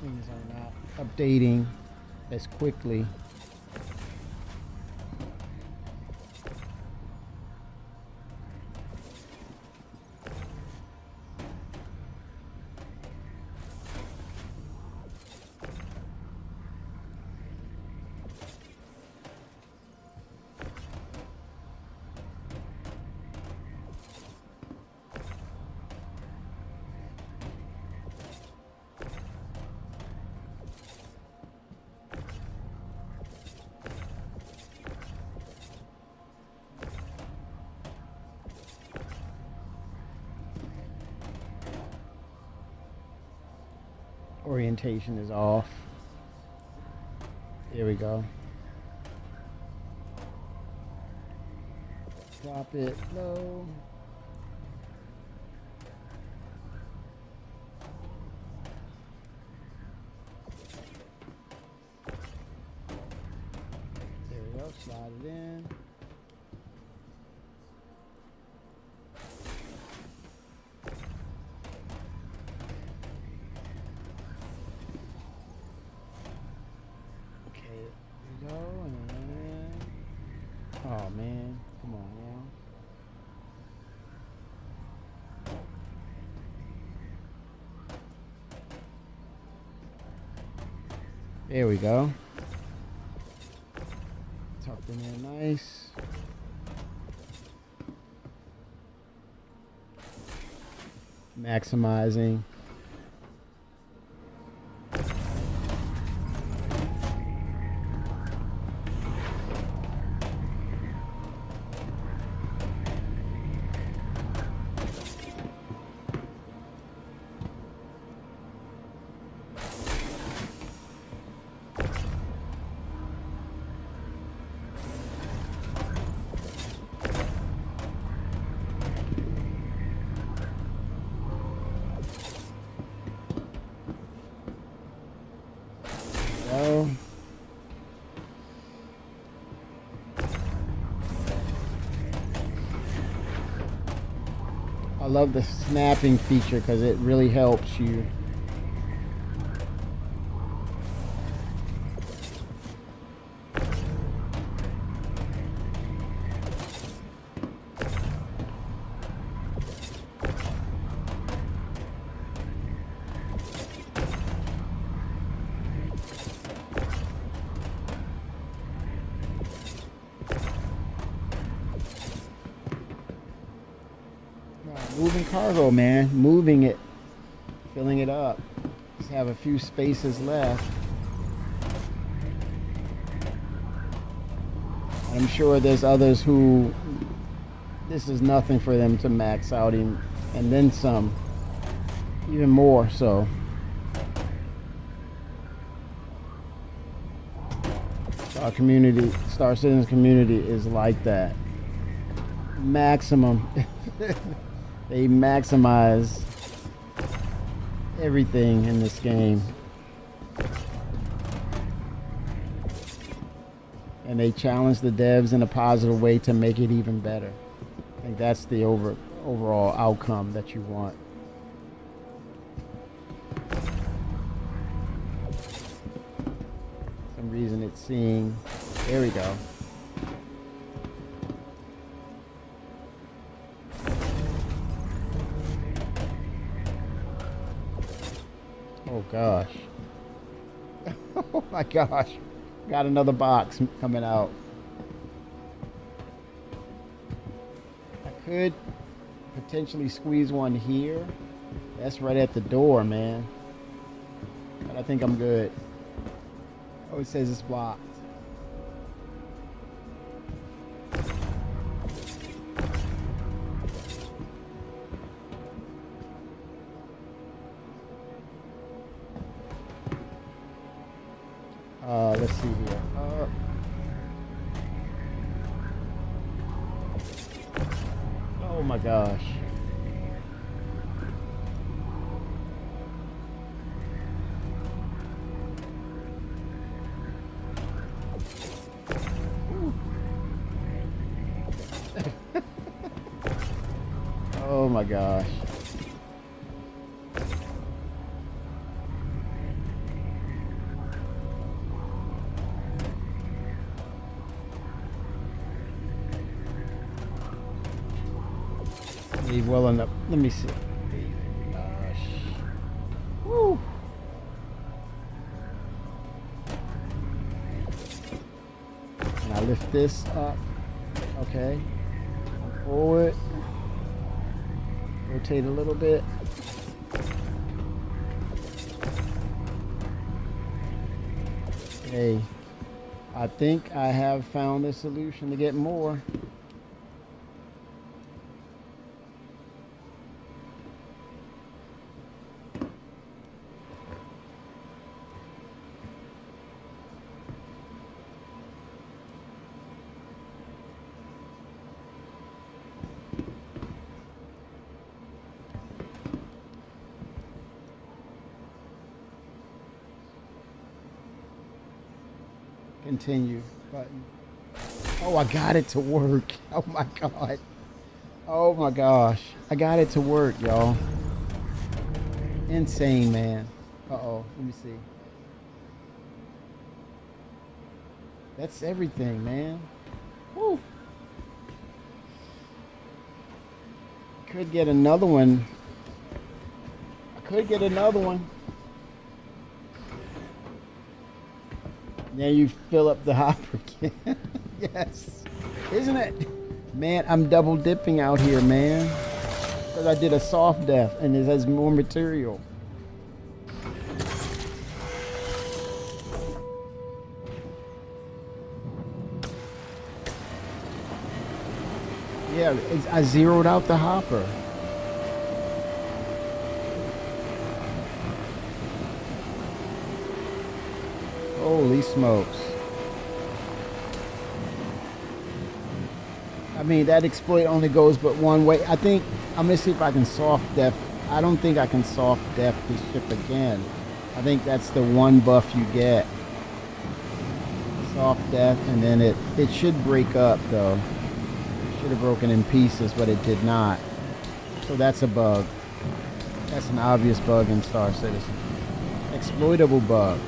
Things are not updating as quickly. Orientation is off. Here we go. Drop it low. There we go. Slide it in. Oh man, come on now. There we go. Tucked in there nice. Maximizing. go. I love the snapping feature because it really helps you. cargo, man. Moving it, filling it up. Just have a few spaces left. And I'm sure there's others who this is nothing for them to max out and then some, even more so. Our community, Star Citizens community, is like that. Maximum. They maximize everything in this game. And they challenge the devs in a positive way to make it even better. I think that's the overall outcome that you want. For some reason it's seeing, there we go. Oh gosh. Oh my gosh. Got another box coming out. I could potentially squeeze one here. That's right at the door, man. But I think I'm good. Oh, it says it's blocked. Let's see here. Oh my gosh. Oh my gosh. Well enough. Let me see. Gosh. Woo. And I lift this up. Okay. Forward. Rotate a little bit. Okay. I think I have found the solution to get more. Continue button. Oh, I got it to work. Oh my god. Oh my gosh. I got it to work, y'all. Insane, man. Uh-oh. Let me see. That's everything, man. Woo. Could get another one. I could get another one. Then you fill up the hopper again. Yes. Isn't it? Man, I'm double dipping out here, man. Because I did a soft def and it has more material. Yeah, I zeroed out the hopper. Holy smokes. I mean, that exploit only goes but one way. I think, I'm going to see if I can soft def. I don't think I can soft def this ship again. I think that's the one buff you get. Soft def, and then it should break up, though. It should have broken in pieces, but it did not. So that's a bug. That's an obvious bug in Star Citizen. Exploitable bug.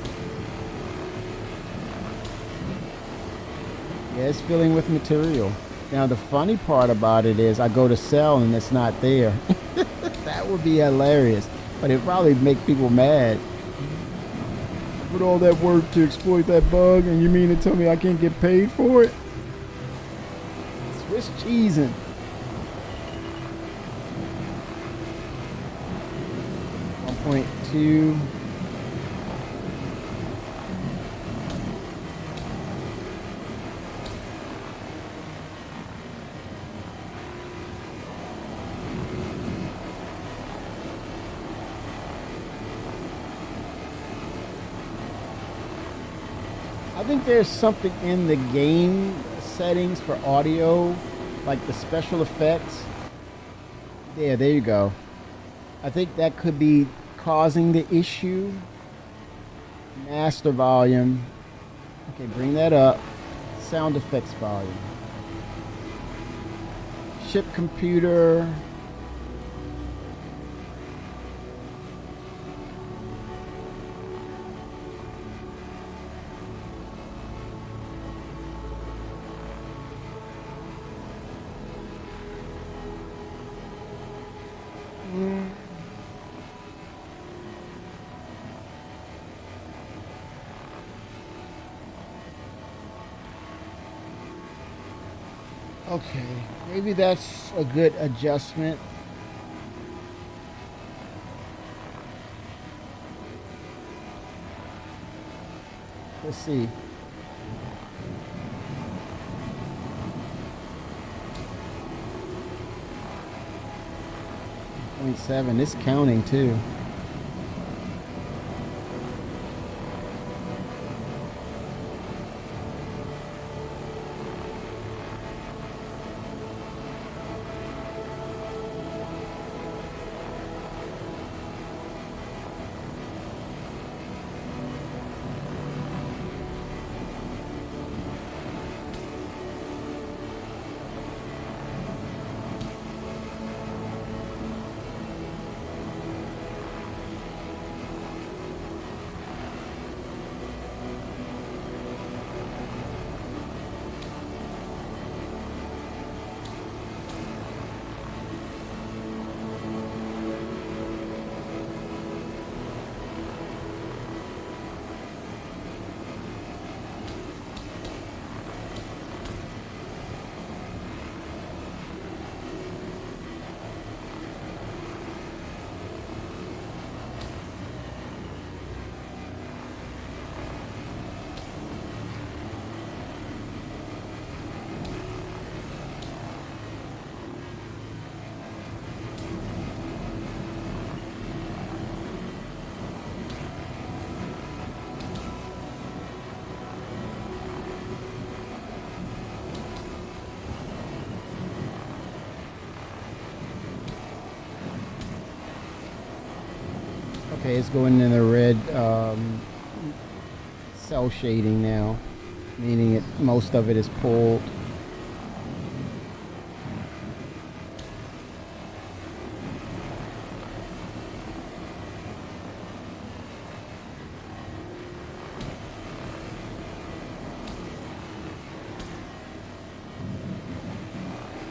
Yeah, it's filling with material. Now the funny part about it is I go to sell and it's not there. That would be hilarious. But it'd probably make people mad. Put all that work to exploit that bug and you mean to tell me I can't get paid for it? Swiss cheesing. 8.2. I think there's something in the game settings for audio, like the special effects. Yeah, there you go. I think that could be causing the issue. Master volume. Okay, bring that up. Sound effects volume. Ship computer. Okay, maybe that's a good adjustment. Let's see. .7. It's counting too. Okay, it's going in the red cell shading now, meaning most of it is pulled.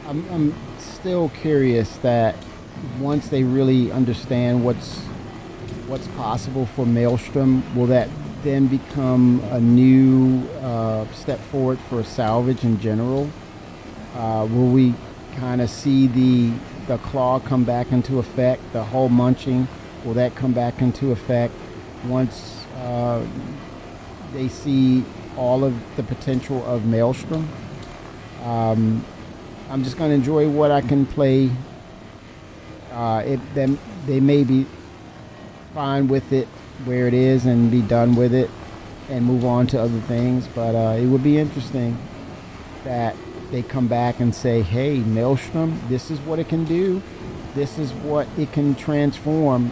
I'm still curious that once they really understand what's possible for Maelstrom, will that then become a new step forward for salvage in general? Will we kind of see the claw come back into effect, the hull munching? Will that come back into effect once they see all of the potential of Maelstrom? I'm just going to enjoy what I can play. They may be fine with it where it is and be done with it and move on to other things, but it would be interesting that they come back and say, hey, Maelstrom, this is what it can do, this is what it can transform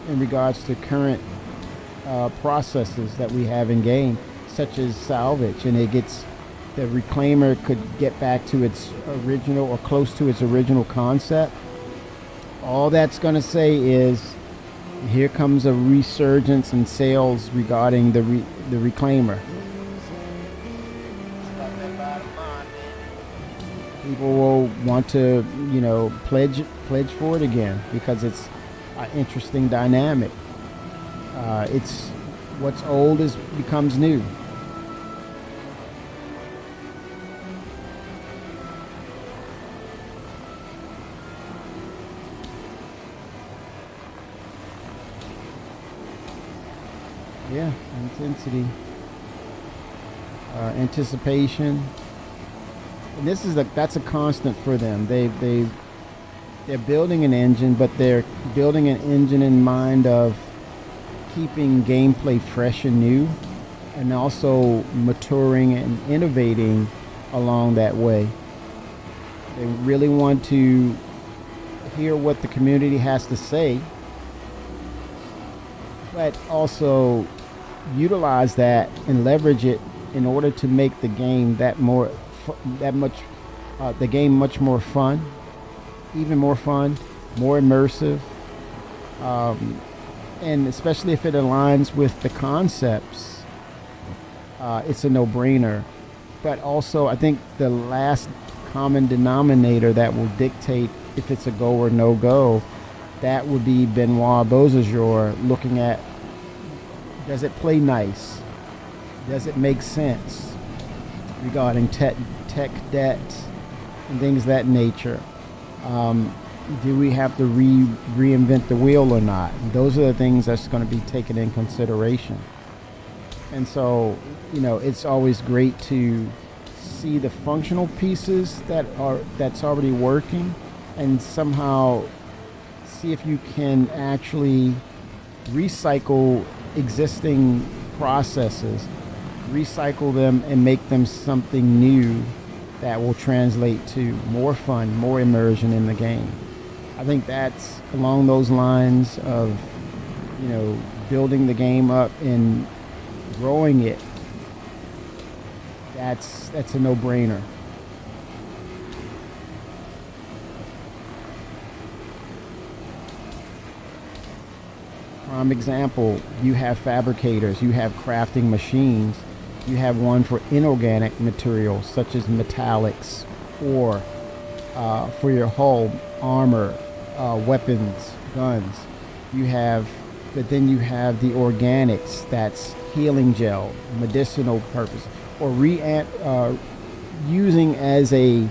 in regards to current processes that we have in game, such as salvage, and the reclaimer could get back to its original or close to its original concept. All that's going to say is here comes a resurgence in sales regarding the reclaimer. People will want to, pledge for it again because it's an interesting dynamic. It's what's old becomes new. Yeah, intensity, anticipation, and that's a constant for them. They're building an engine, but they're building an engine in mind of keeping gameplay fresh and new, and also maturing and innovating along that way. They really want to hear what the community has to say, but also utilize that and leverage it in order to make the game the game much more fun, even more fun, more immersive, and especially if it aligns with the concepts, it's a no-brainer. But also, I think the last common denominator that will dictate if it's a go or no go, that would be Benoit Beausejour looking at, does it play nice? Does it make sense regarding tech debt and things of that nature? Do we have to reinvent the wheel or not? Those are the things that's going to be taken in consideration. And so, it's always great to see the functional pieces that's already working, and somehow see if you can actually recycle existing processes, recycle them and make them something new that will translate to more fun, more immersion in the game. I think that's along those lines of, building the game up and growing it. That's a no-brainer. Prime example, you have fabricators, you have crafting machines, you have one for inorganic materials such as metallics, or for your hull, armor, weapons, guns. But then you have the organics, that's healing gel, medicinal purpose, or using as a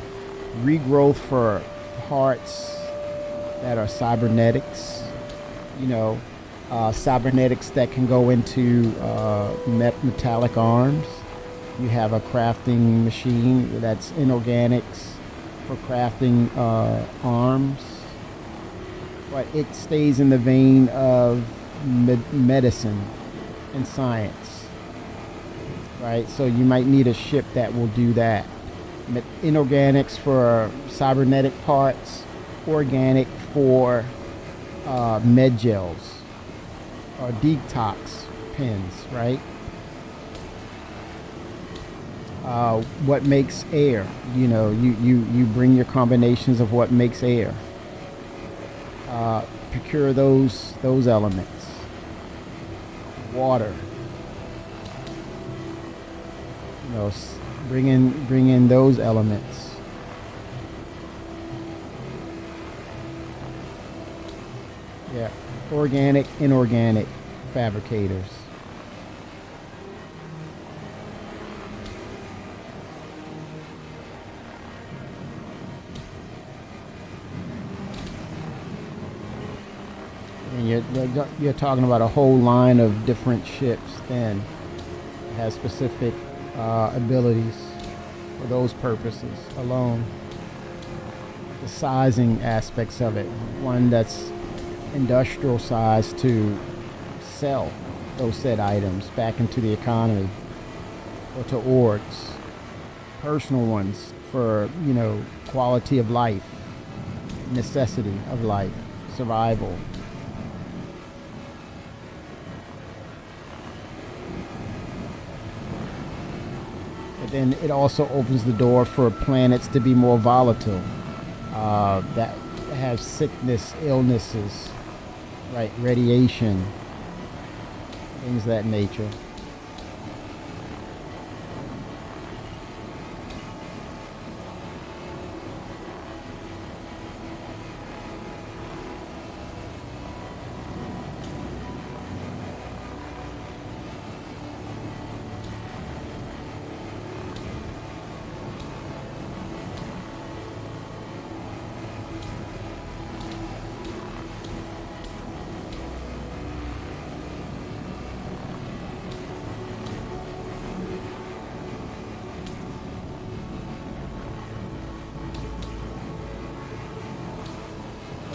regrowth for parts that are cybernetics, cybernetics that can go into metallic arms. You have a crafting machine that's inorganics for crafting arms, but it stays in the vein of medicine and science, right? So you might need a ship that will do that. Inorganics for cybernetic parts, organic for med gels or detox pens, right? What makes air? You bring your combinations of what makes air. Procure those elements. Water. Bring in those elements. Yeah, organic, inorganic fabricators. And you're talking about a whole line of different ships then has specific abilities for those purposes alone. The sizing aspects of it, one that's industrial size to sell those said items back into the economy, or to orgs, personal ones for quality of life, necessity of life, survival. Then it also opens the door for planets to be more volatile, that have sickness, illnesses, right? Radiation, things of that nature.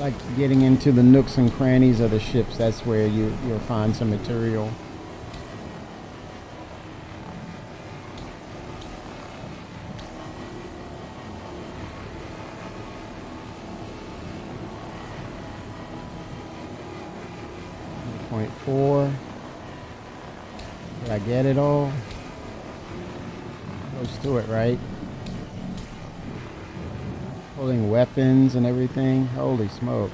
like getting into the nooks and crannies of the ships. That's where you'll find some material. .4. Did I get it all? Close to it, right? Holding weapons and everything. Holy smokes.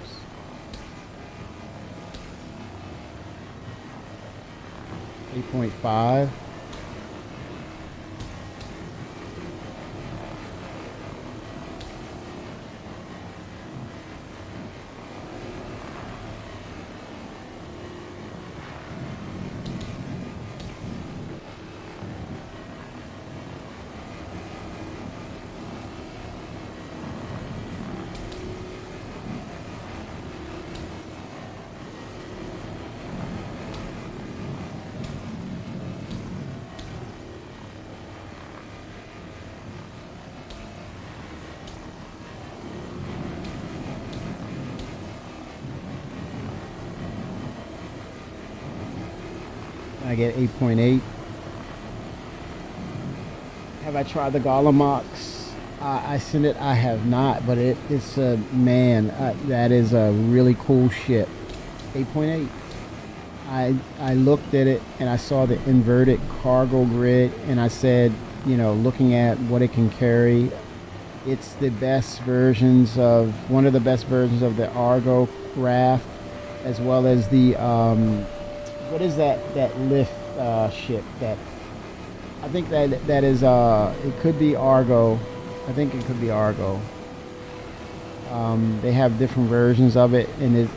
.5. I get 8.8. Have I tried the Golomox? I sent it. I have not, but it's a man. That is a really cool ship. 8.8. I looked at it and I saw the inverted cargo grid, and I said, you know, looking at what it can carry, it's the best versions of one of the best versions of the Argo raft, as well as the what is that lift ship that I think that is it could be Argo. I think it could be Argo. They have different versions of it, and it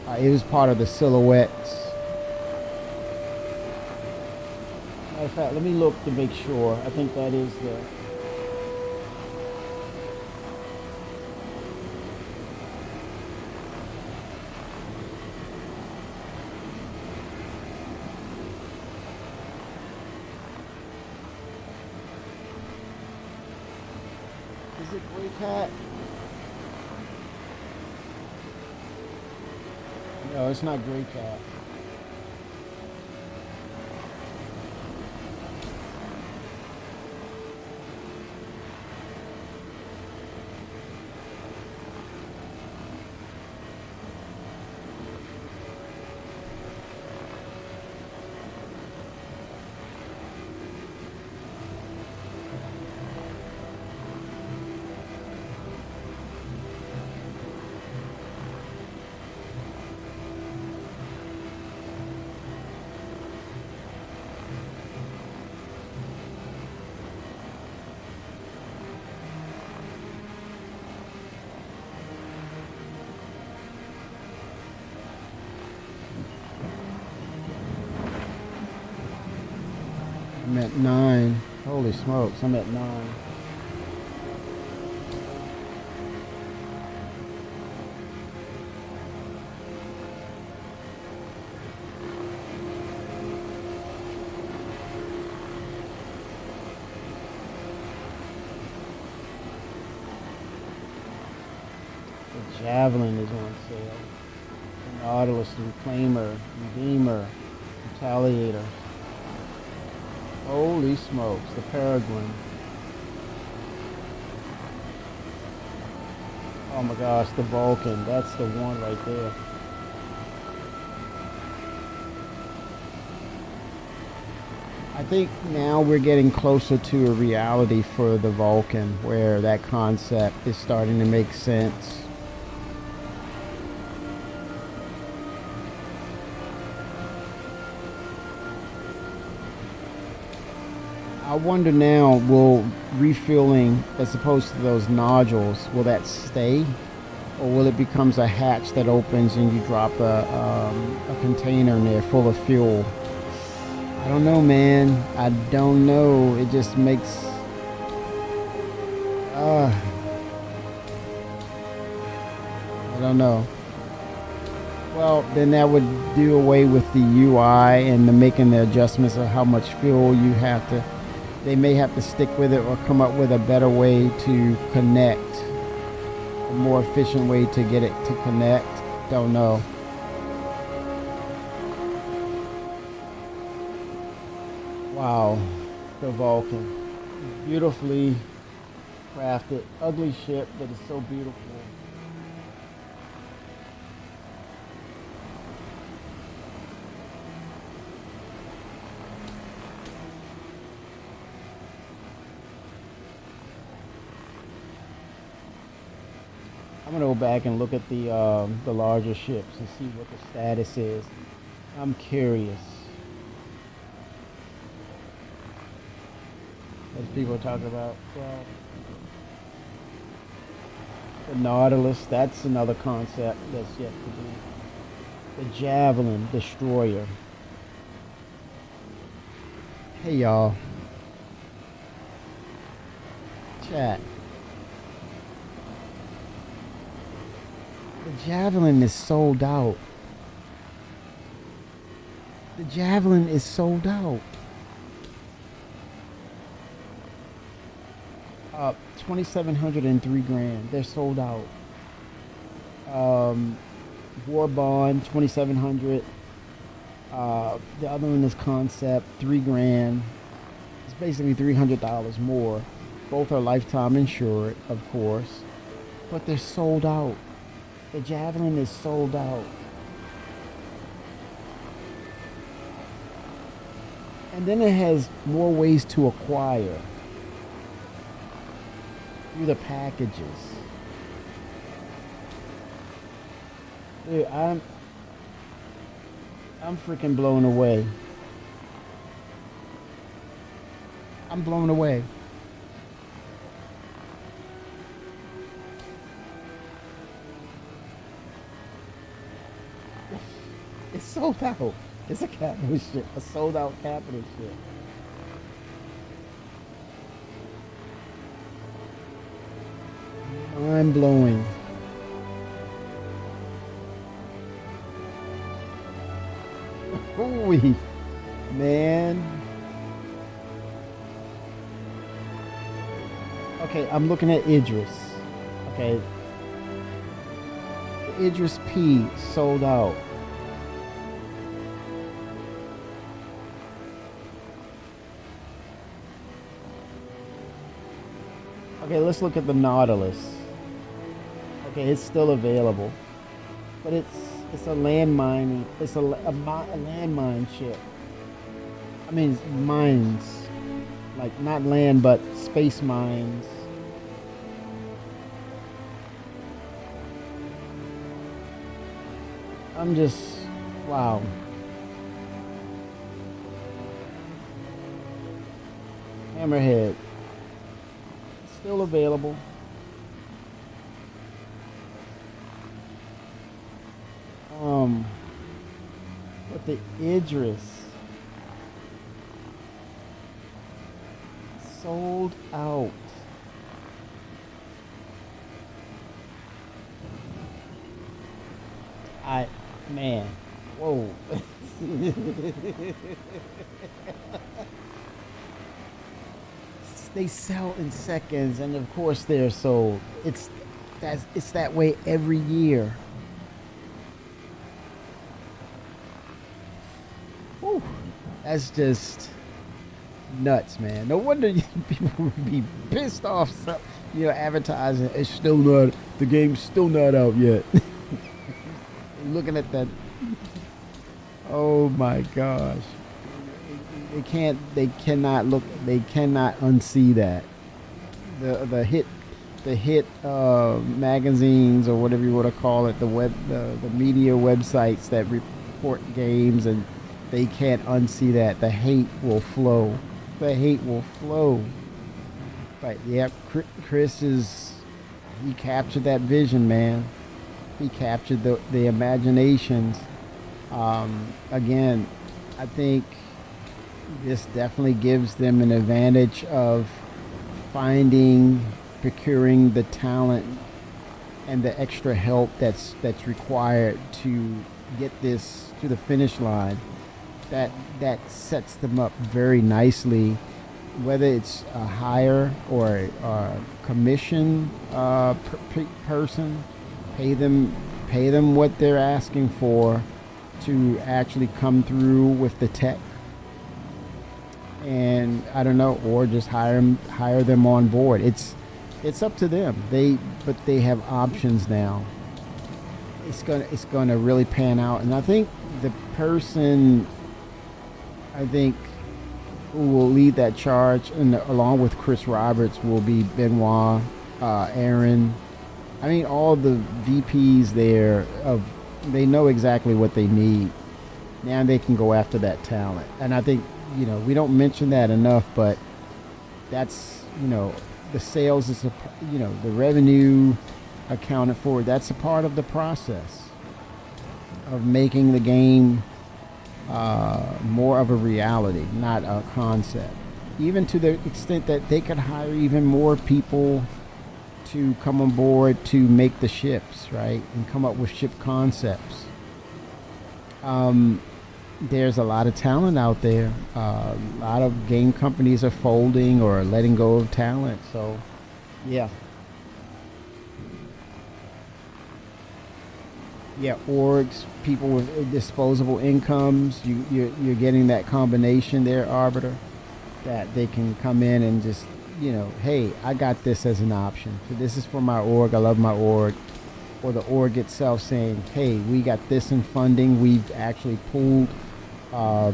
was part of the silhouettes. Matter of fact, let me look to make sure. I think that is the. Is it Gray Cat? No, it's not Gray Cat. I'm at 9. Holy smokes, I'm at 9. The Javelin is on sale. The Nautilus, the Reclaimer, Redeemer, Retaliator. Holy smokes, the Peregrine. Oh my gosh, the Vulcan. That's the one right there. I think now we're getting closer to a reality for the Vulcan, where that concept is starting to make sense. I wonder now, will refueling, as opposed to those nodules, will that stay? Or will it becomes a hatch that opens and you drop a container in there full of fuel? I don't know, man. I don't know. It just makes... I don't know. Well, then that would do away with the UI and making the adjustments of how much fuel you have to... They may have to stick with it or come up with a better way to connect. more efficient way to get it to connect. Don't know. Wow, the Vulcan. Beautifully crafted. Ugly ship, but it's so beautiful. I'm gonna go back and look at the larger ships and see what the status is. I'm curious. As people are talking about, well, the Nautilus. That's another concept that's yet to be. The Javelin destroyer. Hey y'all. Chat. The Javelin is sold out. The Javelin is sold out. 2,700 and $3,000. They're sold out. War Bond, 2,700. The other one is Concept, $3,000. It's basically $300 more. Both are lifetime insured, of course, but they're sold out. The Javelin is sold out. And then it has more ways to acquire through the packages. Dude, I'm freaking blown away. I'm blown away. It's sold out. It's a capital ship. A sold out capital ship. Mind blowing. Holy man. Okay, I'm looking at Idris. Okay. The Idris P sold out. Okay, let's look at the Nautilus. Okay, it's still available, but it's a landmine. It's a landmine ship. I mean, mines, like not land, but space mines. I'm just, wow. Hammerhead. Still available. But the Idris sold out. Man, whoa. They sell in seconds, and of course they're sold. It's that way every year. Whew. That's just nuts, man. No wonder people would be pissed off. Advertising. It's still not. The game's still not out yet. Looking at that. Oh my gosh. They cannot unsee that. The hit magazines, or whatever you want to call it, the media websites that report games, and they can't unsee that. The hate will flow. But yeah, Chris he captured that vision, man. He captured the imaginations. Again, I think this definitely gives them an advantage of procuring the talent and the extra help that's required to get this to the finish line. That sets them up very nicely whether it's a hire or a commission person, pay them what they're asking for to actually come through with the tech, and I don't know, or just hire them on board. It's up to them. But they have options now. It's gonna really pan out, and I think the person, who will lead that charge, and along with Chris Roberts, will be Benoit, Aaron. I mean, all the VPs there, they know exactly what they need. Now they can go after that talent. And I think, we don't mention that enough, but that's, the sales is, the revenue accounted for. That's a part of the process of making the game more of a reality, not a concept. Even to the extent that they could hire even more people to come on board to make the ships, right? And come up with ship concepts. There's a lot of talent out there. A lot of game companies are folding or letting go of talent. So, yeah. Yeah, orgs, people with disposable incomes. You're getting that combination there, Arbiter, that they can come in and just, hey, I got this as an option. So this is for my org. I love my org. Or the org itself saying, hey, we got this in funding. We've actually pooled our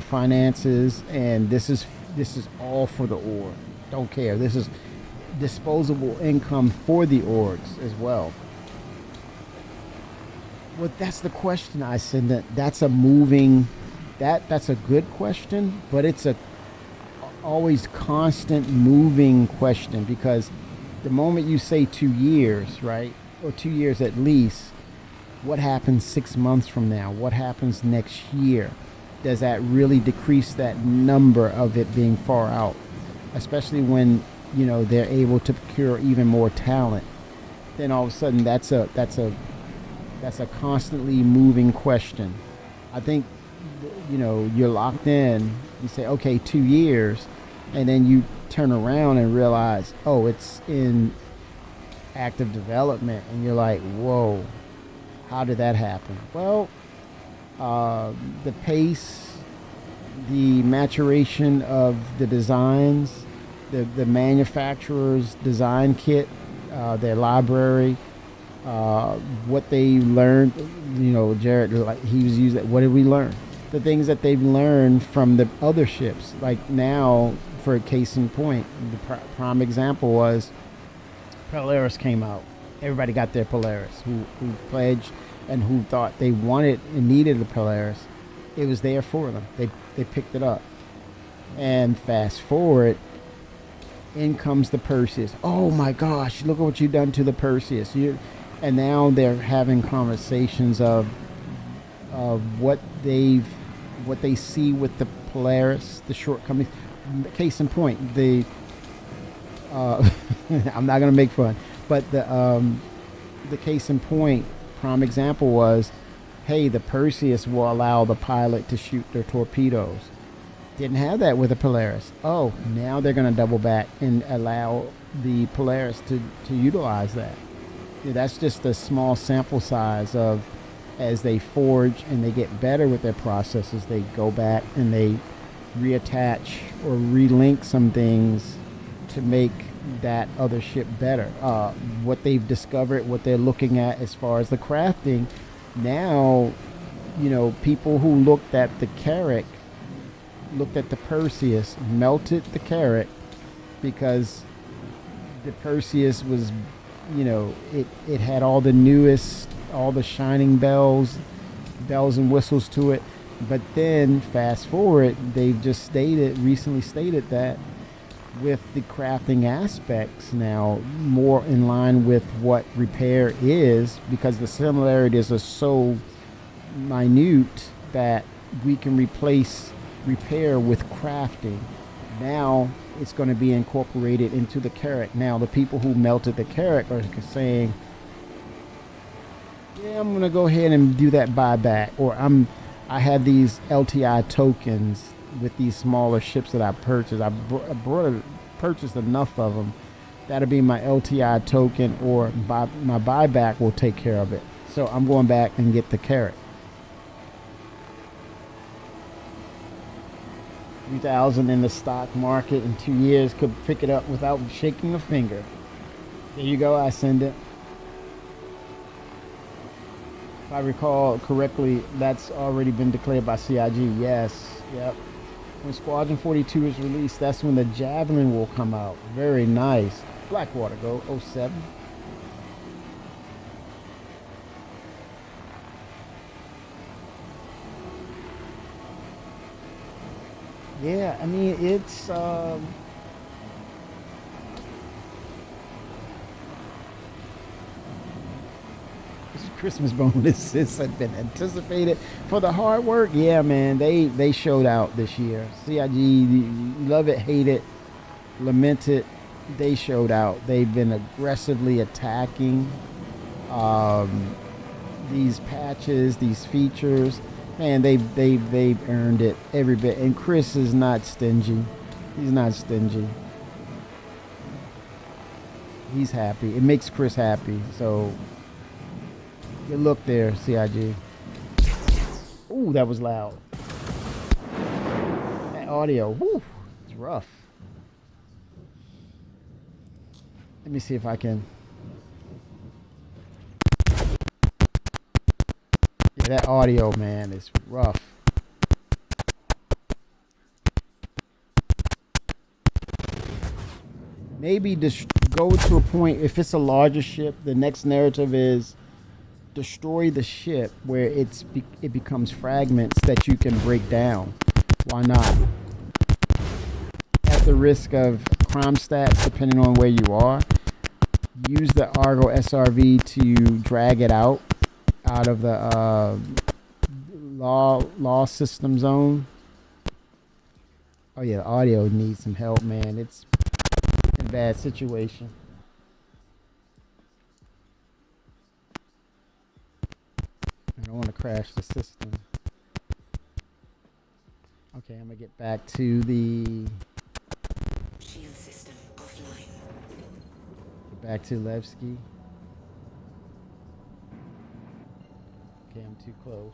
finances, and this is all for the org. Don't care. This is disposable income for the orgs as well. Well, that's the question I said. That's a good question, but it's a always constant moving question, because the moment you say 2 years, right, or 2 years at least, what happens 6 months from now? What happens next year? Does that really decrease that number of it being far out? Especially when, they're able to procure even more talent. Then all of a sudden that's a constantly moving question. I think, you're locked in. You say, okay, 2 years, and then you turn around and realize, oh, it's in active development, and you're like, whoa, how did that happen? Well, the pace, the maturation of the designs, the manufacturer's design kit, their library, what they learned, Jared, he was using, what did we learn? The things that they've learned from the other ships. Like now, for a case in point, the prime example was Polaris came out. Everybody got their Polaris, who pledged and who thought they wanted and needed a Polaris. It was there for them. They picked it up. And fast forward, in comes the Perseus. Oh my gosh, look at what you've done to the Perseus. And now they're having conversations of what they see with the Polaris, the shortcomings. Case in point, I'm not going to make fun, but the case in point, prime example was, hey, the Perseus will allow the pilot to shoot their torpedoes. Didn't have that with the Polaris. Oh, now they're going to double back and allow the Polaris to utilize that. That's just a small sample size of, as they forge and they get better with their processes, they go back and they reattach or relink some things to make that other ship better. What they've discovered, what they're looking at as far as the crafting, now, people who looked at the Carrack, looked at the Perseus, melted the Carrack, because the Perseus was, it had all the newest, all the shining bells and whistles to it. But then fast forward, they've just recently stated that with the crafting aspects now more in line with what repair is, because the similarities are so minute that we can replace repair with crafting. Now it's going to be incorporated into the Carrack. Now the people who melted the Carrack are saying, yeah, I'm going to go ahead and do that buyback, or I have these LTI tokens with these smaller ships that I purchased. Purchased enough of them. That'll be my LTI token, or my buyback will take care of it. So I'm going back and get the carrot. 3,000 in the stock market in 2 years, could pick it up without shaking a finger. There you go, I send it. If I recall correctly, that's already been declared by CIG. Yes, yep. When Squadron 42 is released, that's when the Javelin will come out. Very nice. Blackwater go 07. Yeah, I mean, it's Christmas bonuses have been anticipated for the hard work. Yeah, man, they showed out this year. CIG, love it, hate it, lament it. They showed out. They've been aggressively attacking these patches, these features. Man, they've earned it every bit. And Chris is not stingy. He's not stingy. He's happy. It makes Chris happy. So good look there, CIG. Ooh, that was loud. That audio, whoo, it's rough. Let me see if I can. Yeah, that audio, man, is rough. Maybe just go to a point, if it's a larger ship, the next narrative is destroy the ship where it becomes fragments that you can break down. Why not? At the risk of crime stats, depending on where you are, use the Argo SRV to drag it out of the law system zone. Oh yeah, the audio needs some help, man. It's in a bad situation. I don't want to crash the system. Okay, I'm gonna get back to the Shield system offline. get back to Levski. Okay, I'm too close.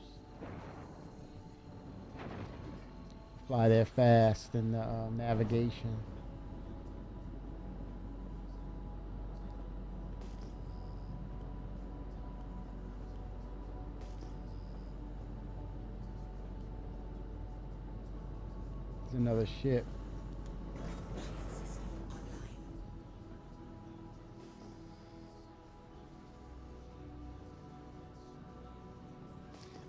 Fly there fast in the navigation. There's another ship.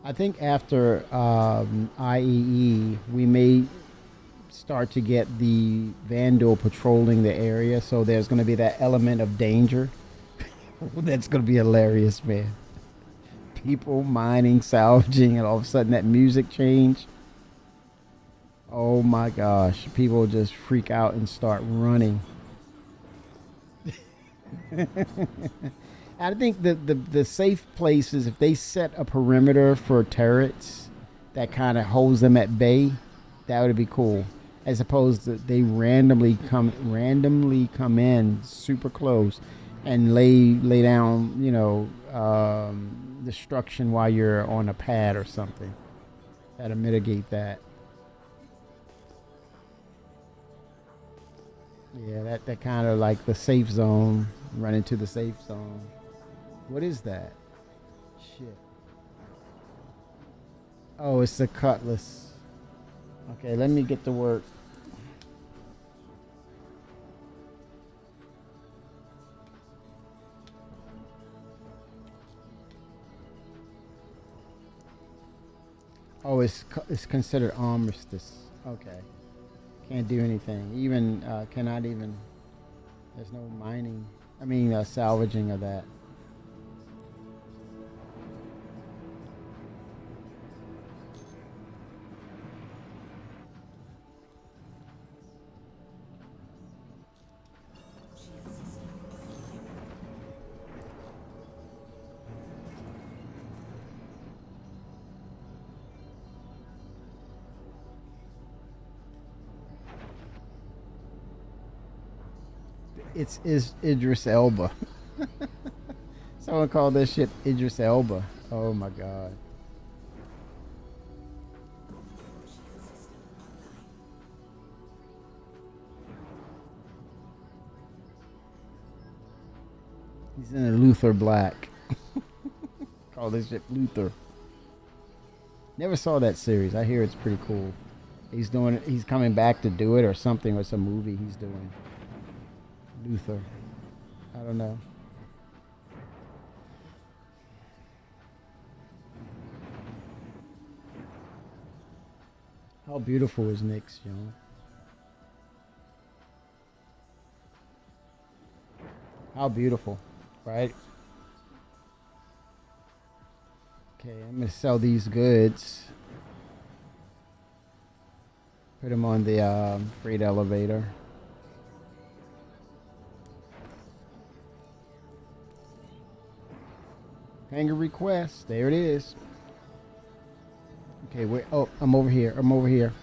I think after IEE, we may start to get the Vandal patrolling the area, so there's going to be that element of danger. That's going to be hilarious, man. People mining, salvaging, and all of a sudden that music change. Oh my gosh, people just freak out and start running. I think the safe place is if they set a perimeter for turrets that kind of holds them at bay. That would be cool, as opposed to they randomly come in super close and lay down, destruction while you're on a pad or something. That'll mitigate that. Yeah, that kind of like the safe zone, run into the safe zone. What is that? Shit. Oh, it's the Cutlass. Okay, let me get to work. Oh, it's considered armistice. Okay. Can't do anything. Even cannot even. There's no mining. I mean, salvaging of that. It's is Idris Elba. Someone called this shit Idris Elba. Oh my god. He's in a Luther Black. Call this shit Luther. Never saw that series. I hear it's pretty cool. He's doing it. He's coming back to do it or something, or some movie he's doing. Luther. I don't know. How beautiful is Nick's, you know? How beautiful, right? Okay, I'm gonna sell these goods. Put them on the freight elevator. Hanger request. There it is. Okay, wait. Oh, I'm over here. I'm over here.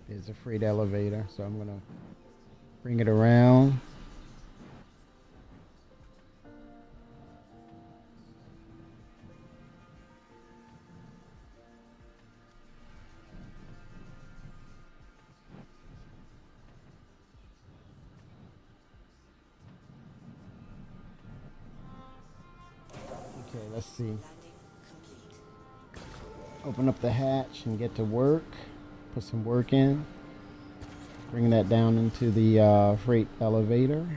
There's a freight elevator, so I'm gonna bring it around. Okay, let's see. Landing complete. Open up the hatch and get to work. Put some work in. Bring that down into the freight elevator.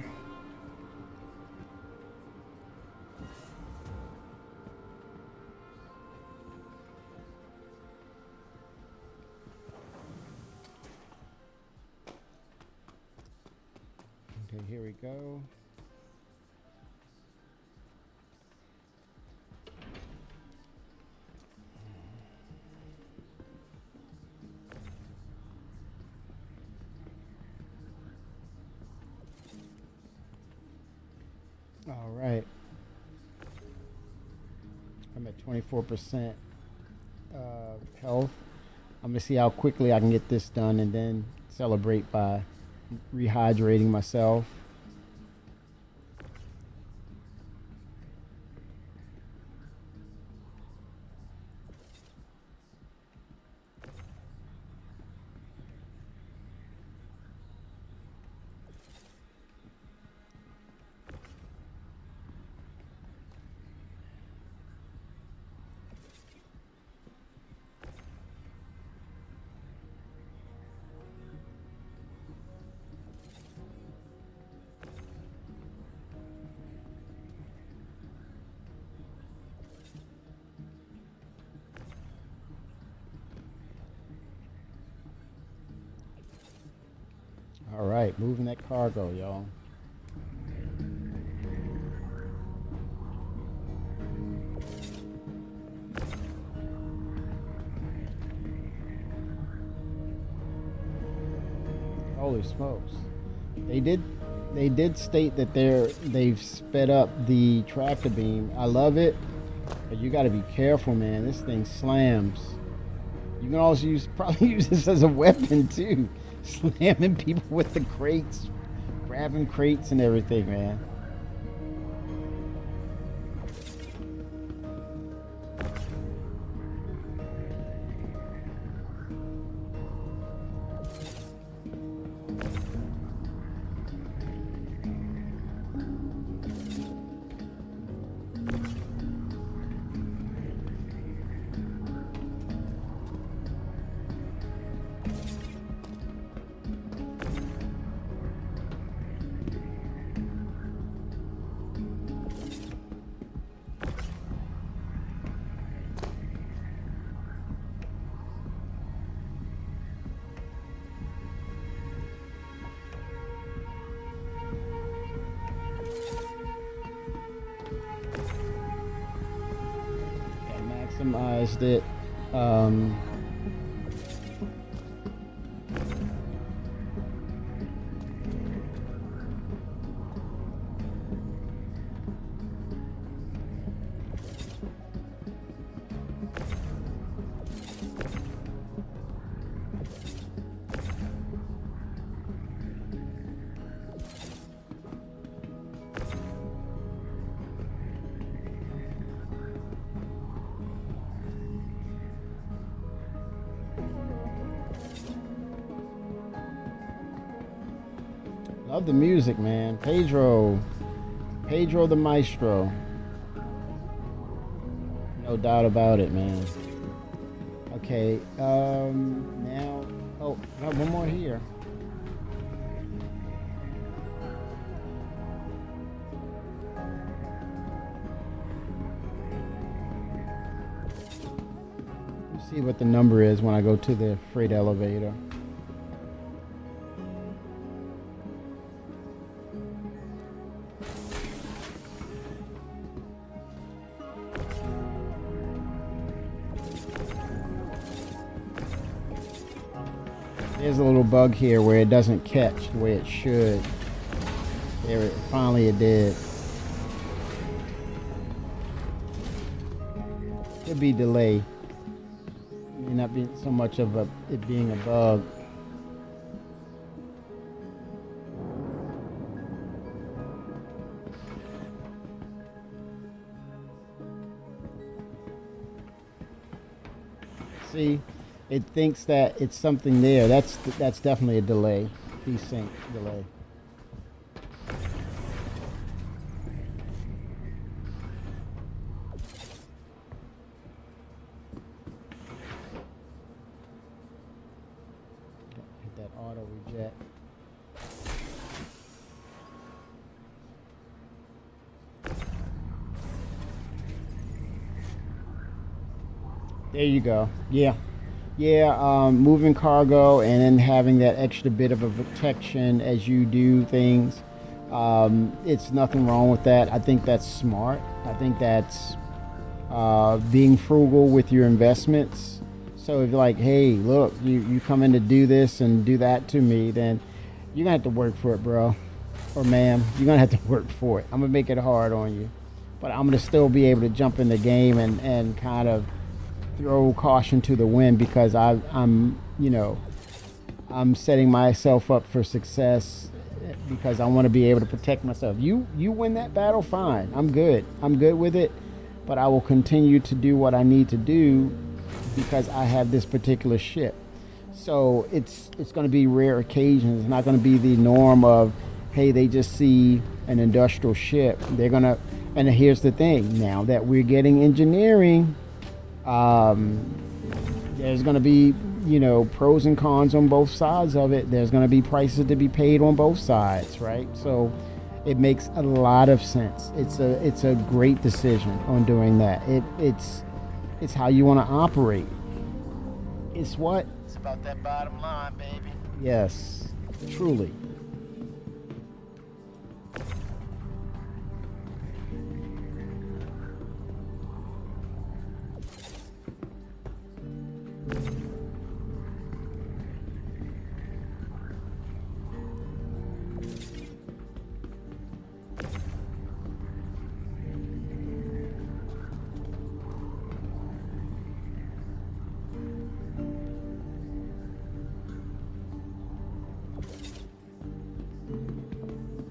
Okay, here we go. All right. I'm at 24% health. I'm gonna see how quickly I can get this done and then celebrate by rehydrating myself. All right, moving that cargo, y'all. Holy smokes. They did state that they've sped up the tractor beam. I love it, but you got to be careful, man. This thing slams. You can also probably use this as a weapon too. Slamming people with the crates, grabbing crates and everything, man. customized it. Um, Love the music, man. Pedro the Maestro. No doubt about it, man. Okay, now, oh, I got one more here. Let's see what the number is when I go to the freight elevator. There's a little bug here where it doesn't catch the way it should. There, finally it did. Could be delay. May not be so much of it being a bug. See? It thinks that it's something there. That's definitely a delay, desync delay. Hit that auto reject. There you go. Yeah. Yeah, moving cargo and then having that extra bit of a protection as you do things. It's nothing wrong with that. I think that's smart. I think that's being frugal with your investments. So if you're like, hey, look, you come in to do this and do that to me, then you're going to have to work for it, bro. Or ma'am, you're going to have to work for it. I'm going to make it hard on you. But I'm going to still be able to jump in the game and kind of throw caution to the wind because I'm setting myself up for success because I want to be able to protect myself. You win that battle, fine. I'm good with it, but I will continue to do what I need to do because I have this particular ship. So it's going to be rare occasions. It's not going to be the norm of, hey, they just see an industrial ship. They're going to, and here's the thing, now that we're getting engineering, there's going to be, pros and cons on both sides of it. There's going to be prices to be paid on both sides, right? So it makes a lot of sense. It's a great decision on doing that. It's how you want to operate. It's what? It's about that bottom line, baby. Yes, truly.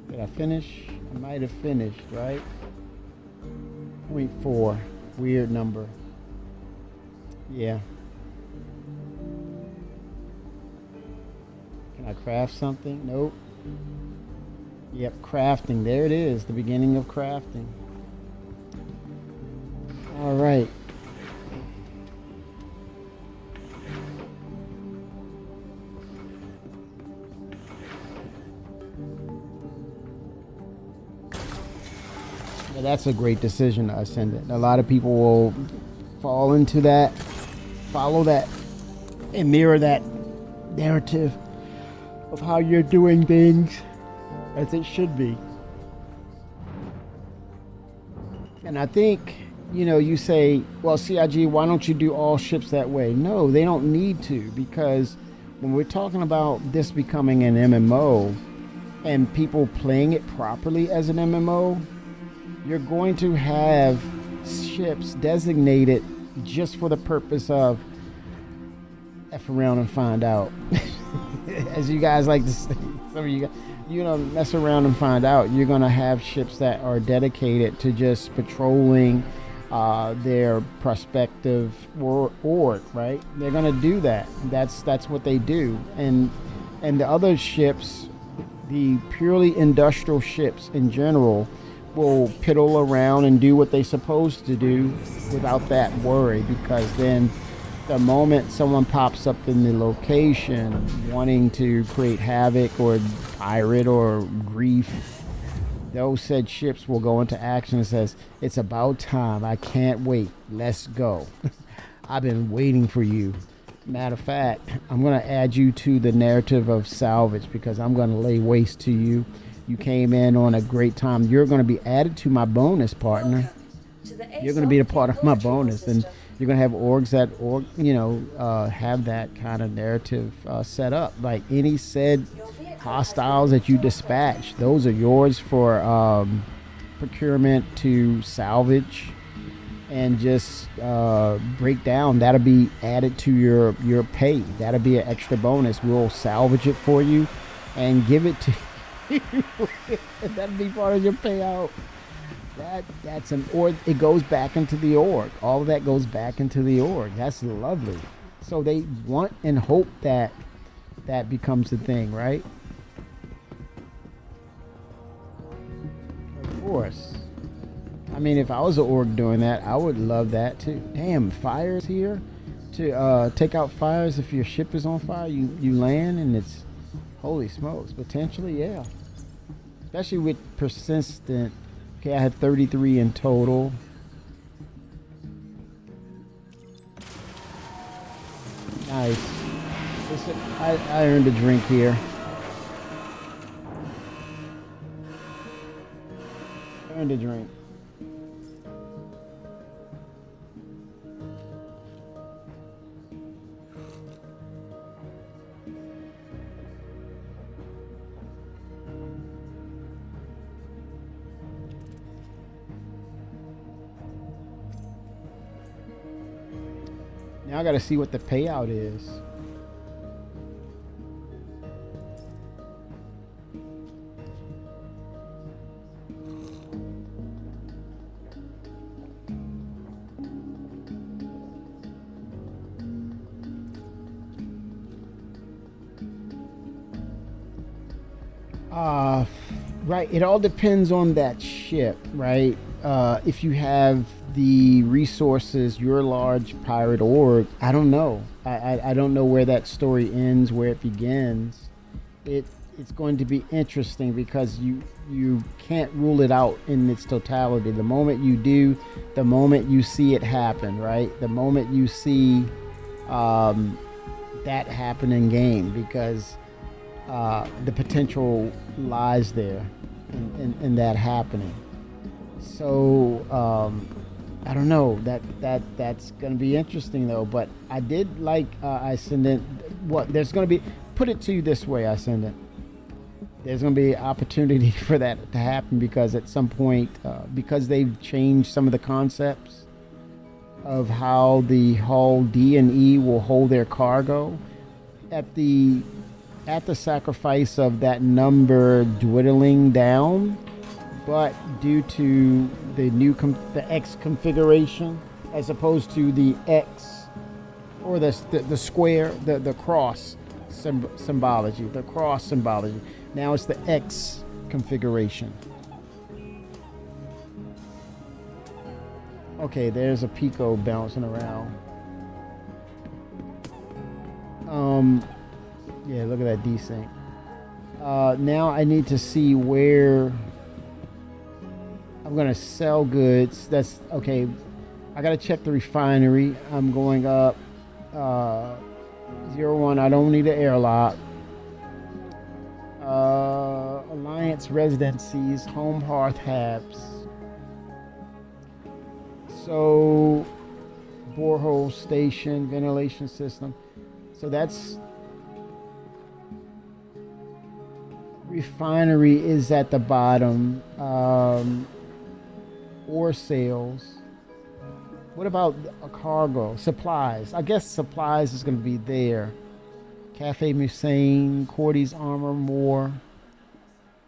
Did I finish? I might have finished, right? 0.4. Weird number. Yeah. Can I craft something? Nope. Yep, crafting. There it is, the beginning of crafting. All right. Yeah, that's a great decision to ascend it. A lot of people will fall into that, follow that, and mirror that narrative of how you're doing things as it should be. And I think you say, well, CIG, why don't you do all ships that way? No, they don't need to, because when we're talking about this becoming an MMO and people playing it properly as an MMO, you're going to have ships designated just for the purpose of F around and find out. As you guys like to say, some of you guys, mess around and find out. You're going to have ships that are dedicated to just patrolling their prospective org, right? They're going to do that. That's what they do. And the other ships, the purely industrial ships in general, will piddle around and do what they're supposed to do without that worry, because then the moment someone pops up in the location wanting to create havoc or pirate or grief, those said ships will go into action and says, it's about time, I can't wait, let's go. I've been waiting for you. Matter of fact, I'm going to add you to the narrative of salvage, because I'm going to lay waste to you. You came in on a great time. You're going to be added to my bonus, partner. You're going to be a part of my bonus, and you're going to have orgs that have that kind of narrative set up. Like any said hostiles that you dispatch, those are yours for procurement to salvage and just break down. That'll be added to your pay. That'll be an extra bonus. We'll salvage it for you and give it to you. That'll be part of your payout. That's or it goes back into the org. All of that goes back into the org. That's lovely. So they want and hope that becomes the thing, right? Of course. I mean, if I was an org doing that, I would love that too. Damn, fires here to take out fires. If your ship is on fire, you land and it's, holy smokes, potentially, yeah. Especially with persistent. Okay, I had 33 in total. Nice. I earned a drink here. Earned a drink. Now I gotta see what the payout is. Right, it all depends on that ship, right? If you have the resources, your large pirate org, I don't know. I don't know where that story ends, where it begins. It's going to be interesting because you can't rule it out in its totality. The moment you do, the moment you see it happen, right? The moment you see that happen in game, because the potential lies there in that happening. So I don't know, that's gonna be interesting though. But I did like Ascendant. What there's gonna be, put it to you this way, Ascendant, there's gonna be opportunity for that to happen, because at some point because they've changed some of the concepts of how the hull D and E will hold their cargo at the sacrifice of that number dwindling down. But due to the new the X configuration, as opposed to the X or the square, the cross symbology, the cross symbology, now it's the X configuration. Okay, there's a Pico bouncing around. Yeah, look at that desync. Now I need to see where I'm gonna sell goods. That's okay. I gotta check the refinery. I'm going up 01. I don't need an airlock. Alliance residencies, home hearth habs. So, borehole station, ventilation system. So that's refinery is at the bottom. Ore sales. What about a cargo? Supplies. I guess supplies is going to be there. Cafe Musain, Cordy's Armor, more.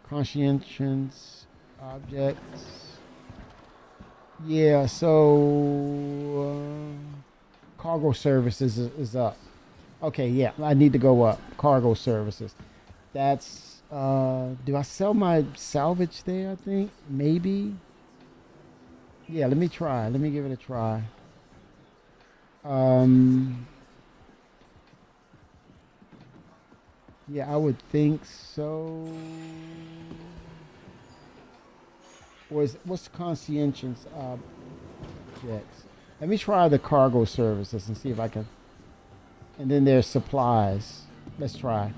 Conscientious objects. Yeah, so cargo services is up. Okay, yeah, I need to go up. Cargo services. That's do I sell my salvage there, I think? Maybe. Yeah, let me try. Let me give it a try. Yeah, I would think so. What's conscientious objects? Let me try the cargo services and see if I can. And then there's supplies. Let's try.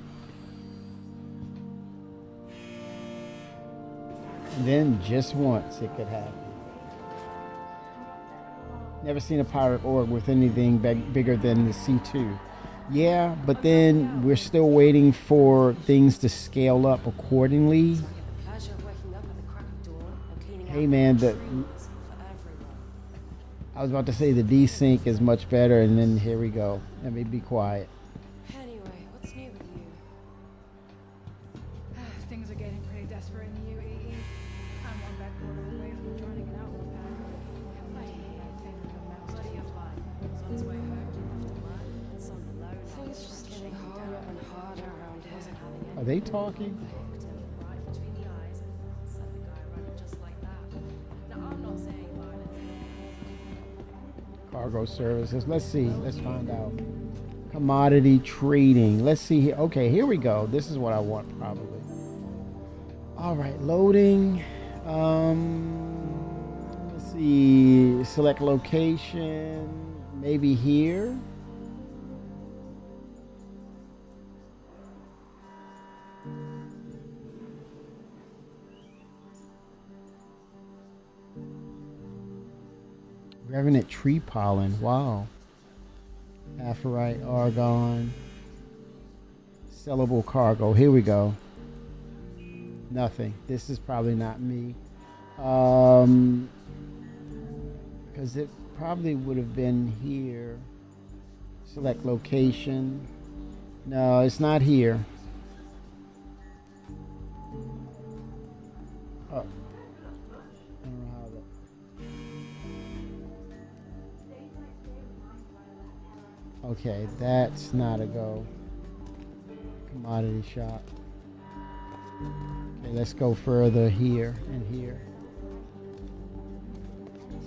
And then just once it could happen. Never seen a pirate org with anything bigger than the C2. Yeah, but then we're still waiting for things to scale up accordingly. Hey man, I was about to say the desync is much better, and then here we go. Let me be quiet. Anyway, what's new with you? Things are getting pretty desperate in the UAE. I'm one back border away from joining an outlaw pack. I hate that thing with the mouse. Bloody apply. It's on its way home after work. It's on the low. Things just getting harder and harder around here. Are they talking? Right between the eyes and set the guy running just like that. Now, I'm not saying violence. Cargo services. Let's see. Let's find out. Commodity trading. Let's see here. Okay, here we go. This is what I want probably. All right, loading. Let's see. Select location. Maybe here. Revenant tree pollen. Wow. Aphrite, argon. Sellable cargo. Here we go. Nothing. This is probably not me. Because it probably would have been here. Select location. No, it's not here. Oh. I don't know how that. Okay, that's not a go. Commodity shop. Okay, let's go further here and here.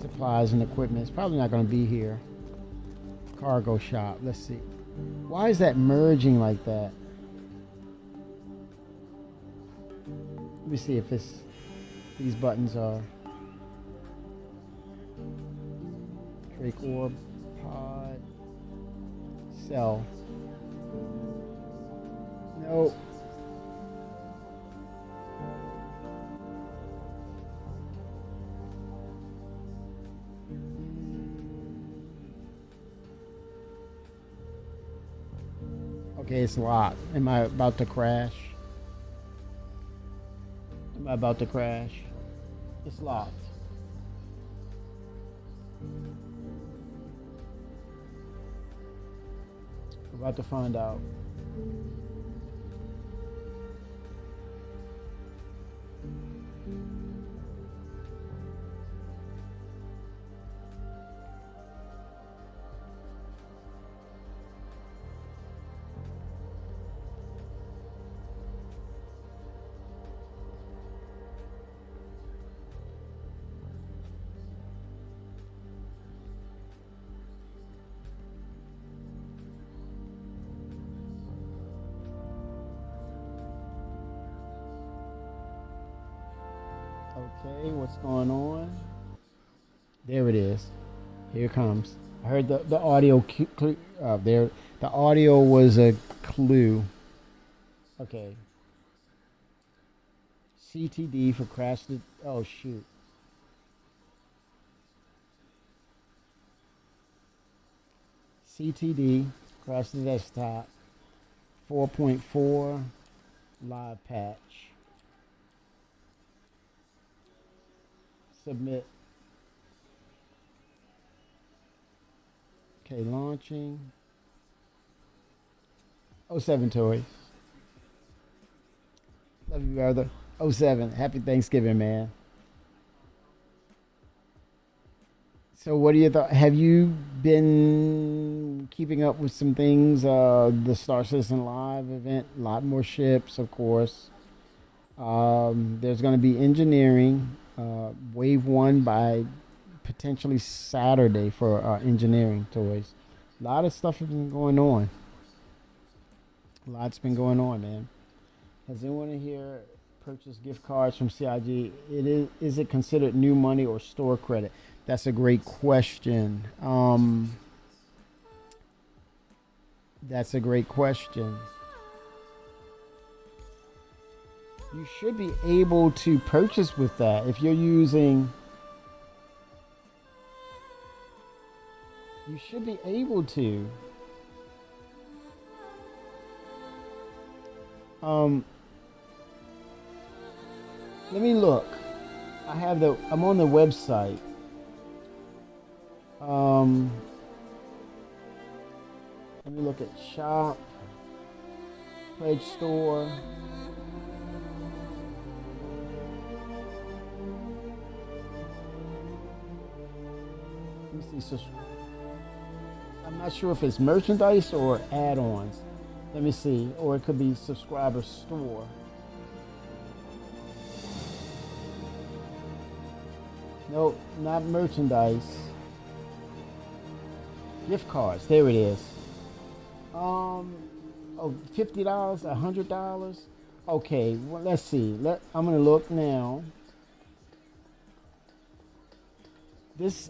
Supplies and equipment. It's probably not going to be here. Cargo shop. Let's see. Why is that merging like that? Let me see if these buttons are Drake Orb Pod. Sell. Nope. Okay, it's locked. Am I about to crash? Am I about to crash? It's locked. We're about to find out. Okay, what's going on? There it is. Here it comes. I heard the audio there. The audio was a clue. Okay. CTD for crash. Oh shoot. CTD across the desktop. 4.4 live patch. Submit. Okay, launching. 07 toys. Love you, brother. 07. Happy Thanksgiving, man. So what do you thought? Have you been keeping up with some things? The Star Citizen Live event, a lot more ships, of course. There's going to be engineering, wave one by potentially Saturday for engineering toys. A lot of stuff has been going on. A lot's been going on, man. Has anyone in here purchased gift cards from CIG? Is it considered new money or store credit? That's a great question. That's a great question. You should be able to purchase with that if you're using. You should be able to. Let me look. I'm on the website. Let me look at shop, pledge store. Let me see. I'm not sure if it's merchandise or add-ons. Let me see. Or it could be subscriber store. Nope, not merchandise. Gift cards. There it is. $50, $100. Okay, well, let's see. I'm gonna look now.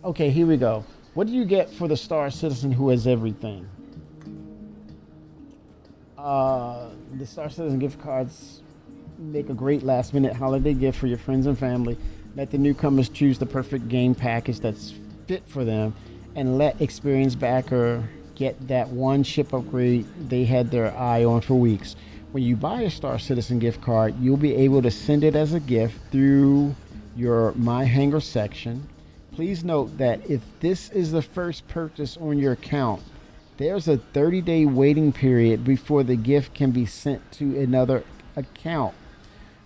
Okay, here we go. What do you get for the Star Citizen who has everything? The Star Citizen gift cards make a great last-minute holiday gift for your friends and family. Let the newcomers choose the perfect game package that's fit for them, and let experienced backer get that one ship upgrade they had their eye on for weeks. When you buy a Star Citizen gift card, you'll be able to send it as a gift through your My Hangar section. Please note that if this is the first purchase on your account, there's a 30-day waiting period before the gift can be sent to another account.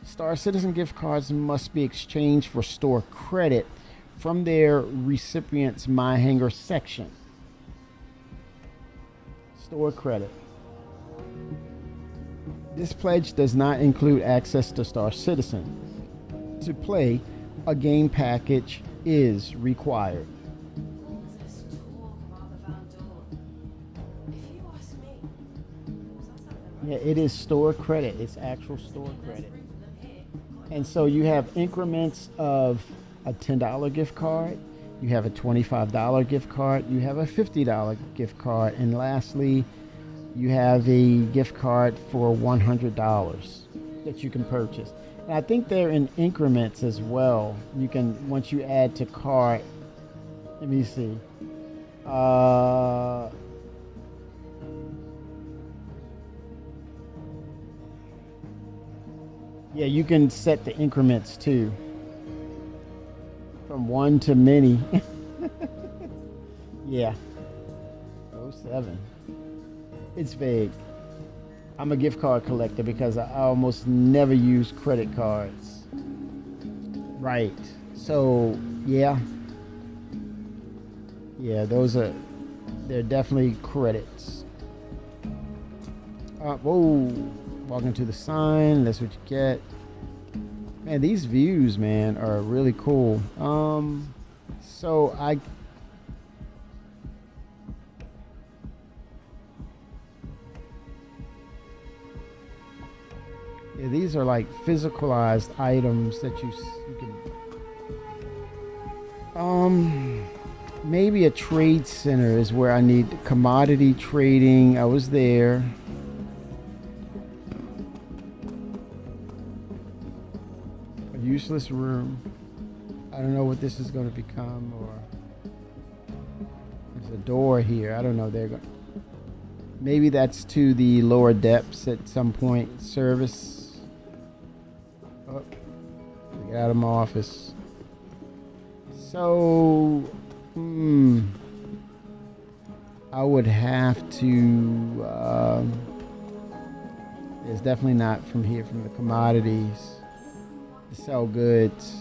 Star Citizen gift cards must be exchanged for store credit from their recipient's My Hangar section. Store credit. This pledge does not include access to Star Citizen. To play, a game package is required. Yeah, it is store credit. It's actual store credit. And so you have increments of a $10 gift card, you have a $25 gift card, you have a $50 gift card, and lastly, you have a gift card for $100 that you can purchase. And I think they're in increments as well. You can, once you add to cart, let me see. Yeah, you can set the increments too. From one to many. Yeah. 07. It's vague. I'm a gift card collector because I almost never use credit cards. Right. So, yeah. Yeah, they're definitely credits. Whoa. Walking to the sign, that's what you get. Man, these views, man, are really cool. Yeah, these are like physicalized items that you can. Maybe a trade center is where I need commodity trading. I was there. Useless room. I don't know what this is going to become, or a door here. I don't know. They're going. Maybe that's to the lower depths at some point. Service. Oh, get out of my office. So, I would have to. It's definitely not from here, from the commodities. To sell goods.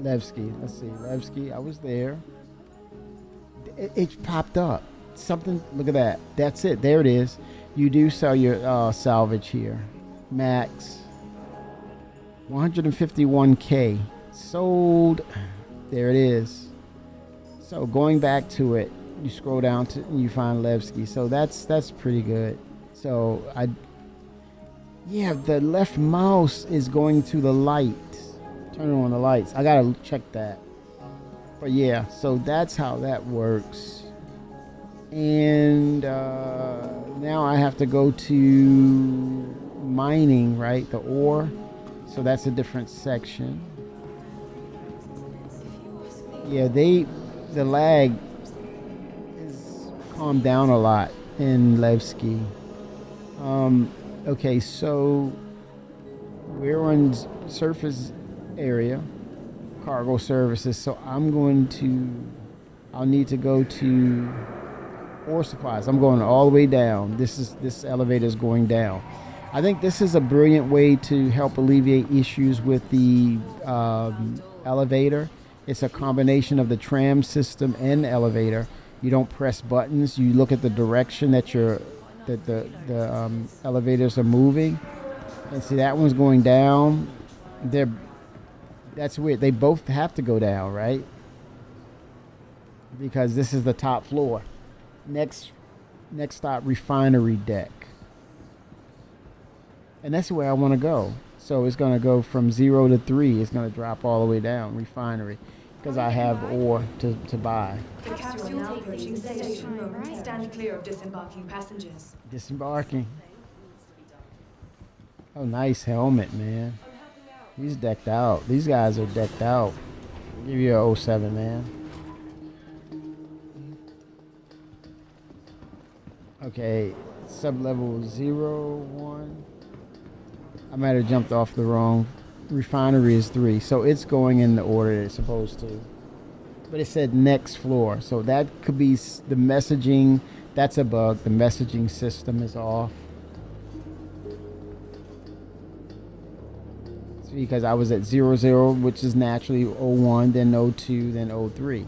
Levski, let's see. Levski, I was there. It popped up. Something, look at that. That's it. There it is. You do sell your salvage here. Max. 151K. Sold. There it is. So going back to it, you scroll down to and you find Levski. So that's pretty good. So the left mouse is going to the light. Turning on the lights. I gotta check that. But yeah, so that's how that works. And now I have to go to mining, right? The ore. So that's a different section. Yeah, the lag is calmed down a lot in Levski. Okay, so we're on surface area, cargo services. So I'll need to go to ore supplies. I'm going all the way down. This elevator is going down. I think this is a brilliant way to help alleviate issues with the elevator. It's a combination of the tram system and the elevator. You don't press buttons. You look at the direction that the elevators are moving. And see, that one's going down. That's weird. They both have to go down, right? Because this is the top floor. Next stop, refinery deck. And that's where I want to go. So it's going to go from 0 to 3. It's going to drop all the way down, refinery. Because I have ore to buy. The capsule now approaching station room. Stand clear of disembarking passengers. Disembarking. Oh, nice helmet, man. He's decked out. These guys are decked out. I'll give you a 07, man. Okay, sub-level 1. I might have jumped off the wrong. Refinery is 3, so it's going in the order it's supposed to. But it said next floor, so that could be the messaging. That's a bug. The messaging system is off. Because I was at 00, which is naturally 01, then 02, then 03.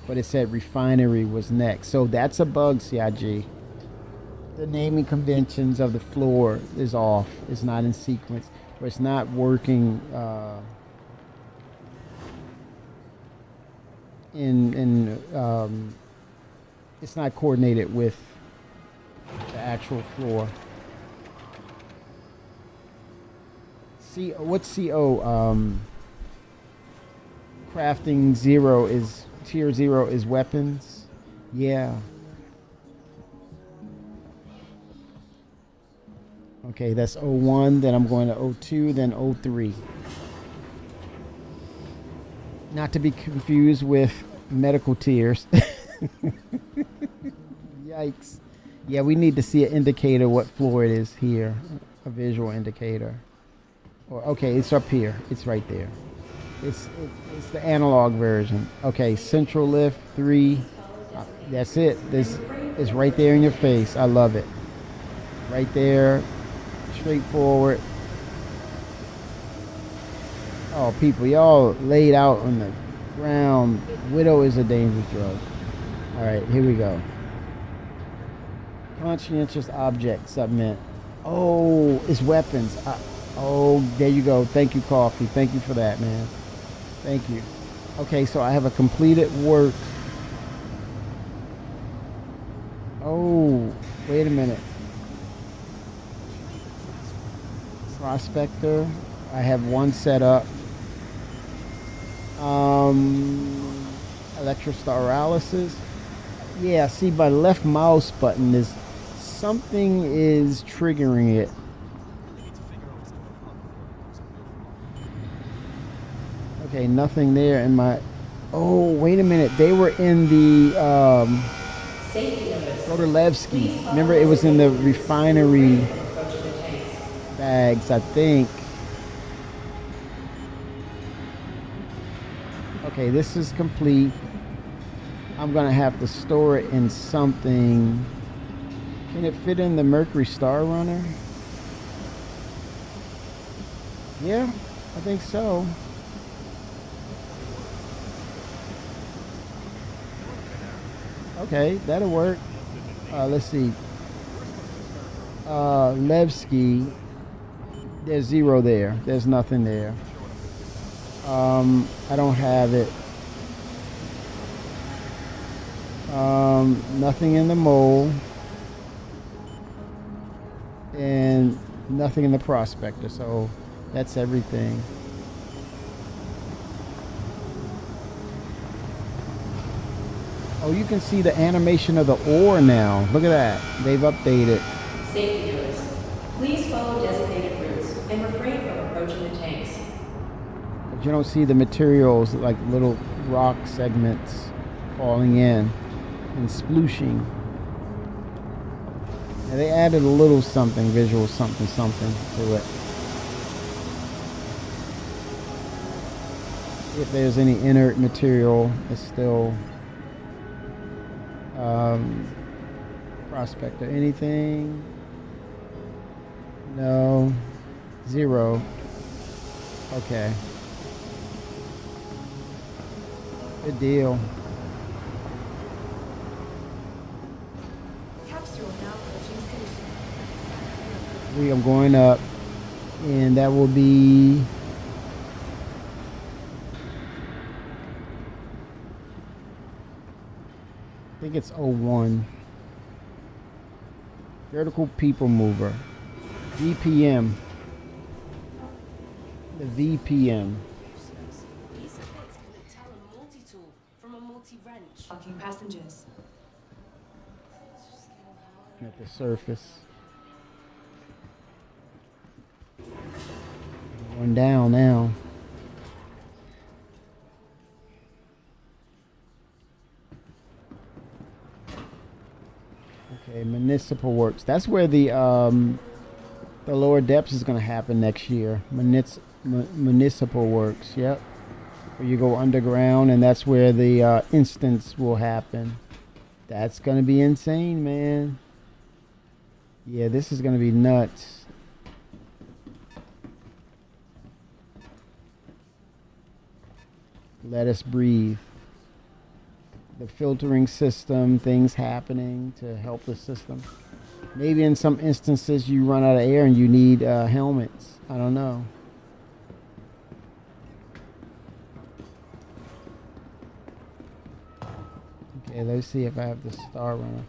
But it said refinery was next. So that's a bug, CIG. The naming conventions of the floor is off. It's not in sequence. Or it's not working it's not coordinated with the actual floor. What's CO? Crafting 0 is tier 0 is weapons. Yeah. Okay, that's 01. Then I'm going to 02. Then 03. Not to be confused with medical tiers. Yikes. Yeah, we need to see an indicator what floor it is here. A visual indicator. Okay, it's up here. It's right there. It's the analog version. Okay, central lift 3. That's it. This is right there in your face. I love it. Right there. Straightforward. Oh, people, y'all laid out on the ground. Widow is a dangerous drug. All right, here we go. Conscientious object submit. Oh, it's weapons. Oh, there you go. Thank you, Coffee. Thank you for that, man. Thank you. Okay, so I have a completed work. Oh, wait a minute. Prospector. I have one set up. Electrostarolysis. Yeah, see, my left mouse button is something is triggering it. Okay, nothing there in my. Oh, wait a minute. They were in the Safety notice. Rodolevsky. Remember, it was in the refinery Approaching the tanks. bags, I think. Okay, this is complete. I'm gonna have to store it in something. Can it fit in the Mercury Star Runner? Yeah, I think so. Okay, that'll work. Let's see. Levski, there's 0 there. There's nothing there. I don't have it. Nothing in the mole. And nothing in the prospector. So that's everything. Oh, you can see the animation of the ore now. Look at that. They've updated. Safety notice. Please follow designated routes and refrain from approaching the tanks. But you don't see the materials like little rock segments falling in and splooshing. Yeah, they added a little something, visual something to it. If there's any inert material, it's still prospector. Anything? No. 0. Okay. Good deal. Capsule now approaching station. We are going up, and that will be I think it's 01. Vertical people mover. VPM. The VPM. These bits can tell a multi-tool from a multi-wrench. Fucking passengers. At the surface. Going down now. Okay, municipal works. That's where the lower depths is going to happen next year. Municipal works. Yep. Where you go underground, and that's where the instance will happen. That's going to be insane, man. Yeah, this is going to be nuts. Let us breathe. The filtering system, things happening to help the system. Maybe in some instances you run out of air and you need helmets. I don't know. Okay, let's see if I have the Star Runner.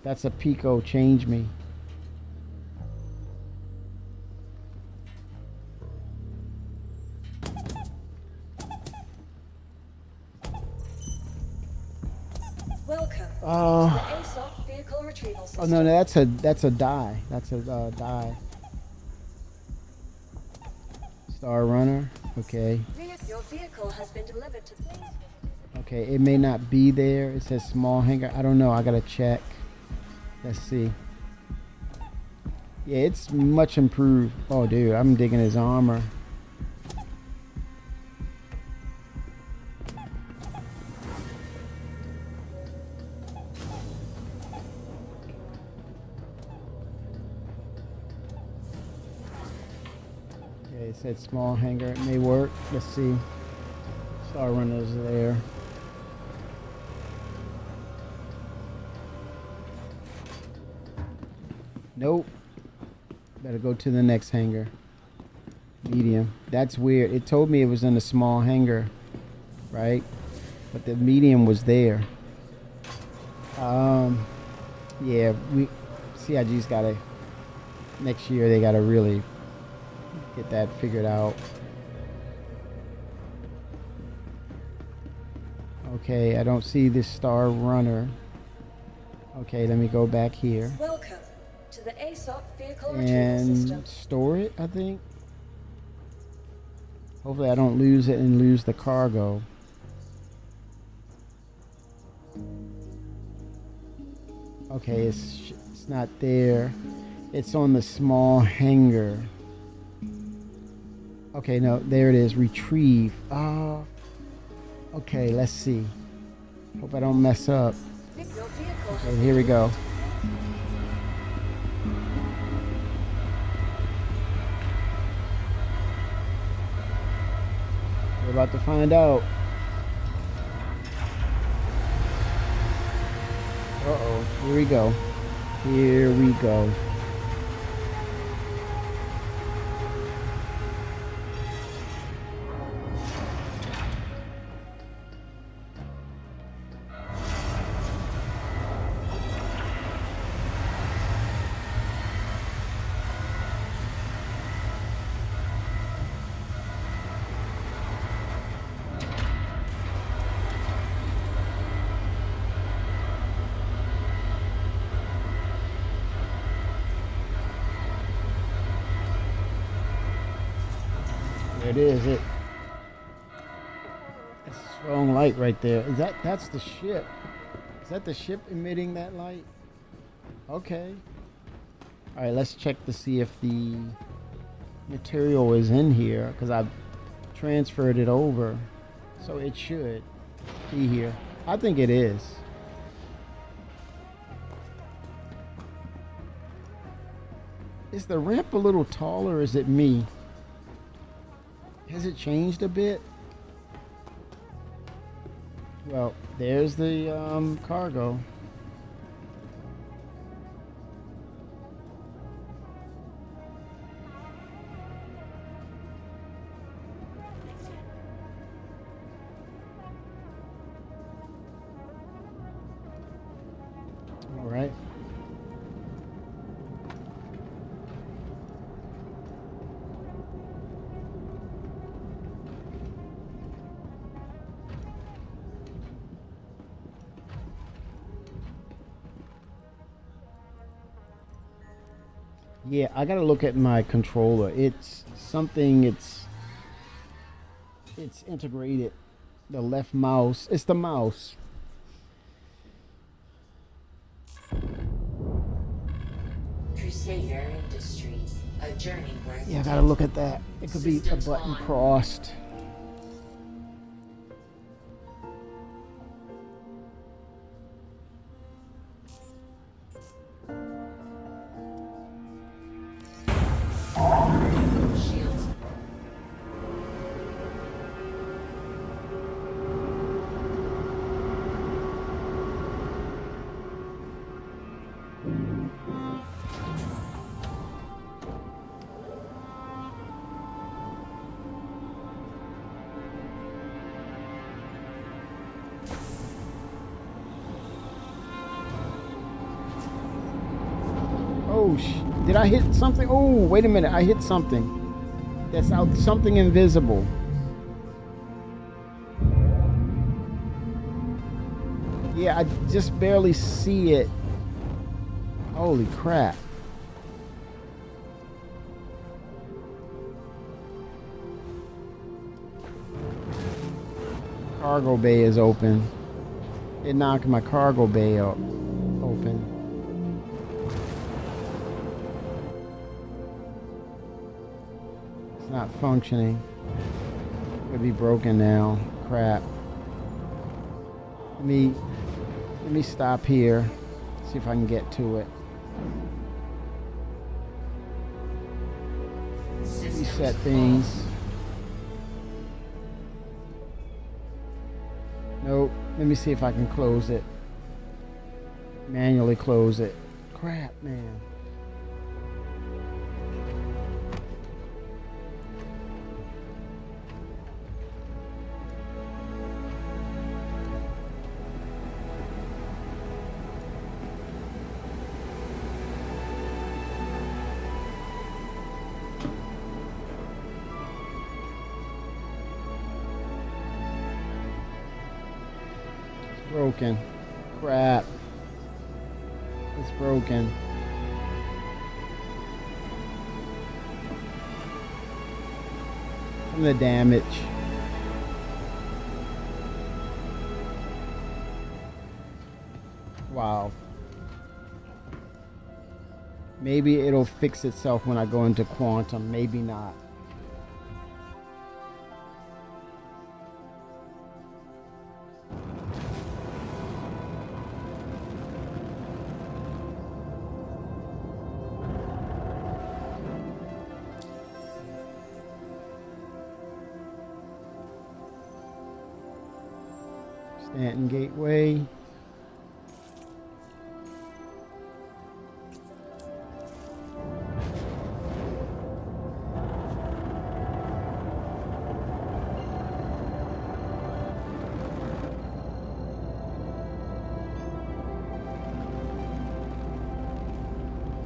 That's a Pico, change me. Welcome Oh. to the ASOP vehicle retrieval system. Oh no, that's a die. That's a die. Star Runner. Okay. Your vehicle has been delivered to the... Okay, it may not be there. It says small hangar. I don't know. I gotta check. Let's see. Yeah, it's much improved. Oh, dude, I'm digging his armor. Okay, it said small hangar. It may work. Let's see. Star Runner's there. Nope. Better go to the next hangar. Medium. That's weird. It told me it was in a small hangar, right? But the medium was there. Yeah, CIG's gotta, next year they gotta really get that figured out. Okay, I don't see this Star Runner. Okay, let me go back here Welcome to the ASOP vehicle retrieval system. and store it, I think. Hopefully I don't lose it and lose the cargo. Okay, it's not there. It's on the small hangar. Okay, no, there it is. Retrieve. Oh. Okay, let's see. Hope I don't mess up. Okay, here we go. We're about to find out. Uh-oh, here we go. Here we go. There it is. That's a strong light right there. That's the ship? Is that the ship emitting that light? Okay. All right, let's check to see if the material is in here, because I've transferred it over, so it should be here. I think it is. Is the ramp a little taller, or is it me? Has it changed a bit? Well, there's the cargo. All right. Yeah, I gotta look at my controller. It's something, it's integrated. The left mouse, it's the mouse. Crusader Industries, a journey worth Yeah, I gotta look at that. It could be a Systems button on. crossed. Shields. Oh, did I hit something? Oh, wait a minute. I hit something. That's out. Something invisible. Yeah, I just barely see it. Holy crap. Cargo bay is open. It knocked my cargo bay open. It's not functioning. Could be broken now. Crap. Let me stop here. See if I can get to it. Reset things. Nope. Let me see if I can close it. Manually close it. Crap, man. Broken. Crap. It's broken. from the damage. Wow. Maybe it'll fix itself when I go into quantum. Maybe not. Stanton Gateway.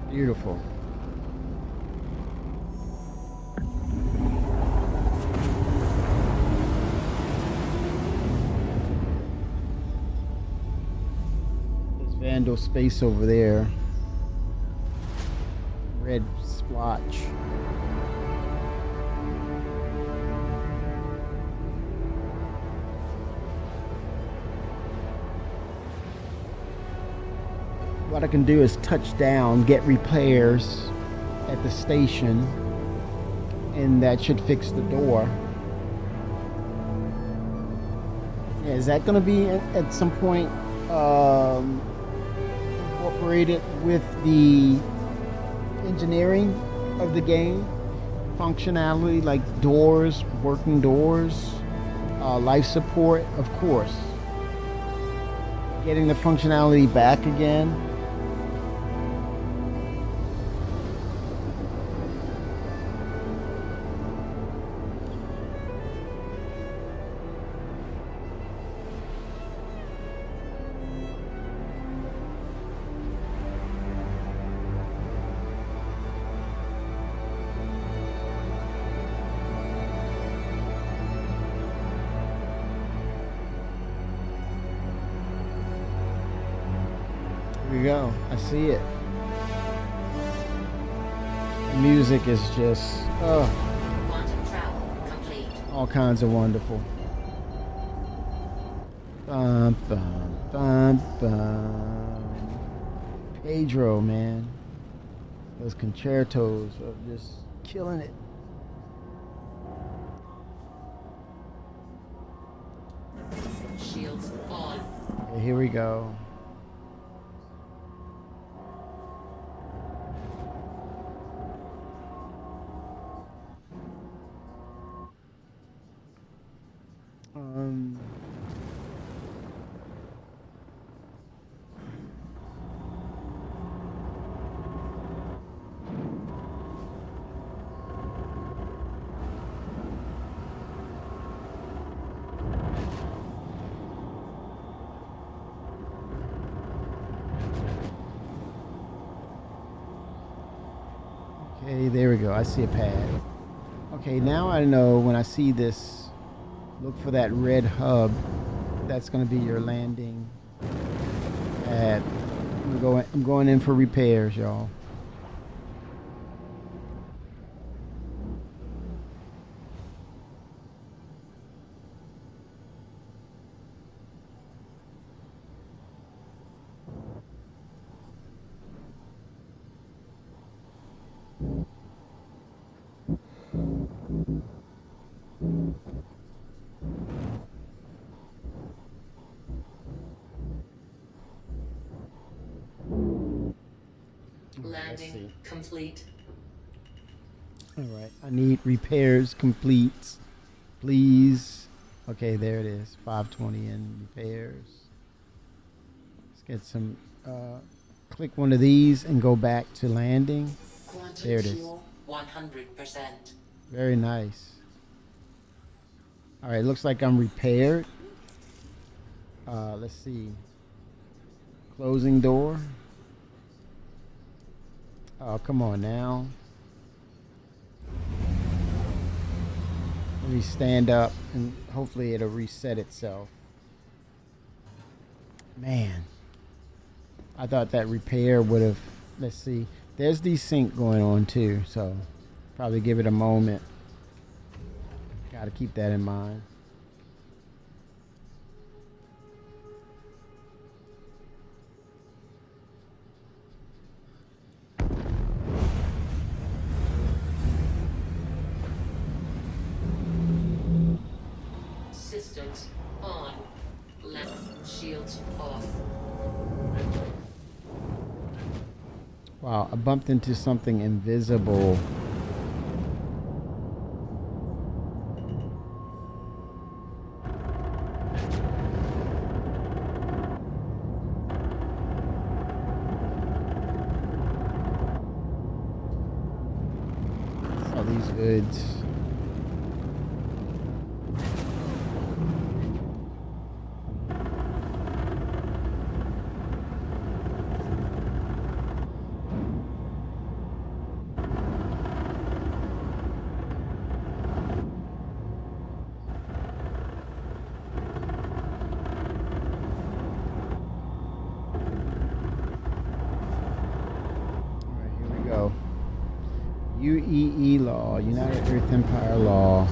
Beautiful. There's Vandal space over there. Red splotch. What I can do is touch down, get repairs at the station, and that should fix the door. Yeah, is that going to be at some point incorporated with the engineering of the game? Functionality like doors, working doors, life support, of course. Getting the functionality back again. Here we go. I see it. The music is just Quantum travel complete. all kinds of wonderful. Bum, bum, bum, bum. Pedro, man. Those concertos are just killing it. Shields on. Okay, here we go. Okay, there we go. I see a pad. Okay, now I know when I see this, look for that red hub. That's going to be your landing pad. I'm going in for repairs, y'all. Landing complete. All right, I need repairs complete, please. Okay, there it is. 520 in repairs. Let's get some. Click one of these and go back to landing. Quantum There it is. fuel 100%. Very nice. All right, looks like I'm repaired. Let's see. Closing door. Oh, come on now. Let me stand up and hopefully it'll reset itself. Man. I thought that repair would have, let's see. There's desync going on too, so probably give it a moment. Got to keep that in mind. Systems on. Left shields off. Wow, I bumped into something invisible. All these goods. UEE law, United Earth Empire law.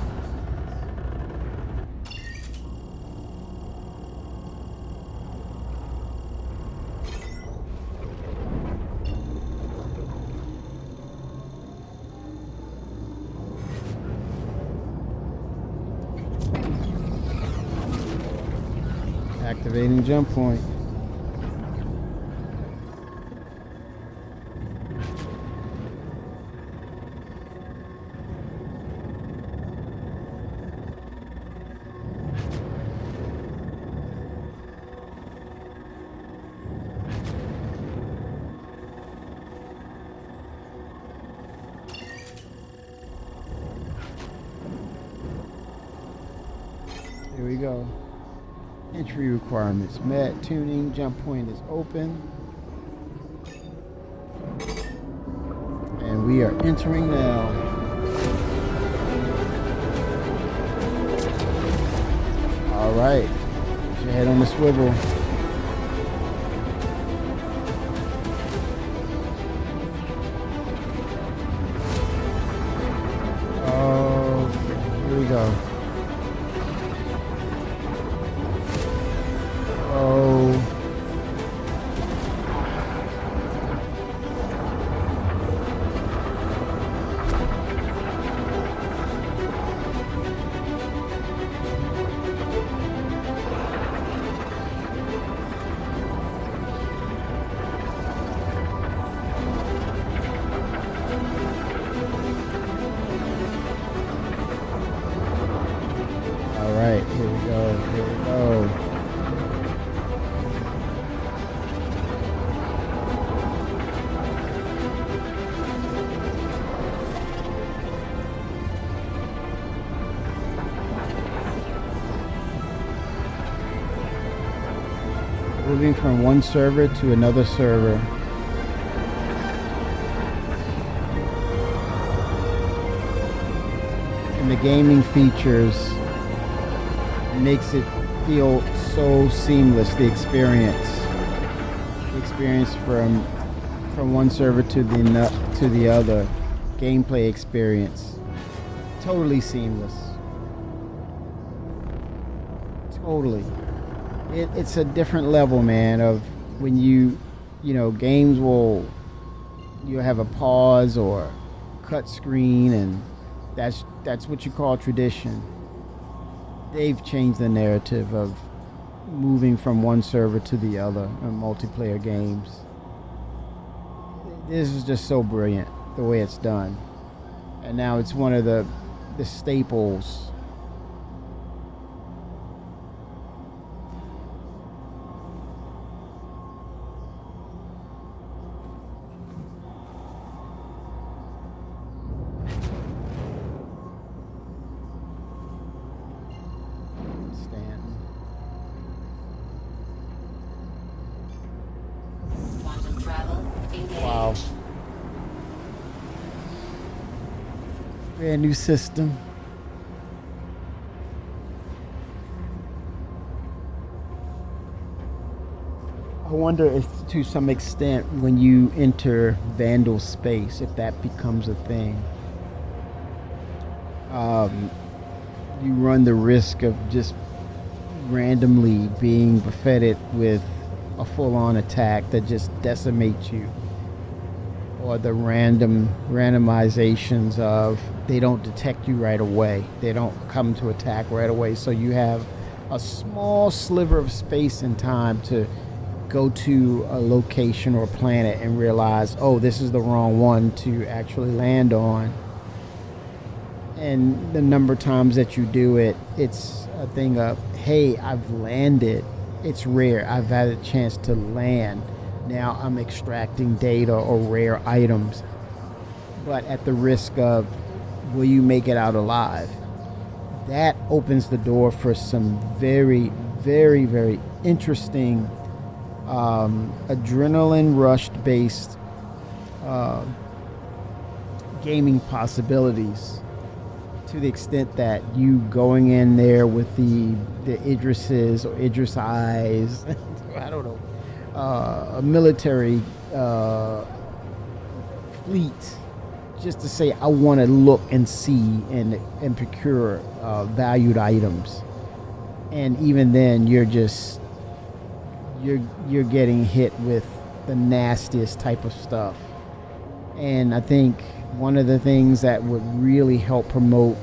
Activating jump point. Here we go. Entry requirements met. Tuning. Jump point is open. And we are entering now. All right. Get your head on the swivel. Oh, here we go. Oh. All right, here we go. Here we go. Moving from one server to another server. And the gaming features makes it feel so seamless, the experience. The experience from one server to the other. Gameplay experience. Totally seamless. Totally. It's a different level, man, of when you know, games you'll have a pause or cut screen, and that's what you call tradition. They've changed the narrative of moving from one server to the other in multiplayer games. This is just so brilliant, the way it's done. And now it's one of the staples. Quantum travel engaged. Wow. Brand new system. I wonder if, to some extent, when you enter Vandal space, if that becomes a thing. you run the risk of just randomly being buffeted with a full-on attack that just decimates you, or the randomizations of they don't detect you right away, they don't come to attack right away, so you have a small sliver of space and time to go to a location or planet and realize, oh, this is the wrong one to actually land on. And the number of times that you do it, it's a thing of, hey, I've landed. It's rare. I've had a chance to land. Now I'm extracting data or rare items. But at the risk of, will you make it out alive? That opens the door for some very, very, very interesting adrenaline rushed based gaming possibilities, to the extent that you going in there with the Idrises or Idris eyes, I don't know, a military fleet, just to say, I want to look and see and procure valued items. And even then, you're getting hit with the nastiest type of stuff. And I think one of the things that would really help promote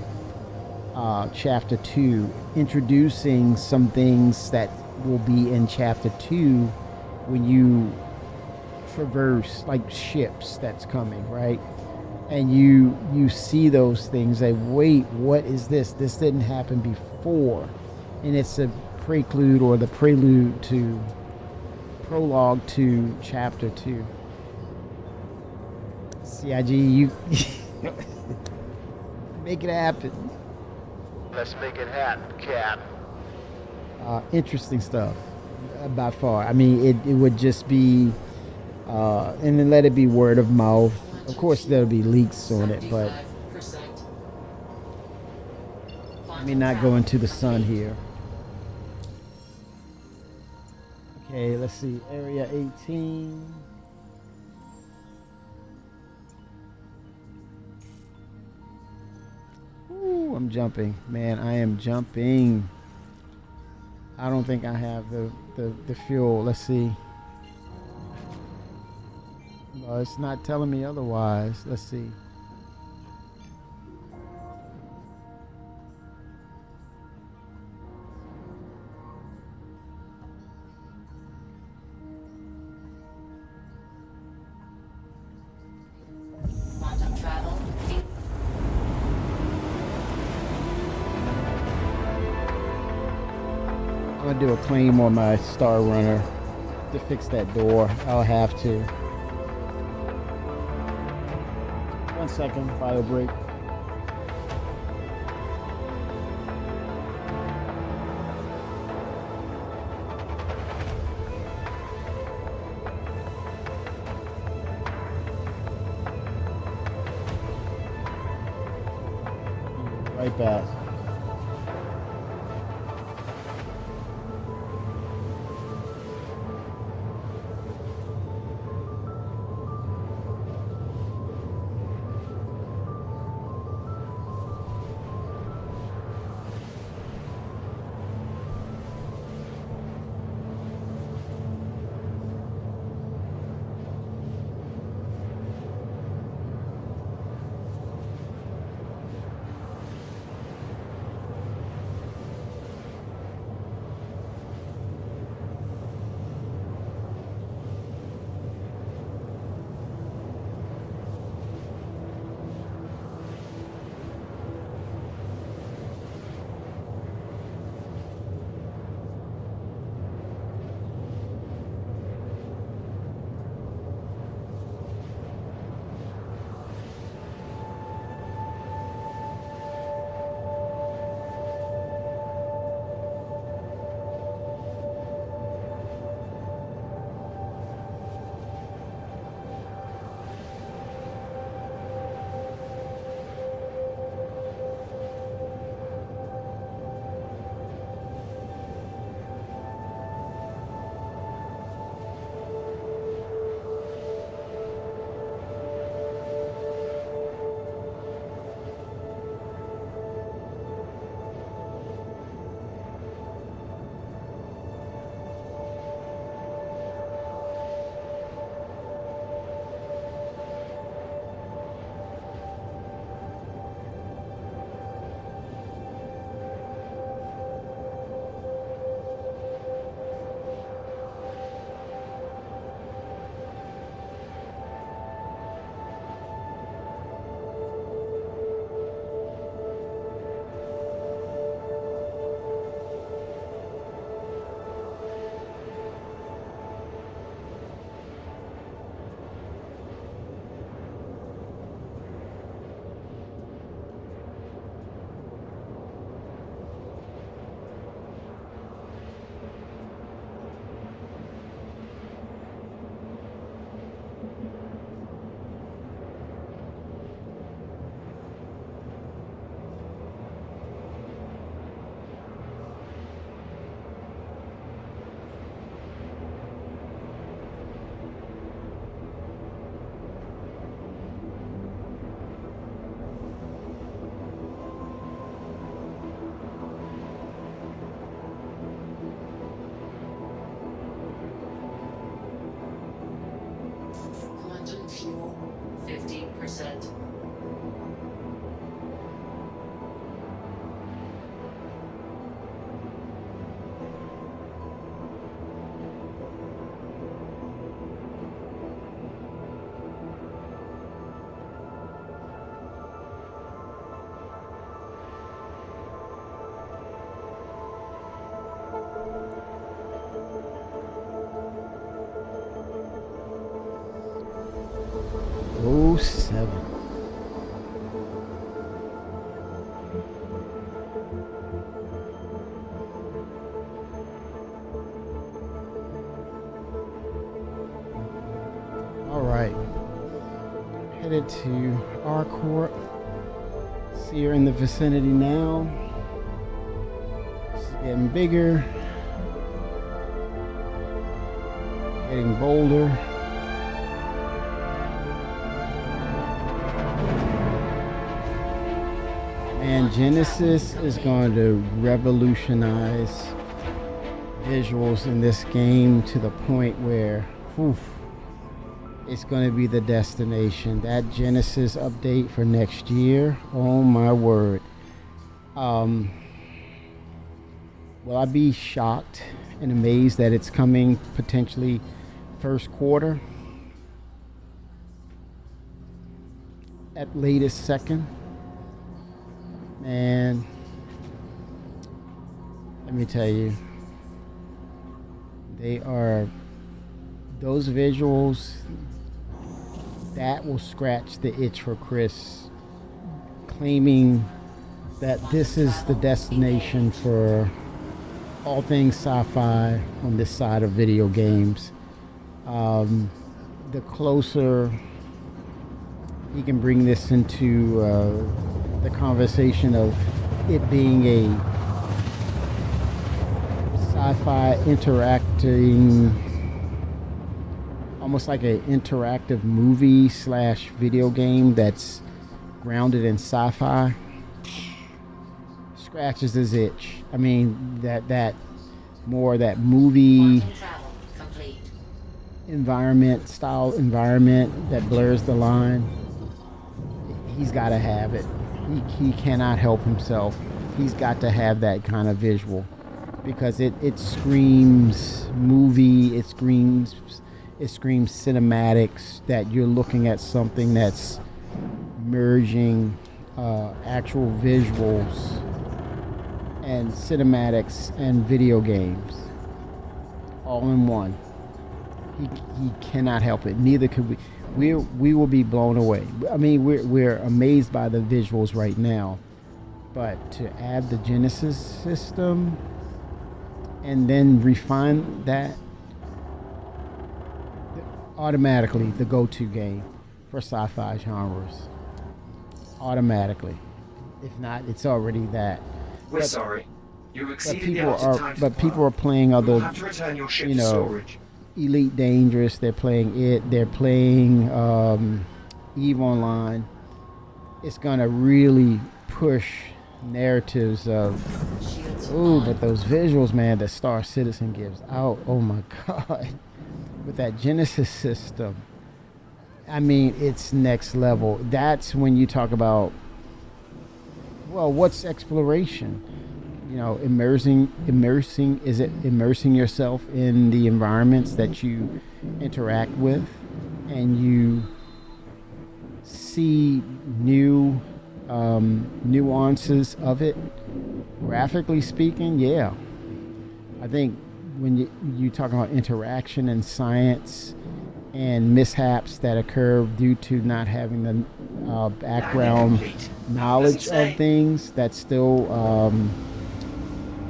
Chapter 2, introducing some things that will be in Chapter 2 when you traverse, like ships that's coming, right? And you see those things, like, wait, what is this? This didn't happen before. And it's a prelude or the prologue to Chapter 2. CIG, you make it happen. Let's make it happen, Cap. Interesting stuff, by far. I mean, it would just be, and then let it be word of mouth. Of course, there'll be leaks on it, but let me not go into the sun here. Okay, let's see. Area 18. Ooh, I'm jumping. Man, I am jumping. I don't think I have the fuel. Let's see. No, it's not telling me otherwise. Let's see. Quantum travel. I'm gonna do a claim on my Star Runner to fix that door. I'll have to. 1 second, bio break. Right back. fuel. 50%. Oh, 07. All right. Headed to R Corp. See her in the vicinity now. It's getting bigger. Getting bolder. And Genesis is going to revolutionize visuals in this game to the point where it's going to be the destination. That Genesis update for next year, oh my word. Will I be shocked and amazed that it's coming potentially first quarter? At latest second? And let me tell you, those visuals that will scratch the itch for Chris, claiming that this is the destination for all things sci-fi on this side of video games. The closer he can bring this into the conversation of it being a sci-fi interacting, almost like an interactive movie slash video game that's grounded in sci-fi, scratches his itch. I mean, that movie environment that blurs the line. He's got to have it. He cannot help himself. He's got to have that kind of visual because it screams movie. It screams cinematics, that you're looking at something that's merging actual visuals and cinematics and video games all in one. He cannot help it. Neither could we. We will be blown away. I mean, we're amazed by the visuals right now, but to add the Genesis system and then refine that, automatically the go-to game for sci-fi genres. Automatically, if not, it's already that. We're But- sorry. You've But exceeded the people allotted time. are people are playing You'll other, have to return your ship you to know, storage. Elite Dangerous. They're playing it. They're playing EVE Online. It's gonna really push narratives of, ooh, but those visuals, man, that Star Citizen gives out. Oh my God, with that Genesis system. I mean, it's next level. That's when you talk about, well, what's exploration? You know, immersing, is it immersing yourself in the environments that you interact with and you see new nuances of it? Graphically speaking, yeah. I think when you talk about interaction and science and mishaps that occur due to not having the background knowledge of things, that's still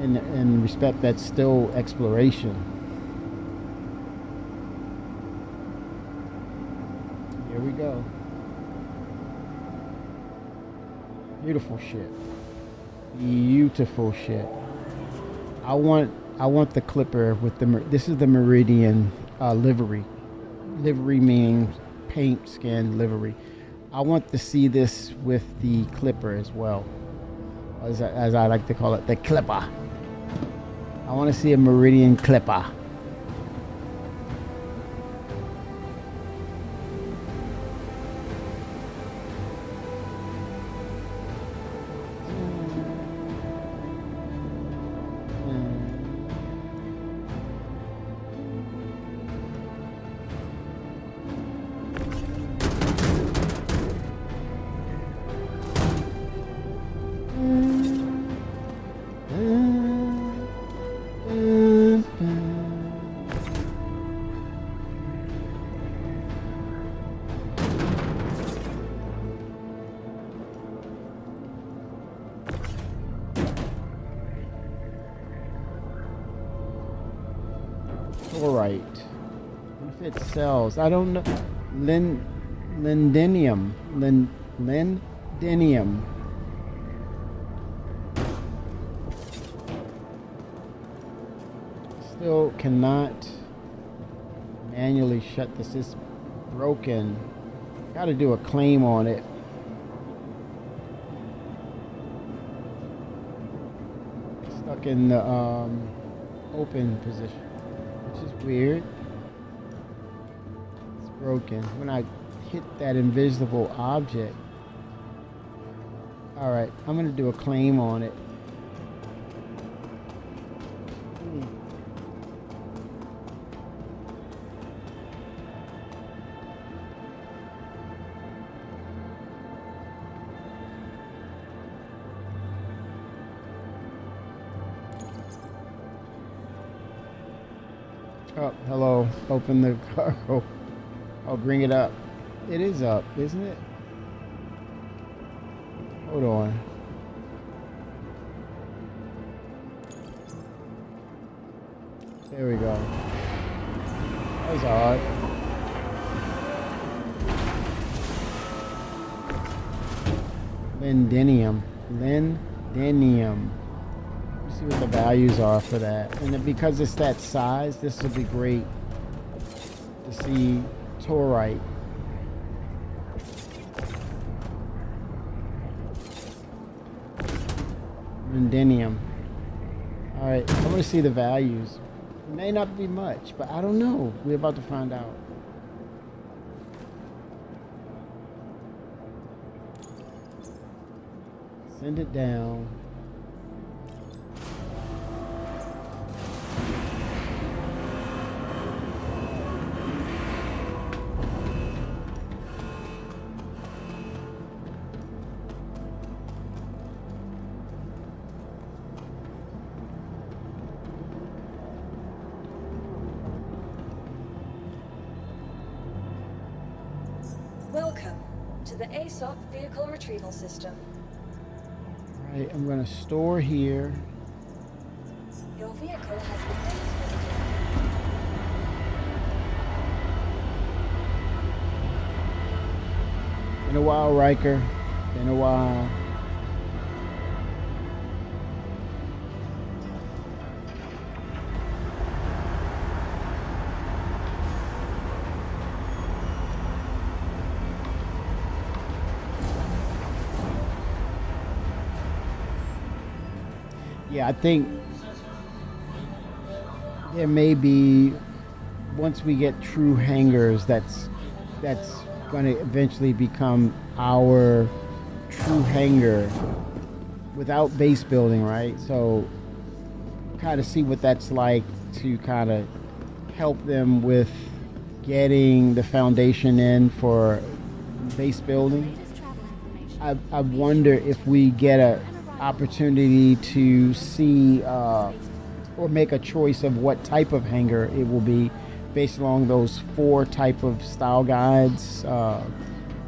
in respect, that's still exploration. Here we go. Beautiful shit. Beautiful shit. I want the Clipper with the, this is the Meridian livery. Livery meaning paint skin livery. I want to see this with the Clipper as well, as I like to call it, the Clipper. I want to see a Meridian Clipper. Torite. What if it sells? I don't know. Lindenium. Lindenium. Still cannot manually shut this. It's broken. Got to do a claim on it. Stuck in the open position, which is weird. It's broken. When I hit that invisible object. All right, I'm gonna do a claim on it. Oh, hello. Open the cargo. I'll bring it up. It is up, isn't it? Hold on. There we go. That was odd. Lindenium. Lindenium. See what the values are for that. And then because it's that size, this will be great to see torite. Lindenium. Alright, I'm gonna see the values. It may not be much, but I don't know. We're about to find out. Send it down. Welcome to the ASOP Vehicle Retrieval System. Alright, I'm gonna store here. Your vehicle has been Been a while, Riker. Been a while. Yeah, I think there may be, once we get true hangars, that's going to eventually become our true hangar without base building, right? So kind of see what that's like to kind of help them with getting the foundation in for base building. I wonder if we get a opportunity to see or make a choice of what type of hangar it will be based along those 4 type of style guides.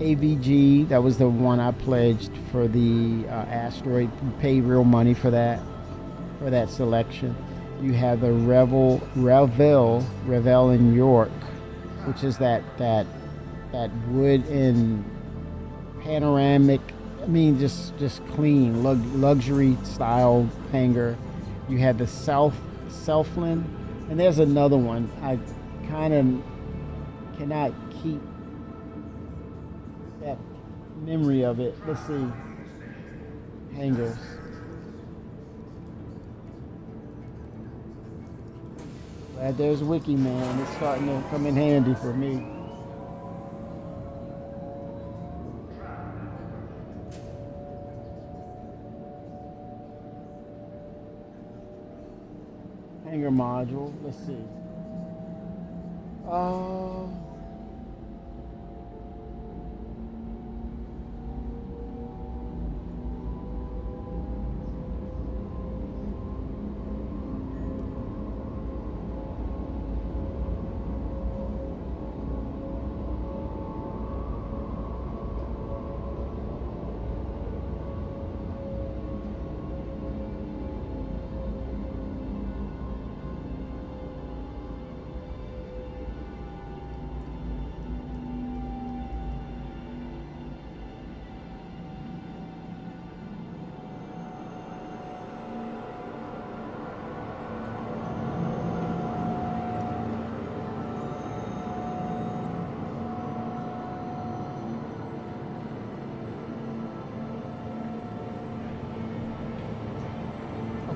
AVG, that was the one I pledged for the asteroid. We paid real money for that selection. You have the Revel in York, which is that wood and panoramic. I mean, just clean, luxury style hangar. You have the Southland, and there's another one. I kind of cannot keep that memory of it. Let's see. Hangars. Glad there's Wiki, man. It's starting to come in handy for me. Hangar module. Let's see.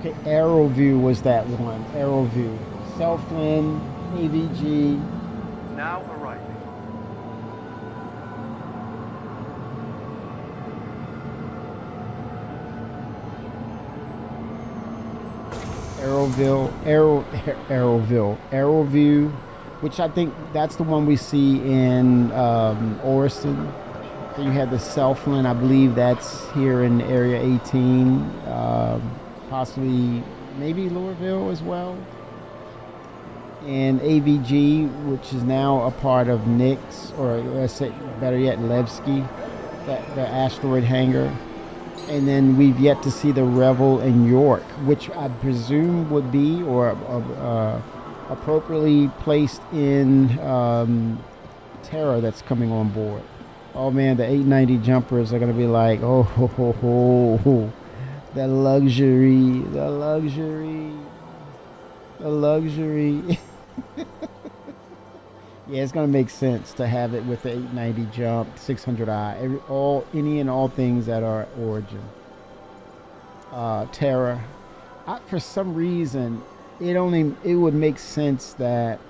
Okay, AeroView was that one. AeroView. Selflin, AVG. Now arriving. AeroView, which I think that's the one we see in Orison. Then you had the Selflin, I believe that's here in Area 18, possibly maybe Louisville as well. And AVG, which is now a part of Nix, or let's say better yet, Levski, the asteroid hangar. And then we've yet to see the Revel in York, which I presume would be or appropriately placed in Terra that's coming on board. Oh man, the 890 jumpers are gonna be like, oh ho ho ho, ho. The luxury, the luxury, the luxury. Yeah, it's gonna make sense to have it with the 890 jump, 600i, any and all things that are Origin. Terra. For some reason, it would make sense that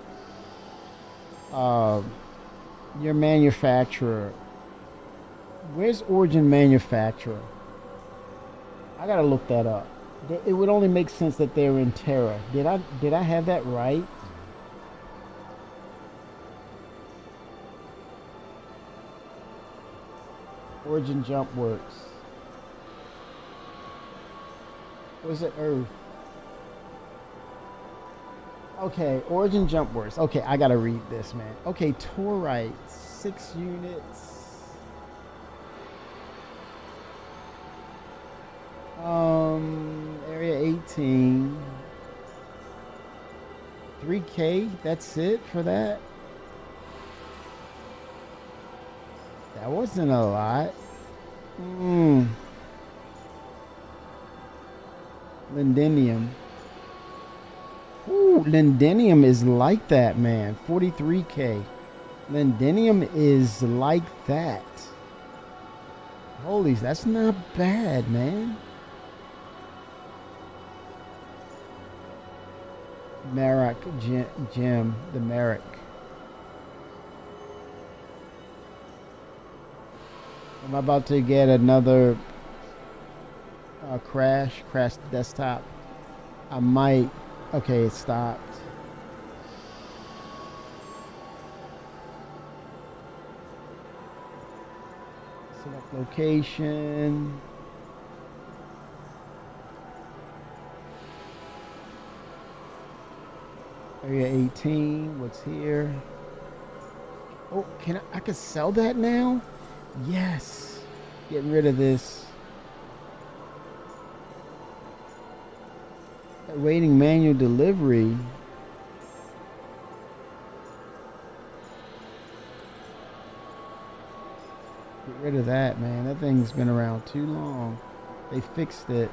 your manufacturer. Where's Origin manufacturer? I gotta look that up. It would only make sense that they're in Terra. Did I have that right? Origin Jump Works. Or is it Earth? Okay, Origin Jump Works. Okay, I gotta read this, man. Okay, Torite, 6 units. Area 18. 3K, that's it for that? That wasn't a lot. Lindenium. Ooh, Lindenium is like that, man. 43K. Lindenium is like that. Holy, that's not bad, man. Merrick Jim, the Merrick. I'm about to get another crash desktop. I might. Okay, it stopped. Select location. Area 18. What's here? Oh, I can sell that now? Yes. Getting rid of this. Awaiting manual delivery. Get rid of that, man. That thing's been around too long. They fixed it.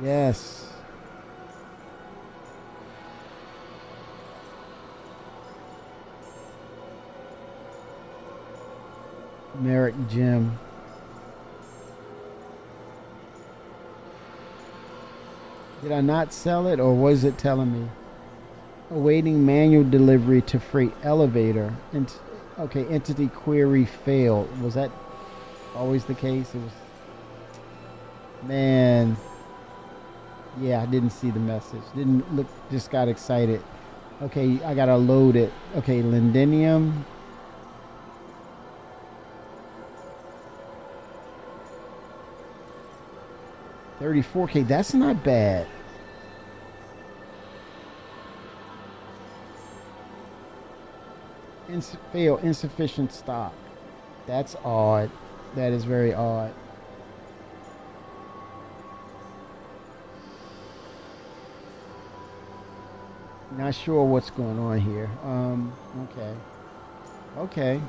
Yes. Merrick Jim. Did I not sell it, or was it telling me? Awaiting manual delivery to freight elevator. Okay, entity query failed. Was that always the case? It was. Man. Yeah, I didn't see the message. Didn't look. Just got excited. Okay, I gotta load it. Okay, Lindenium. $34K, that's not bad. Insufficient stock. That's odd. That is very odd. Not sure what's going on here. Okay. Okay.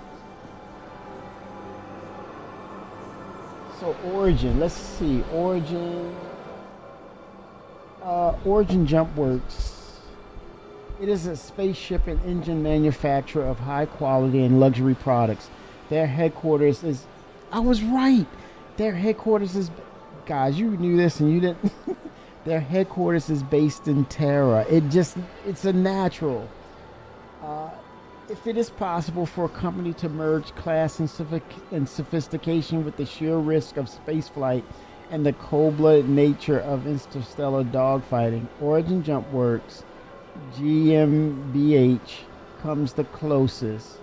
So Origin, let's see. Origin Jump Works. It is a spaceship and engine manufacturer of high quality and luxury products. Their headquarters is, I was right. Their headquarters is guys, you knew this and you didn't. Their headquarters is based in Terra. It's a natural. If it is possible for a company to merge class and sophistication with the sheer risk of spaceflight and the cold-blooded nature of interstellar dogfighting, Origin Jump Works, GmbH, comes the closest.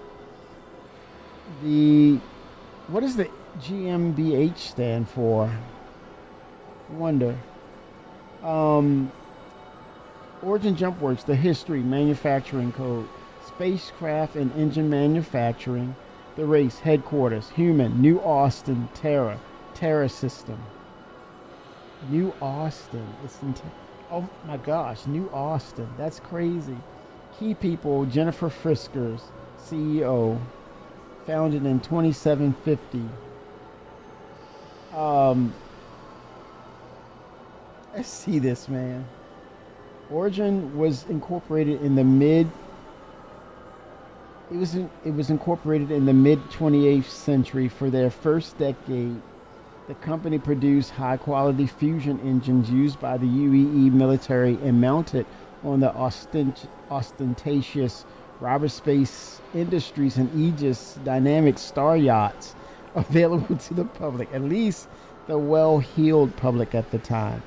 What does the GmbH stand for? Wonder. Origin Jump Works, the history, manufacturing code, spacecraft and engine manufacturing, the race, headquarters, human, New Austin, Terra system. New Austin. Oh my gosh, New Austin. That's crazy. Key people, Jennifer Friskers, CEO, founded in 2750. Let's see this, man. Origin was incorporated in the mid 28th century. For their first decade, the company produced high-quality fusion engines used by the UAE military and mounted on the ostentatious Robert Space Industries and Aegis dynamic star yachts available to the public, at least the well-heeled public at the time.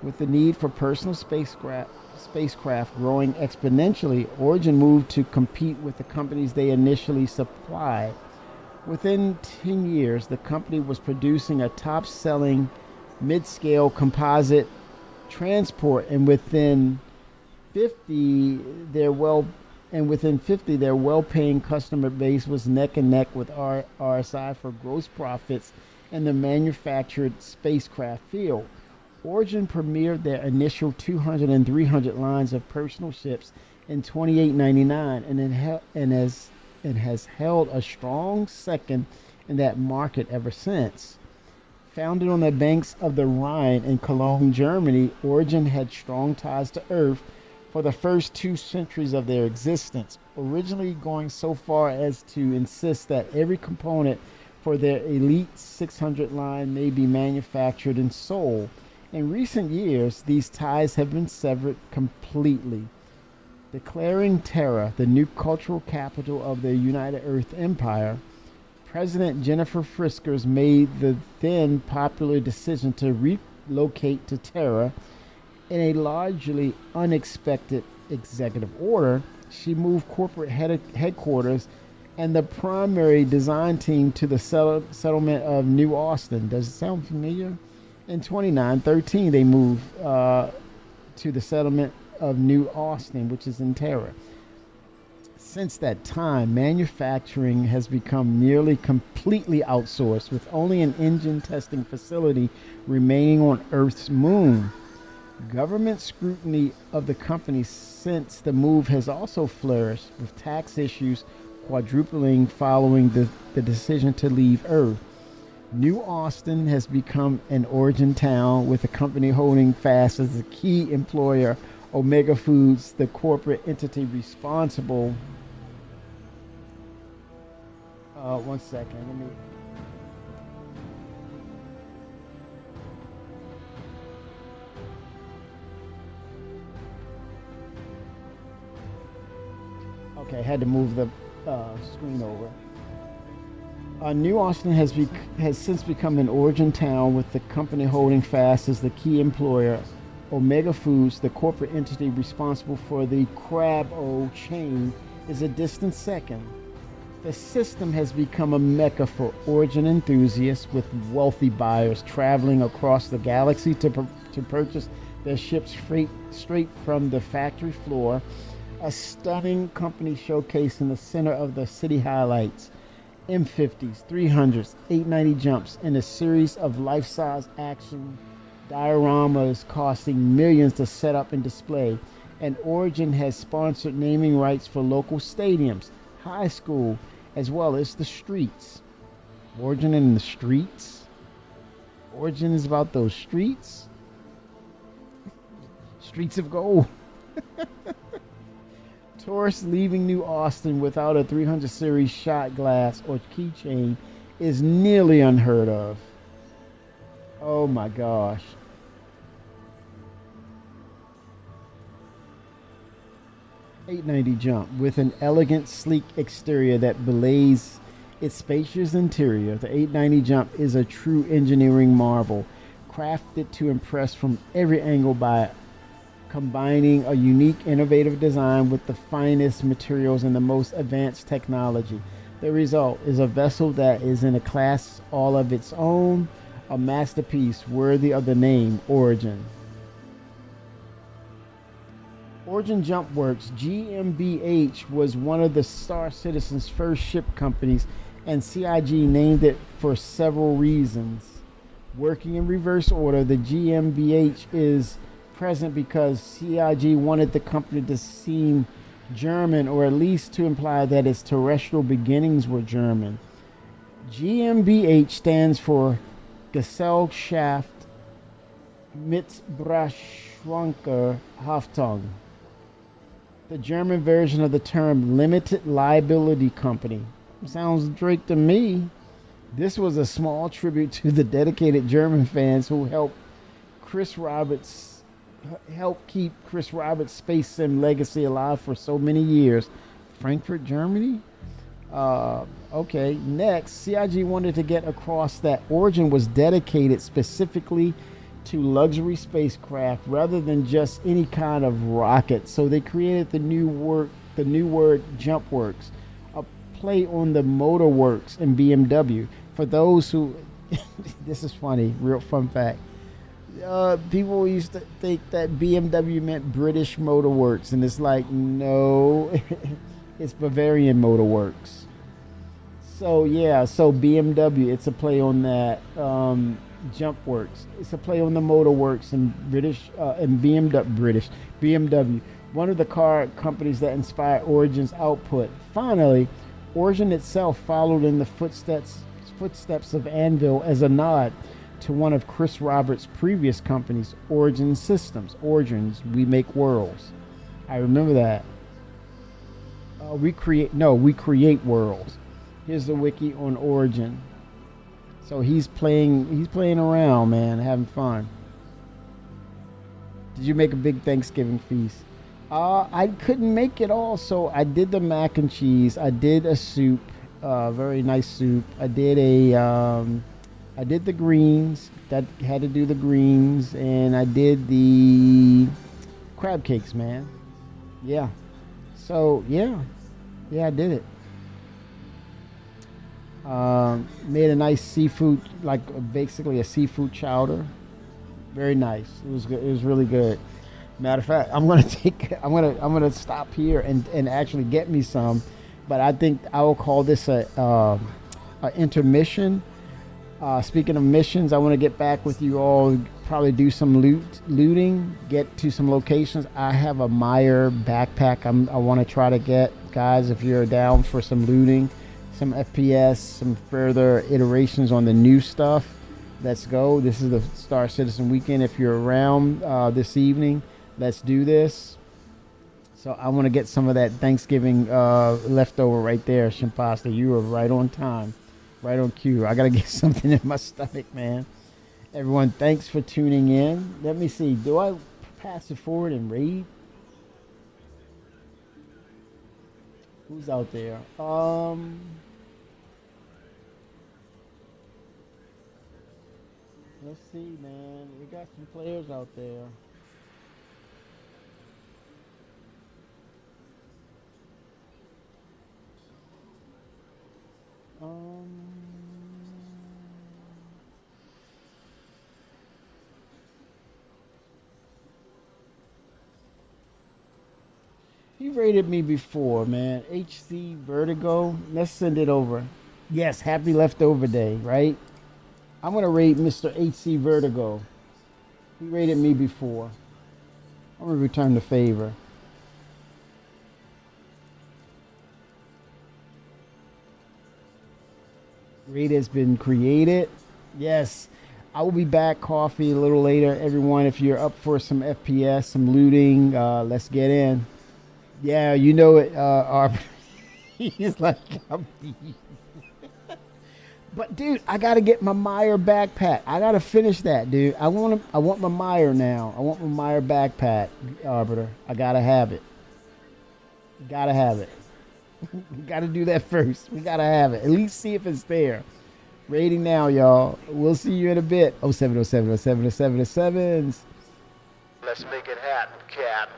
With the need for personal spacecraft growing exponentially, Origin moved to compete with the companies they initially supplied. Within 10 years, the company was producing a top-selling mid-scale composite transport, and within 50, their well-paying customer base was neck and neck with RSI for gross profits in the manufactured spacecraft field. Origin premiered their initial 200 and 300 lines of personal ships in 2899 and has held a strong second in that market ever since. Founded on the banks of the Rhine in Cologne, Germany, Origin had strong ties to Earth for the first 2 centuries of their existence, originally going so far as to insist that every component for their Elite 600 line may be manufactured in Seoul. In recent years, these ties have been severed completely. Declaring Terra the new cultural capital of the United Earth Empire, President Jennifer Friskers made the then popular decision to relocate to Terra. In a largely unexpected executive order, she moved corporate headquarters and the primary design team to the settlement of New Austin. Does it sound familiar? In 2913, they moved to the settlement of New Austin, which is in Terra. Since that time, manufacturing has become nearly completely outsourced, with only an engine testing facility remaining on Earth's moon. Government scrutiny of the company since the move has also flourished, with tax issues quadrupling following the decision to leave Earth. New Austin has become an Origin town, with the company holding fast as the key employer, Omega Foods, the corporate entity responsible. One second, Okay, had to move the screen over. New Austin has since become an Origin town, with the company holding fast as the key employer. Omega Foods, the corporate entity responsible for the Crab-O chain, is a distant second. The system has become a mecca for Origin enthusiasts, with wealthy buyers traveling across the galaxy to purchase their ships straight from the factory floor. A stunning company showcase in the center of the city highlights M50s, 300s, 890 jumps, and a series of life-size action dioramas costing millions to set up and display. And Origin has sponsored naming rights for local stadiums, high school, as well as the streets. Origin in the streets? Origin is about those streets? Streets of gold. Tourists leaving New Austin without a 300 series shot glass or keychain is nearly unheard of. Oh my gosh. $890 jump with an elegant, sleek exterior that belays its spacious interior. The 890 jump is a true engineering marvel, crafted to impress from every angle by combining a unique, innovative design with the finest materials and the most advanced technology. The result is a vessel that is in a class all of its own, a masterpiece worthy of the name Origin. Origin Jump Works GmbH was one of the Star Citizen's first ship companies, and CIG named it for several reasons. Working in reverse order, the GmbH is present because CIG wanted the company to seem German, or at least to imply that its terrestrial beginnings were German. GmbH stands for Gesellschaft Mittelbrauchsschwanker Haftung, the German version of the term limited liability company. Sounds Drake to me. This was a small tribute to the dedicated German fans who helped keep Chris Roberts' space sim legacy alive for so many years. Frankfurt, Germany? Okay, next, CIG wanted to get across that Origin was dedicated specifically to luxury spacecraft rather than just any kind of rocket. So they created the new word Jump Works, a play on the motor works in BMW. For those who, this is funny, real fun fact. People used to think that BMW meant British Motor Works, and it's like, no, it's Bavarian Motor Works. So yeah, so BMW, it's a play on that. Jump Works, it's a play on the Motor Works and BMW, one of the car companies that inspired Origin's output. Finally, Origin itself followed in the footsteps of Anvil as a nod to one of Chris Roberts' previous companies, Origin Systems. Origins, we make worlds. I remember that. We create worlds. Here's the wiki on Origin. So he's playing around, man, having fun. Did you make a big Thanksgiving feast? I couldn't make it all, so I did the mac and cheese. I did a soup, very nice soup. I did the greens. That had to do the greens, and I did the crab cakes, man. Yeah. So yeah, I did it. Made a nice seafood, like basically a seafood chowder. Very nice. It was good. It was really good. Matter of fact, I'm gonna stop here and actually get me some, but I think I will call this a intermission. Speaking of missions, I want to get back with you all. Probably do some looting. Get to some locations. I have a Meyer backpack. I want to try to get, guys. If you're down for some looting, some FPS, some further iterations on the new stuff, let's go. This is the Star Citizen weekend. If you're around this evening, let's do this. So I want to get some of that Thanksgiving leftover right there, Shimpasta. You were right on time, right on cue. I got to get something in my stomach, man. Everyone, thanks for tuning in. Let me see. Do I pass it forward and raid? Who's out there? Let's see, man. We got some players out there. He rated me before, man. HC Vertigo. Let's send it over. Yes, happy leftover day, right? I'm going to rate Mr. HC Vertigo. He rated me before. I'm going to return the favor. Raid has been created. Yes. I will be back, coffee, a little later. Everyone, if you're up for some FPS, some looting, let's get in. Yeah, you know it. He's like, But dude, I gotta get my Meyer backpack. I gotta finish that, dude. I want my Meyer now. I want my Meyer backpack, Arbiter. I gotta have it. Gotta have it. Gotta do that first. We gotta have it. At least see if it's there. Rating now, y'all. We'll see you in a bit. 0707070707s. Let's make it happen, Cap.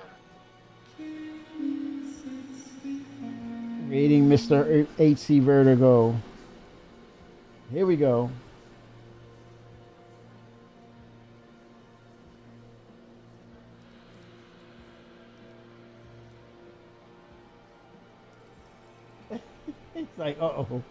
Rating Mr. HC Vertigo. Here we go. It's like, uh-oh.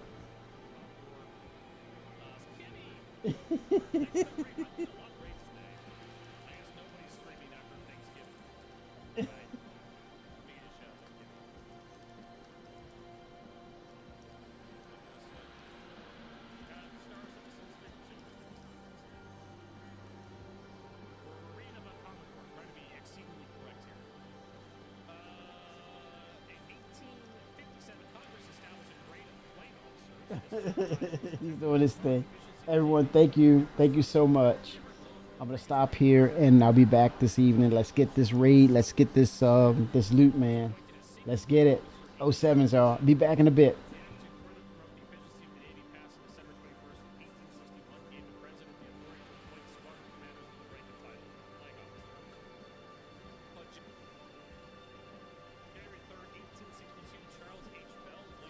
He's doing his thing. Everyone, thank you. Thank you so much. I'm gonna stop here and I'll be back this evening. Let's get this raid. Let's get this this loot, man. Let's get it. 07s are. Be back in a bit.